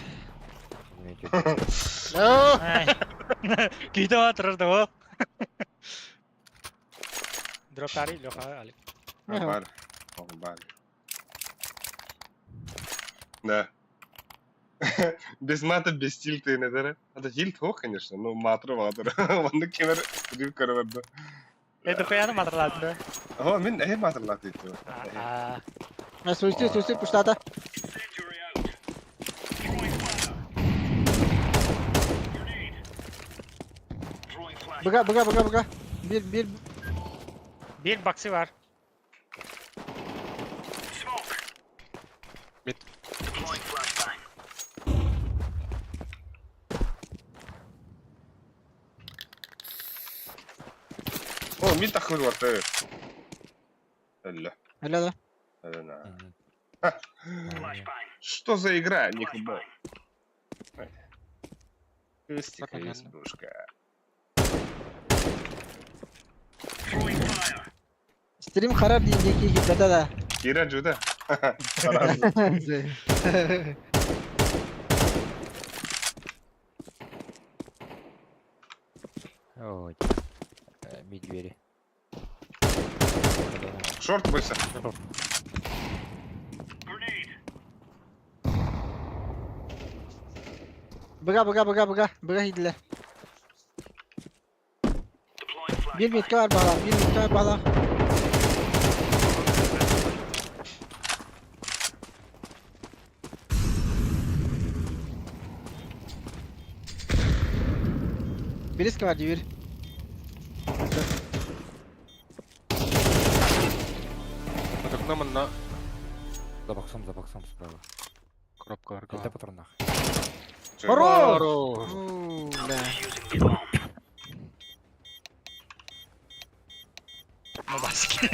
Speaker 5: Kita terus dah. Drop tari Леха Алик.
Speaker 1: Бар. Бар. Да. Без мата, без тильта и недера. Это тильт хо, конечно, но матра. Он кемер рив карварда.
Speaker 5: Это хуяна матралатында.
Speaker 1: О, мен матра латыйты.
Speaker 9: Suisti puştada. Bıga. Bir.
Speaker 5: Bir boxi var.
Speaker 2: Mid.
Speaker 1: О, мид тахвил варты. Элля.
Speaker 9: Helal.
Speaker 1: Что за игра, Никубо? Пестика избушка.
Speaker 9: Stream harap diyecek ki beda da.
Speaker 1: Кира Джуда.
Speaker 10: Ой. Медвери.
Speaker 1: Шорт быстро.
Speaker 9: Bıga hidle. Bir mit var bala. Birisi var diyor.
Speaker 2: Под окном одна
Speaker 10: За боксом справа.
Speaker 2: коробка
Speaker 10: Это
Speaker 2: арга.
Speaker 10: патрон нахуй.
Speaker 9: Хорош. Бля.
Speaker 5: Ну баски.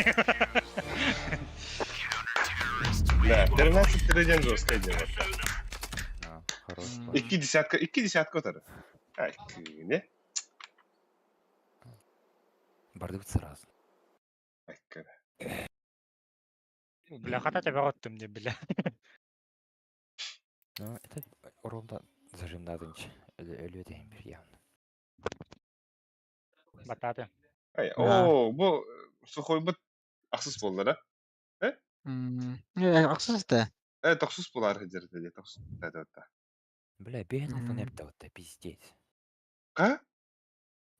Speaker 1: Да, 13 трейден жесткое дело.
Speaker 10: Хорош.
Speaker 1: İki десятка отыр. Ай, не?
Speaker 10: Барды сразу.
Speaker 1: Ай, кара.
Speaker 5: Бля, хата тебя оттым де, бля.
Speaker 10: Ну, это уровня зажимдадынчы. Ölüyor bir явно.
Speaker 5: Бататы.
Speaker 1: Ай, о, bu сухой бут ақсыз болды, да?
Speaker 9: Haksız da.
Speaker 1: Тоқсыз болар жерде, тоқсыз. Да.
Speaker 10: Бля, бейін алтын епті вот, пиздец.
Speaker 1: Қа?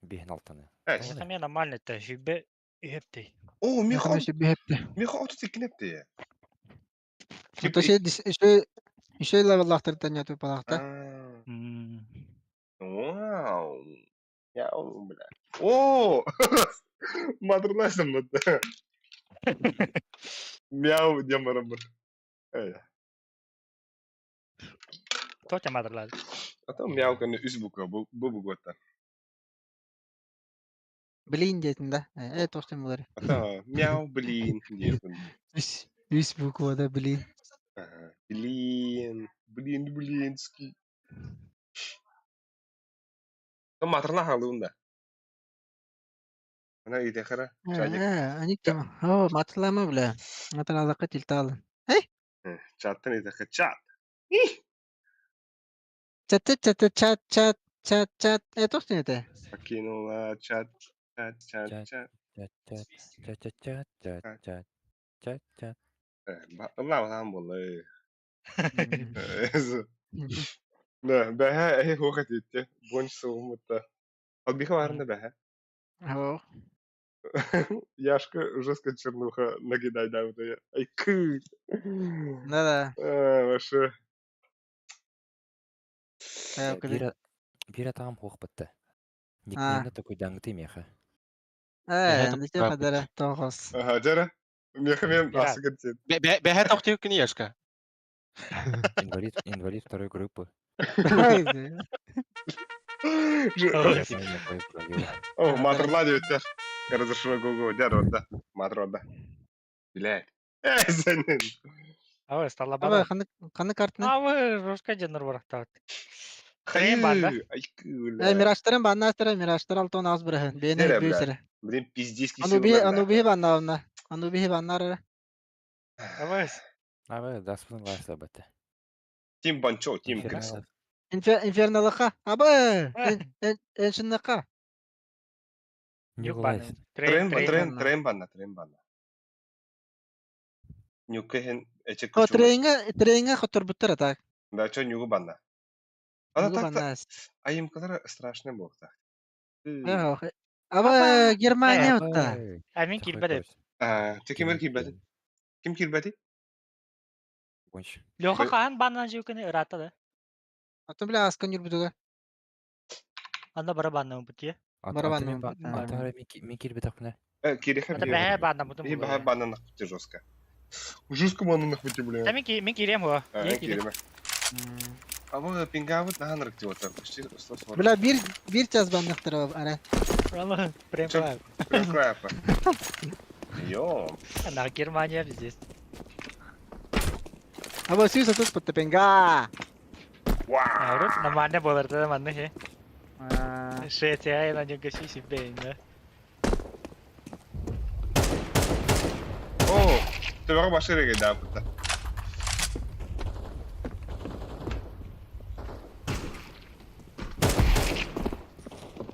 Speaker 10: Бейін алтыны.
Speaker 5: Это мне нормально, это жибе епти.
Speaker 1: О,
Speaker 9: Меха bir hepti.
Speaker 1: Меха отыз екінепті ya.
Speaker 9: Это şey level'lahtırdan yatıyor palakta.
Speaker 1: Вау. Яу, бля. О! Матрлайсың бұтты. Мяу, демарым бұр.
Speaker 5: Кто тебя мадралады?
Speaker 1: А то мяу кәні үз бұқа, бұ бұғыта.
Speaker 9: Блин dedim de. Toştum bunları.
Speaker 1: А то мяу, блин, дейсің.
Speaker 9: Üst bukva da blin.
Speaker 1: Блинский. То матрлаа халуында. Ана үйде қара.
Speaker 9: Anik tamam. Matırlama bile. Matırladıkı tilti alın.
Speaker 1: Чаттан үйде қара. Чат.
Speaker 9: Çat. Чат. Это что это?
Speaker 1: Покинула чат.
Speaker 10: Чат.
Speaker 1: Lao tham một lời. Да, бәһә вакыт итте. Бончсы умытта. Албиха барында бәһә.
Speaker 9: О.
Speaker 1: Яшка жестко чернуха накидай да вот я. Ай кы.
Speaker 9: Да.
Speaker 1: Вообще.
Speaker 10: Бира там хох битте. Никнемне такой даңгы меха.
Speaker 9: Ничего хадара тоғыз.
Speaker 1: Ага, жара. Меха мен асы кетет.
Speaker 2: Бәһә тоқтый күні яшка.
Speaker 10: Инвалид второй группы.
Speaker 1: О, матрлар өттер. Разрешено гугу, дяр орда. Матр орда. Блядь. Сенин.
Speaker 5: Ау, стала
Speaker 9: Абай,
Speaker 5: бада.
Speaker 9: қаны картны?
Speaker 5: Ау, русқа жанр барақтау.
Speaker 1: Хайы.
Speaker 5: банда.
Speaker 1: Ай кы.
Speaker 9: Мираштарым баннастыры, мираштар алтон аз бірі. Бейні
Speaker 1: Нere,
Speaker 9: бейсірі.
Speaker 1: Блин, пиздейский
Speaker 9: Анубихи баннауына. Анубихи баннары.
Speaker 10: Абай, даспын лайса бітті.
Speaker 1: Тим Банчо, Тим Крисов.
Speaker 9: Инферналықа. Абай, эншіннаққа.
Speaker 5: Юк бана.
Speaker 1: Трен банна. Нюкехен эче
Speaker 9: О,
Speaker 1: кучу.
Speaker 9: трейнга хотыр бұттыр атак.
Speaker 1: Да, чё нюгу банна. Она так-то... А им который страшный бог так.
Speaker 9: Абай, Германия отта.
Speaker 5: Амин килбәде.
Speaker 1: Ты кем килбәди? Ким килбәди?
Speaker 10: Бонч.
Speaker 5: Лёха хан баннан жеукені ырата да.
Speaker 9: Атын біле асқан юрбүдігі.
Speaker 5: Анда бара баннан бұтия.
Speaker 9: Барабанный
Speaker 10: Атары мен келбе тақпына.
Speaker 1: Кириха
Speaker 5: Анда бәһә баннан бұтын
Speaker 1: И
Speaker 5: бұл.
Speaker 1: бәһә банна нахпыты жестко. Жестко банна нахпыты, бля.
Speaker 5: Мен кирем хуа.
Speaker 1: Кириме. А бұл пингавыт нахан рықты отыр. Почти 140.
Speaker 9: Бля, bir час баннақтыры ара.
Speaker 5: Рама, прям клап.
Speaker 1: Прям клапа. Йом.
Speaker 5: Ана Германия здесь.
Speaker 9: Абай, сүйіс атыс бұтты пенга.
Speaker 1: Вау.
Speaker 5: Рус, наманне боларды да манны хе. Швеция на нього сісі бейнга.
Speaker 1: О, ты бара башыра гайда апыта.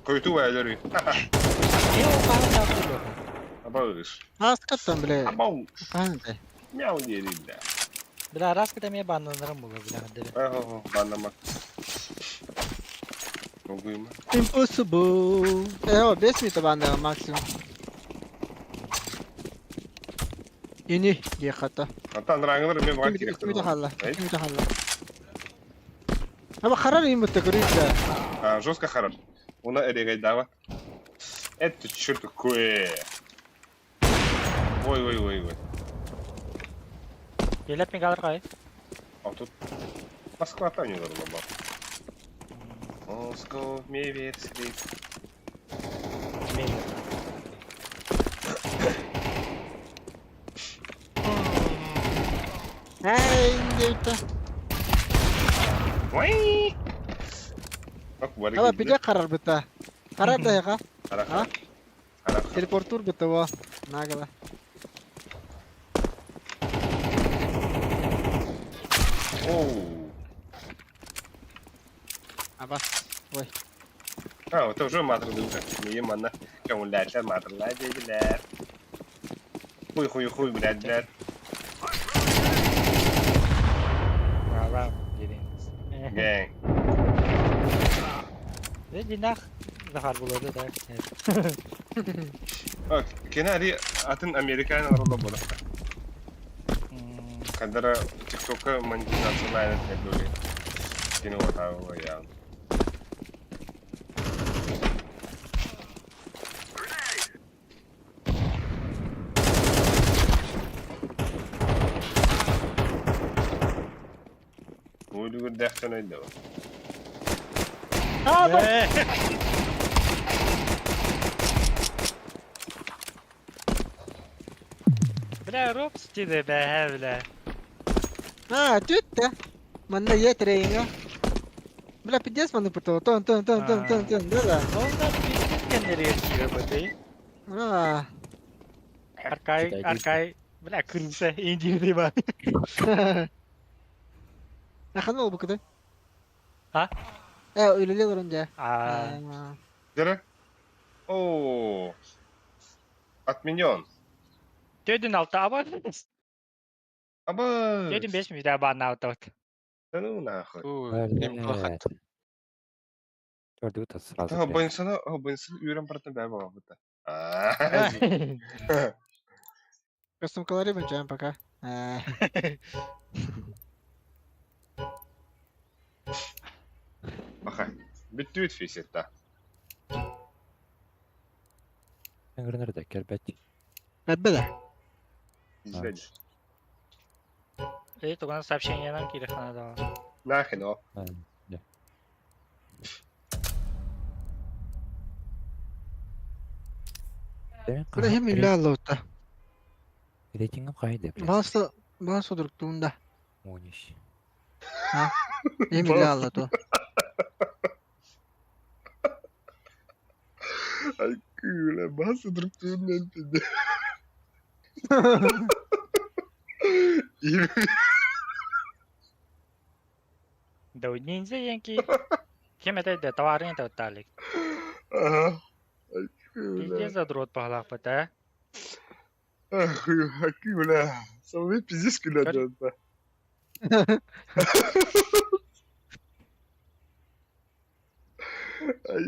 Speaker 1: Koytu vayları. Абауш.
Speaker 9: Аскаттан, бля.
Speaker 1: Абауш.
Speaker 9: Қандай.
Speaker 1: Мяу дерилля.
Speaker 5: Бля, раз когда мне баннандарым было, бля, дели.
Speaker 1: Ого, баннама. Могуйма.
Speaker 9: Impossible. О, 5 минут банна максимум. Ini dia kata.
Speaker 1: Atan ranglar men var
Speaker 9: Kimi
Speaker 1: kirek.
Speaker 9: хала. Kimi хала. Ама харар им это
Speaker 1: Жестко харар. Уна эрегай дава. Это что такое? Ой.
Speaker 5: Елеп мен қалыр қай.
Speaker 1: А тут Москва там не надо лоба. Москва, мне версии.
Speaker 9: Эй, где-то.
Speaker 1: Ой!
Speaker 9: Ама пиде харар бita. Харар да яга.
Speaker 1: Харар.
Speaker 9: Телепортур бita во. Нагала.
Speaker 1: Оу.
Speaker 9: Абас. Ой.
Speaker 1: Вот уже матр дука. Не манна. Кому ляча матр лача, блядь. Хуй, блядь.
Speaker 5: Рау, gelin.
Speaker 1: Гэнг.
Speaker 5: Dinах захар болады да.
Speaker 1: Кенари атын американ рола бола. Кадара тиктока монетизация для кино того я. Ulu dehten öyle o.
Speaker 5: Бля, ропс тебе бля, бля.
Speaker 9: Тютта. Манна я тренинга. Бля, пиздец манны пытал. Тон, да.
Speaker 5: Онда пиздец nereye çıkıyor bu Arkay. Bля, kırmızı indirdi bak.
Speaker 9: Нахан ол букыды.
Speaker 5: Ha?
Speaker 9: Ölüler önce.
Speaker 1: Jere? Oo. Atminyon.
Speaker 5: Tödün altı ama.
Speaker 1: Aba.
Speaker 5: Tödün 5 mi daha bana altı.
Speaker 1: Ну нахуй.
Speaker 10: Блядь. Твердый-то сразу.
Speaker 1: Та
Speaker 10: прям.
Speaker 1: бойсана үйрен баратын бәбі бар бұта.
Speaker 9: Кастом колори бенчаем пока.
Speaker 1: Баха. Биттүет фисетта.
Speaker 10: Nerede? Kerbet.
Speaker 9: Бәдбәдә.
Speaker 1: Изледи.
Speaker 5: Тогда сообщение нам Кирихана дала.
Speaker 1: Нахрен о.
Speaker 9: Куда hem illa Allah'ta.
Speaker 10: Рейтингом кайда, блядь.
Speaker 9: Bazı durduğunda.
Speaker 10: Монищ.
Speaker 9: Hem illa Allah'ta.
Speaker 1: Ay kıyıla bazı durduğun entinde. İyi.
Speaker 5: Да ниндзя янки. Кем это да товарный то талик.
Speaker 1: Aha. Ay kıyıla.
Speaker 5: Пиздец задрот пахлах пата.
Speaker 1: Ay kıyıla. Sana bir pizis küledi. Ay.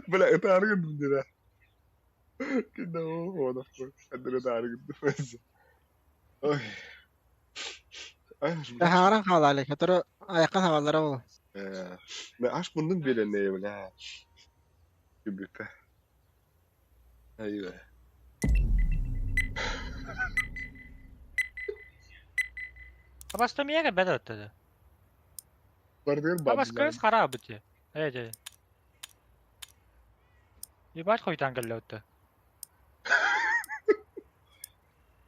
Speaker 1: Bela etaargan dira. Kida ho da fu. Adira etaargan dira. Ay. Ay.
Speaker 9: Haran havalı. Hatırı ayakın havaları o.
Speaker 1: Ben aşk bunun bile ne bela. Gibi pe. Aywa.
Speaker 5: Абас то мега беда оттады.
Speaker 1: Бардыр
Speaker 5: Абас көз қара бите. Эйде. Ебать қойтан келді отты.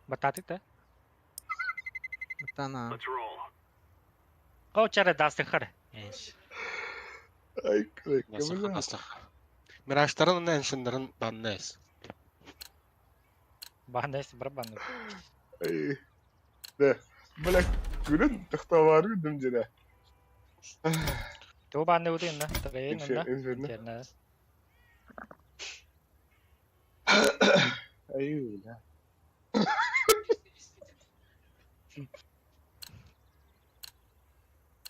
Speaker 5: Бататык да?
Speaker 9: Батана.
Speaker 5: Қау чары дасты қыр. Эйш.
Speaker 1: Ay kırık.
Speaker 2: Nasıl hasta? Miraçların en şunların bannes.
Speaker 5: Бандайсы бір банды.
Speaker 1: Ay. De. Bela günün tıhtavarı güdüm jire.
Speaker 5: Ту банды өтін да. Тығайын да.
Speaker 1: Inferno.
Speaker 5: Терна.
Speaker 1: Aywa.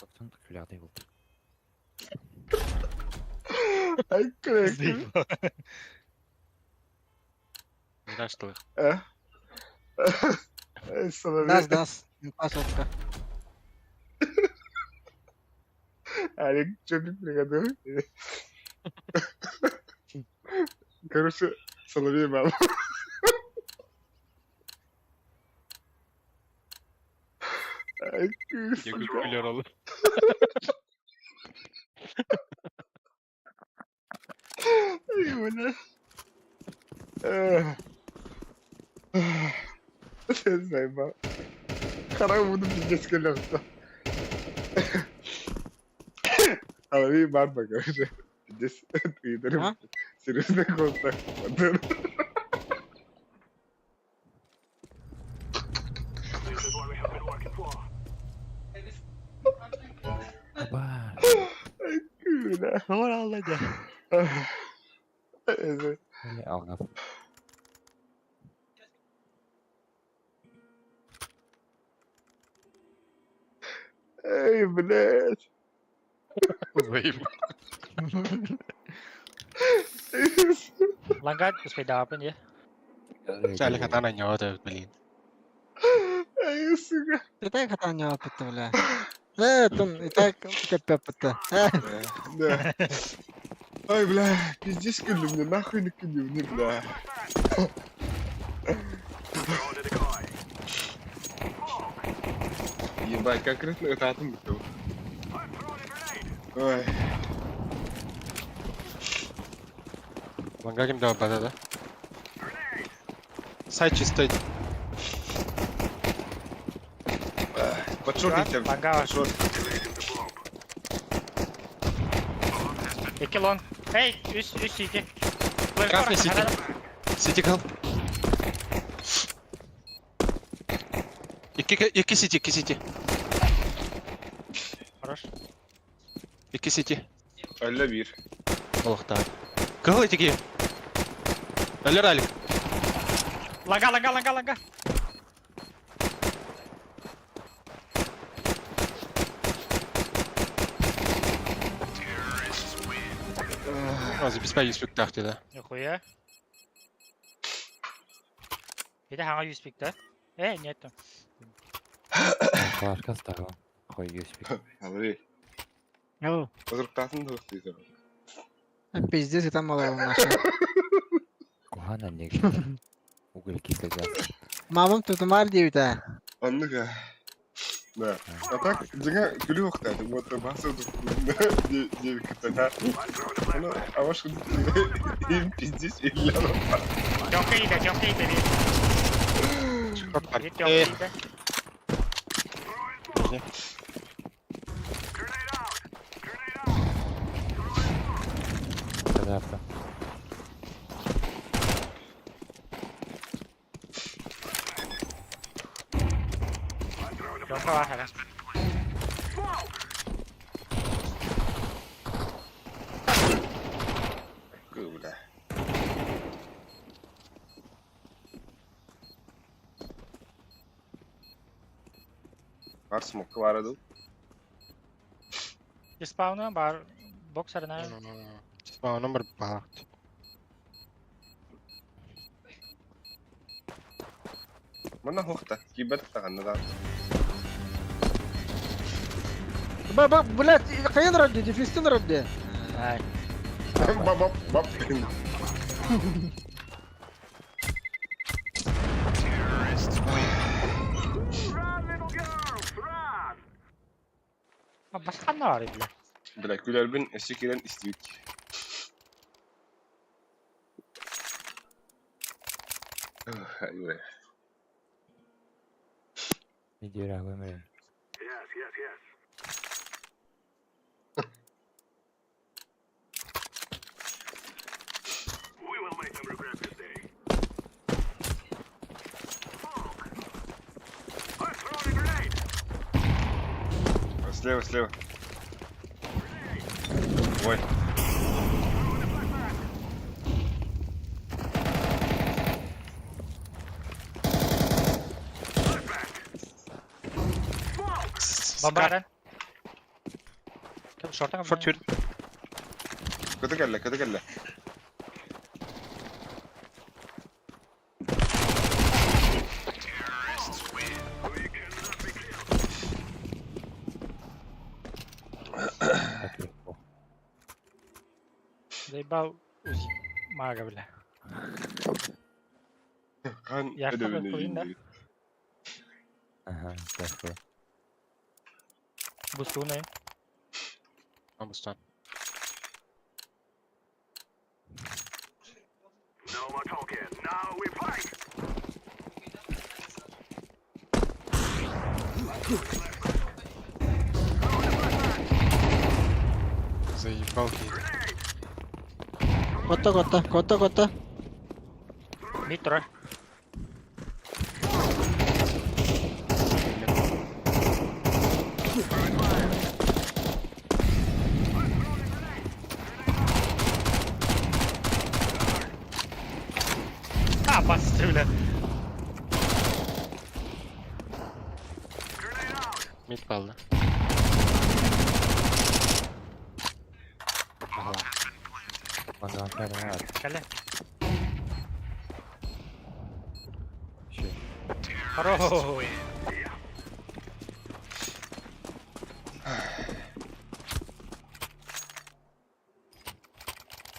Speaker 10: Baksana külahda oldu.
Speaker 1: Ay kırık.
Speaker 2: Miraçlı.
Speaker 1: Ay sana bir.
Speaker 9: Das. Pasokka.
Speaker 1: Ay çocuk ne kadar. Короче, Соловей мам. Ay kız.
Speaker 2: Gülüyor olur.
Speaker 1: Ay bana. Sen sayma. Karan bunu bir geç geliyorsa. Соловей мам короче. Здесь твиттером. Серьезно контакт.
Speaker 10: Aba.
Speaker 1: Ay kıyıla.
Speaker 5: Ne var Allah'da?
Speaker 1: Evet.
Speaker 10: Öyle algaf.
Speaker 1: Эй, блядь.
Speaker 2: Uzayım.
Speaker 5: Langkat, uspay dapat ya.
Speaker 2: Sali katana nyawa tuh beliin.
Speaker 1: Эй, сука.
Speaker 9: Итак, хатanya apa tuh lah? Тун, итак, капец apa?
Speaker 1: Да. Ай, бля, пиздец, килю мне, нахуй не килю мне, бля. Ебать, конкретно это атом был. Ой.
Speaker 2: Langka kim dapat pada? Side чистой.
Speaker 1: Подшорните.
Speaker 5: Langka var. İki long. Hey, üst iki.
Speaker 2: Красный сити. Сити кал. 2 сити, 2 сити.
Speaker 5: Хорош.
Speaker 2: 2 сити.
Speaker 1: 51.
Speaker 2: Олықтар. Кығылы теге. Әлер әлік.
Speaker 5: Лага.
Speaker 2: Azı biz ben 100 pik taht dedi.
Speaker 5: Нихуя. Bir de hangi 100 pikte? Niyettim.
Speaker 10: Arkası da o. Koy 100 pik.
Speaker 1: Алри.
Speaker 9: Ау.
Speaker 1: Ызырықтасын да өстейді.
Speaker 9: Пиздец, и там мало нашел.
Speaker 10: Кухана неге. Уголь кислый.
Speaker 9: Мамам тутумар дейді.
Speaker 1: Анныға. Да. А так, жаңа күлі оқытады. Вот басы деп кітана. Аны аваш им пиздец үйлер.
Speaker 5: Темка иде. Bir temka iде.
Speaker 10: Tarafta.
Speaker 5: Temka var hele.
Speaker 1: Көвлі. Var smoke var adı.
Speaker 5: Spawnu var. Boxer'ına.
Speaker 2: Spawn number baht.
Speaker 1: Mana hoqta. Kibet taqanna da.
Speaker 9: Баб, блядь, хрен родди, дефистин родди.
Speaker 5: Ay.
Speaker 1: Bab.
Speaker 5: Başka ne var bile?
Speaker 1: Bile gülerbin eşekiren istiyik. Yürü.
Speaker 10: Ne diyor abi Ömer'im?
Speaker 4: We will make them regret this day. I'm throwing a grenade.
Speaker 1: Слева. Ой.
Speaker 5: Bombarden. Short'a
Speaker 2: Short yürü.
Speaker 1: Kötü gelle.
Speaker 5: Zaybał uzi. Maga bile.
Speaker 1: Kan
Speaker 5: Yakta
Speaker 1: ödevini
Speaker 5: koyun da.
Speaker 1: indi.
Speaker 10: Aha, başka.
Speaker 5: Bu su ne?
Speaker 2: Namustan.
Speaker 4: No more talking. Now we fight.
Speaker 2: Заебал кейт.
Speaker 9: Кота.
Speaker 5: Mitro. Bastı bile.
Speaker 2: Mid kaldı.
Speaker 10: Aha. Bana aferin var.
Speaker 5: Kale.
Speaker 10: Şey.
Speaker 5: Haro.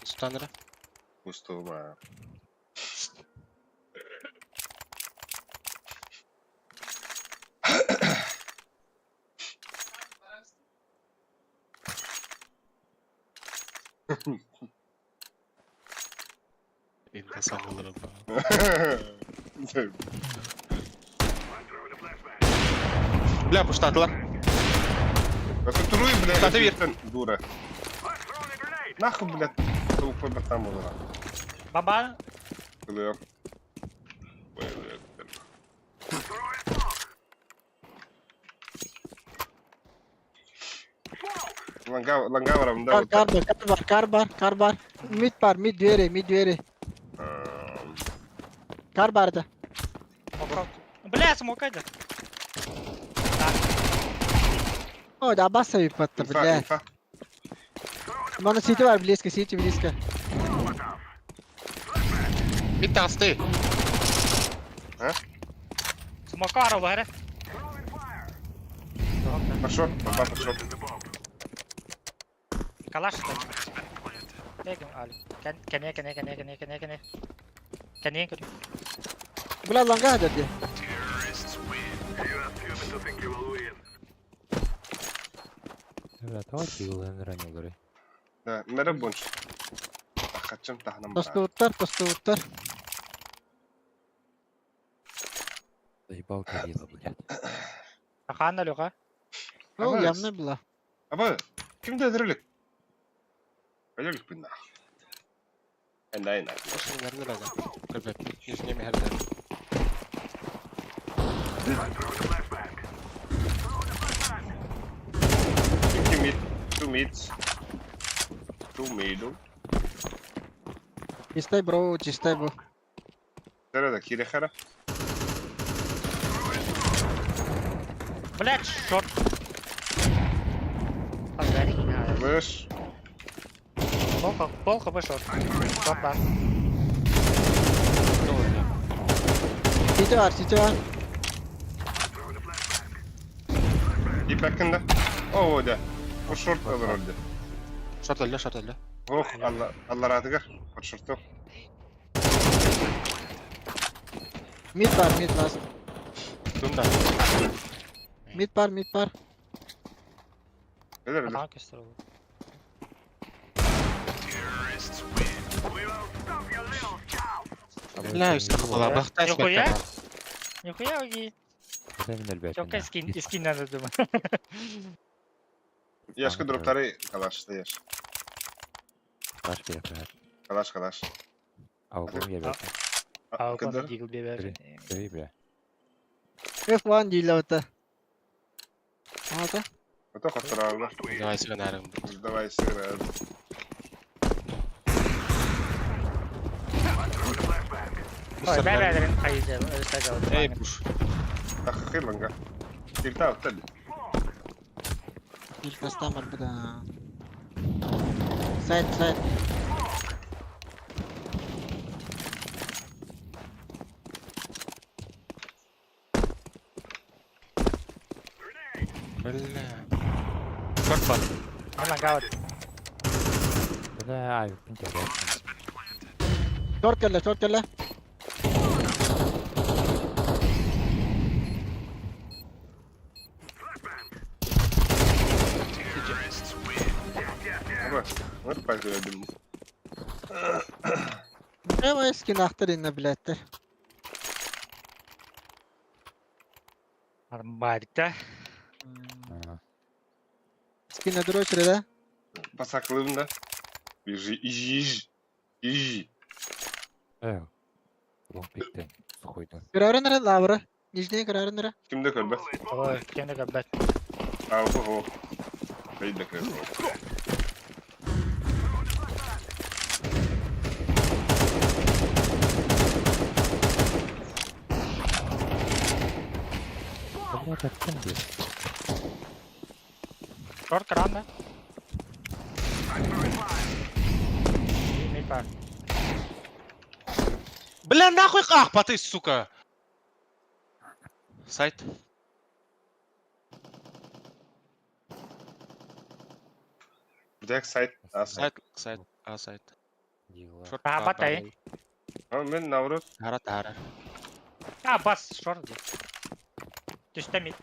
Speaker 2: Ustanlara.
Speaker 1: Pustuma.
Speaker 2: Elinde sallalarım falan. Бля, пуштатылар.
Speaker 1: Концентруй, блядь.
Speaker 2: Кстати, вер.
Speaker 1: Дура. Нахуй, блядь. Толпой братан была.
Speaker 5: Baba.
Speaker 1: Кылык. Langa varamda
Speaker 9: Kar var. Mid двери. Кар барды.
Speaker 5: Бля, смокайда.
Speaker 9: О, да баса выпадта, бля. Мана сити var близко.
Speaker 2: Mid taastay.
Speaker 5: Смокара варе.
Speaker 1: Пошел.
Speaker 5: Калаш. Тегем али. Кене. Кене.
Speaker 9: Бля, ланга hadi.
Speaker 10: Evet, hava yıllarını ранил.
Speaker 1: Да, нары бонч. Хачым тахнам.
Speaker 9: Постуттар.
Speaker 10: Заебал Кирилла, блядь.
Speaker 5: Ахана люга.
Speaker 9: О, явно была.
Speaker 1: Аба, kimde ödürülük? Ödürülük binna. Aynen.
Speaker 2: Başın nerede lazım? Kırbet. Yüzüne mi her yer?
Speaker 1: Two mids. Two middle.
Speaker 9: Чистай, бро, чистай, бро.
Speaker 1: Nerede? Kirehara.
Speaker 5: Блять, шорт. Погоди.
Speaker 1: Вış.
Speaker 5: Полка бы шорт. Шорт бар.
Speaker 9: City var.
Speaker 1: İp hakkında. Oo da. O short olur orada.
Speaker 2: Short öldü.
Speaker 1: Oh Allah razı olsun. O short yok.
Speaker 9: Mid var.
Speaker 2: Dunda.
Speaker 9: Mid var.
Speaker 1: Öyle.
Speaker 5: Aha kestir oldu.
Speaker 2: Bля, üstüne bakta
Speaker 5: Нихуя? Нихуя уги.
Speaker 10: Sen elbette.
Speaker 5: Çok skin dedim.
Speaker 1: Yaşkı dropları kalaştı yaş.
Speaker 10: Kaç kere koyar.
Speaker 1: Kalaş.
Speaker 10: Avukun yer bekle.
Speaker 5: А,
Speaker 1: Кыдыр.
Speaker 5: Дигл бебе.
Speaker 10: Göreyim bile.
Speaker 9: F1 değil ota. Ota.
Speaker 1: Ото хотторалар.
Speaker 2: Давай сыгынарым.
Speaker 1: Давай сыграем.
Speaker 5: Ой, бебелерин кайıcı. Öyle
Speaker 2: Ey push.
Speaker 1: Ахиланга. Кирта оттали.
Speaker 9: Bir customer bu da. Side.
Speaker 2: Bля. Short var.
Speaker 5: Hemen gavur.
Speaker 10: Bu da Avukun yer.
Speaker 9: Short kelle.
Speaker 1: Ama вот поглядим.
Speaker 9: Ama eski nahtır inne biletti.
Speaker 5: Армбарикта.
Speaker 9: Eski nedir o sırada?
Speaker 1: Pasaklığımda. İji.
Speaker 10: Evet. Long pick'te. Su koydun.
Speaker 9: Kırarı nere lavra? Nijneye kırarı nere?
Speaker 1: Kimde kalbe?
Speaker 5: Ой, кенде габбет.
Speaker 1: Ого. Haydi kalbe.
Speaker 10: Bu da kim diyor?
Speaker 5: Шорт кран, да? Мид бар.
Speaker 2: Бля, нахуй ахпа ты, сука! Сайт.
Speaker 1: Direkt side.
Speaker 2: Сайт. Сайт.
Speaker 10: Yıllar.
Speaker 2: Short.
Speaker 5: Батай.
Speaker 1: Ama ben navrut.
Speaker 2: Тара.
Speaker 5: А, бас, шорт. Düşte mid.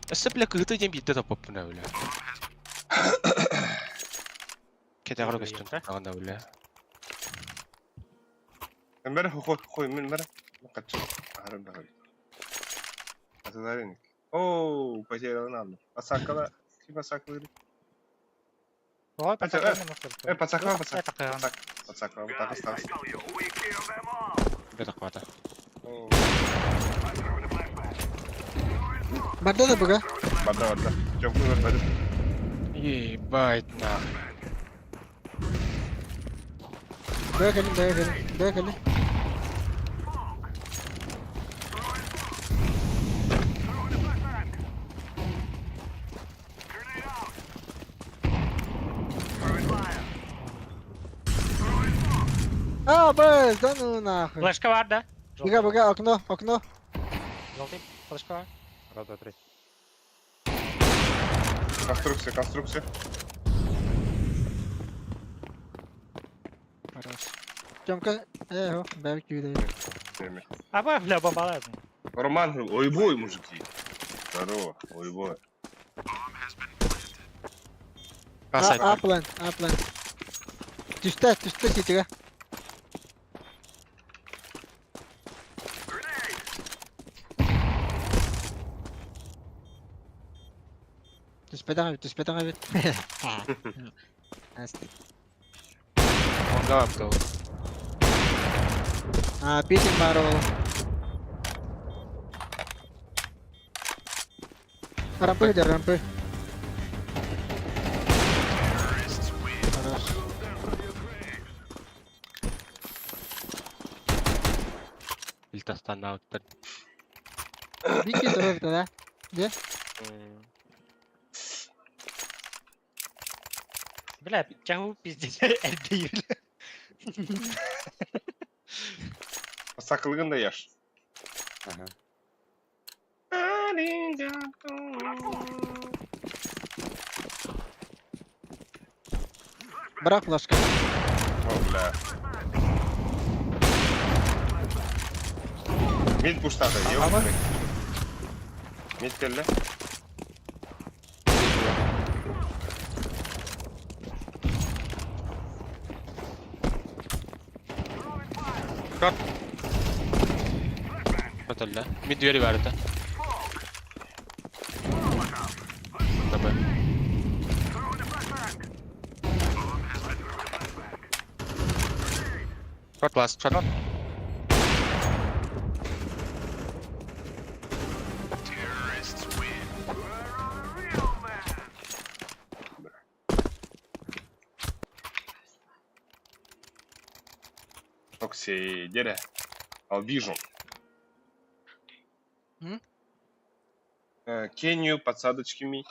Speaker 2: Эссе, бля, кыгыты дем битте тапап буна, бля. Кете агар көстүн тагында, бля.
Speaker 1: Ben beri koy men beri. Kaçın. Harım da. Atıların. Oo, paçalarını aldım. Pasakla. Kim pasakla?
Speaker 5: Ой, пацан.
Speaker 1: Pasakla.
Speaker 5: Такыган.
Speaker 1: Pasakla. Tapas.
Speaker 2: Бля, так хвата.
Speaker 1: Oo.
Speaker 9: Barda da buga.
Speaker 1: Barda. Çok mu görmedim?
Speaker 2: Ебать нахуй.
Speaker 9: Buga gelin. Bas, да ну нахуй.
Speaker 5: Флешка var da.
Speaker 9: Buga, окно.
Speaker 5: Желтый. Флешка var.
Speaker 10: Раз, два, три.
Speaker 1: Конструкция.
Speaker 9: Хорош. Тёмка, барбекю даю.
Speaker 1: Demek.
Speaker 5: Ama bля bombalar.
Speaker 1: Роман, ойбой, мужики. Здорово, ойбой.
Speaker 9: A plan. Düştü City'ye. Түспеден evet.
Speaker 2: Он лапка.
Speaker 9: Питинг бар ол. Рампы. Хорош.
Speaker 2: Ильтастан ауттар.
Speaker 9: Бики дөрөв да. Де?
Speaker 5: Бля, чаху пиздец. Değil.
Speaker 1: Sakılgın da yaş.
Speaker 10: Ага.
Speaker 9: Bırak flaşka.
Speaker 1: Бля. Mid puştada, yok. Mid kelle.
Speaker 2: Хотелля. Mid двери verdi. Tamam. Short last, short.
Speaker 1: Окей, дере. Вижу. Кению, подсадочки ми.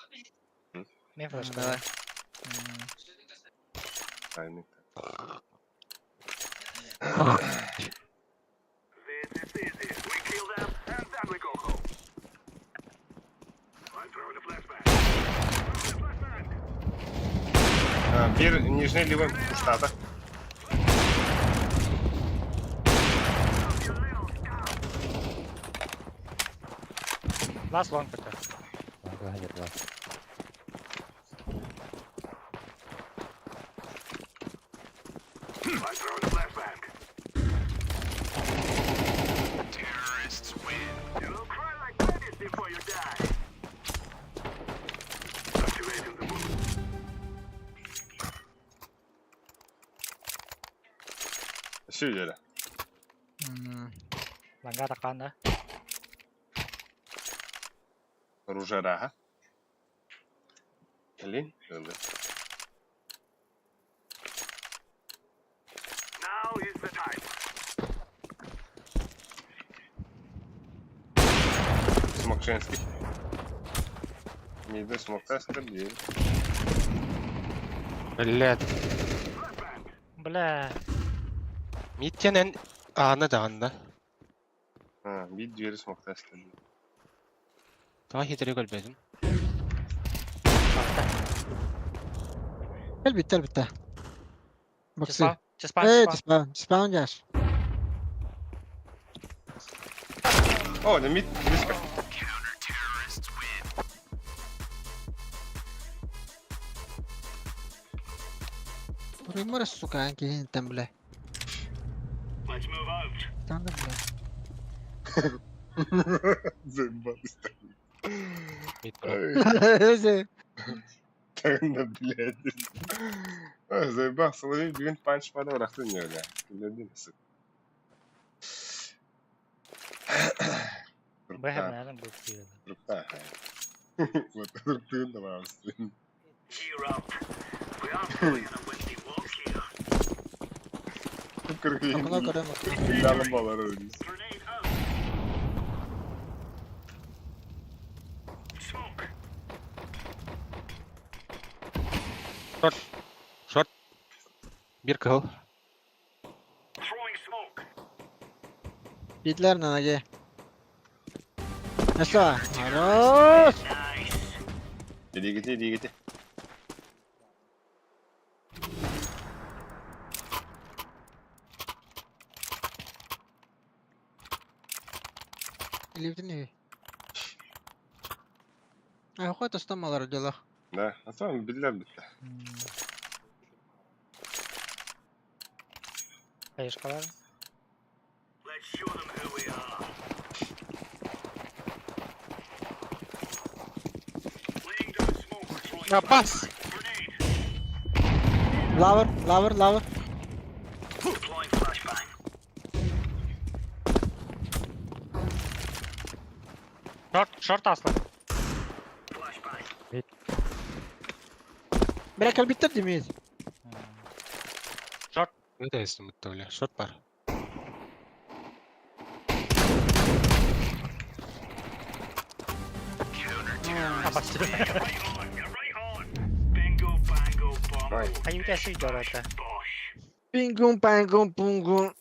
Speaker 5: Ne flash
Speaker 9: Давай.
Speaker 1: Aynen.
Speaker 4: This is easy. We kill them and then we go home. I'm throwing a flashbang.
Speaker 1: Bir нижний левый пуштада.
Speaker 5: Last long пока.
Speaker 10: Лагер, да.
Speaker 4: I'm throwing a flashbang. Terrorists win. You'll cry like babies before you die. Activating the move.
Speaker 1: Все дере.
Speaker 5: Langga tekan dah.
Speaker 1: Оружие рага. Келин.
Speaker 4: Now is the time.
Speaker 1: Смокшенский. Мидный смок тестер, дверь.
Speaker 2: Блядь.
Speaker 5: Бля.
Speaker 2: Миттенен аны даганда.
Speaker 1: Мид двери смок тестер.
Speaker 2: Daha hitleri görmedim.
Speaker 9: Elbette. Boxy.
Speaker 5: Just
Speaker 9: Spawn gör.
Speaker 1: О, да мид близко.
Speaker 9: Rumor сука, анки там, бля.
Speaker 4: Let's move out.
Speaker 9: Там, бля.
Speaker 1: Заебались.
Speaker 2: Mid
Speaker 1: Да, блядь. Заебался, ловить блин панч подор, ах ты не, бля.
Speaker 5: Bähemmäinen bukkiin.
Speaker 1: Ruptaa. Mutta turttuun tavallaan.
Speaker 4: Cheer up. We aren't going on a windy walk here.
Speaker 9: Akına kadar mı?
Speaker 1: Silahlı bağlar öyle.
Speaker 4: Grenade out. Smoke.
Speaker 2: Short. Bir kill.
Speaker 4: Throwing smoke.
Speaker 9: Bitler nanage. Nasıl? Aros!
Speaker 4: Nice.
Speaker 1: Yedi git.
Speaker 9: Livdi ne? Ay koy tostamalar diyorlar.
Speaker 1: Da, tamam bildiler bitti.
Speaker 5: Hayır kalar.
Speaker 4: Let's show them who we are. Laying down smoke. Throwing
Speaker 2: Ya bas.
Speaker 4: grenade.
Speaker 9: Lover.
Speaker 4: Deploying flashbang.
Speaker 5: Short aslan.
Speaker 4: Flashbang.
Speaker 9: Bırakal bitirdi miyiz?
Speaker 2: Yöteistä, mutta oli short bar.
Speaker 5: Bastı.
Speaker 4: You're right on. Bingo, bango, bongo.
Speaker 5: Ay bir şey görüyordu.
Speaker 4: Bosh.
Speaker 9: Pingum pungum.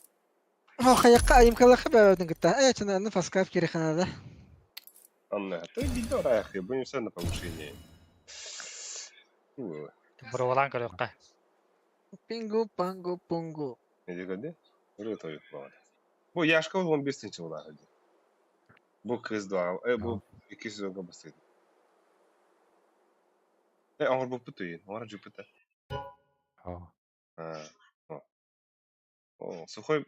Speaker 9: Kaya kayım kala haberin gitti. Evet, sana nefes kayıp geri kanada.
Speaker 1: Anne, ты видел рахи, будем все на повышение.
Speaker 5: Buradan görüyor ka.
Speaker 9: Pingum pangu pungu.
Speaker 1: Ne dedi? Buraya toyuk var. Bu yaşka 15 yıl var hadi. Bu kız da, bu ikisi de basit. Ağır bu putu, ağır cüpüte.
Speaker 10: Oh.
Speaker 1: Ha. O, Suhoy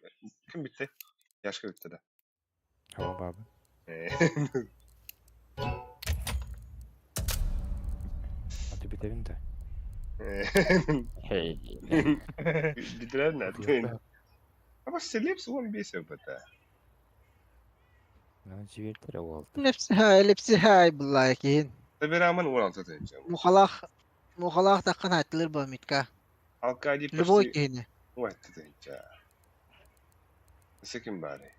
Speaker 1: kim bitti? Yaşka bitti de.
Speaker 10: Oh, baba. Hadi bitelim de. Hey.
Speaker 1: Bitirer ne? Ama Selips 15 yıl bitti.
Speaker 10: Ne ciğerleri oldu.
Speaker 9: Hepsi hay bullakin.
Speaker 1: Tabi rağmen 16 diyeceğim.
Speaker 9: Muhalak takkan hatırlar bu mitka.
Speaker 1: Halka edip
Speaker 9: Любой kini.
Speaker 1: o etti diyeceğim. Sekim bari.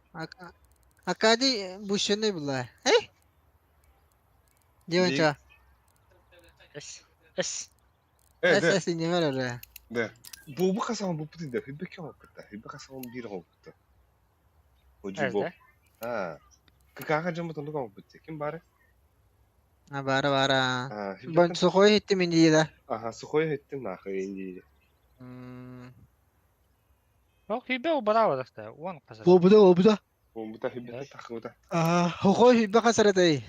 Speaker 9: Akadi bu şey ne bullay? Hey? Diyorca.
Speaker 5: Es.
Speaker 1: Evet.
Speaker 9: Ne var oraya?
Speaker 1: De. Bu kasama bu putu de. Hibbe kim oldu? Hibbe kasama bir oldu. Hoca bu. Ha. Kaka camı tanıdık oldu. Kim bari?
Speaker 9: Ha bara.
Speaker 1: Ha.
Speaker 9: Ben sokoy hittim indi de.
Speaker 1: Aha, Suhoy ettim nahi indi.
Speaker 5: Yok hibe o bravo da. One kasar.
Speaker 9: Bu da.
Speaker 1: Bu da hibbe takı da.
Speaker 9: Hokoy hibbe kasar day.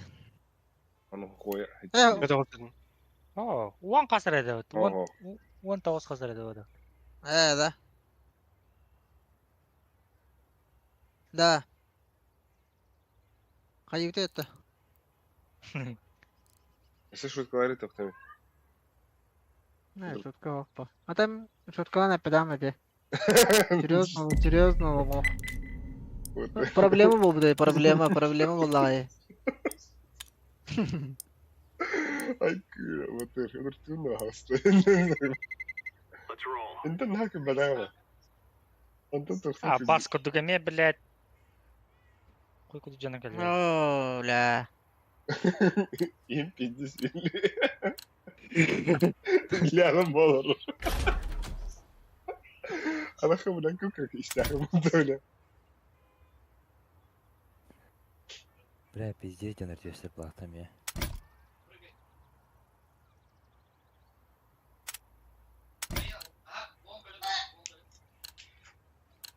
Speaker 1: Onu koy.
Speaker 2: Mitä oltiin?
Speaker 5: Oh, one kasar ede.
Speaker 1: Oho.
Speaker 5: One tavus kasar ede o da.
Speaker 9: Da. Da. Kayıp etti.
Speaker 1: Если шутка говорит, то кто?
Speaker 9: Не, шутка опа. А там шутка на педаме. Серьезно. Проблема буде, проблема була.
Speaker 1: Ay kıyra, otur tunna hasta.
Speaker 4: Let's roll.
Speaker 1: انت نحكي بداوة. انت تخسر.
Speaker 5: А, баско дугаме, блядь. Хуй куда джана калю.
Speaker 9: О, ля.
Speaker 1: Им пиздец. Ляном болор. Ana kabul как iştahım böyle.
Speaker 10: Бля, пиздец, я надеюсь, платами.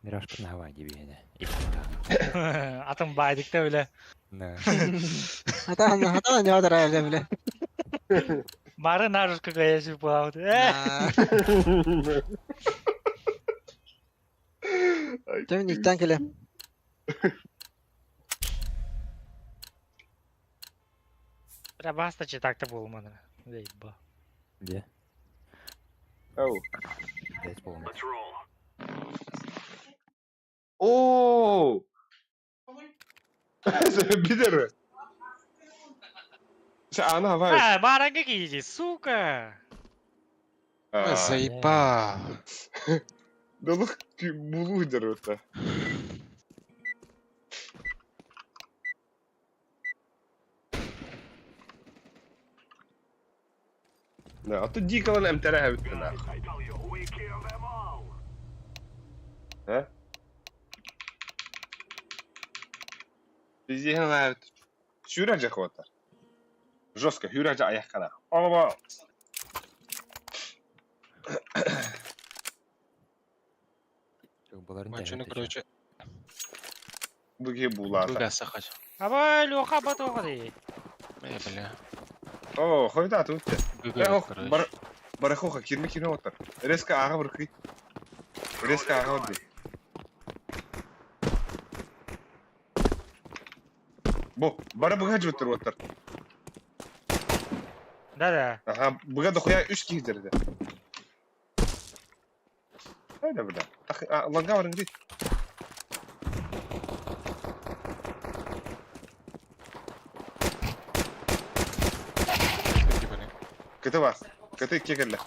Speaker 10: Мираж на Гавайи бегали.
Speaker 5: Atım baydık da öyle.
Speaker 10: Да.
Speaker 9: Hata ne kadar öyle bile.
Speaker 5: Bari naruşka kayası bu avdı.
Speaker 9: Tüm nikten kele.
Speaker 5: Треба баста чи так-то було в мене. Заїбав.
Speaker 10: Где?
Speaker 1: Oh.
Speaker 10: Блять, полный.
Speaker 4: Let's roll.
Speaker 1: Oo. Bilir. Ana hava.
Speaker 5: Baranga giyeceğiz, suka.
Speaker 2: Заебал.
Speaker 1: Долух булудер это. Да, а тут дико он МТР битна.
Speaker 4: I tell you, we kill them all.
Speaker 1: А? Bizden var. Şuraca kota. Жестко, hüraca ayakana. Oba.
Speaker 2: Мачуны, короче,
Speaker 1: Буги булата.
Speaker 2: туда сахать.
Speaker 5: Абай, Леха, батоғады.
Speaker 2: Бля.
Speaker 1: О, хойда тут.
Speaker 2: Гыгырат, короче.
Speaker 1: Барахоха кирме отыр. Резко аға бұрқи. Резко аға бұрқи. Бу, бара бұға жөттір отыр.
Speaker 5: Да.
Speaker 1: Ага, бұға да қоя 3 кейдерді. Hayda burada. Langa varın git. Kötü var. Kötü iki kelle.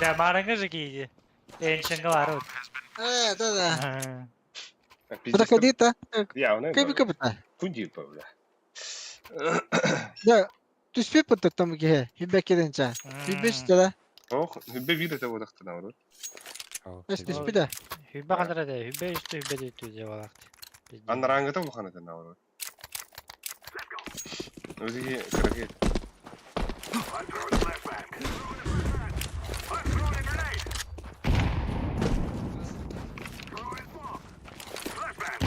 Speaker 5: Да, барanga же giydi. Enşanga var o.
Speaker 9: Да. Проходи-то.
Speaker 1: Я, он
Speaker 9: Капи-капи-то.
Speaker 1: Куди, бля.
Speaker 9: Да. Ты спи под там где? Хибе киденча. Хибе что да?
Speaker 1: Ох, hübbe bir de odaktan var.
Speaker 9: Ты спи да.
Speaker 5: Hübbe kadar da hübbe üstü hübbe de tüze vakti.
Speaker 1: Anlaranga da bu kanada var. Özü kırık.
Speaker 4: I'm throwing a flashbang. I'm throwing a grenade. Throwing smoke. Flashbang.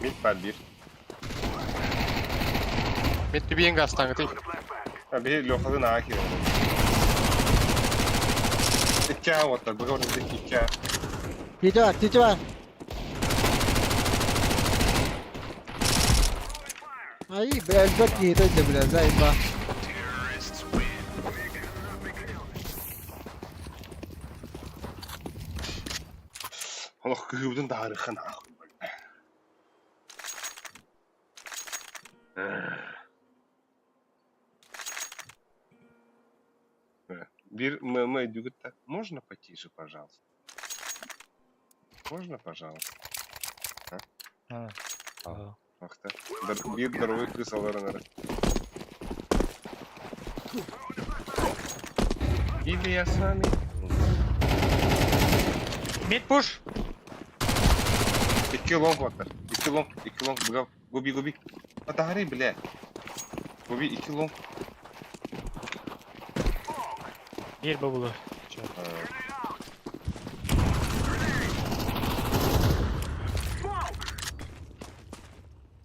Speaker 1: Mid var bir.
Speaker 2: Мет bir gazdan gittik.
Speaker 1: Ha bir lokadın ağa kiri. İki ağa otlar. Bu kadar iki ağa.
Speaker 9: Тича var. Ay, biraz bak yedi de biraz ayıba.
Speaker 1: Allah kıyıbdın da harikın ağa. Bir мм дюгта. Можно потише, пожалуйста? Можно, пожалуйста? Ах ты. Bir дорогой кысаларынары. Или я с вами?
Speaker 5: Mid push.
Speaker 1: İki long var. İki long. Gobi. Atahari bile. Gobi iki long.
Speaker 5: Bir babulu.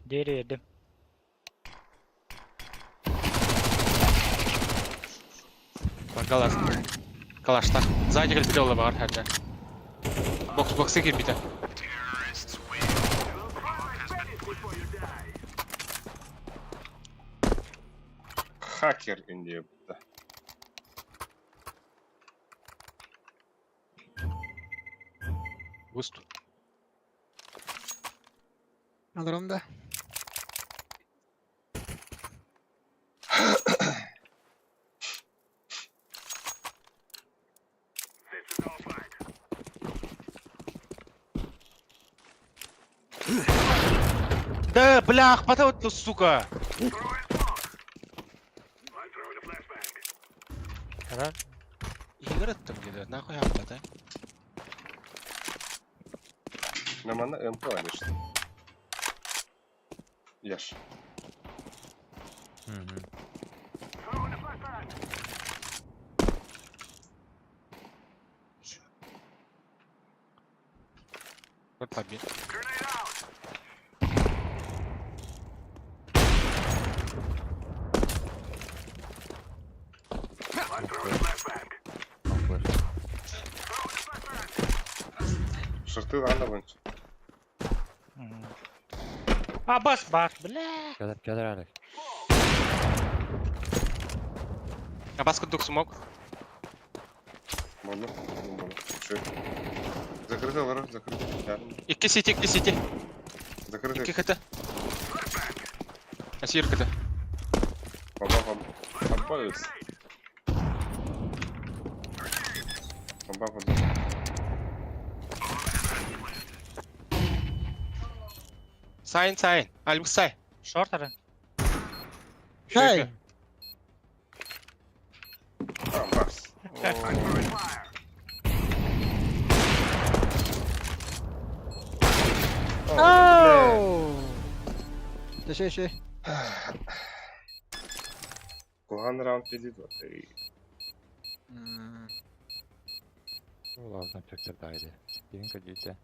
Speaker 5: Diğeri yedim.
Speaker 2: Galas. Kalaşlar. Sağda gelip bir yolla var herhalde. Box'a gir bir de.
Speaker 1: Hacker indiye burada.
Speaker 2: Boost.
Speaker 9: Alırım da.
Speaker 2: Да, бля, хватай вот, сука!
Speaker 5: Karar.
Speaker 2: İyi attım gibi. Ne koyayım hadi.
Speaker 1: Нормально МП işte. Yaş.
Speaker 2: Вот побед.
Speaker 1: Шорты ладно bunch.
Speaker 5: Bas bak. Bля.
Speaker 10: Kadar Alex.
Speaker 2: Баскетдук смог.
Speaker 1: Можно. Чё? Закрыто, Лара, закрыто.
Speaker 2: Икки сити.
Speaker 1: Закрыто.
Speaker 2: Икки кыты. Асир кыты.
Speaker 1: Попаюсь.
Speaker 2: Сайн. Альбус сай.
Speaker 5: Short are.
Speaker 9: Hey.
Speaker 1: Бас.
Speaker 9: Oh. Şey.
Speaker 1: Кулган раунд идет.
Speaker 10: Ладно, дайды. Динка дүйте.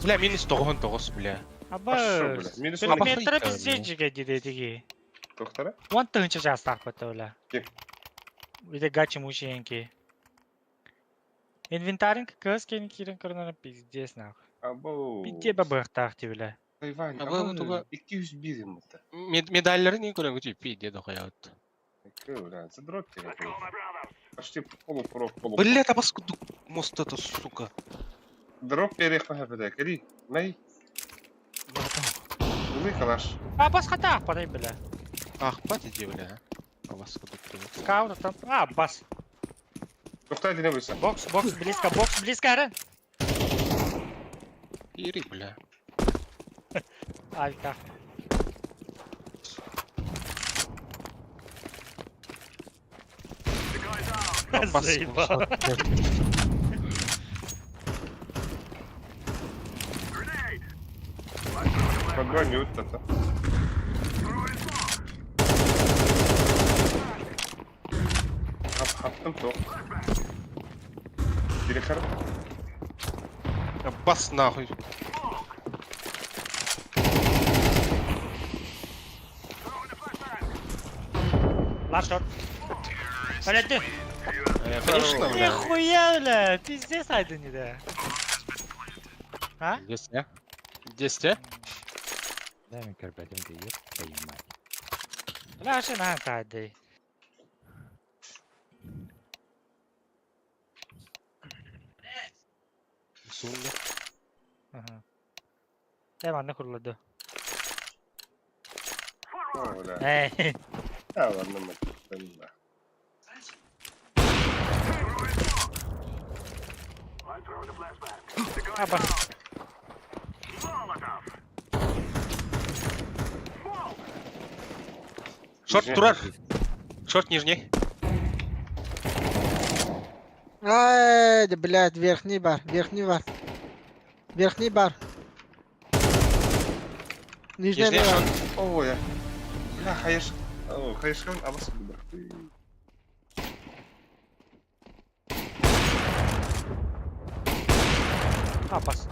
Speaker 2: Бля, минус 99, бля.
Speaker 5: Аба.
Speaker 1: Минус
Speaker 5: Метро пиздечиге дидеги.
Speaker 1: Тоқтара?
Speaker 5: One тыңча жастақ бата бля.
Speaker 1: Кем?
Speaker 5: Үйде гачи мушиенки. Инвентаринг кыз кені кирен кырнана пиздец нах.
Speaker 1: Або.
Speaker 5: Битте бабықтақ ти бля.
Speaker 1: Хайвань,
Speaker 2: Або, туга.
Speaker 1: 201 мыта.
Speaker 2: Медальлары не көрен күчі пиде доқаят.
Speaker 1: Бля, задрот тебе. Почти полупроф.
Speaker 2: Бля, та баскетдук мост это, сука.
Speaker 1: Дроп перехват бля, кери. Мэй. Ну калаш.
Speaker 5: Бас хатақ падай бля.
Speaker 2: Ақпат иде, бля. Баскетдук.
Speaker 5: Скаут там. Бас.
Speaker 1: Тоқтайды не бойся.
Speaker 5: Бокс, близко әрі.
Speaker 2: Ири, бля.
Speaker 5: Альта. Заебал.
Speaker 1: Подгоню это. Attım top. Biri kar.
Speaker 2: Бас нахуй.
Speaker 5: Last shot. Полети.
Speaker 2: Конечно, бля.
Speaker 5: Нихуя, бля. Пиздец айдын еді. А?
Speaker 2: Здесь, а?
Speaker 10: Дай мне карбалин дает, понимать.
Speaker 5: Бля, вообще на айды.
Speaker 2: Сунда.
Speaker 5: Ага. Hemen ne kuruladı?
Speaker 1: Öyle.
Speaker 5: Hey.
Speaker 1: Ya anlamadım. Ben de.
Speaker 5: Ha bak.
Speaker 2: Шорт, Турар. Шорт нижний.
Speaker 9: Ай, да, блядь, верхний бар. Нижний
Speaker 2: Нижний
Speaker 9: бар.
Speaker 2: шорт.
Speaker 1: Ой, я. Бля, хайш. О, хайшхан, а вас выбор.
Speaker 5: Апас.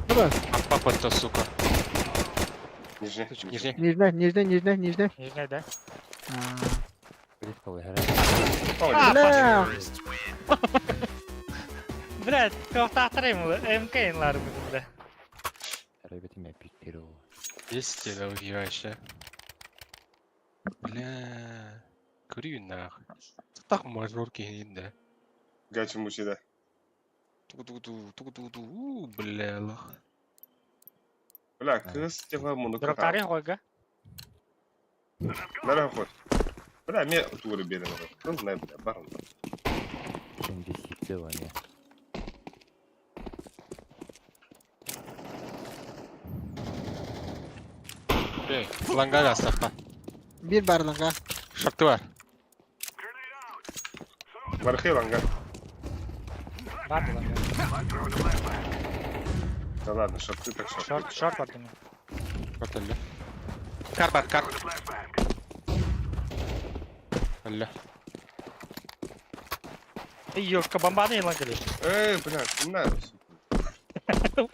Speaker 2: Папа то, сука.
Speaker 1: Нижний.
Speaker 2: Нижний.
Speaker 5: Нижний, да?
Speaker 10: Близко играет.
Speaker 9: Бля.
Speaker 5: Блядь, ковтақтырайым ол, МК-лар бля.
Speaker 10: Ребята меня пикировал.
Speaker 2: Есть тебя вообще. Бля. Курю нахуй. Так мажорки инде.
Speaker 1: Гачи мучида.
Speaker 2: Ту-ту-ту. Бля, лох.
Speaker 1: Бля, кыз тела муну
Speaker 5: Дроптары қойға.
Speaker 1: Нара ход. Бля, мне туры берем. Ну, знаю, бля, барон.
Speaker 10: 70 делания.
Speaker 2: Эй, ланга гастаққа.
Speaker 9: Bir bar lan ha.
Speaker 2: Шорты бар.
Speaker 1: Мархи ланга.
Speaker 5: Бар бұлар.
Speaker 1: Да ладно, шорты так шорты.
Speaker 5: Шорт бар деме.
Speaker 2: Шорт әлі. Кар бар, кар. Әлі.
Speaker 5: Ей, ёшка, бомбаны елан келе.
Speaker 1: Бля, на.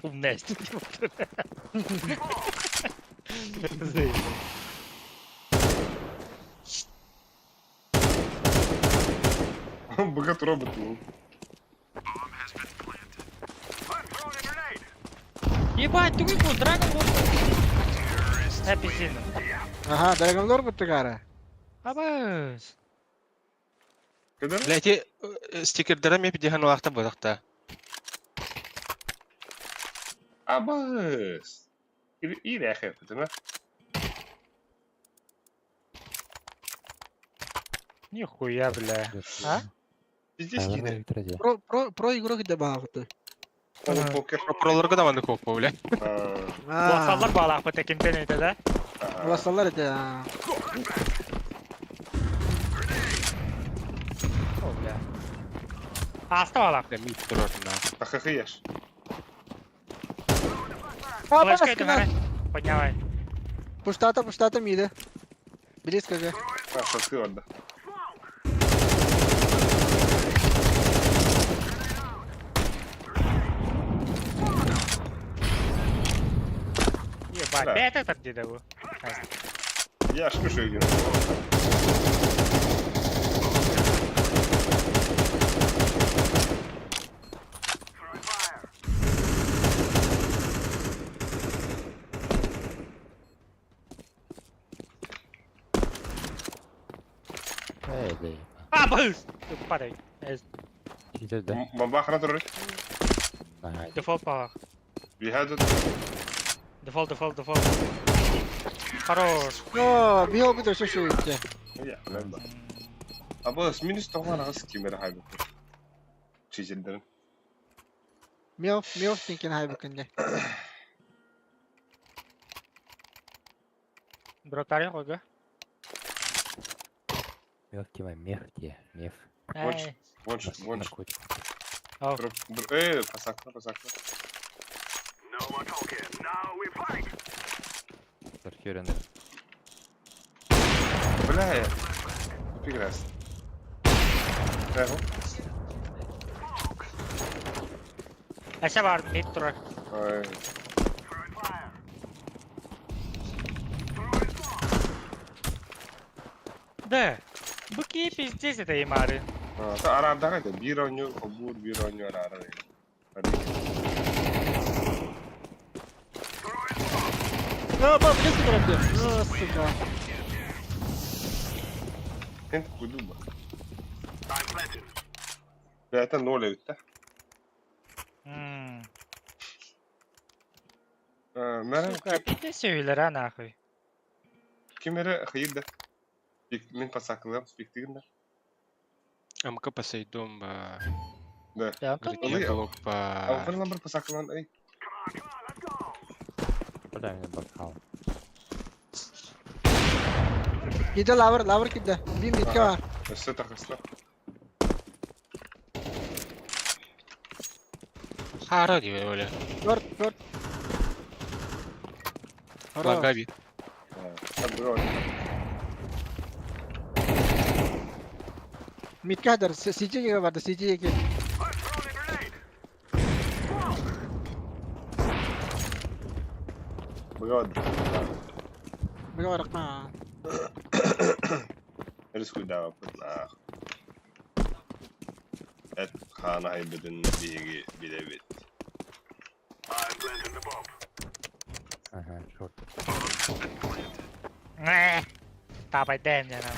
Speaker 5: Умнәсті.
Speaker 1: Богат робот.
Speaker 5: Ебать, ты выпал, драгон вот. Пиздина.
Speaker 9: Ага, Dragon Lord Putragara.
Speaker 5: Abas.
Speaker 1: Kadar?
Speaker 2: Лети стикердера мен пидихан уақта бодақта.
Speaker 1: Abas. İyi de akı, değil mi?
Speaker 5: Нихуя, бля. А?
Speaker 1: Здесь yine.
Speaker 9: Pro игрок да бағыты.
Speaker 1: Onun poker.
Speaker 2: Проларға да ванды коп бля.
Speaker 5: Басалар балақ па текинтен өйті да?
Speaker 9: Vassallar ete.
Speaker 5: О, бля. Аста балақ.
Speaker 2: Мид тұратын.
Speaker 1: Ахахы яш.
Speaker 5: Флешка өйті бәрі. Поднявай.
Speaker 9: Пуштата мида. Близко же.
Speaker 1: Ахахы orada.
Speaker 5: Ебать, опять этот где был?
Speaker 1: Yaş mı söylüyor?
Speaker 10: Öyle.
Speaker 5: А, быс! Падай.
Speaker 10: Gidiyor da.
Speaker 1: Bomba akına durur.
Speaker 10: Aha.
Speaker 5: Дефолт балақ.
Speaker 1: Bir hadi.
Speaker 5: Дефолт. Хорош.
Speaker 9: О, бил бы тоже что идти.
Speaker 1: Ya ben de. Abas minus tohman ağız kimere haybu. Çizildirin.
Speaker 9: Мил тинкен хай бакынде.
Speaker 5: Братаря қойға.
Speaker 10: Мелкий мех где? Мех.
Speaker 5: Эй.
Speaker 1: Вонш.
Speaker 10: Наркотик.
Speaker 5: Ау.
Speaker 1: Pasakla.
Speaker 4: No more talking. Now we fight.
Speaker 10: Торхеренный.
Speaker 1: Bля ya. Pigras. Evo.
Speaker 5: Әші бар, мид тұрар.
Speaker 1: Ay.
Speaker 5: Да. Бұки пиздец это емары.
Speaker 1: Ta arada kaydı. Bir oynuyor, obur bir oynuyor arada. Hadi.
Speaker 9: О, близко правда. О, сука.
Speaker 1: Hint kudu mu? Zaten ne oluyor işte? Merak
Speaker 5: Сука, пиздец сөйлер, а нахуй.
Speaker 1: kimere hayır da. Min pasaklıyorum, spektiğim de.
Speaker 2: Амка посейдом ба.
Speaker 1: Да.
Speaker 5: Да,
Speaker 2: Гритне блок ба.
Speaker 1: Ama ben lambar pasaklıyorum. Ay.
Speaker 10: Куда меня бахал?
Speaker 9: Gidiyor lavur gidiyor. Bir mitke var.
Speaker 1: Üstü takısla.
Speaker 2: Хара gibi öyle.
Speaker 9: Dört.
Speaker 2: Лага bir.
Speaker 1: Hadi böyle.
Speaker 9: Mitke hadar. CC'ye vardı. CC'ye gel.
Speaker 1: Bugad.
Speaker 9: Bir var ha.
Speaker 1: Risku dawa putna. Et khana hay bedin bigi bilebit.
Speaker 10: Ага, шорт.
Speaker 5: ตาไปแดนอย่างนั้น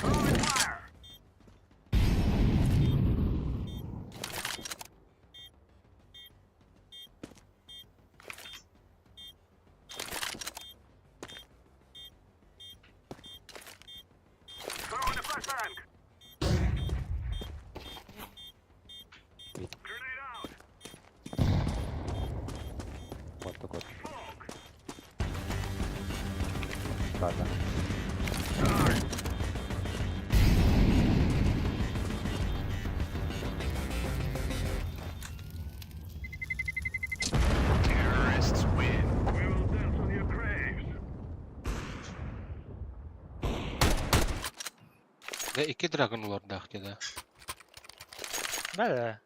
Speaker 10: Вот такой. Ладно.
Speaker 2: Да iki dragon lord akıda.
Speaker 5: Бәлі.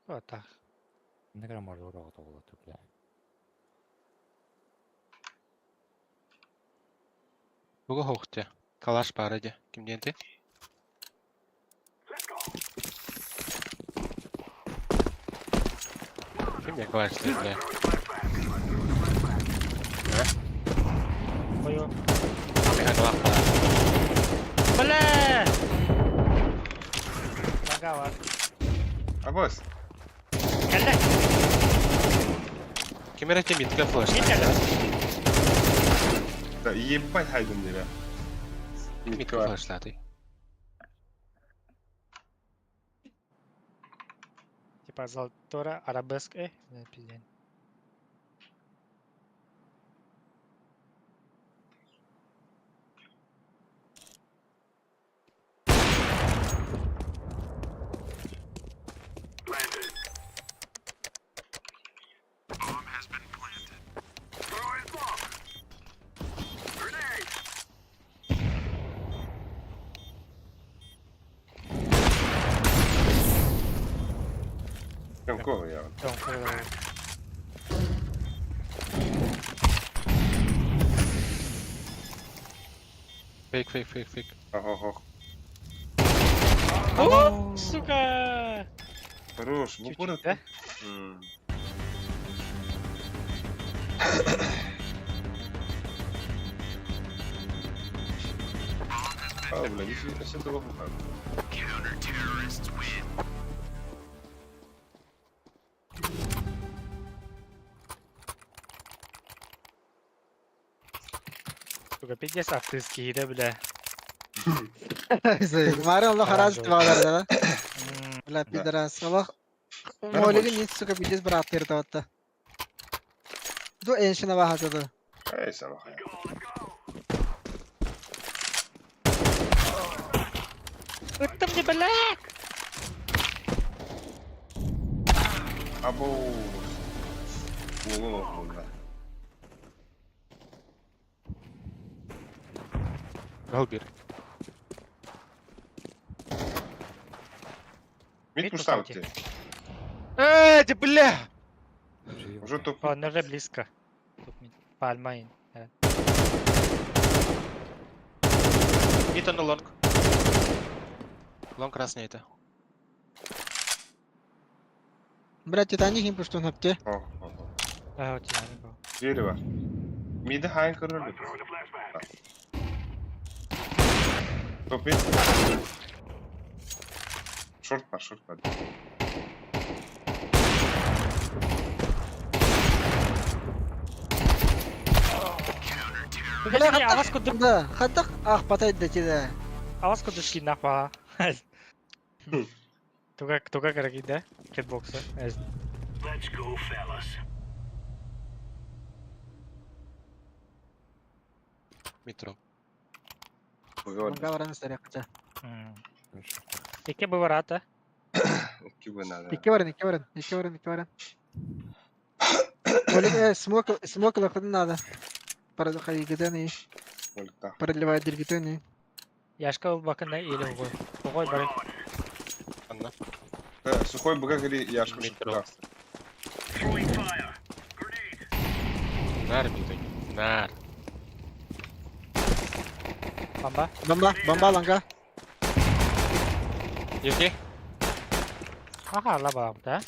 Speaker 5: Вот так.
Speaker 10: Не грамм может урок было тут, бля.
Speaker 2: Bugu hoqti. Kalash бар idi. Kimden ti? Kimden kalash dedi?
Speaker 5: Koyu.
Speaker 2: Kami nolak lah.
Speaker 5: Bele! Langga var.
Speaker 1: Abbas.
Speaker 5: Geldi.
Speaker 2: Kamera mid ka flash.
Speaker 5: Mid geldi.
Speaker 1: Да ебать хайден неле.
Speaker 2: Mid ka flash lati.
Speaker 5: Типа Золотора, Арабеск, не пиздец.
Speaker 4: Planted. Bomb has been planted. Throwing bomb. Grenade.
Speaker 1: Там кого я?
Speaker 5: Там,
Speaker 2: Fake.
Speaker 1: Ого.
Speaker 5: О, сука!
Speaker 1: Хорош, в упор.
Speaker 5: Да?
Speaker 1: А, бля, нифига себе того пока.
Speaker 4: Counter-terrorists win.
Speaker 5: Сука, пиздец, автоский, да, бля.
Speaker 9: Марин Allah харазит вадар да. Бля, пидорас. Allah молиги нет, сука, пиздец брат тиртаватта. Ду эншина бахатады.
Speaker 1: Эй, самаха.
Speaker 5: Ыттым де, бля!
Speaker 1: Абу. О, бля.
Speaker 2: Al bir.
Speaker 1: Мид пуштаут.
Speaker 2: Ти бля!
Speaker 1: Уже топ.
Speaker 5: О, он уже близко. Тут мид. Пальма.
Speaker 2: Mid on the long. Long красный это.
Speaker 9: Бля, Титаник им пуштун хапте.
Speaker 1: О.
Speaker 5: А, у тебя не было.
Speaker 1: Двери var. Midi hang kırıldı.
Speaker 4: Throwing a flashback.
Speaker 1: Top mid. Short var.
Speaker 9: Бля,
Speaker 5: Не, аваску
Speaker 9: да, хаттак ах патайд да тида.
Speaker 5: аваску душки нахуй. Туга караги, да? Хитбокса.
Speaker 4: Let's go, fellas.
Speaker 2: Метро.
Speaker 9: Манга варан старякча.
Speaker 5: İki bu var hatta.
Speaker 1: Gibi nada.
Speaker 9: İki varın. Молиги смок лахадın nada. Para kayıgıdan iyi.
Speaker 1: Olukta.
Speaker 9: Para levadir gitön iyi.
Speaker 5: Yaşka ol bakın ne iyi koy. Koy bari.
Speaker 2: Anla.
Speaker 1: Сухой быка гри яшка
Speaker 2: Метро.
Speaker 4: Throwing fire. Grenade.
Speaker 2: Nar mid. Nar.
Speaker 5: Bamba.
Speaker 9: Bomba langa.
Speaker 2: Yuki.
Speaker 5: Aha la bak da.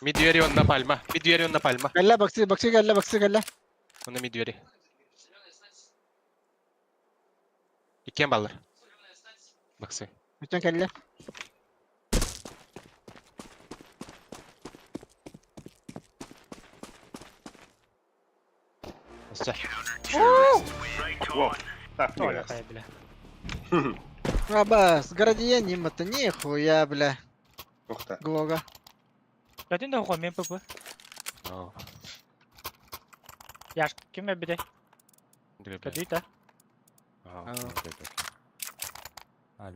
Speaker 2: Mid двери он на пальма. Mid двери он на пальма.
Speaker 9: Galla baksi galla.
Speaker 2: Он на mid двери. İki ballar. Baksı.
Speaker 9: Bütün kelle.
Speaker 2: Hasta.
Speaker 4: Right on.
Speaker 1: Так,
Speaker 5: Оля
Speaker 1: не
Speaker 5: хай, бля.
Speaker 9: Абас, градиен нимата нихуя, бля.
Speaker 1: Тухта.
Speaker 9: Глога.
Speaker 5: Kadın da koy men papa.
Speaker 2: Oo.
Speaker 5: Yaş kime bir de.
Speaker 2: Direkt.
Speaker 5: Kadın da.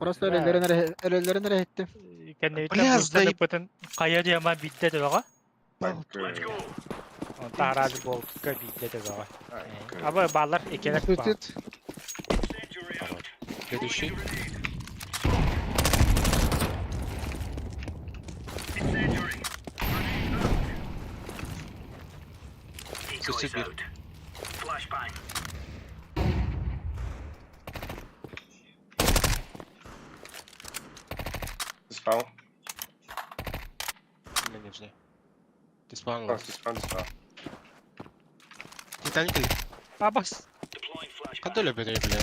Speaker 9: Просто ölülerine rehettim.
Speaker 5: Kendi
Speaker 2: Bля,
Speaker 5: bir tane patan kaya diye ama bitti de bak.
Speaker 4: Let's go.
Speaker 5: On taraz bol ka bitti de bak. Ama ballar ikiler bak.
Speaker 9: Tut.
Speaker 4: Incendiary out.
Speaker 2: Следующий.
Speaker 4: Incendiary.
Speaker 2: Suicide
Speaker 4: Decoys
Speaker 2: bir.
Speaker 4: out. Flashbang.
Speaker 1: Спал.
Speaker 2: Не нижний. Ты спал.
Speaker 1: Спал.
Speaker 2: Metallik geldi.
Speaker 5: Bas.
Speaker 4: Deploying flashbang.
Speaker 2: Kan da öyle böyle bile.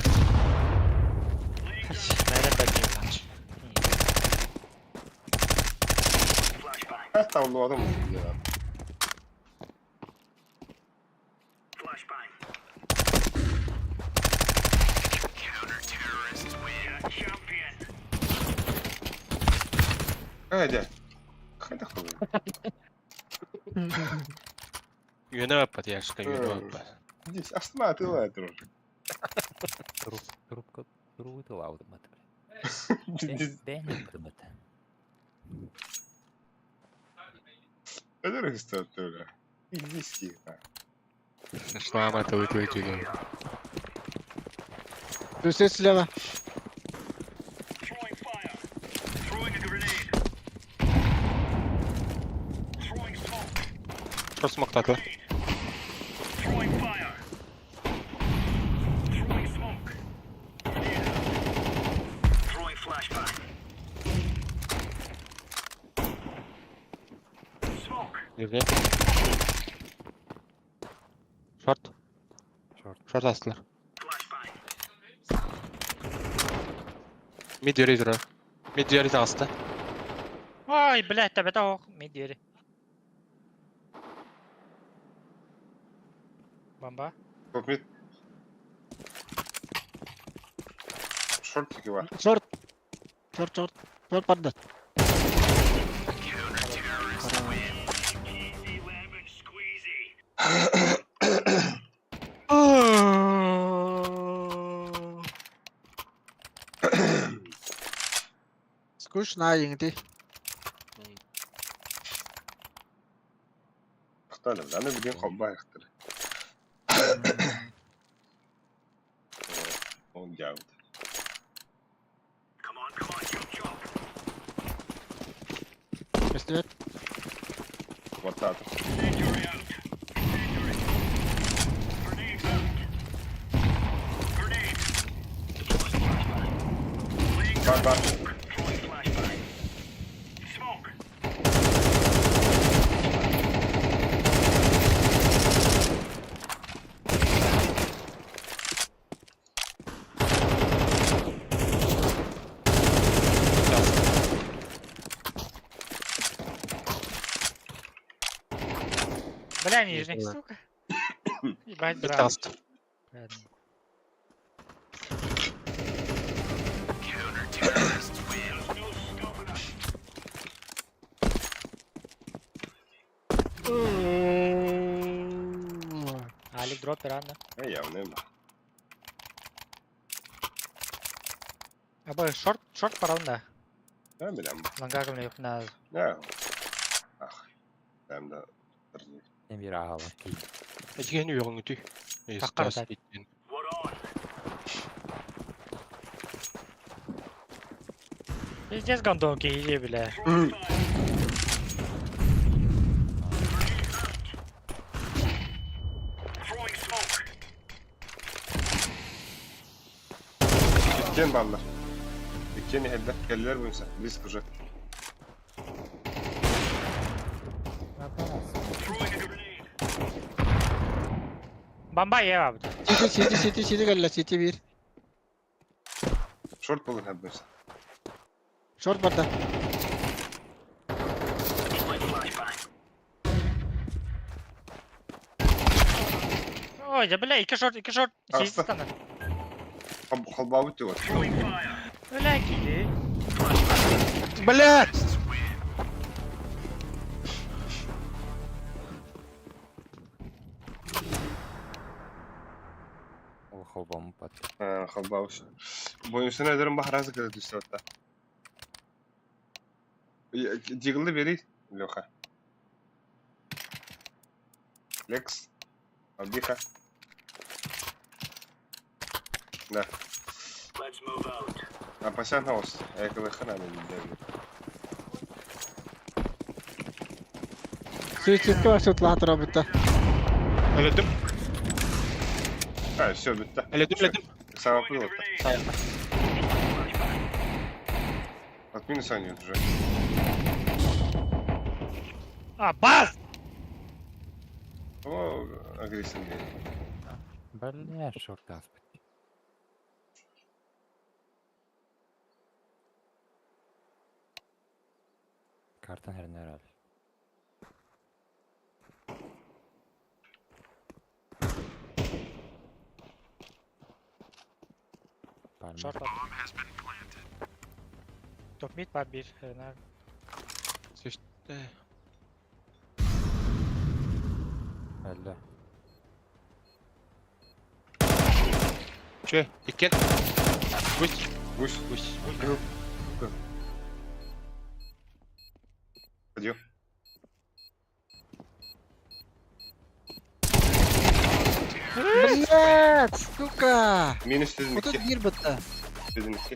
Speaker 5: Nereden bakıyorlar?
Speaker 4: Flashbang.
Speaker 1: Hatta onu adam vurdu ya.
Speaker 4: Flashbang. Counter-terrorists win. Champion.
Speaker 1: Hadi. Hadi kalın.
Speaker 2: Yöne вапад, яшка, yöne вапад.
Speaker 1: Здесь осматривай трохи.
Speaker 10: Трубка крутила автомат.
Speaker 1: Здесь
Speaker 10: Бен автомат.
Speaker 1: это регистратура. Индийский.
Speaker 2: Шлама это вытвоетили.
Speaker 9: Düz silahı.
Speaker 4: Throwing fire. Throwing a grenade. Throwing smoke.
Speaker 2: Что смоктатла?
Speaker 4: Throwing fire. Throwing smoke. Grenade out. Throwing flashbang. Smoke.
Speaker 2: Girdi. Short. Short astılar.
Speaker 4: Flashbang.
Speaker 2: Mid yürü yürü. Mid yürü de astı.
Speaker 5: Ой, блядь, тебе того медвери. Бомба.
Speaker 1: Попмит. Шортики var.
Speaker 9: Short. Short. Short pardon.
Speaker 4: Easy lemon squeezy.
Speaker 9: Скучно, инди.
Speaker 1: Хталım. Ben de bileyim komba yaktır. On geldi.
Speaker 4: Come on, jump, jump.
Speaker 9: Пистолет.
Speaker 1: Вот так.
Speaker 4: Incendiary out. Incendiary. Grenade out. Grenade. Deploying flashbang. Laying
Speaker 1: Bak bak.
Speaker 4: smoke. Throwing flashbang. Smoke.
Speaker 5: Бля, нижних, сука. Ебать,
Speaker 2: Mid
Speaker 5: драм.
Speaker 2: astı.
Speaker 4: Counter-terrorists win. No stopping us.
Speaker 5: Алик дропер, ладно.
Speaker 1: Явно.
Speaker 5: Або шорт параунда.
Speaker 1: Ben bilem.
Speaker 5: Ланга ко yok на.
Speaker 1: Ne? Ah. Ben de.
Speaker 10: En bir ağa var ki.
Speaker 2: Etigen yürüyün tüy.
Speaker 5: Takkar
Speaker 2: Estas
Speaker 5: sen.
Speaker 2: etkin.
Speaker 4: What on?
Speaker 5: Пиздец гандон кейи, бля.
Speaker 4: Throwing fire. Throwing smoke.
Speaker 1: İkken ballar. İkken hedef geldiler bu insan. Risk уже.
Speaker 4: Throwing a grenade.
Speaker 5: Бомба ye abi.
Speaker 9: City gel City 1.
Speaker 1: Short bulun hep insan.
Speaker 9: Short pardon.
Speaker 4: Deploying flashbang.
Speaker 5: Ой, да бля, iki short.
Speaker 1: Aslı.
Speaker 5: Seyisi tanı.
Speaker 1: Halbavut diyor.
Speaker 4: Throwing fire.
Speaker 5: Öyle ki.
Speaker 2: Блядь!
Speaker 10: O холбом пат.
Speaker 1: Halbavut. Bu insan ederim bahrazı kadar düştü hatta. Jiggle veri. Леха. Lex. Abdika. Да.
Speaker 4: Let's move out.
Speaker 1: А пасян хаос. Экалы хана не
Speaker 9: City var lahat bitti.
Speaker 2: Eledim.
Speaker 1: Ha, все bitti.
Speaker 2: Eledim.
Speaker 1: Сам оплыл.
Speaker 4: Grenade.
Speaker 1: Отмени Саню уже.
Speaker 5: А, баз!
Speaker 1: О, агрессивный.
Speaker 10: Бля, шорт аспект. Картан хернер ал.
Speaker 5: Short up. Top mid var bir. Nerede?
Speaker 2: Сөшті.
Speaker 10: Бля.
Speaker 2: Че, екен? Гусь.
Speaker 1: Гусь.
Speaker 2: Гусь.
Speaker 1: Пойдем.
Speaker 9: Блядь, сука!
Speaker 1: Минус
Speaker 9: Вот тут
Speaker 1: yüzünlükki.
Speaker 9: bir bitti.
Speaker 1: Yüzünlükki.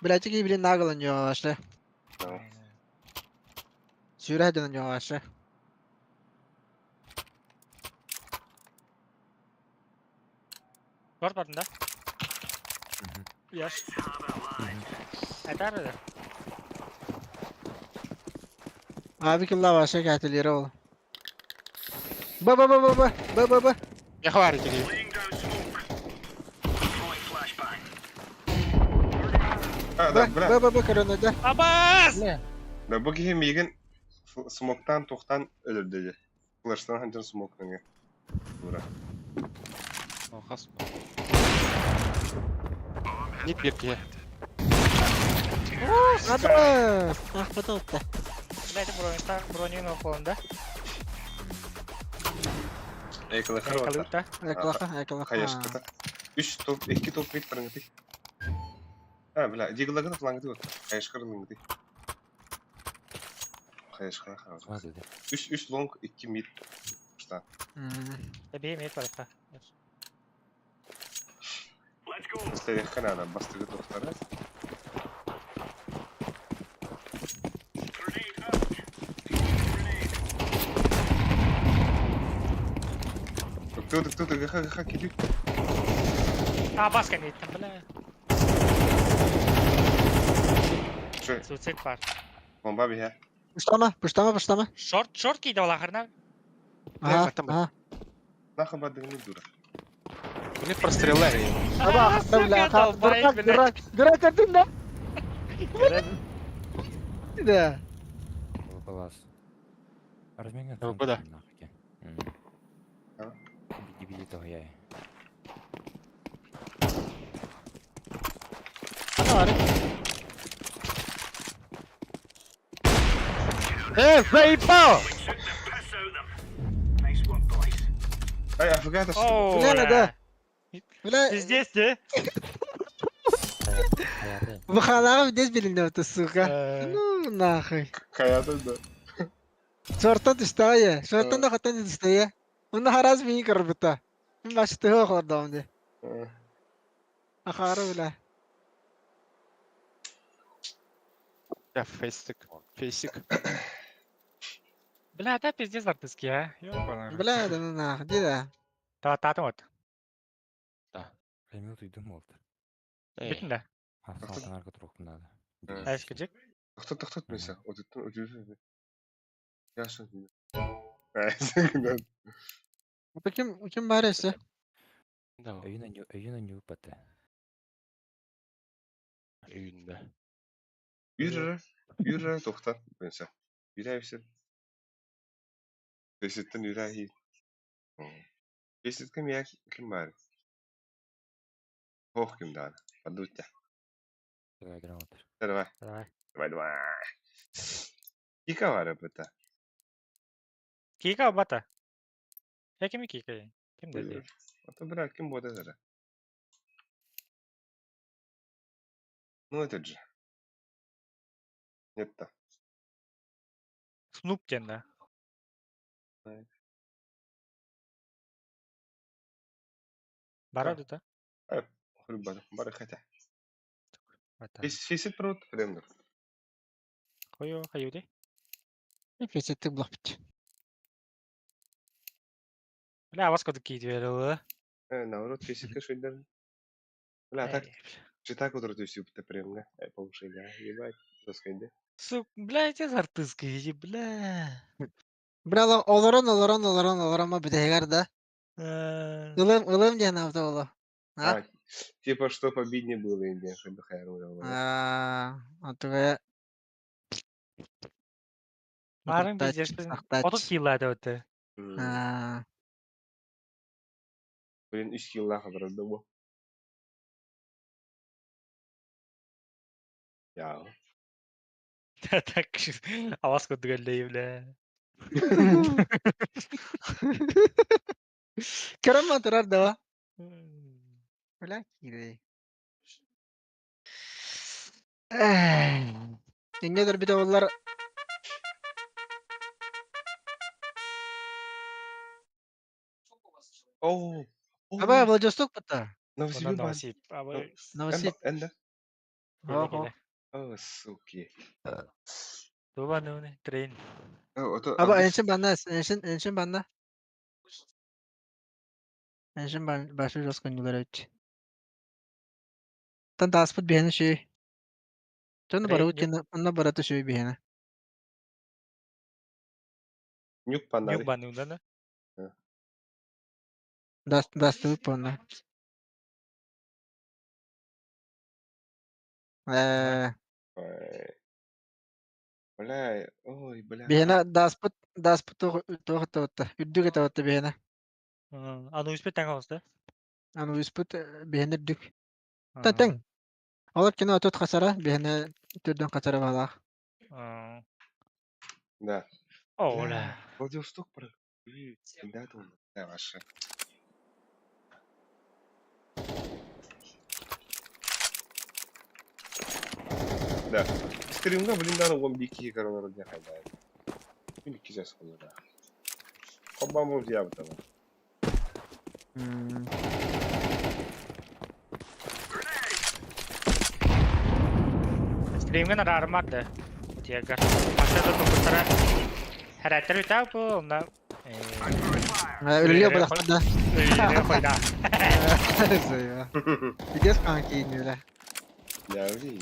Speaker 9: Birazcık iyi bilin nağılın yavaşla.
Speaker 1: Tamam.
Speaker 9: Sürü edin yavaşla.
Speaker 5: Short var bunda. Yes. Eder mi?
Speaker 9: Abi killa başa katilleri ol. Ba.
Speaker 2: Я хварю тебе.
Speaker 4: Laying down smoke. Throwing flashbang.
Speaker 1: Ha da bırak.
Speaker 9: Ba kırındı.
Speaker 5: Abbas!
Speaker 1: Da bu kim yegin smoktan toktan ölür dedi. Flash'tan hancın smoktan ya. Bura.
Speaker 2: Хас. Не пирки.
Speaker 9: Hadi. Ah bata attı.
Speaker 5: Bileti Brony'nin kolunda.
Speaker 1: Ekılakar
Speaker 5: Kalıp
Speaker 1: var.
Speaker 5: da.
Speaker 9: Yakala.
Speaker 1: Kayışkıda. 3 top, 2 top bit barangı değil. Ha bila, jigılakı falan gidiyor. Kayışkırın gidiyor. Kayışkıda kalır.
Speaker 10: Hadi de.
Speaker 1: 3 long, 2 mid. İşte.
Speaker 5: Bir mid var hatta.
Speaker 4: Let's go.
Speaker 1: İstediğin kanada bastığı doktora.
Speaker 4: Grenade out. Grenade.
Speaker 1: Tıktı, gıha gidiyor.
Speaker 5: Abbas kan gittim bile.
Speaker 1: Şöyle,
Speaker 5: Suicide var.
Speaker 1: bomba bir ya.
Speaker 9: Puşlama.
Speaker 5: Short giydi ola ahırına.
Speaker 9: Aha.
Speaker 1: На хабадыгны дура.
Speaker 2: Не простреляй.
Speaker 9: Dura kırdın da. De.
Speaker 10: Балас. Разменен.
Speaker 2: Ну, куда?
Speaker 1: А?
Speaker 10: Биди того я.
Speaker 2: Заебал!
Speaker 4: Shoot the piss out of them. Nice work, boys.
Speaker 1: Ай, афгата что?
Speaker 5: Oo.
Speaker 9: Ulan da. Ulan
Speaker 5: Здесь de.
Speaker 9: bu halaga bir dez bilindi ötü suka.
Speaker 5: Eee.
Speaker 9: Ну нахуй.
Speaker 1: Kayada da.
Speaker 9: Şorttan düştü ya. Şorttan da katan düştü ya. Onu haraz bir kırır bita. Ben başta o kadar devam de. Akarı bile.
Speaker 2: Я фейстик. Фейсик.
Speaker 5: Бля, да пиздец артистки, а? Ёбаный.
Speaker 9: Bile de nah. Dide.
Speaker 5: Тататын вот.
Speaker 10: Поймёт идем молтер.
Speaker 5: Битін де.
Speaker 10: Астан арка трохтун надо.
Speaker 5: Әшкіжек.
Speaker 1: Тохтот mesela. Ödüttün. Yaşın. Evet.
Speaker 9: Bu kim baresi?
Speaker 2: Давай.
Speaker 10: Öyüne new pate.
Speaker 2: Үйінде.
Speaker 1: Yürü toktan mesela. Yürüyevsin. Pesitten yürüyeyim. Pesit kim var? Hoch kim daha? Подуть.
Speaker 10: Давай грамотер.
Speaker 1: Давай.
Speaker 5: Давай.
Speaker 1: Kika var yapıta.
Speaker 5: Кика бата. Я кими кика? Kim dedi?
Speaker 1: Ото bırak kim bu da. Ну этот же. Нет-то.
Speaker 5: Snoop kendi.
Speaker 1: Evet.
Speaker 5: Барады да?
Speaker 1: Бары хотя.
Speaker 5: Бата.
Speaker 1: Фисит прут френдер.
Speaker 5: Хойо, хайуди.
Speaker 9: Fesettik blok bitti.
Speaker 5: Бля, аваз коды кийdi böyle.
Speaker 1: Наоборот, фисит кашыйдар. Бля, так Читай, который ты сюда прям, повышение, ебать, доскайди.
Speaker 5: Сук, блядь, я зартыска иди, бля.
Speaker 9: Бля, олорон ма битегер да. Ылым диэн авда оло. А?
Speaker 1: А, типа, что побить не было, Индия, чтобы хайр уйдал.
Speaker 9: Атугая
Speaker 5: Марын пиздешпен. Отут килады өтө.
Speaker 1: Блин, 3 yıllar kadar oldu bu. Ya.
Speaker 5: Так, авас көтүгөлдөй, бля.
Speaker 9: Kerem turar da. Bля, kiri. Иннедер бите олар
Speaker 1: Oh.
Speaker 9: Аба Владивосток пата.
Speaker 5: Онан Новосиб.
Speaker 9: Новосиб.
Speaker 1: Энда.
Speaker 9: Ого.
Speaker 1: О, суки.
Speaker 5: Туба нуне, трейн.
Speaker 9: Аба эншин банна, эншин банна. Эншин башы жоскон юларыч. Тан таспыт бихені шүй. Тон бары өткен, онна бараты шүй бихені.
Speaker 1: Нюк пандари.
Speaker 5: Нюк бануында да?
Speaker 9: Дасты пона.
Speaker 1: Бля, ой, бля.
Speaker 9: Бихені даспыт тоғыта отта. Үддік ета отта бихені.
Speaker 5: Аны үспет тәң ауызды?
Speaker 9: Аны үспыт бихені үддік. Тәң. Олар кені отот қасара, бихені түрден қасара бағалақ.
Speaker 1: Да.
Speaker 5: О, бля.
Speaker 1: Владивосток про... Да, это он. Да, ваша. Да. Стримга, блин, да, он бики, корона, родня, хайда. Бики сейчас он, да. По-моему, взял там.
Speaker 5: Стримген арармарды. Тегар. Машада топустара. Характер ütää bu, onda...
Speaker 9: Ölüyor bıraktı da.
Speaker 5: Ölüyor koyda.
Speaker 9: Zayıf. Gidiyoruz kanki iniyorlar.
Speaker 1: Ya öyle iyi.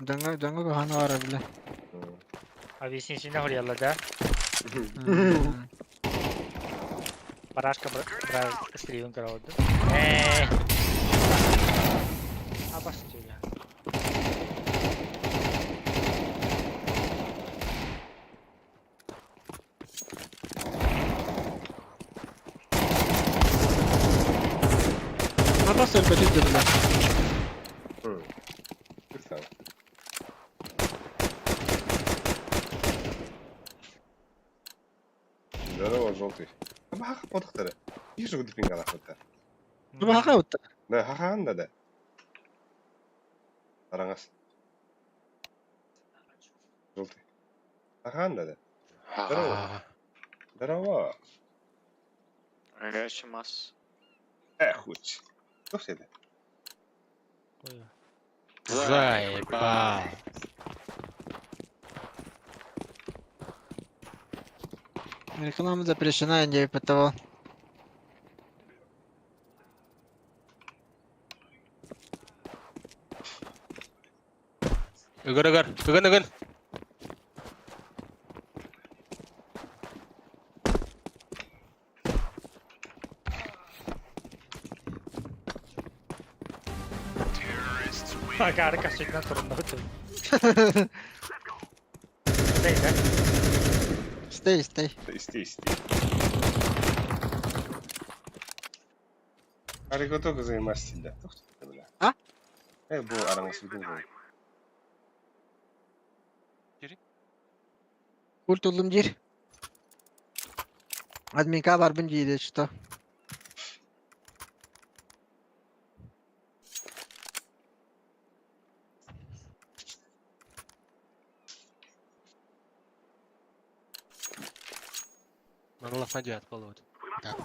Speaker 9: Döngü kohanı var bile.
Speaker 5: Abi işin içinde hıryalladı. Barашка biraz стриминг करावdı. Abastıyor.
Speaker 9: Nasıl öpecek dediler.
Speaker 1: Güzel. Здорово, желтый. Баха, подохтары. Вижу, где пингала хватает.
Speaker 9: Bu haka yoktu.
Speaker 1: Да, хахан да. Араңас. Желтый. Хахан да. Здорово. Здорово.
Speaker 12: Решимас.
Speaker 1: Хуч. Что все это?
Speaker 2: Заебал.
Speaker 9: Реклама запрещена, я того.
Speaker 2: Ögün.
Speaker 5: Bak harika şekilde sorunlu ötü. Neyse.
Speaker 9: Stay.
Speaker 1: Аригото занимаешься, да.
Speaker 9: А?
Speaker 1: Bu aranız bir gün.
Speaker 9: Kurtuldum gir. Adminka var bunca iyiydi işte.
Speaker 2: Bana laf acı at balığı. Tak.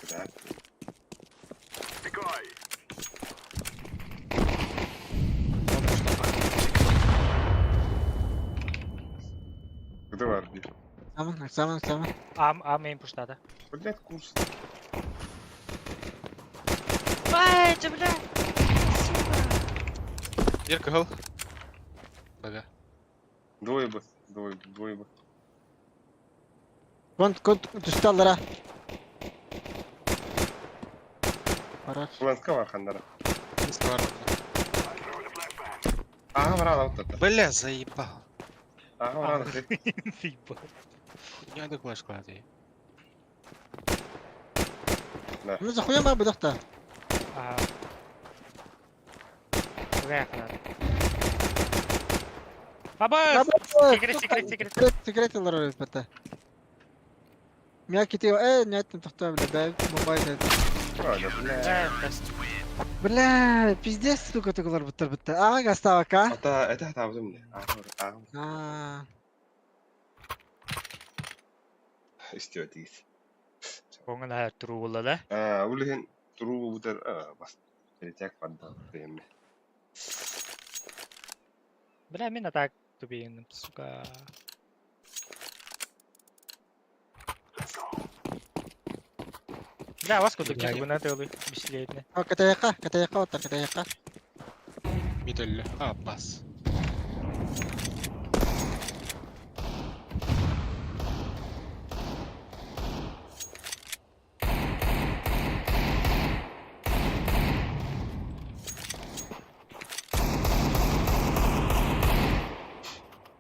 Speaker 1: Да. Где варди?
Speaker 9: Самın.
Speaker 5: A main push'ta da.
Speaker 1: Блять, курс.
Speaker 5: Ай, че, бля!
Speaker 2: Ирка, гол. Бага.
Speaker 1: Двое бы.
Speaker 9: Кont düştüler. Хорош.
Speaker 1: Куланска var хандара.
Speaker 2: Скоро.
Speaker 1: Ага, врала вот это.
Speaker 2: Бля, заебал.
Speaker 1: Ага, врала ты.
Speaker 5: Фигба.
Speaker 2: Не надо класс клади.
Speaker 9: Ну захуя мы бы дохта.
Speaker 5: Ага. Бля, надо. Бабас! Секрет.
Speaker 9: Секрет алар бата. Меня китио нет дохта бля, мобайл.
Speaker 1: Бля.
Speaker 9: Бля, пиздец, сука, такой бата. Ага, гастава ка.
Speaker 1: Это вот мне.
Speaker 9: А.
Speaker 1: Истётись.
Speaker 5: Конган хайр туруу болла да.
Speaker 1: Улиген туруу бутер бас. Перетяг поддал.
Speaker 5: Бля, мен атак тубиен, сука. Бля, вас куда кику на тылы, беслейтне.
Speaker 9: А катаяка отар, катаяка.
Speaker 2: Мидл. А, пас.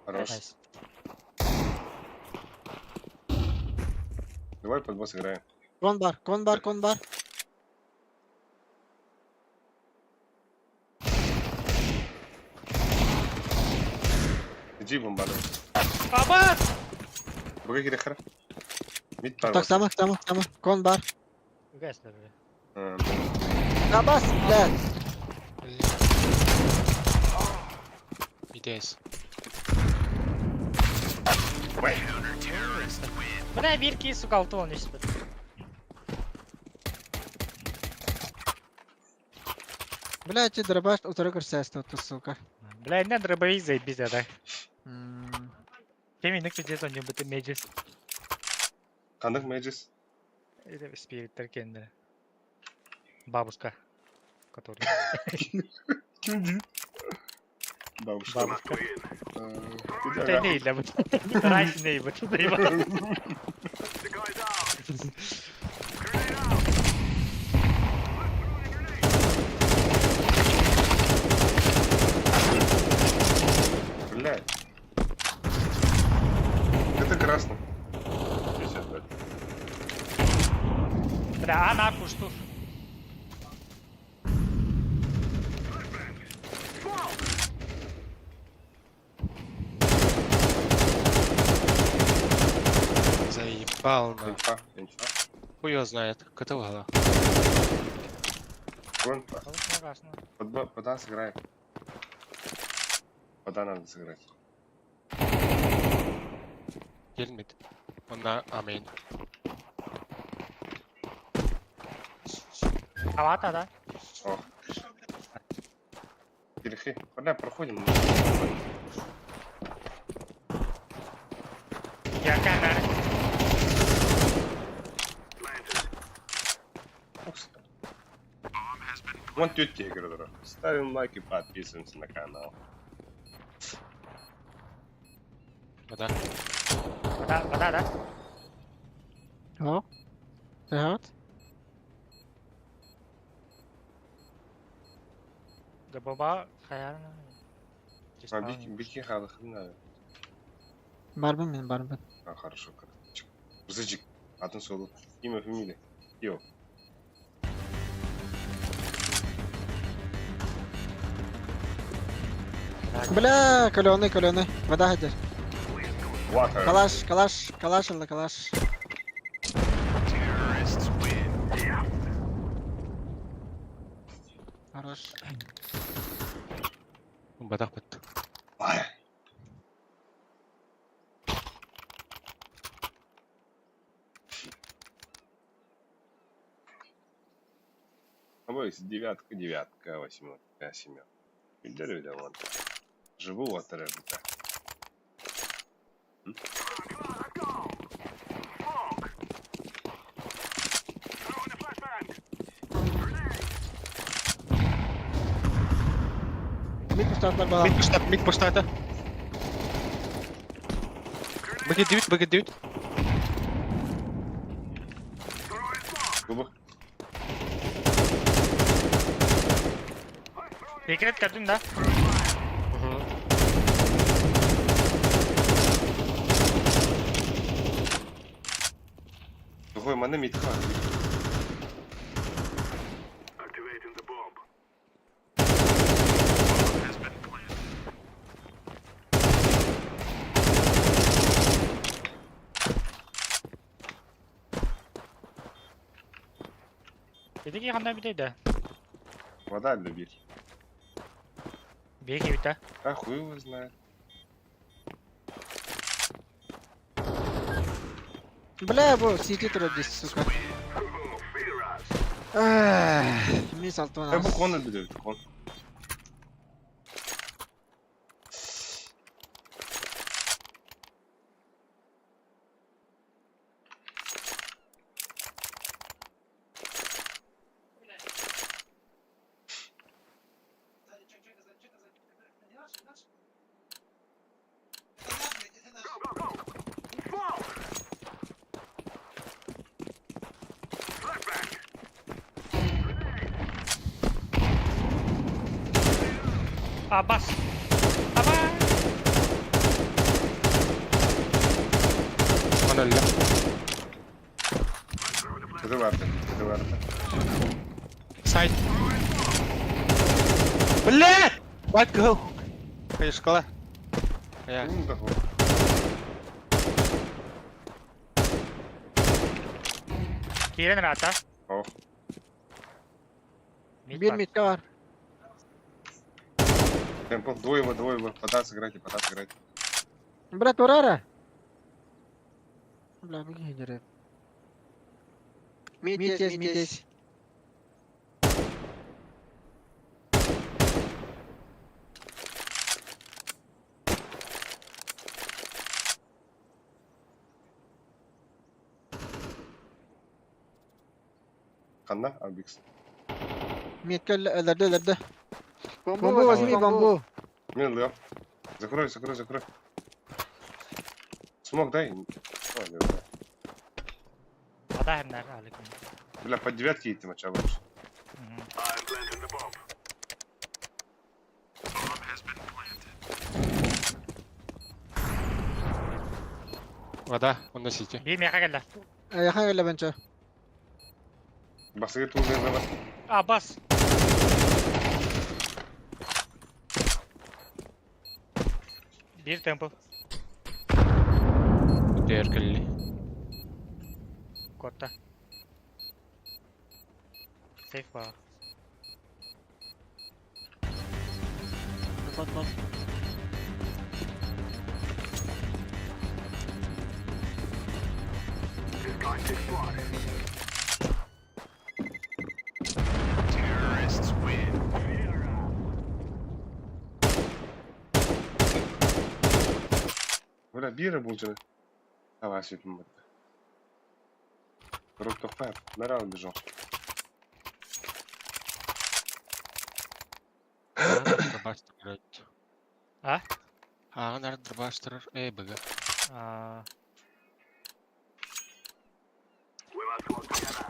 Speaker 1: Хорош.
Speaker 5: Найс.
Speaker 1: Давай под босс играем.
Speaker 9: Конбар.
Speaker 1: Иди бомбарду.
Speaker 5: Бабас!
Speaker 1: Бага кире хара. Мид пар.
Speaker 9: Так, самых. Конбар.
Speaker 5: Гайслер, бля.
Speaker 9: Абас, блядь.
Speaker 2: Мидес.
Speaker 5: Бля, бирки, сука, алтон не спит.
Speaker 9: Блядь, ты дробаш, утро көрсәсті, сука.
Speaker 5: Бля, не дробовик заебись, да. Кеминік пиздец, он не быты мейджис.
Speaker 1: Кандык мэджис.
Speaker 5: Это спириттер кенді. Бабушка. Который.
Speaker 1: Бабушка.
Speaker 5: Бабушка.
Speaker 1: Иди,
Speaker 5: Да
Speaker 1: ага.
Speaker 5: не, для вот. Раньше не, вот что его.
Speaker 1: Блядь. Это красно. 55.
Speaker 5: Бля, а нахуй что?
Speaker 2: Заебал на.
Speaker 1: Инфа.
Speaker 2: Хуй его знает. Котовала.
Speaker 1: Вон,
Speaker 5: А вот страшно.
Speaker 1: пода сыграем. Пода надо сыграть.
Speaker 2: Гельмит. Он на амейн.
Speaker 5: Авата, да?
Speaker 1: О. Перехи. Пода проходим.
Speaker 5: Я камера.
Speaker 1: Вон тетя игра. Ставим лайк и подписываемся на канал.
Speaker 2: Вода.
Speaker 5: Вода, да?
Speaker 9: Ja. Det har jag.
Speaker 5: Да баба, хаярна.
Speaker 1: Бики халых надо.
Speaker 9: Барбен.
Speaker 1: А, хорошо, короче. Зыджик. Атын солу. Имя, фамилия. Йо.
Speaker 9: Бля, каленый. Вода хадер.
Speaker 1: Water.
Speaker 9: Калаш, алла, калаш. Хорош.
Speaker 2: Бадах бит.
Speaker 1: Обоюсь, девятка, восьмерка, семерка. Видели, вон. Живу вот рыбка.
Speaker 9: puştatlar bana.
Speaker 2: Mid pushta это. Бэкет 9.
Speaker 1: Кубок.
Speaker 5: Секрет кардın da.
Speaker 1: Ой, мене мітка.
Speaker 4: Activating the bomb.
Speaker 5: Dedi ki yanına bir de.
Speaker 1: Вода любить.
Speaker 5: Bir gibi de.
Speaker 1: А хуй его знает.
Speaker 9: Бля, бо, сиди тут здесь, сука. Мисс Алтона.
Speaker 1: Bu konu biliyor. Konu.
Speaker 5: Abbas. Abbas.
Speaker 2: Ana öyle.
Speaker 1: Kızı vardı. Kızı vardı.
Speaker 2: Сайт. Блядь! White girl. Конечно, шкала. Я.
Speaker 1: Ну, да, вот.
Speaker 5: Kiren rata.
Speaker 1: О,
Speaker 9: Bir mid var.
Speaker 1: темпл. Двое его. Пытаться играть.
Speaker 9: Брат, урара. Бля, беги, дерев. Мид есть.
Speaker 1: Ханна, Абикс.
Speaker 9: Мидка лерде. Бомбу возьми, бомбу.
Speaker 1: Мин лев. Закрой. Смог дай. О, не знаю.
Speaker 5: Ada hem nerede alik.
Speaker 1: Бля, под девятки идти мача лучше.
Speaker 4: I'm planting the bomb.
Speaker 2: Вода, он на сити.
Speaker 5: Bir meka geldi.
Speaker 9: Yakın öyle bence.
Speaker 1: Басыгы тулды за вас.
Speaker 5: Abbas. Bir tempo.
Speaker 2: Diğer kelli.
Speaker 5: Kotta. Safe var. Bak.
Speaker 4: This guy takes spotted.
Speaker 1: Бля, бира булчаны. Давай светим вот. Рот тохпает. На раунд бежал.
Speaker 2: Дробастер, блядь.
Speaker 5: А?
Speaker 2: А, наверное, дробастер. Эй, бага.
Speaker 4: We must work together.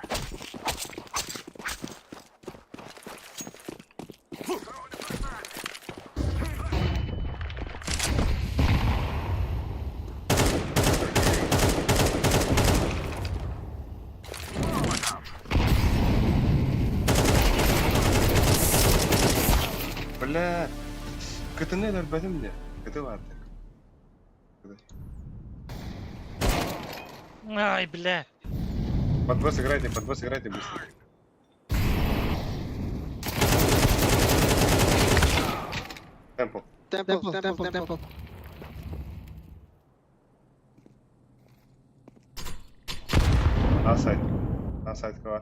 Speaker 1: Бля. КТН бәдім не? КТ var tek.
Speaker 5: Ay bля.
Speaker 1: Под босс играйте быстро. Темпл.
Speaker 9: Темпл.
Speaker 1: А сайт кого?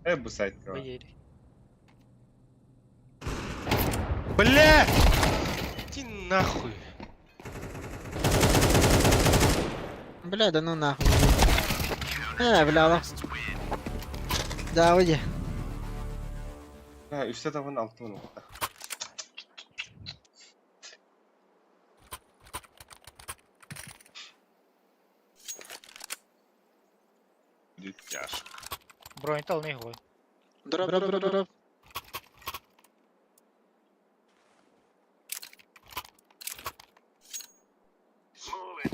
Speaker 1: Bu сайт кого?
Speaker 5: Поели.
Speaker 2: Бля! Иди нахуй.
Speaker 9: Бля, да ну нахуй. Бля, lan. Daha iyi.
Speaker 1: Ha üstte tavanın altı onu. Дитяш.
Speaker 5: Броньта алın iyi koy.
Speaker 9: Дроп.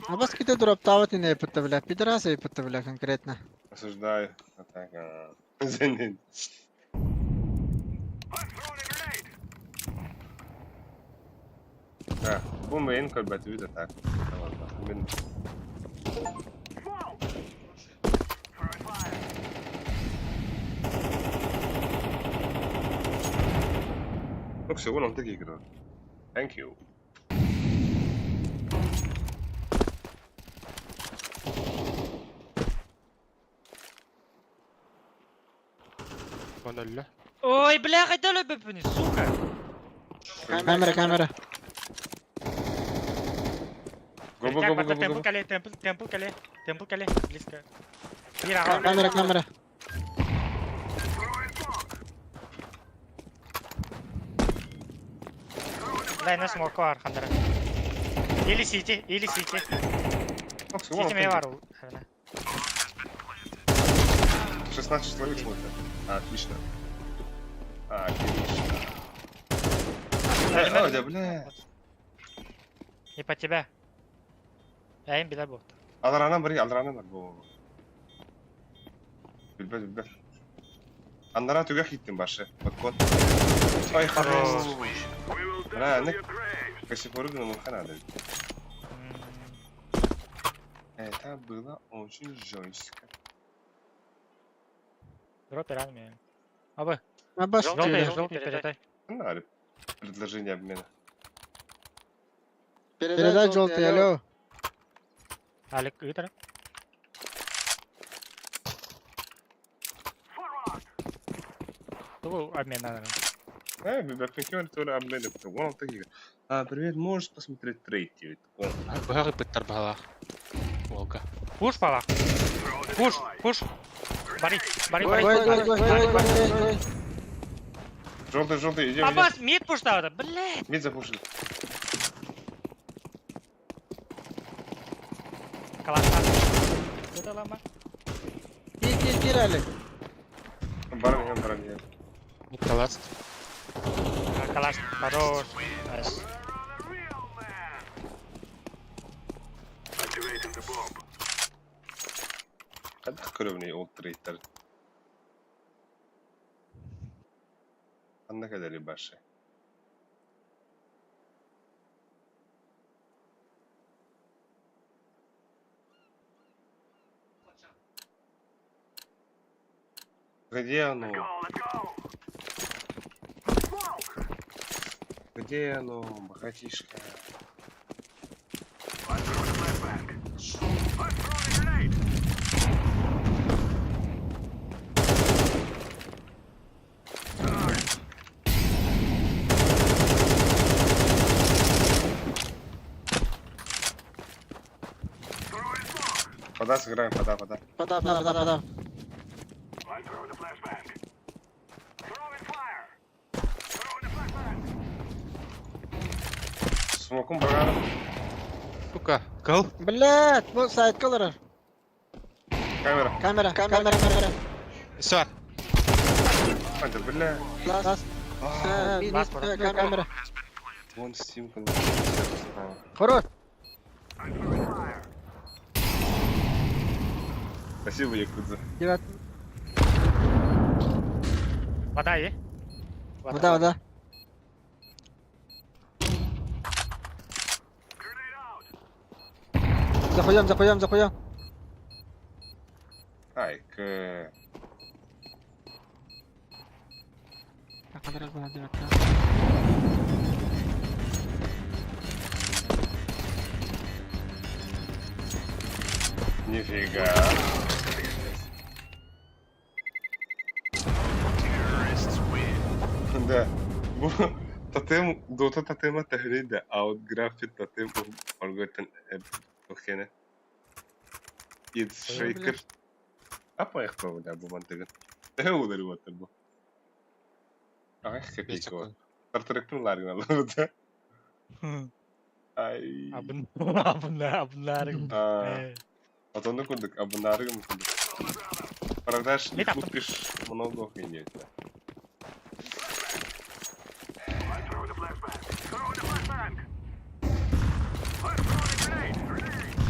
Speaker 9: А бас ките дроп тават и не епата, бля. Пидораса епата, бля, конкретно.
Speaker 1: Осуждаю. Атака. Зенит. Бомба инкор батвит атак. Bin Yoksa bu nokta geliyor. Thank you.
Speaker 2: Вон öldü.
Speaker 5: Ой, бля, кайда öyle böpünüz, сука.
Speaker 9: Камера.
Speaker 1: Go.
Speaker 5: Темпл кале, близко. Bir ağa.
Speaker 9: Камера.
Speaker 5: Дай на смоку var Хандра. Или сити. Сити мей var.
Speaker 1: 16 человек смотрят. Отлично. Да, бля.
Speaker 5: И по тебя. Я им biler bu.
Speaker 1: Aldıranan var bu. Bilmez. Anlara tügah gittim başı. Bak kod. Ay хорош. Bana ne? Косифору на муханады. Это было очень жестко.
Speaker 5: Дроп рядом я. Абы.
Speaker 9: Абас,
Speaker 5: Желтый, передай.
Speaker 1: Надо. Предложение обмена.
Speaker 9: передай желтый, алло.
Speaker 5: Алик, витер. Ту обмен надо.
Speaker 1: Биберфикер тоже обмен. Вон такие. Привет, можешь посмотреть трейд?
Speaker 2: Баги питтер багала. Волка.
Speaker 5: Пуш пала. Пуш. Бари.
Speaker 9: Ой.
Speaker 1: Желтый, идем.
Speaker 5: Аббас, мид пуш давай, блядь.
Speaker 1: Мид запушил.
Speaker 5: Калашка. Куда лама?
Speaker 9: Гир, Алик.
Speaker 1: Баран.
Speaker 2: Каласт.
Speaker 5: Калаш, хорош. Найс.
Speaker 1: Когда кровный олд трейдер? Anda kadar başı. Где оно? Где оно, богатишка? Пода сыграем, пода.
Speaker 9: Пода.
Speaker 1: Смоком багаром.
Speaker 2: Сука. Кал.
Speaker 9: Блядь, bu сайт kalır.
Speaker 1: Камера.
Speaker 9: Kamera.
Speaker 2: Все.
Speaker 1: Hadi bля.
Speaker 9: Last. Камера.
Speaker 1: Вон стимка.
Speaker 9: Хорош.
Speaker 1: Спасибо, Якудза.
Speaker 9: Девят.
Speaker 5: Вода есть?
Speaker 9: Вода. Заходим.
Speaker 1: Ай,
Speaker 9: Kadar az bana demek.
Speaker 1: Нифига. Да. Тотем, дота тотема тахрида, а вот графит тотем алгоритм охене. It's shaker. А поехал, да, бумантыгын. Ударю вот это. Ай, копейка. Тартарыктың ларгын да. Ай.
Speaker 5: Abunlar.
Speaker 1: Atonu kurduk, abunları mı kurduk? Поражаешь,
Speaker 5: Не так.
Speaker 1: купишь много охренеть. Да.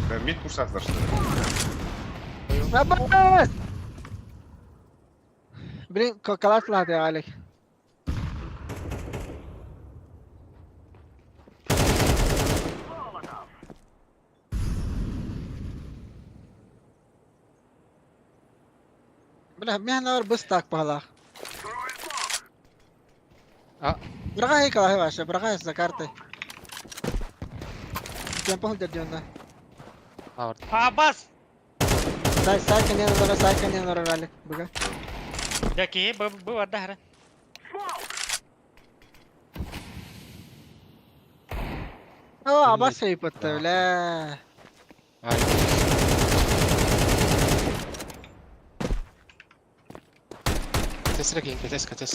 Speaker 1: Да, мид курсатlar что ли?
Speaker 9: Abbas! Bring kalat lahat ya Alec. بلا مهنا और बस ताक पहला Beraka ही कहा है वाशा beraka है zakarte Tiempo hunter diyorlar.
Speaker 5: Abbas!
Speaker 9: Side kan yan oraya Alec. Baga.
Speaker 5: Daki, bu var dahra.
Speaker 9: Oo, Abbas sa ipot to. Wala.
Speaker 2: Kates Raking, kates.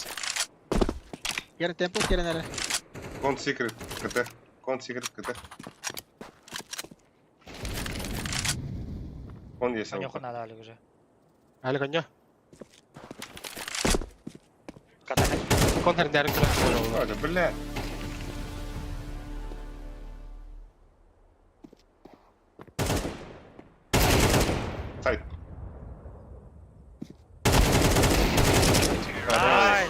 Speaker 9: Kira tempo, kira na rin.
Speaker 1: Кон секрет КТ. Кон секрет КТ. Кон есть
Speaker 5: Коньо
Speaker 1: аука.
Speaker 5: надо Алик уже.
Speaker 2: Али коньо.
Speaker 5: Катана.
Speaker 2: Контр дярын тұра.
Speaker 1: Ой, да бля. Сайт.
Speaker 5: Ай!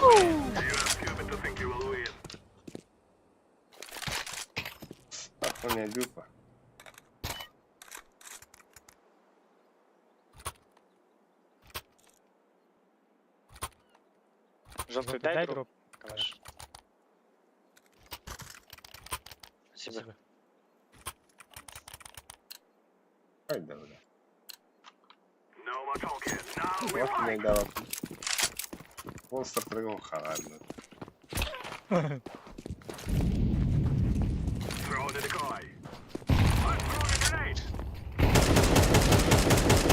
Speaker 1: Охуенная дюпа.
Speaker 5: Желтый дай дроп. Калаш. Спасибо.
Speaker 1: Ай, да, бля. Вот мне дала. Вон стартового халарно.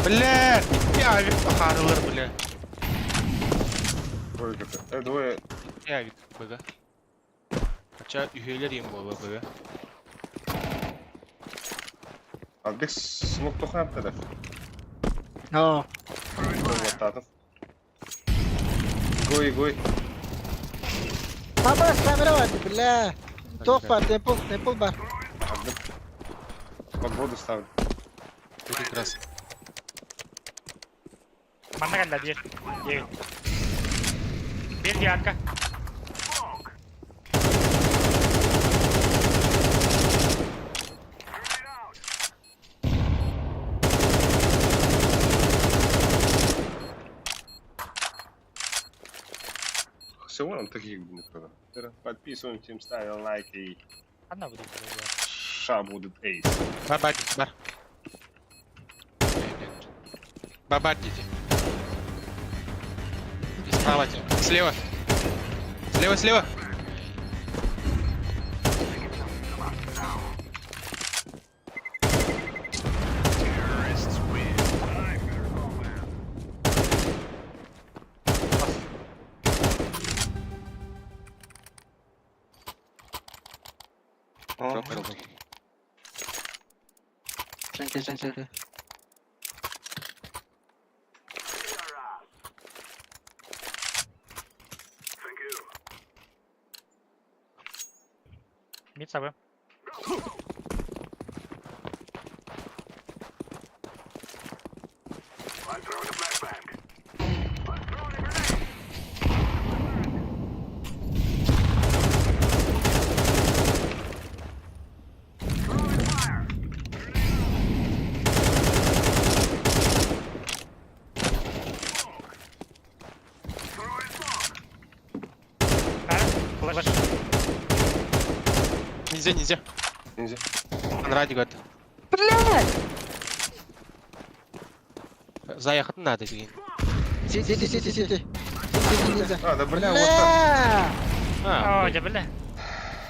Speaker 2: Бля! Я авик пахарылыр, бля.
Speaker 1: Ой, как двое.
Speaker 2: Я авик, бага. Ача üyeler yem bola, bага.
Speaker 1: Албек смог то хам тарaf.
Speaker 9: Oo.
Speaker 1: Вот так. Гой.
Speaker 9: Abbas, camera var. Bila. Tok var, tempo var.
Speaker 1: Под воду ставлю.
Speaker 2: Прекрасно.
Speaker 5: Mana kan dia? Dia. Dia angka.
Speaker 1: Всего нам таких будет. Подписываемся, ставим лайки и
Speaker 5: Ana bu dia.
Speaker 1: ша будет эйс.
Speaker 2: Бар. Бабать дети. И справа тебе. Слева. Слева. Дроп кырылды.
Speaker 9: Sanki.
Speaker 5: Mid sabı. Флэш.
Speaker 2: Нельзя. Он ради год.
Speaker 9: Блядь!
Speaker 2: Заехать надо, деген.
Speaker 9: Сиди.
Speaker 1: А, да бля, вот так.
Speaker 5: О, я бля.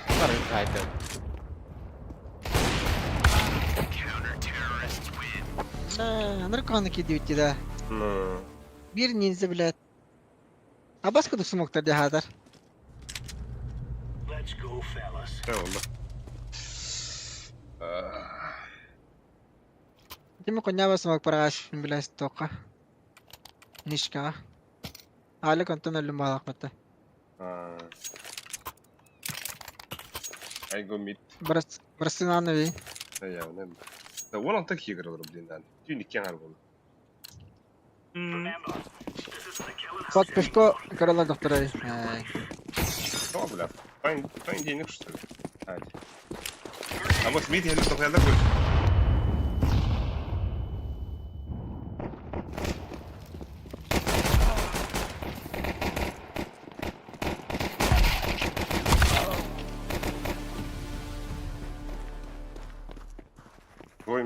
Speaker 2: Второй кайда.
Speaker 9: Нарконы кидают тебя.
Speaker 1: Ну,
Speaker 9: Bir ninja блядь. Abbas kudu smokta dia hadar.
Speaker 4: Let's go, fellas.
Speaker 1: oldu.
Speaker 9: Hindi mo kunya ba smok para kasi bilas toka. Nişka. Hala kontan ölüm bağlak battı.
Speaker 1: I go mid.
Speaker 9: Burası ne nevi?
Speaker 1: Ya ne? Da 16 kişi kırılır bundan. Tüm iki yanar bunu.
Speaker 9: Kod pişko karalar doktora.
Speaker 1: Tamam bile. Ben yeni kuştum. Hadi. Ama mid henüz kafayla koy.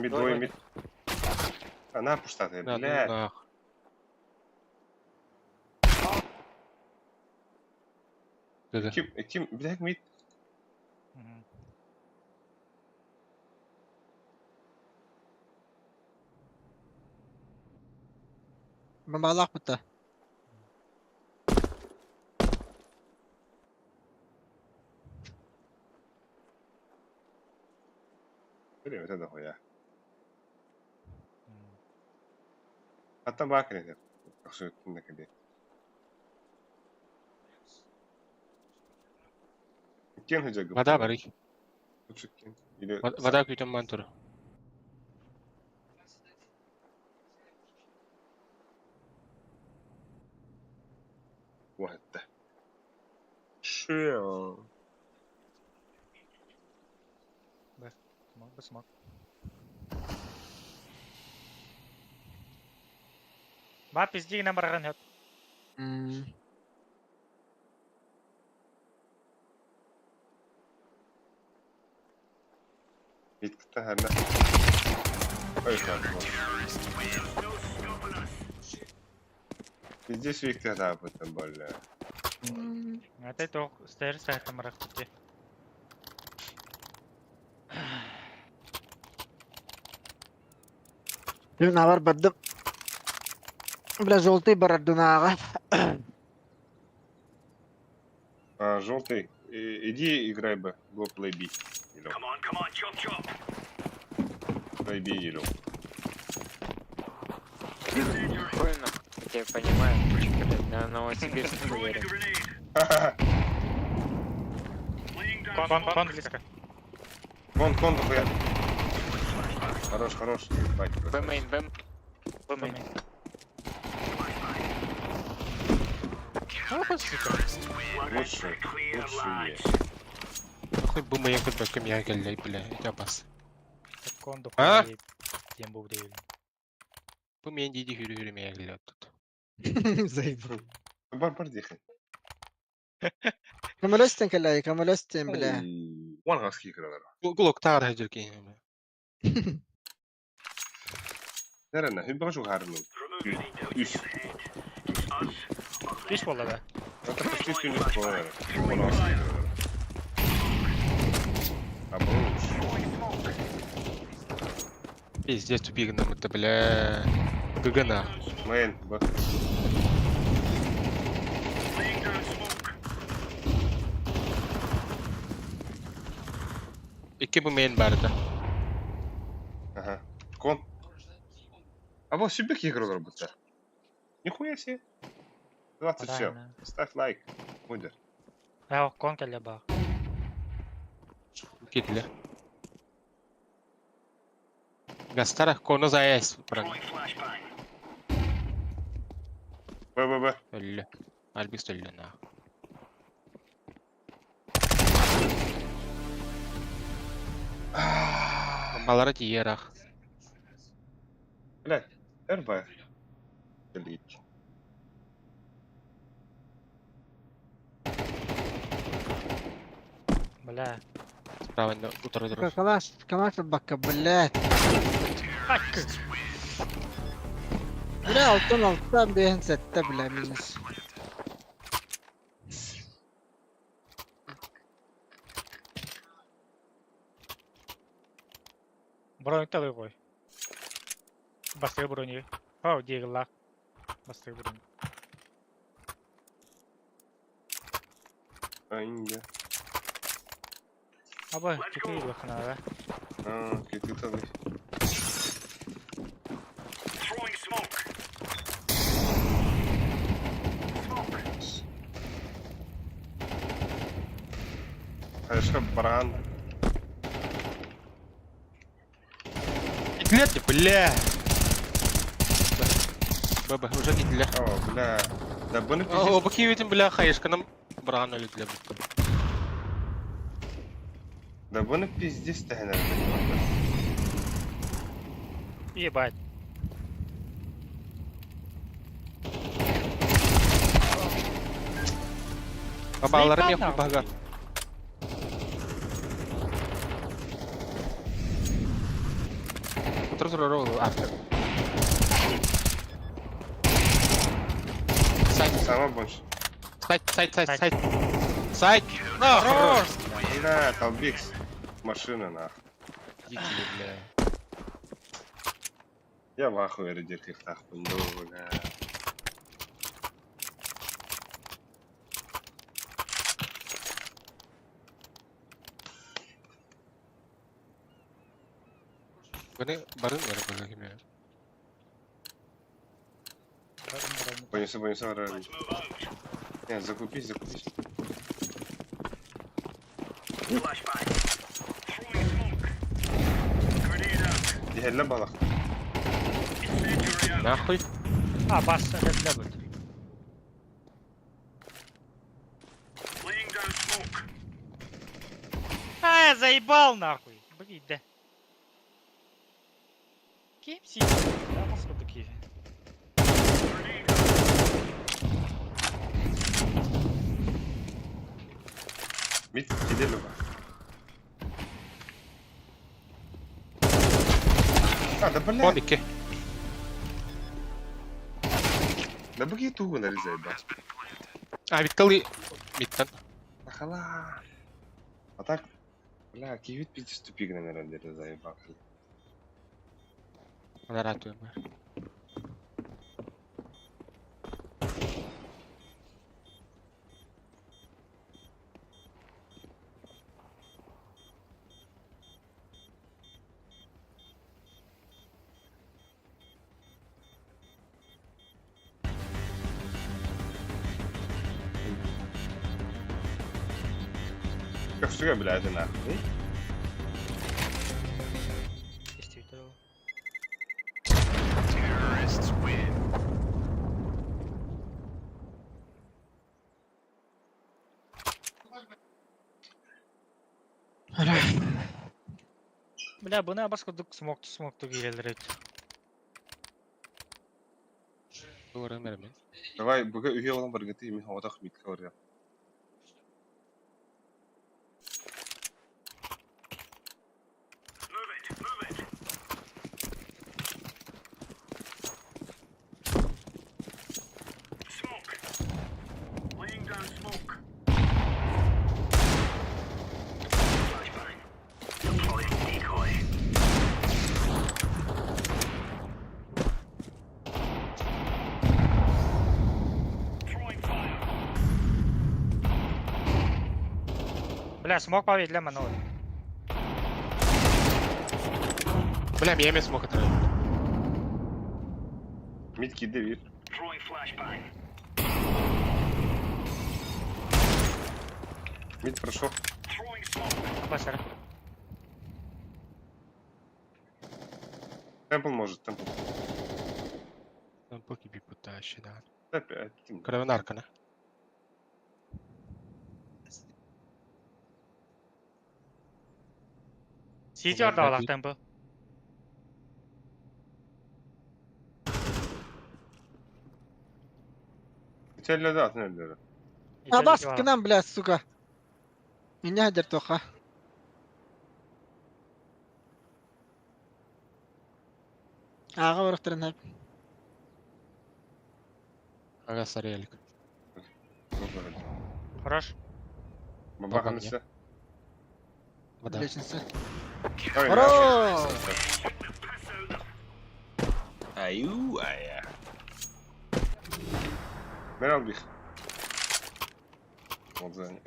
Speaker 1: Двое мид. Она пустая,
Speaker 2: Да,
Speaker 1: блядь.
Speaker 2: нах. Dedi.
Speaker 1: Kim, bir dakika mid.
Speaker 9: Ben bağlak battı.
Speaker 1: Öyle mi? Hadi hoya. Hatta bakın edin. Aksu ettiğinde kadar. Kim hıcak?
Speaker 2: Vada var iki.
Speaker 1: Küçük kim? İle.
Speaker 2: Vada kuytum manturu.
Speaker 1: Bu hatta. Şu ya.
Speaker 5: Smoke. Ba pizdi na marakan hot.
Speaker 1: Bitkite her ne? Öyle kanka. Bizde sürekli hata yapıyorum böyle.
Speaker 5: Ngate to stairs sa tamarak te.
Speaker 9: Dün var badım. Biraz oltayı baradın ağa.
Speaker 1: Желтый, иди играй бы. Go play B.
Speaker 4: Come on, chop.
Speaker 1: Play B, Елю.
Speaker 10: Прикольно. Я понимаю, блядь, на Новосибирск уверен.
Speaker 5: Кон близко.
Speaker 1: Кон, дохуя. Хорош. Бать,
Speaker 10: Бэмэйн.
Speaker 1: лучше.
Speaker 2: Нахуй бумаyan ko ba kami yakalay pala. Ikapas.
Speaker 5: Кон до
Speaker 2: А?
Speaker 5: Тем був değil.
Speaker 2: Bumayan didi hürü meyakilay tut.
Speaker 9: Zayıf.
Speaker 1: Бар дихай.
Speaker 9: Kamalostin kalay, kamalostin bile.
Speaker 1: One husky kırılır.
Speaker 2: Gulok tar hajar ki.
Speaker 1: Nerede? Hübbe kaçuk harını. Üst.
Speaker 5: Hiç valla be.
Speaker 1: Это почти тюнинг пола. One husky kırılır. Обруч.
Speaker 2: Пиздец тупик нам это, бля. Гагана.
Speaker 1: Мейн, бак.
Speaker 2: İki bumayan barda.
Speaker 1: Ага. Кон. А вот сюбик кырылыр будто. Нихуя себе. 20 все. Ставь лайк. Будет.
Speaker 5: Ya kon kelle bak.
Speaker 2: Gitli. Gastarah konu zayas.
Speaker 1: Б.
Speaker 2: Öldü. Albis öldü na. Bombalara diyerak.
Speaker 1: Блядь. РБ. Делить.
Speaker 5: Бля.
Speaker 2: Справа утро.
Speaker 9: Камаш bakka блядь.
Speaker 5: Bak.
Speaker 9: Bile alttan bir handsette bile minus.
Speaker 5: Бронь талый koy. Bastır bronyu. Oh diğerler. Bastır bronyu.
Speaker 1: Aynı.
Speaker 5: Abi kötü iyi bakın abi.
Speaker 1: Kötü tabii.
Speaker 4: Throwing smoke.
Speaker 1: Хайшка баран.
Speaker 2: Идлет, бля. Баба, уже не для.
Speaker 1: О, бля. Да bunu
Speaker 2: О, баки видим, бля, хаешканым бран или для.
Speaker 1: Да bunu пиздец тәһәнә.
Speaker 5: Ебать.
Speaker 2: Баба, аларым
Speaker 5: Заебал,
Speaker 2: яху бага. Terus roro after. Сайт,
Speaker 1: Сама больше.
Speaker 2: сайт. Сайт. На, хорош.
Speaker 1: Бля, Талбикс. Машина нахуй.
Speaker 2: Идите, бля.
Speaker 1: Я в ахуе ради этих нахуй. Ну, бля.
Speaker 2: Beni barın var bakayım ya.
Speaker 1: Понесу, вроде. Не, закупись.
Speaker 4: Flashbang. Throwing smoke. Grenade out.
Speaker 1: Дihelle балах.
Speaker 4: Incendiary out.
Speaker 2: Нахуй.
Speaker 5: А, бас, это будет.
Speaker 4: Laying down smoke.
Speaker 5: А, я заебал нахуй. Блин, да. Кем сидит? Да, поскольку такие.
Speaker 4: Grenade out.
Speaker 1: Мид, gidelim bak. Да, блядь.
Speaker 2: Бомбики.
Speaker 1: Да беги туго, нали, заебал.
Speaker 2: А, Виттали. Миттан.
Speaker 1: Ахала. А так, бля, кивит пиздец тупик, наверное, заебал.
Speaker 2: Она ратуем.
Speaker 1: Как что я, блядь, нахуй?
Speaker 5: Действительно. Бля, бuna баскодук смокту келелер өт.
Speaker 2: Doğru mermin.
Speaker 1: Давай, бага үйе olan бар гети, мен хавада хмитке барга.
Speaker 4: Move it. Smoke. Laying down smoke. Flashbang. Deploying decoy. Throwing fire.
Speaker 5: Бля, смог поведля манул.
Speaker 2: Бля, я смог это.
Speaker 1: Мид киде bir.
Speaker 4: Throwing flashbang.
Speaker 1: Мид прошел.
Speaker 4: Throwing smoke.
Speaker 5: Басар.
Speaker 1: Темпл может, темпл.
Speaker 2: Там поки би потащи, да.
Speaker 1: Опять.
Speaker 2: Кровенарка, да?
Speaker 5: Сити орда алак темпо.
Speaker 1: Içeride atın öldürü.
Speaker 9: А бас к нам, блядь, сука. Меня хадер тоха. Ага, варахтырын хап.
Speaker 2: Ага, сарелик.
Speaker 5: Хорош.
Speaker 1: Бабаханысы.
Speaker 2: Вода.
Speaker 9: Лестница.
Speaker 1: Ой,
Speaker 9: Хорош!
Speaker 1: Аю, ая. Ben al bir. Oldu yani.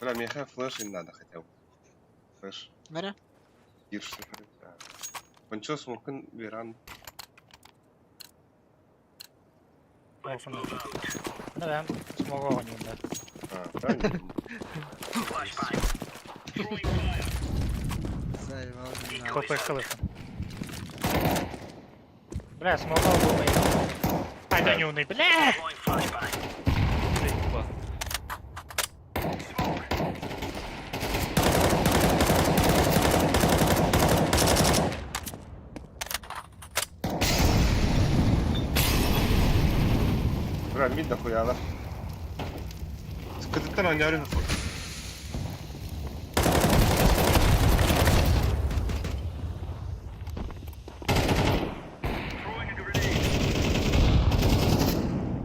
Speaker 1: Бля, мне флеш не надо хотя бы. Флеш.
Speaker 9: Мере?
Speaker 1: Гирш не ходит. Пончо смокен веран.
Speaker 5: Olsun. Ne ben smoke oynayayım da.
Speaker 1: Правильно?
Speaker 9: Заебал.
Speaker 5: Kopar kalırsın. Бля, smoke olmayı. Haydi не умный, бля!
Speaker 1: Бля, мид дохуя, да? Скажи-то, не орёт.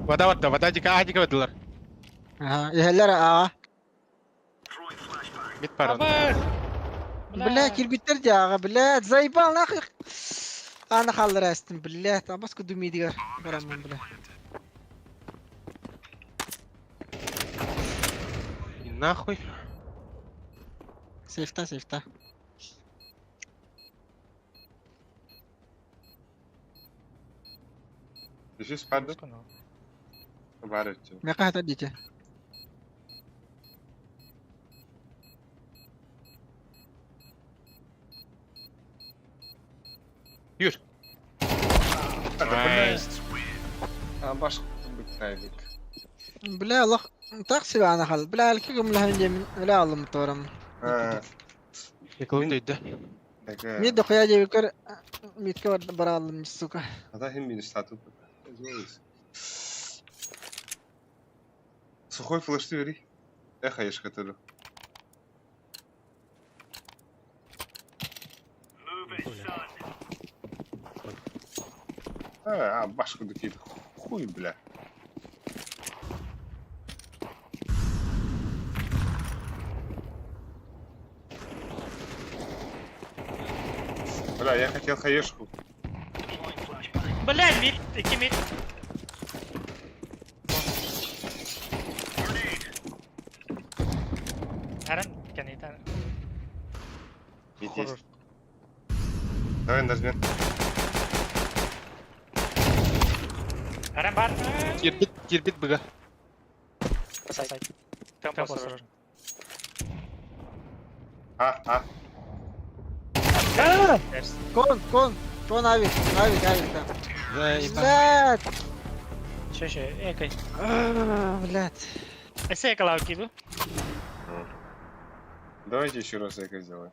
Speaker 2: Вода дика вадылар.
Speaker 9: Ага, يهلر
Speaker 2: Mid бар.
Speaker 9: بلا كيربيتر جاغا بلا زايبال اخي انا خلر استم بلا بس كدو ميدير برام من بلا
Speaker 2: Нахуй.
Speaker 9: سيفتا
Speaker 1: Еще спаду? Варите.
Speaker 9: ميقا هتديته
Speaker 2: Yürü.
Speaker 1: Nice. Başka bir taylık.
Speaker 9: بلا الله تقسي انا خل بلا الكيكم لها من لا الله مطورم
Speaker 2: Yakılındaydı.
Speaker 9: ميد خويا جاي بكر ميد كور برا الله من السوكا
Speaker 1: هذا هم من статус. Сухой флеш твери. Эхо ешь который. Башку докид. Хуй, бля. Бля, я хотел хаешку.
Speaker 5: Бля, мид, 2 мид. Eren, kan inte.
Speaker 1: Мид есть. Давай нажмем.
Speaker 5: Eren бар.
Speaker 2: Кирбит быга.
Speaker 5: Сайт. Там осторожно.
Speaker 9: كون عاوي там
Speaker 2: Заебал.
Speaker 9: بلاد
Speaker 5: Че, экай.
Speaker 9: بلاد
Speaker 5: Эсэ клау киду.
Speaker 1: Давайте еще раз эко сделаем.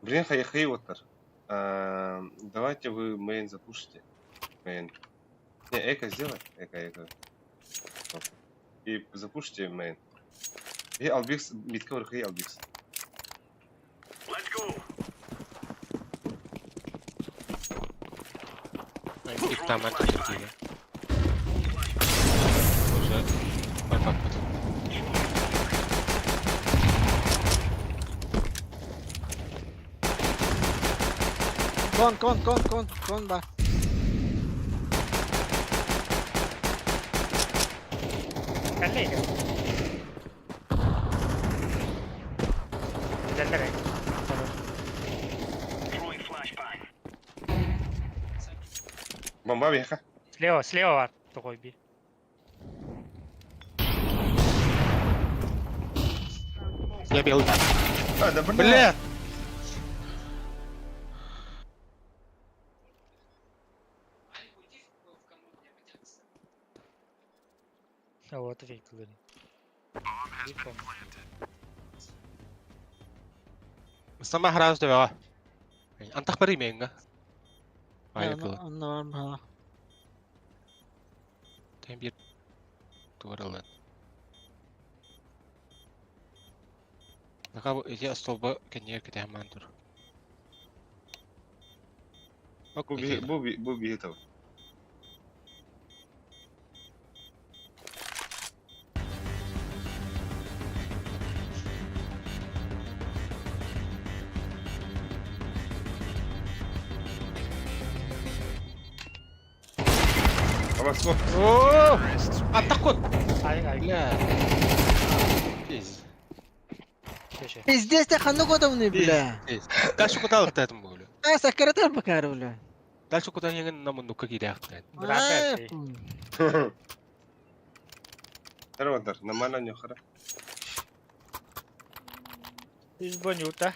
Speaker 1: Блин, хейвотер. Давайте вы мейн запушите. Мейн. Не, эко сделай. Эко. И запушите мейн. И албикс, мидковер хей албикс.
Speaker 4: Let's go.
Speaker 2: İlk tamamen tutuyla. Уже bakmadım.
Speaker 9: كون با
Speaker 5: Kalli. Deltere.
Speaker 4: Throwing flashbang.
Speaker 1: Бомба веха.
Speaker 5: Слева var. Такой bir.
Speaker 2: Я белый.
Speaker 1: Да
Speaker 2: Бля!
Speaker 5: А вот викли.
Speaker 2: Сама храз да. Антах пари менга. Ayaklı.
Speaker 9: Anlamam ha.
Speaker 2: Tem bir tuvaralın. Naka bu ya stolba kenyer ki hemen dur. Bak
Speaker 1: Bu bir hitav.
Speaker 2: Ooo! Атакот!
Speaker 5: Ай.
Speaker 2: Бля. Пиз.
Speaker 5: Че.
Speaker 9: Пиздец, ты ханук одамны, бля.
Speaker 2: Пиз. Кашу куталык тәтім бұл.
Speaker 9: А, сакаратар бакар, бля.
Speaker 2: Dahil sukutan niya naman nuk kagidaktan.
Speaker 5: Grabe.
Speaker 1: Хара отыр, на mana нюхара.
Speaker 5: Избанюта.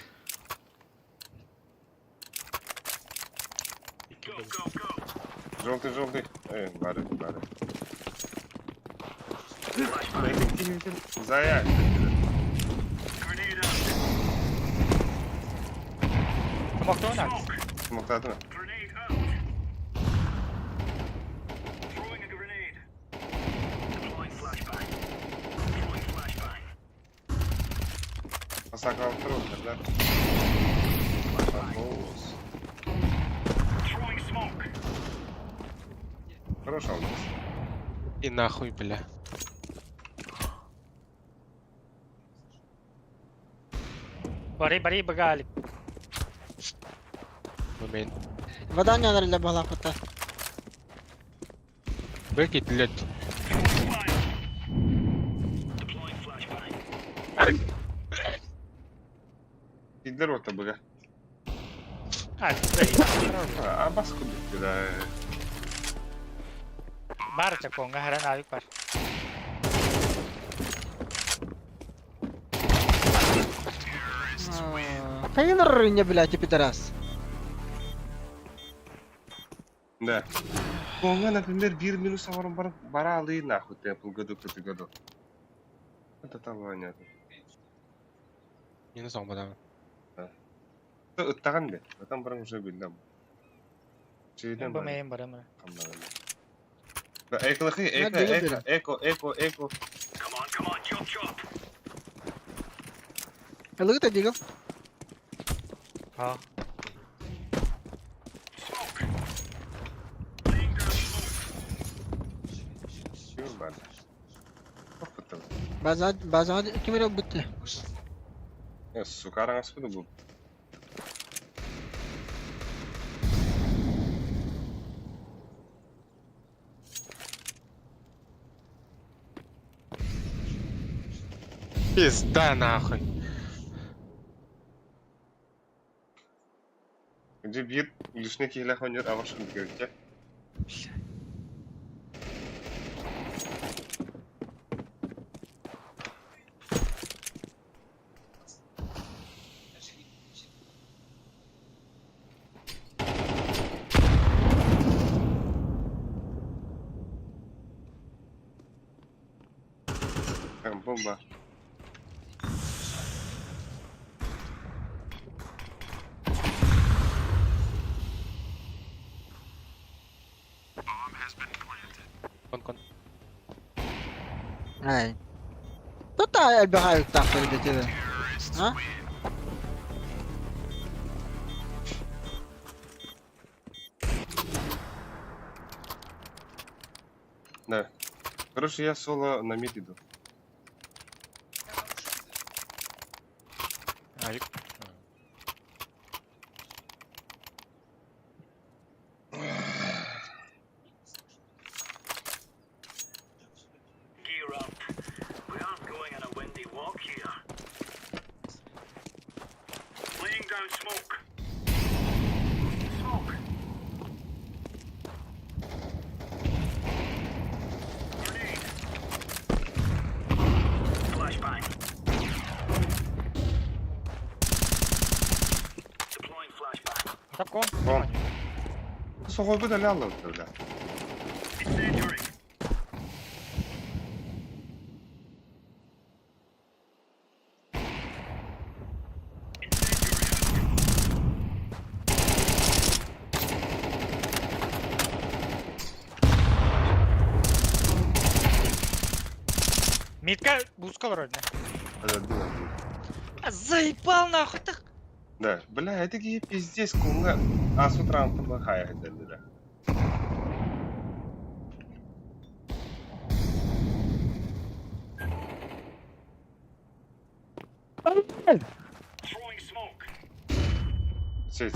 Speaker 1: Желтый. Бары. Зая.
Speaker 5: Smoke doon na.
Speaker 1: Смоктату.
Speaker 4: Grenade out. Throwing a grenade. Deploying flashbang.
Speaker 1: Посакал второй, да?
Speaker 4: Throwing smoke.
Speaker 1: Хорошо у нас.
Speaker 2: И нахуй, бля.
Speaker 5: Bari bagali.
Speaker 2: Момент.
Speaker 9: Вода не надо была кота.
Speaker 2: Выкид лед.
Speaker 4: Deploying flashbang.
Speaker 1: Идерота бля.
Speaker 5: Bari.
Speaker 1: А баску да.
Speaker 5: Barcha ko nga haran ayuk par.
Speaker 9: Кайын рыня, блядь, пидорас.
Speaker 1: Да. Конга, например, 1 минус аваром бара алый нахуй темпл году. Это там понятно.
Speaker 2: Не знаю, мадам.
Speaker 1: Оттаган бе. Там барам уже билдем. Чейден бар.
Speaker 5: Bamayin bara mı?
Speaker 1: Да, эко.
Speaker 4: Come on, chop.
Speaker 9: Лыгта дигал.
Speaker 5: Ha.
Speaker 4: Smoke. Laying down smoke.
Speaker 1: Чего бар? Опытом.
Speaker 9: База кимере бутты.
Speaker 1: Сукаран аспыды бу.
Speaker 2: Пизда нахуй.
Speaker 1: Где бит лишний киля хонер, а вашим говорите? Там бомба.
Speaker 2: Кон.
Speaker 9: Ай. Тут отбегают так перед этим. А?
Speaker 1: Да. Короче, я соло на мид иду.
Speaker 2: Ayık.
Speaker 4: Gear up. We aren't going on a windy walk here. Laying down smoke. Smoke. Grenade. Flashbang. Deploying flashbang.
Speaker 5: Tap kon.
Speaker 1: Бом. Сухой бы долял, да.
Speaker 4: Incendiary.
Speaker 5: Митка буска вроде.
Speaker 1: Да.
Speaker 5: Заебал нахуй так.
Speaker 1: Да, бля, это какие пиздец, конга. А с утра он там бахая, да.
Speaker 4: Throwing smoke.
Speaker 1: Сеть.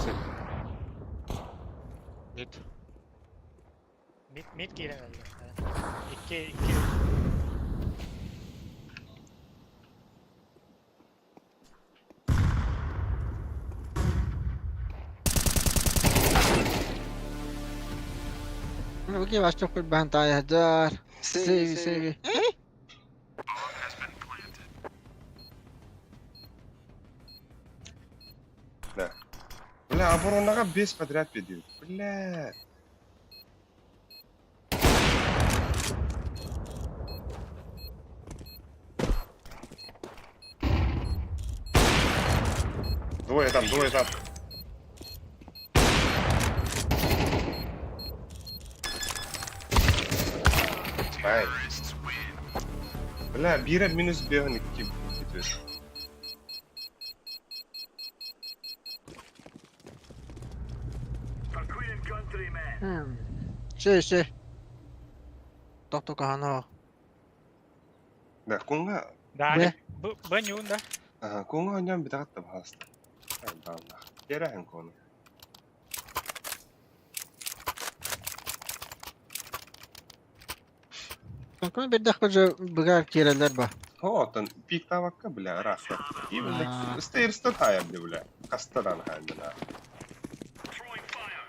Speaker 2: Mid.
Speaker 5: Mid giren öyle. İki.
Speaker 9: Окей, ваш чок бантай хаджар. Сейви.
Speaker 1: Да. Бля, оборонага 5 подряд пидил. Бля. Двое там. Ай. Бля, бира минус бегник тип.
Speaker 4: For Queen and Country, men.
Speaker 9: Şey. Tok kahano.
Speaker 1: Да, кунга.
Speaker 5: Да, банюн, да.
Speaker 1: Ага, кунга ням битагатта бахаста. Ай, баана. Ярахан кону.
Speaker 9: Kanka bir dakika bıgar kireler ba.
Speaker 1: Хоотон пик тавакка, бля, раха. И, бля, стейрста тая, бля. Кастадан хандана.
Speaker 4: Throwing fire.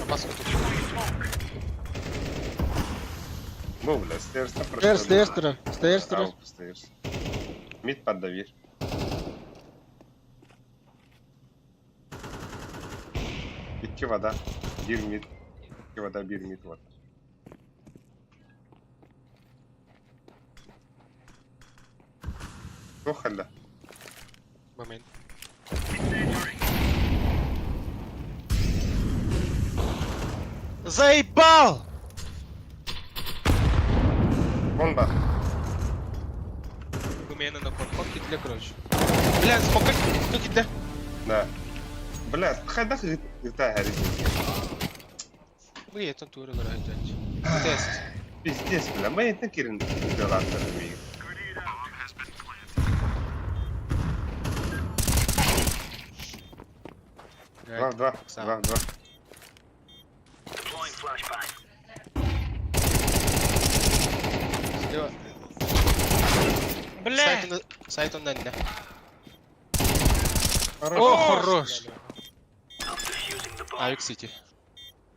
Speaker 2: Опасно тут.
Speaker 1: Ну, бля, стейрста
Speaker 9: Стейрс.
Speaker 1: Стейрс. Мид поддавир. Икки вода. Бир мид. Икки вода, бир мид, вот. Тохалда.
Speaker 2: Момент. Заебал!
Speaker 1: Бомба.
Speaker 2: Гумена на подход для короче. Бля, смог как да?
Speaker 1: Да. Бля, хайдах гита харит.
Speaker 2: Вы это туры играете. Тест.
Speaker 1: Пиздец, бля, мы это кирин делать. Два.
Speaker 4: Deploying flashbang.
Speaker 2: Слева.
Speaker 5: Бля!
Speaker 2: Сайт он да.
Speaker 1: Хорош.
Speaker 2: Хорош!
Speaker 4: I'm defusing the bomb.
Speaker 2: Авик Сити.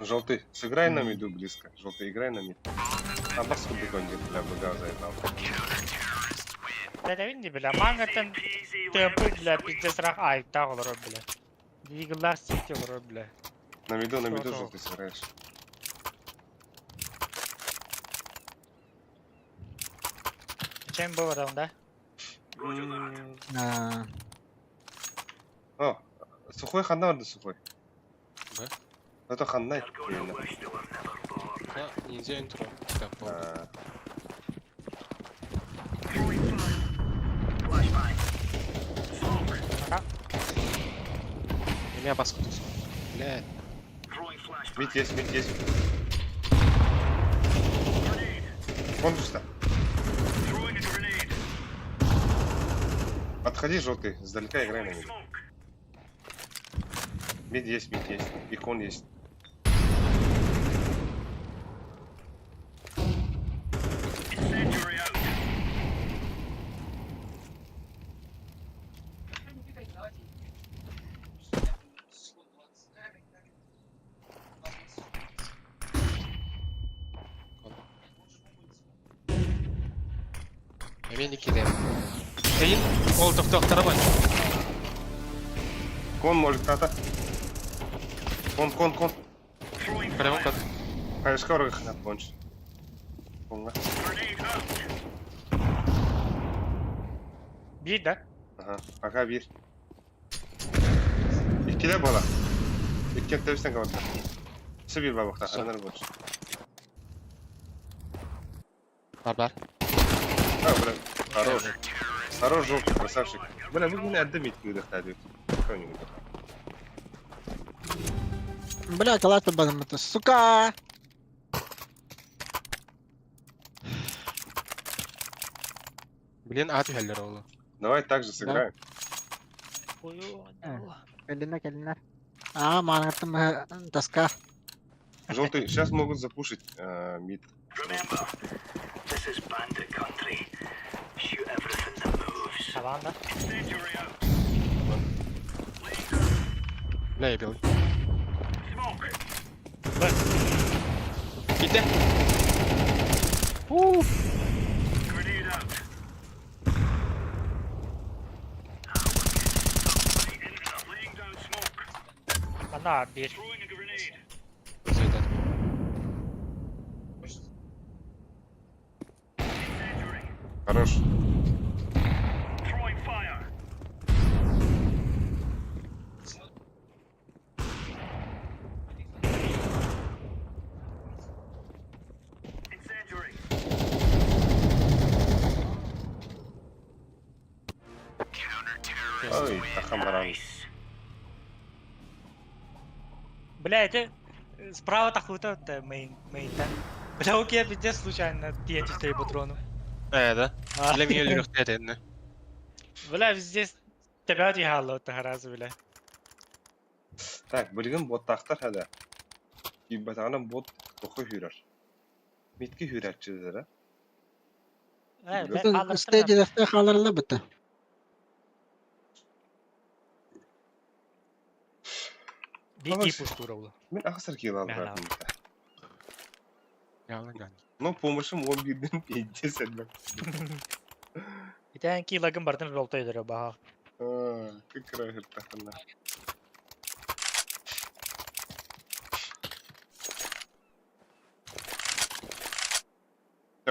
Speaker 1: Желтый, сыграй на миду близко. Желтый, играй на мид. А баску бегонит, бля, быга заебал.
Speaker 5: Да видите, бля, мангатан темпы, бля, пиздец рах айта olur, бля. Дигла Сити olur, бля.
Speaker 1: На миду
Speaker 5: Что-то.
Speaker 1: желтый сыграешь.
Speaker 5: Чем был да?
Speaker 1: О, сухой ханна орды сухой.
Speaker 2: Да?
Speaker 1: Это ханна.
Speaker 4: They'll go to wish they were never born.
Speaker 2: Да, ниндзя интро. Так, помню.
Speaker 4: Throwing fire. Flashbang. Smoke.
Speaker 2: У меня баску тут. Блядь.
Speaker 4: Throwing flashbang.
Speaker 1: Мид есть.
Speaker 4: Grenade.
Speaker 1: Вон что.
Speaker 4: Throwing a grenade.
Speaker 1: Подходи, желтый, сдалека играй на мид.
Speaker 4: Smoke.
Speaker 1: Мид есть. Икон есть.
Speaker 4: Incendiary out.
Speaker 2: Мен кидем. Эйн, ол тоқтарабан.
Speaker 1: Кон может тата. Кон.
Speaker 2: Прямо как.
Speaker 1: Хайшка орга хнат бонч. Конга.
Speaker 4: Grenade out.
Speaker 5: Bir да?
Speaker 1: Ага, пока бир. Иккиле бала. Иккен тебістен каватта. Сыбир бабақта, аранар бонч.
Speaker 2: Бар.
Speaker 1: А, бля, хорош, желтый, красавчик. Бля, вы меня отдамить не доходит. Кто-нибудь.
Speaker 9: Бля, калат побадам это, сука!
Speaker 2: Блин, аты хәлләр олы.
Speaker 1: Давай так же сыграем.
Speaker 9: Келинер. Мангаттым таска.
Speaker 1: Желтый, сейчас могут запушить мид.
Speaker 4: Remember, this is bandit country. Shoot everything that moves.
Speaker 5: Tamam da.
Speaker 4: Incendiary out.
Speaker 2: Бля, я белый.
Speaker 4: Smoke.
Speaker 2: Иди.
Speaker 4: Grenade out. Laying down smoke.
Speaker 5: Bana bir.
Speaker 4: Throwing a grenade.
Speaker 2: Зайдет.
Speaker 4: Incendiary.
Speaker 1: Хорош.
Speaker 4: Throwing fire. Incendiary.
Speaker 1: Ой, такам баран.
Speaker 5: Бля, это справа тахута это мейн-то. Бля, окей, пиздец, случайно TNT стоит патрону.
Speaker 2: Да.
Speaker 5: А.
Speaker 2: Для меня легко это, да.
Speaker 5: Бля, здесь тебя тихало это раз, бля.
Speaker 1: Так, білген боттақтар хәлі. Кейбатағынан бот тоқы хүрер. Метке хүрер чызыр,
Speaker 5: Ben
Speaker 9: Stage defte kalırlı bitti.
Speaker 5: bir tip устура было.
Speaker 1: Мен ақсыр кел алып
Speaker 5: Мәлі
Speaker 1: бардым.
Speaker 2: Яңы ган.
Speaker 1: Но помощым 11-ден 5-де сәлбәк.
Speaker 5: Bir tane kilagın bardın rolta ediyor baha.
Speaker 1: Кікірі хүртақына.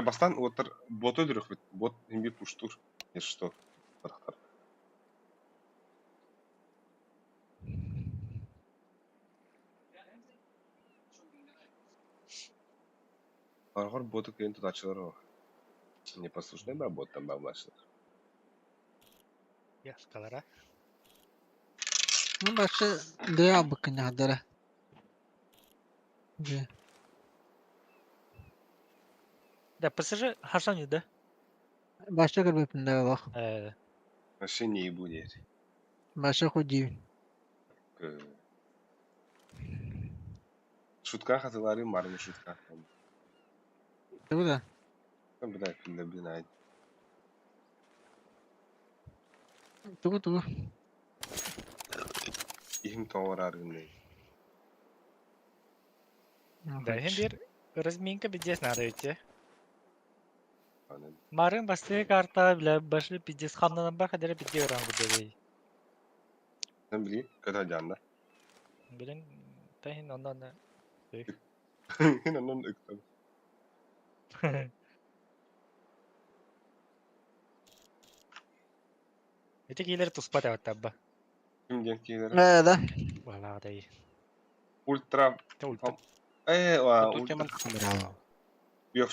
Speaker 1: Бастан отыр бот өлдірік бит. Бот ембе пуштур. Ершто. Барақтар. Арғар боты кейін тұтачылар о. Непослушный ба боттан ба бұлашылар.
Speaker 5: Яскалара.
Speaker 9: Ну, başka diye bakın ya dere.
Speaker 5: Да, ПСЖ Хашани, да?
Speaker 9: Başka gırbepinde bak.
Speaker 1: Вообще не ебу дед.
Speaker 9: Başka худи.
Speaker 1: Шутка хатылары мармы шутка.
Speaker 9: Değil mi?
Speaker 1: Там бля күнде блин айт.
Speaker 9: Tuğ.
Speaker 1: Ихим тоғырар күнде.
Speaker 5: Да, bir разминка пиздец надо идти.
Speaker 1: Анын.
Speaker 5: Марын басты карта бля башы пиздец хамнан бар хадere пидди оран burada.
Speaker 1: Sen bileyim. Kötü canlı.
Speaker 5: Bilin tahin ondan da.
Speaker 1: Yine onun öktüm.
Speaker 5: Эти киллеры туспат табба.
Speaker 1: Kim gençkiler?
Speaker 9: Да.
Speaker 5: Вала да и.
Speaker 1: Ультра.
Speaker 5: Ультра.
Speaker 2: Тут я манка камерала.
Speaker 1: Yok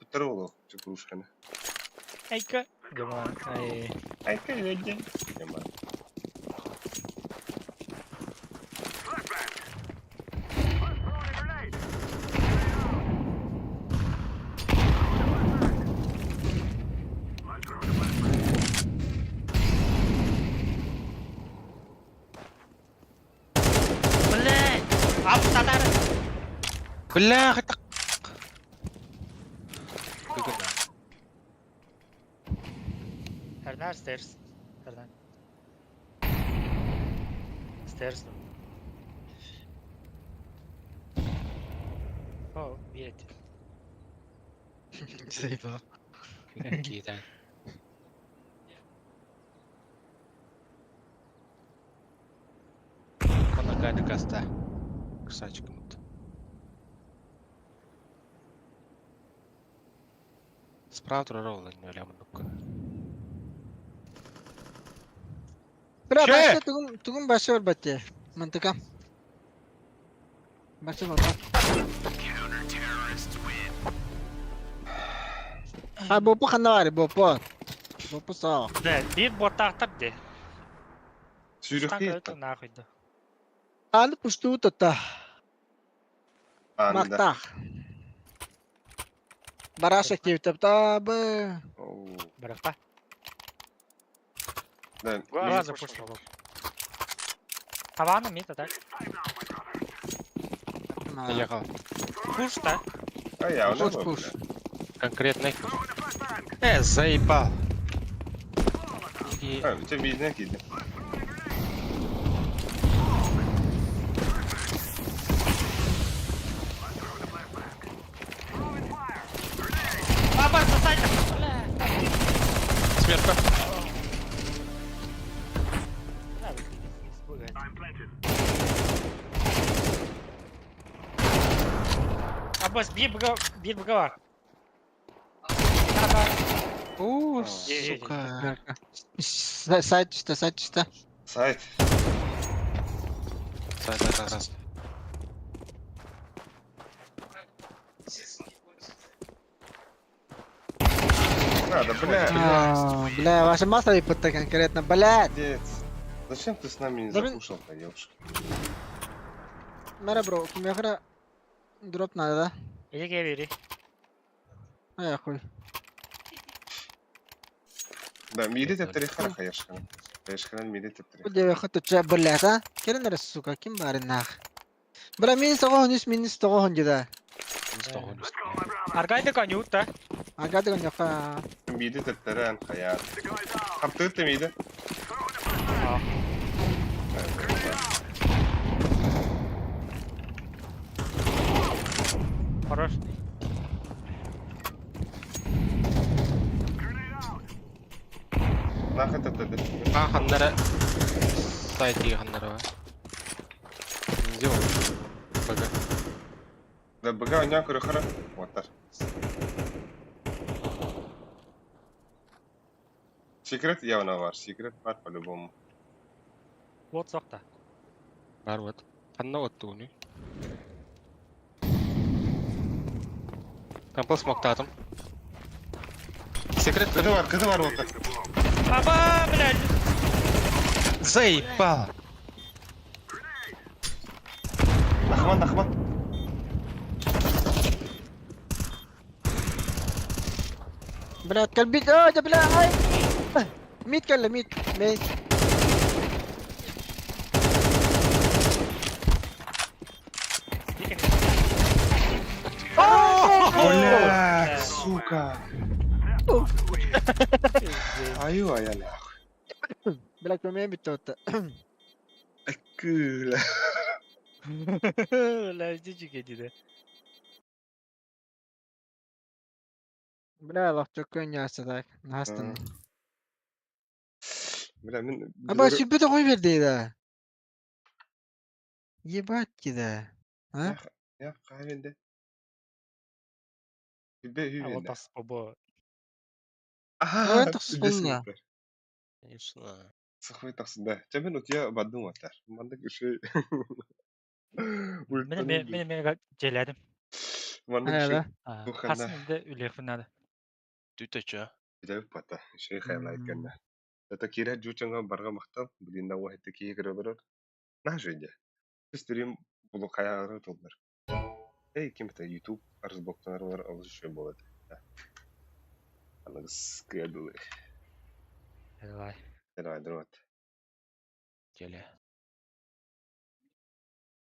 Speaker 1: bitir oğlu. Çıkmışken.
Speaker 5: Айка. Гама. Ай.
Speaker 1: Ayka yedin. Yaman.
Speaker 5: Блядь! Апталар.
Speaker 2: Бля, это... Выгодно.
Speaker 5: Herden stairs. Herden. Stairs. Oh, видите.
Speaker 9: Zeyba.
Speaker 2: Какие-то. По ногами коста. Кусачек кому-то. Справа ролла не ляма ну-ка.
Speaker 9: Bırak
Speaker 2: Şey!
Speaker 9: başka tugum başka var bacı. Mantıka. Başka var bak. Ha bopu kanda var bopu. Bopu sağ.
Speaker 5: Да, bir botak tabi.
Speaker 1: Sürük
Speaker 5: Kanka
Speaker 1: değil.
Speaker 5: öyle nahıy da.
Speaker 9: Anı puştuğu tutta.
Speaker 1: Anında.
Speaker 9: Makta. Barış aktivite tabi.
Speaker 5: Bırak da.
Speaker 1: Ben
Speaker 5: Глаза пошел. Хавана мид, так?
Speaker 2: Поехал.
Speaker 5: Пуш, да?
Speaker 1: А я
Speaker 9: Пуш,
Speaker 1: уже
Speaker 9: пуш.
Speaker 2: Конкретный. Заебал. И...
Speaker 1: Ha, bir de bizden gidi.
Speaker 2: Четверка.
Speaker 4: I'm planted.
Speaker 5: Abbas bir buga var.
Speaker 9: Ууу,
Speaker 5: Е,
Speaker 9: сука. Сайт üstte, сайт üstte.
Speaker 1: Сайт.
Speaker 2: Сайт как раз.
Speaker 1: Надо, блядь.
Speaker 9: Бля, ваша масса выпадта конкретно, блядь.
Speaker 1: Молодец. Зачем ты с нами не
Speaker 9: Да блин.
Speaker 1: закушал, поешь?
Speaker 9: Мера, бро, кумяхра дроп надо, да?
Speaker 5: Эге бери.
Speaker 9: Ай, хуй.
Speaker 1: Да, мири тептери хара хаяшкана. Хаяшкана мири тептери.
Speaker 9: Bu deve xatı çöp блядь, а? Келin neresi сука, kim bari naq? Бля, мен соғон үс, мен соғон жеда.
Speaker 5: Аргайды конюта.
Speaker 9: Агады гон яқа.
Speaker 1: Мири тептери ан хаяр. Хаптыгы ты мири?
Speaker 5: Хорош.
Speaker 1: Нахай тептери.
Speaker 2: Ханнара. Сайт ие ханнара. Сделал. Бага.
Speaker 1: Да бага оня көрі хара. Отар. Секрет явно var. Секрет var по-любому.
Speaker 5: Вот сокта.
Speaker 2: Бар вот. Ханна вот туни. Кампл смоктатым. Секрет
Speaker 1: Кызы var отар.
Speaker 5: Аба, блядь.
Speaker 2: Заебал.
Speaker 1: Нахман.
Speaker 9: Блядь, кальбит, ой, да бля, ай! Мид келли, мид, мейс.
Speaker 1: Блядь, сука. Аю ая нахуй.
Speaker 9: Блядь, көмейім бітті отты.
Speaker 1: Кыла.
Speaker 5: Блядь, дичиге диде.
Speaker 9: Бля, лақ чөк көн ясы так. Настын.
Speaker 1: Бля, мен...
Speaker 9: Аба, сүббеті қой берді еді. Ебать кеді. А?
Speaker 1: Я қайвенде. Хүбе.
Speaker 5: Вот тас бобо.
Speaker 9: Ой, тақсыз болуна.
Speaker 2: Конечно.
Speaker 1: Сахвай тақсы, да. Чабен утия баддың отар. Мандық үші...
Speaker 5: Мен желедим.
Speaker 1: Мандық
Speaker 9: Ая
Speaker 1: үші...
Speaker 9: да.
Speaker 1: Туханда.
Speaker 5: Хасында үлефинады.
Speaker 2: Түтеча.
Speaker 1: Жайып бата. Шей хайла айтканда. Это кире жучанга барға мақтал. Бұлында уахетті кие кірі бұрыр. На жөйде. Үстірім бұлы қаяғыры толдар. Эй, кем это YouTube разбоктанар олар алыс үші болады. Анығыз кыядылы.
Speaker 5: Давай.
Speaker 1: Давай.
Speaker 2: Теле.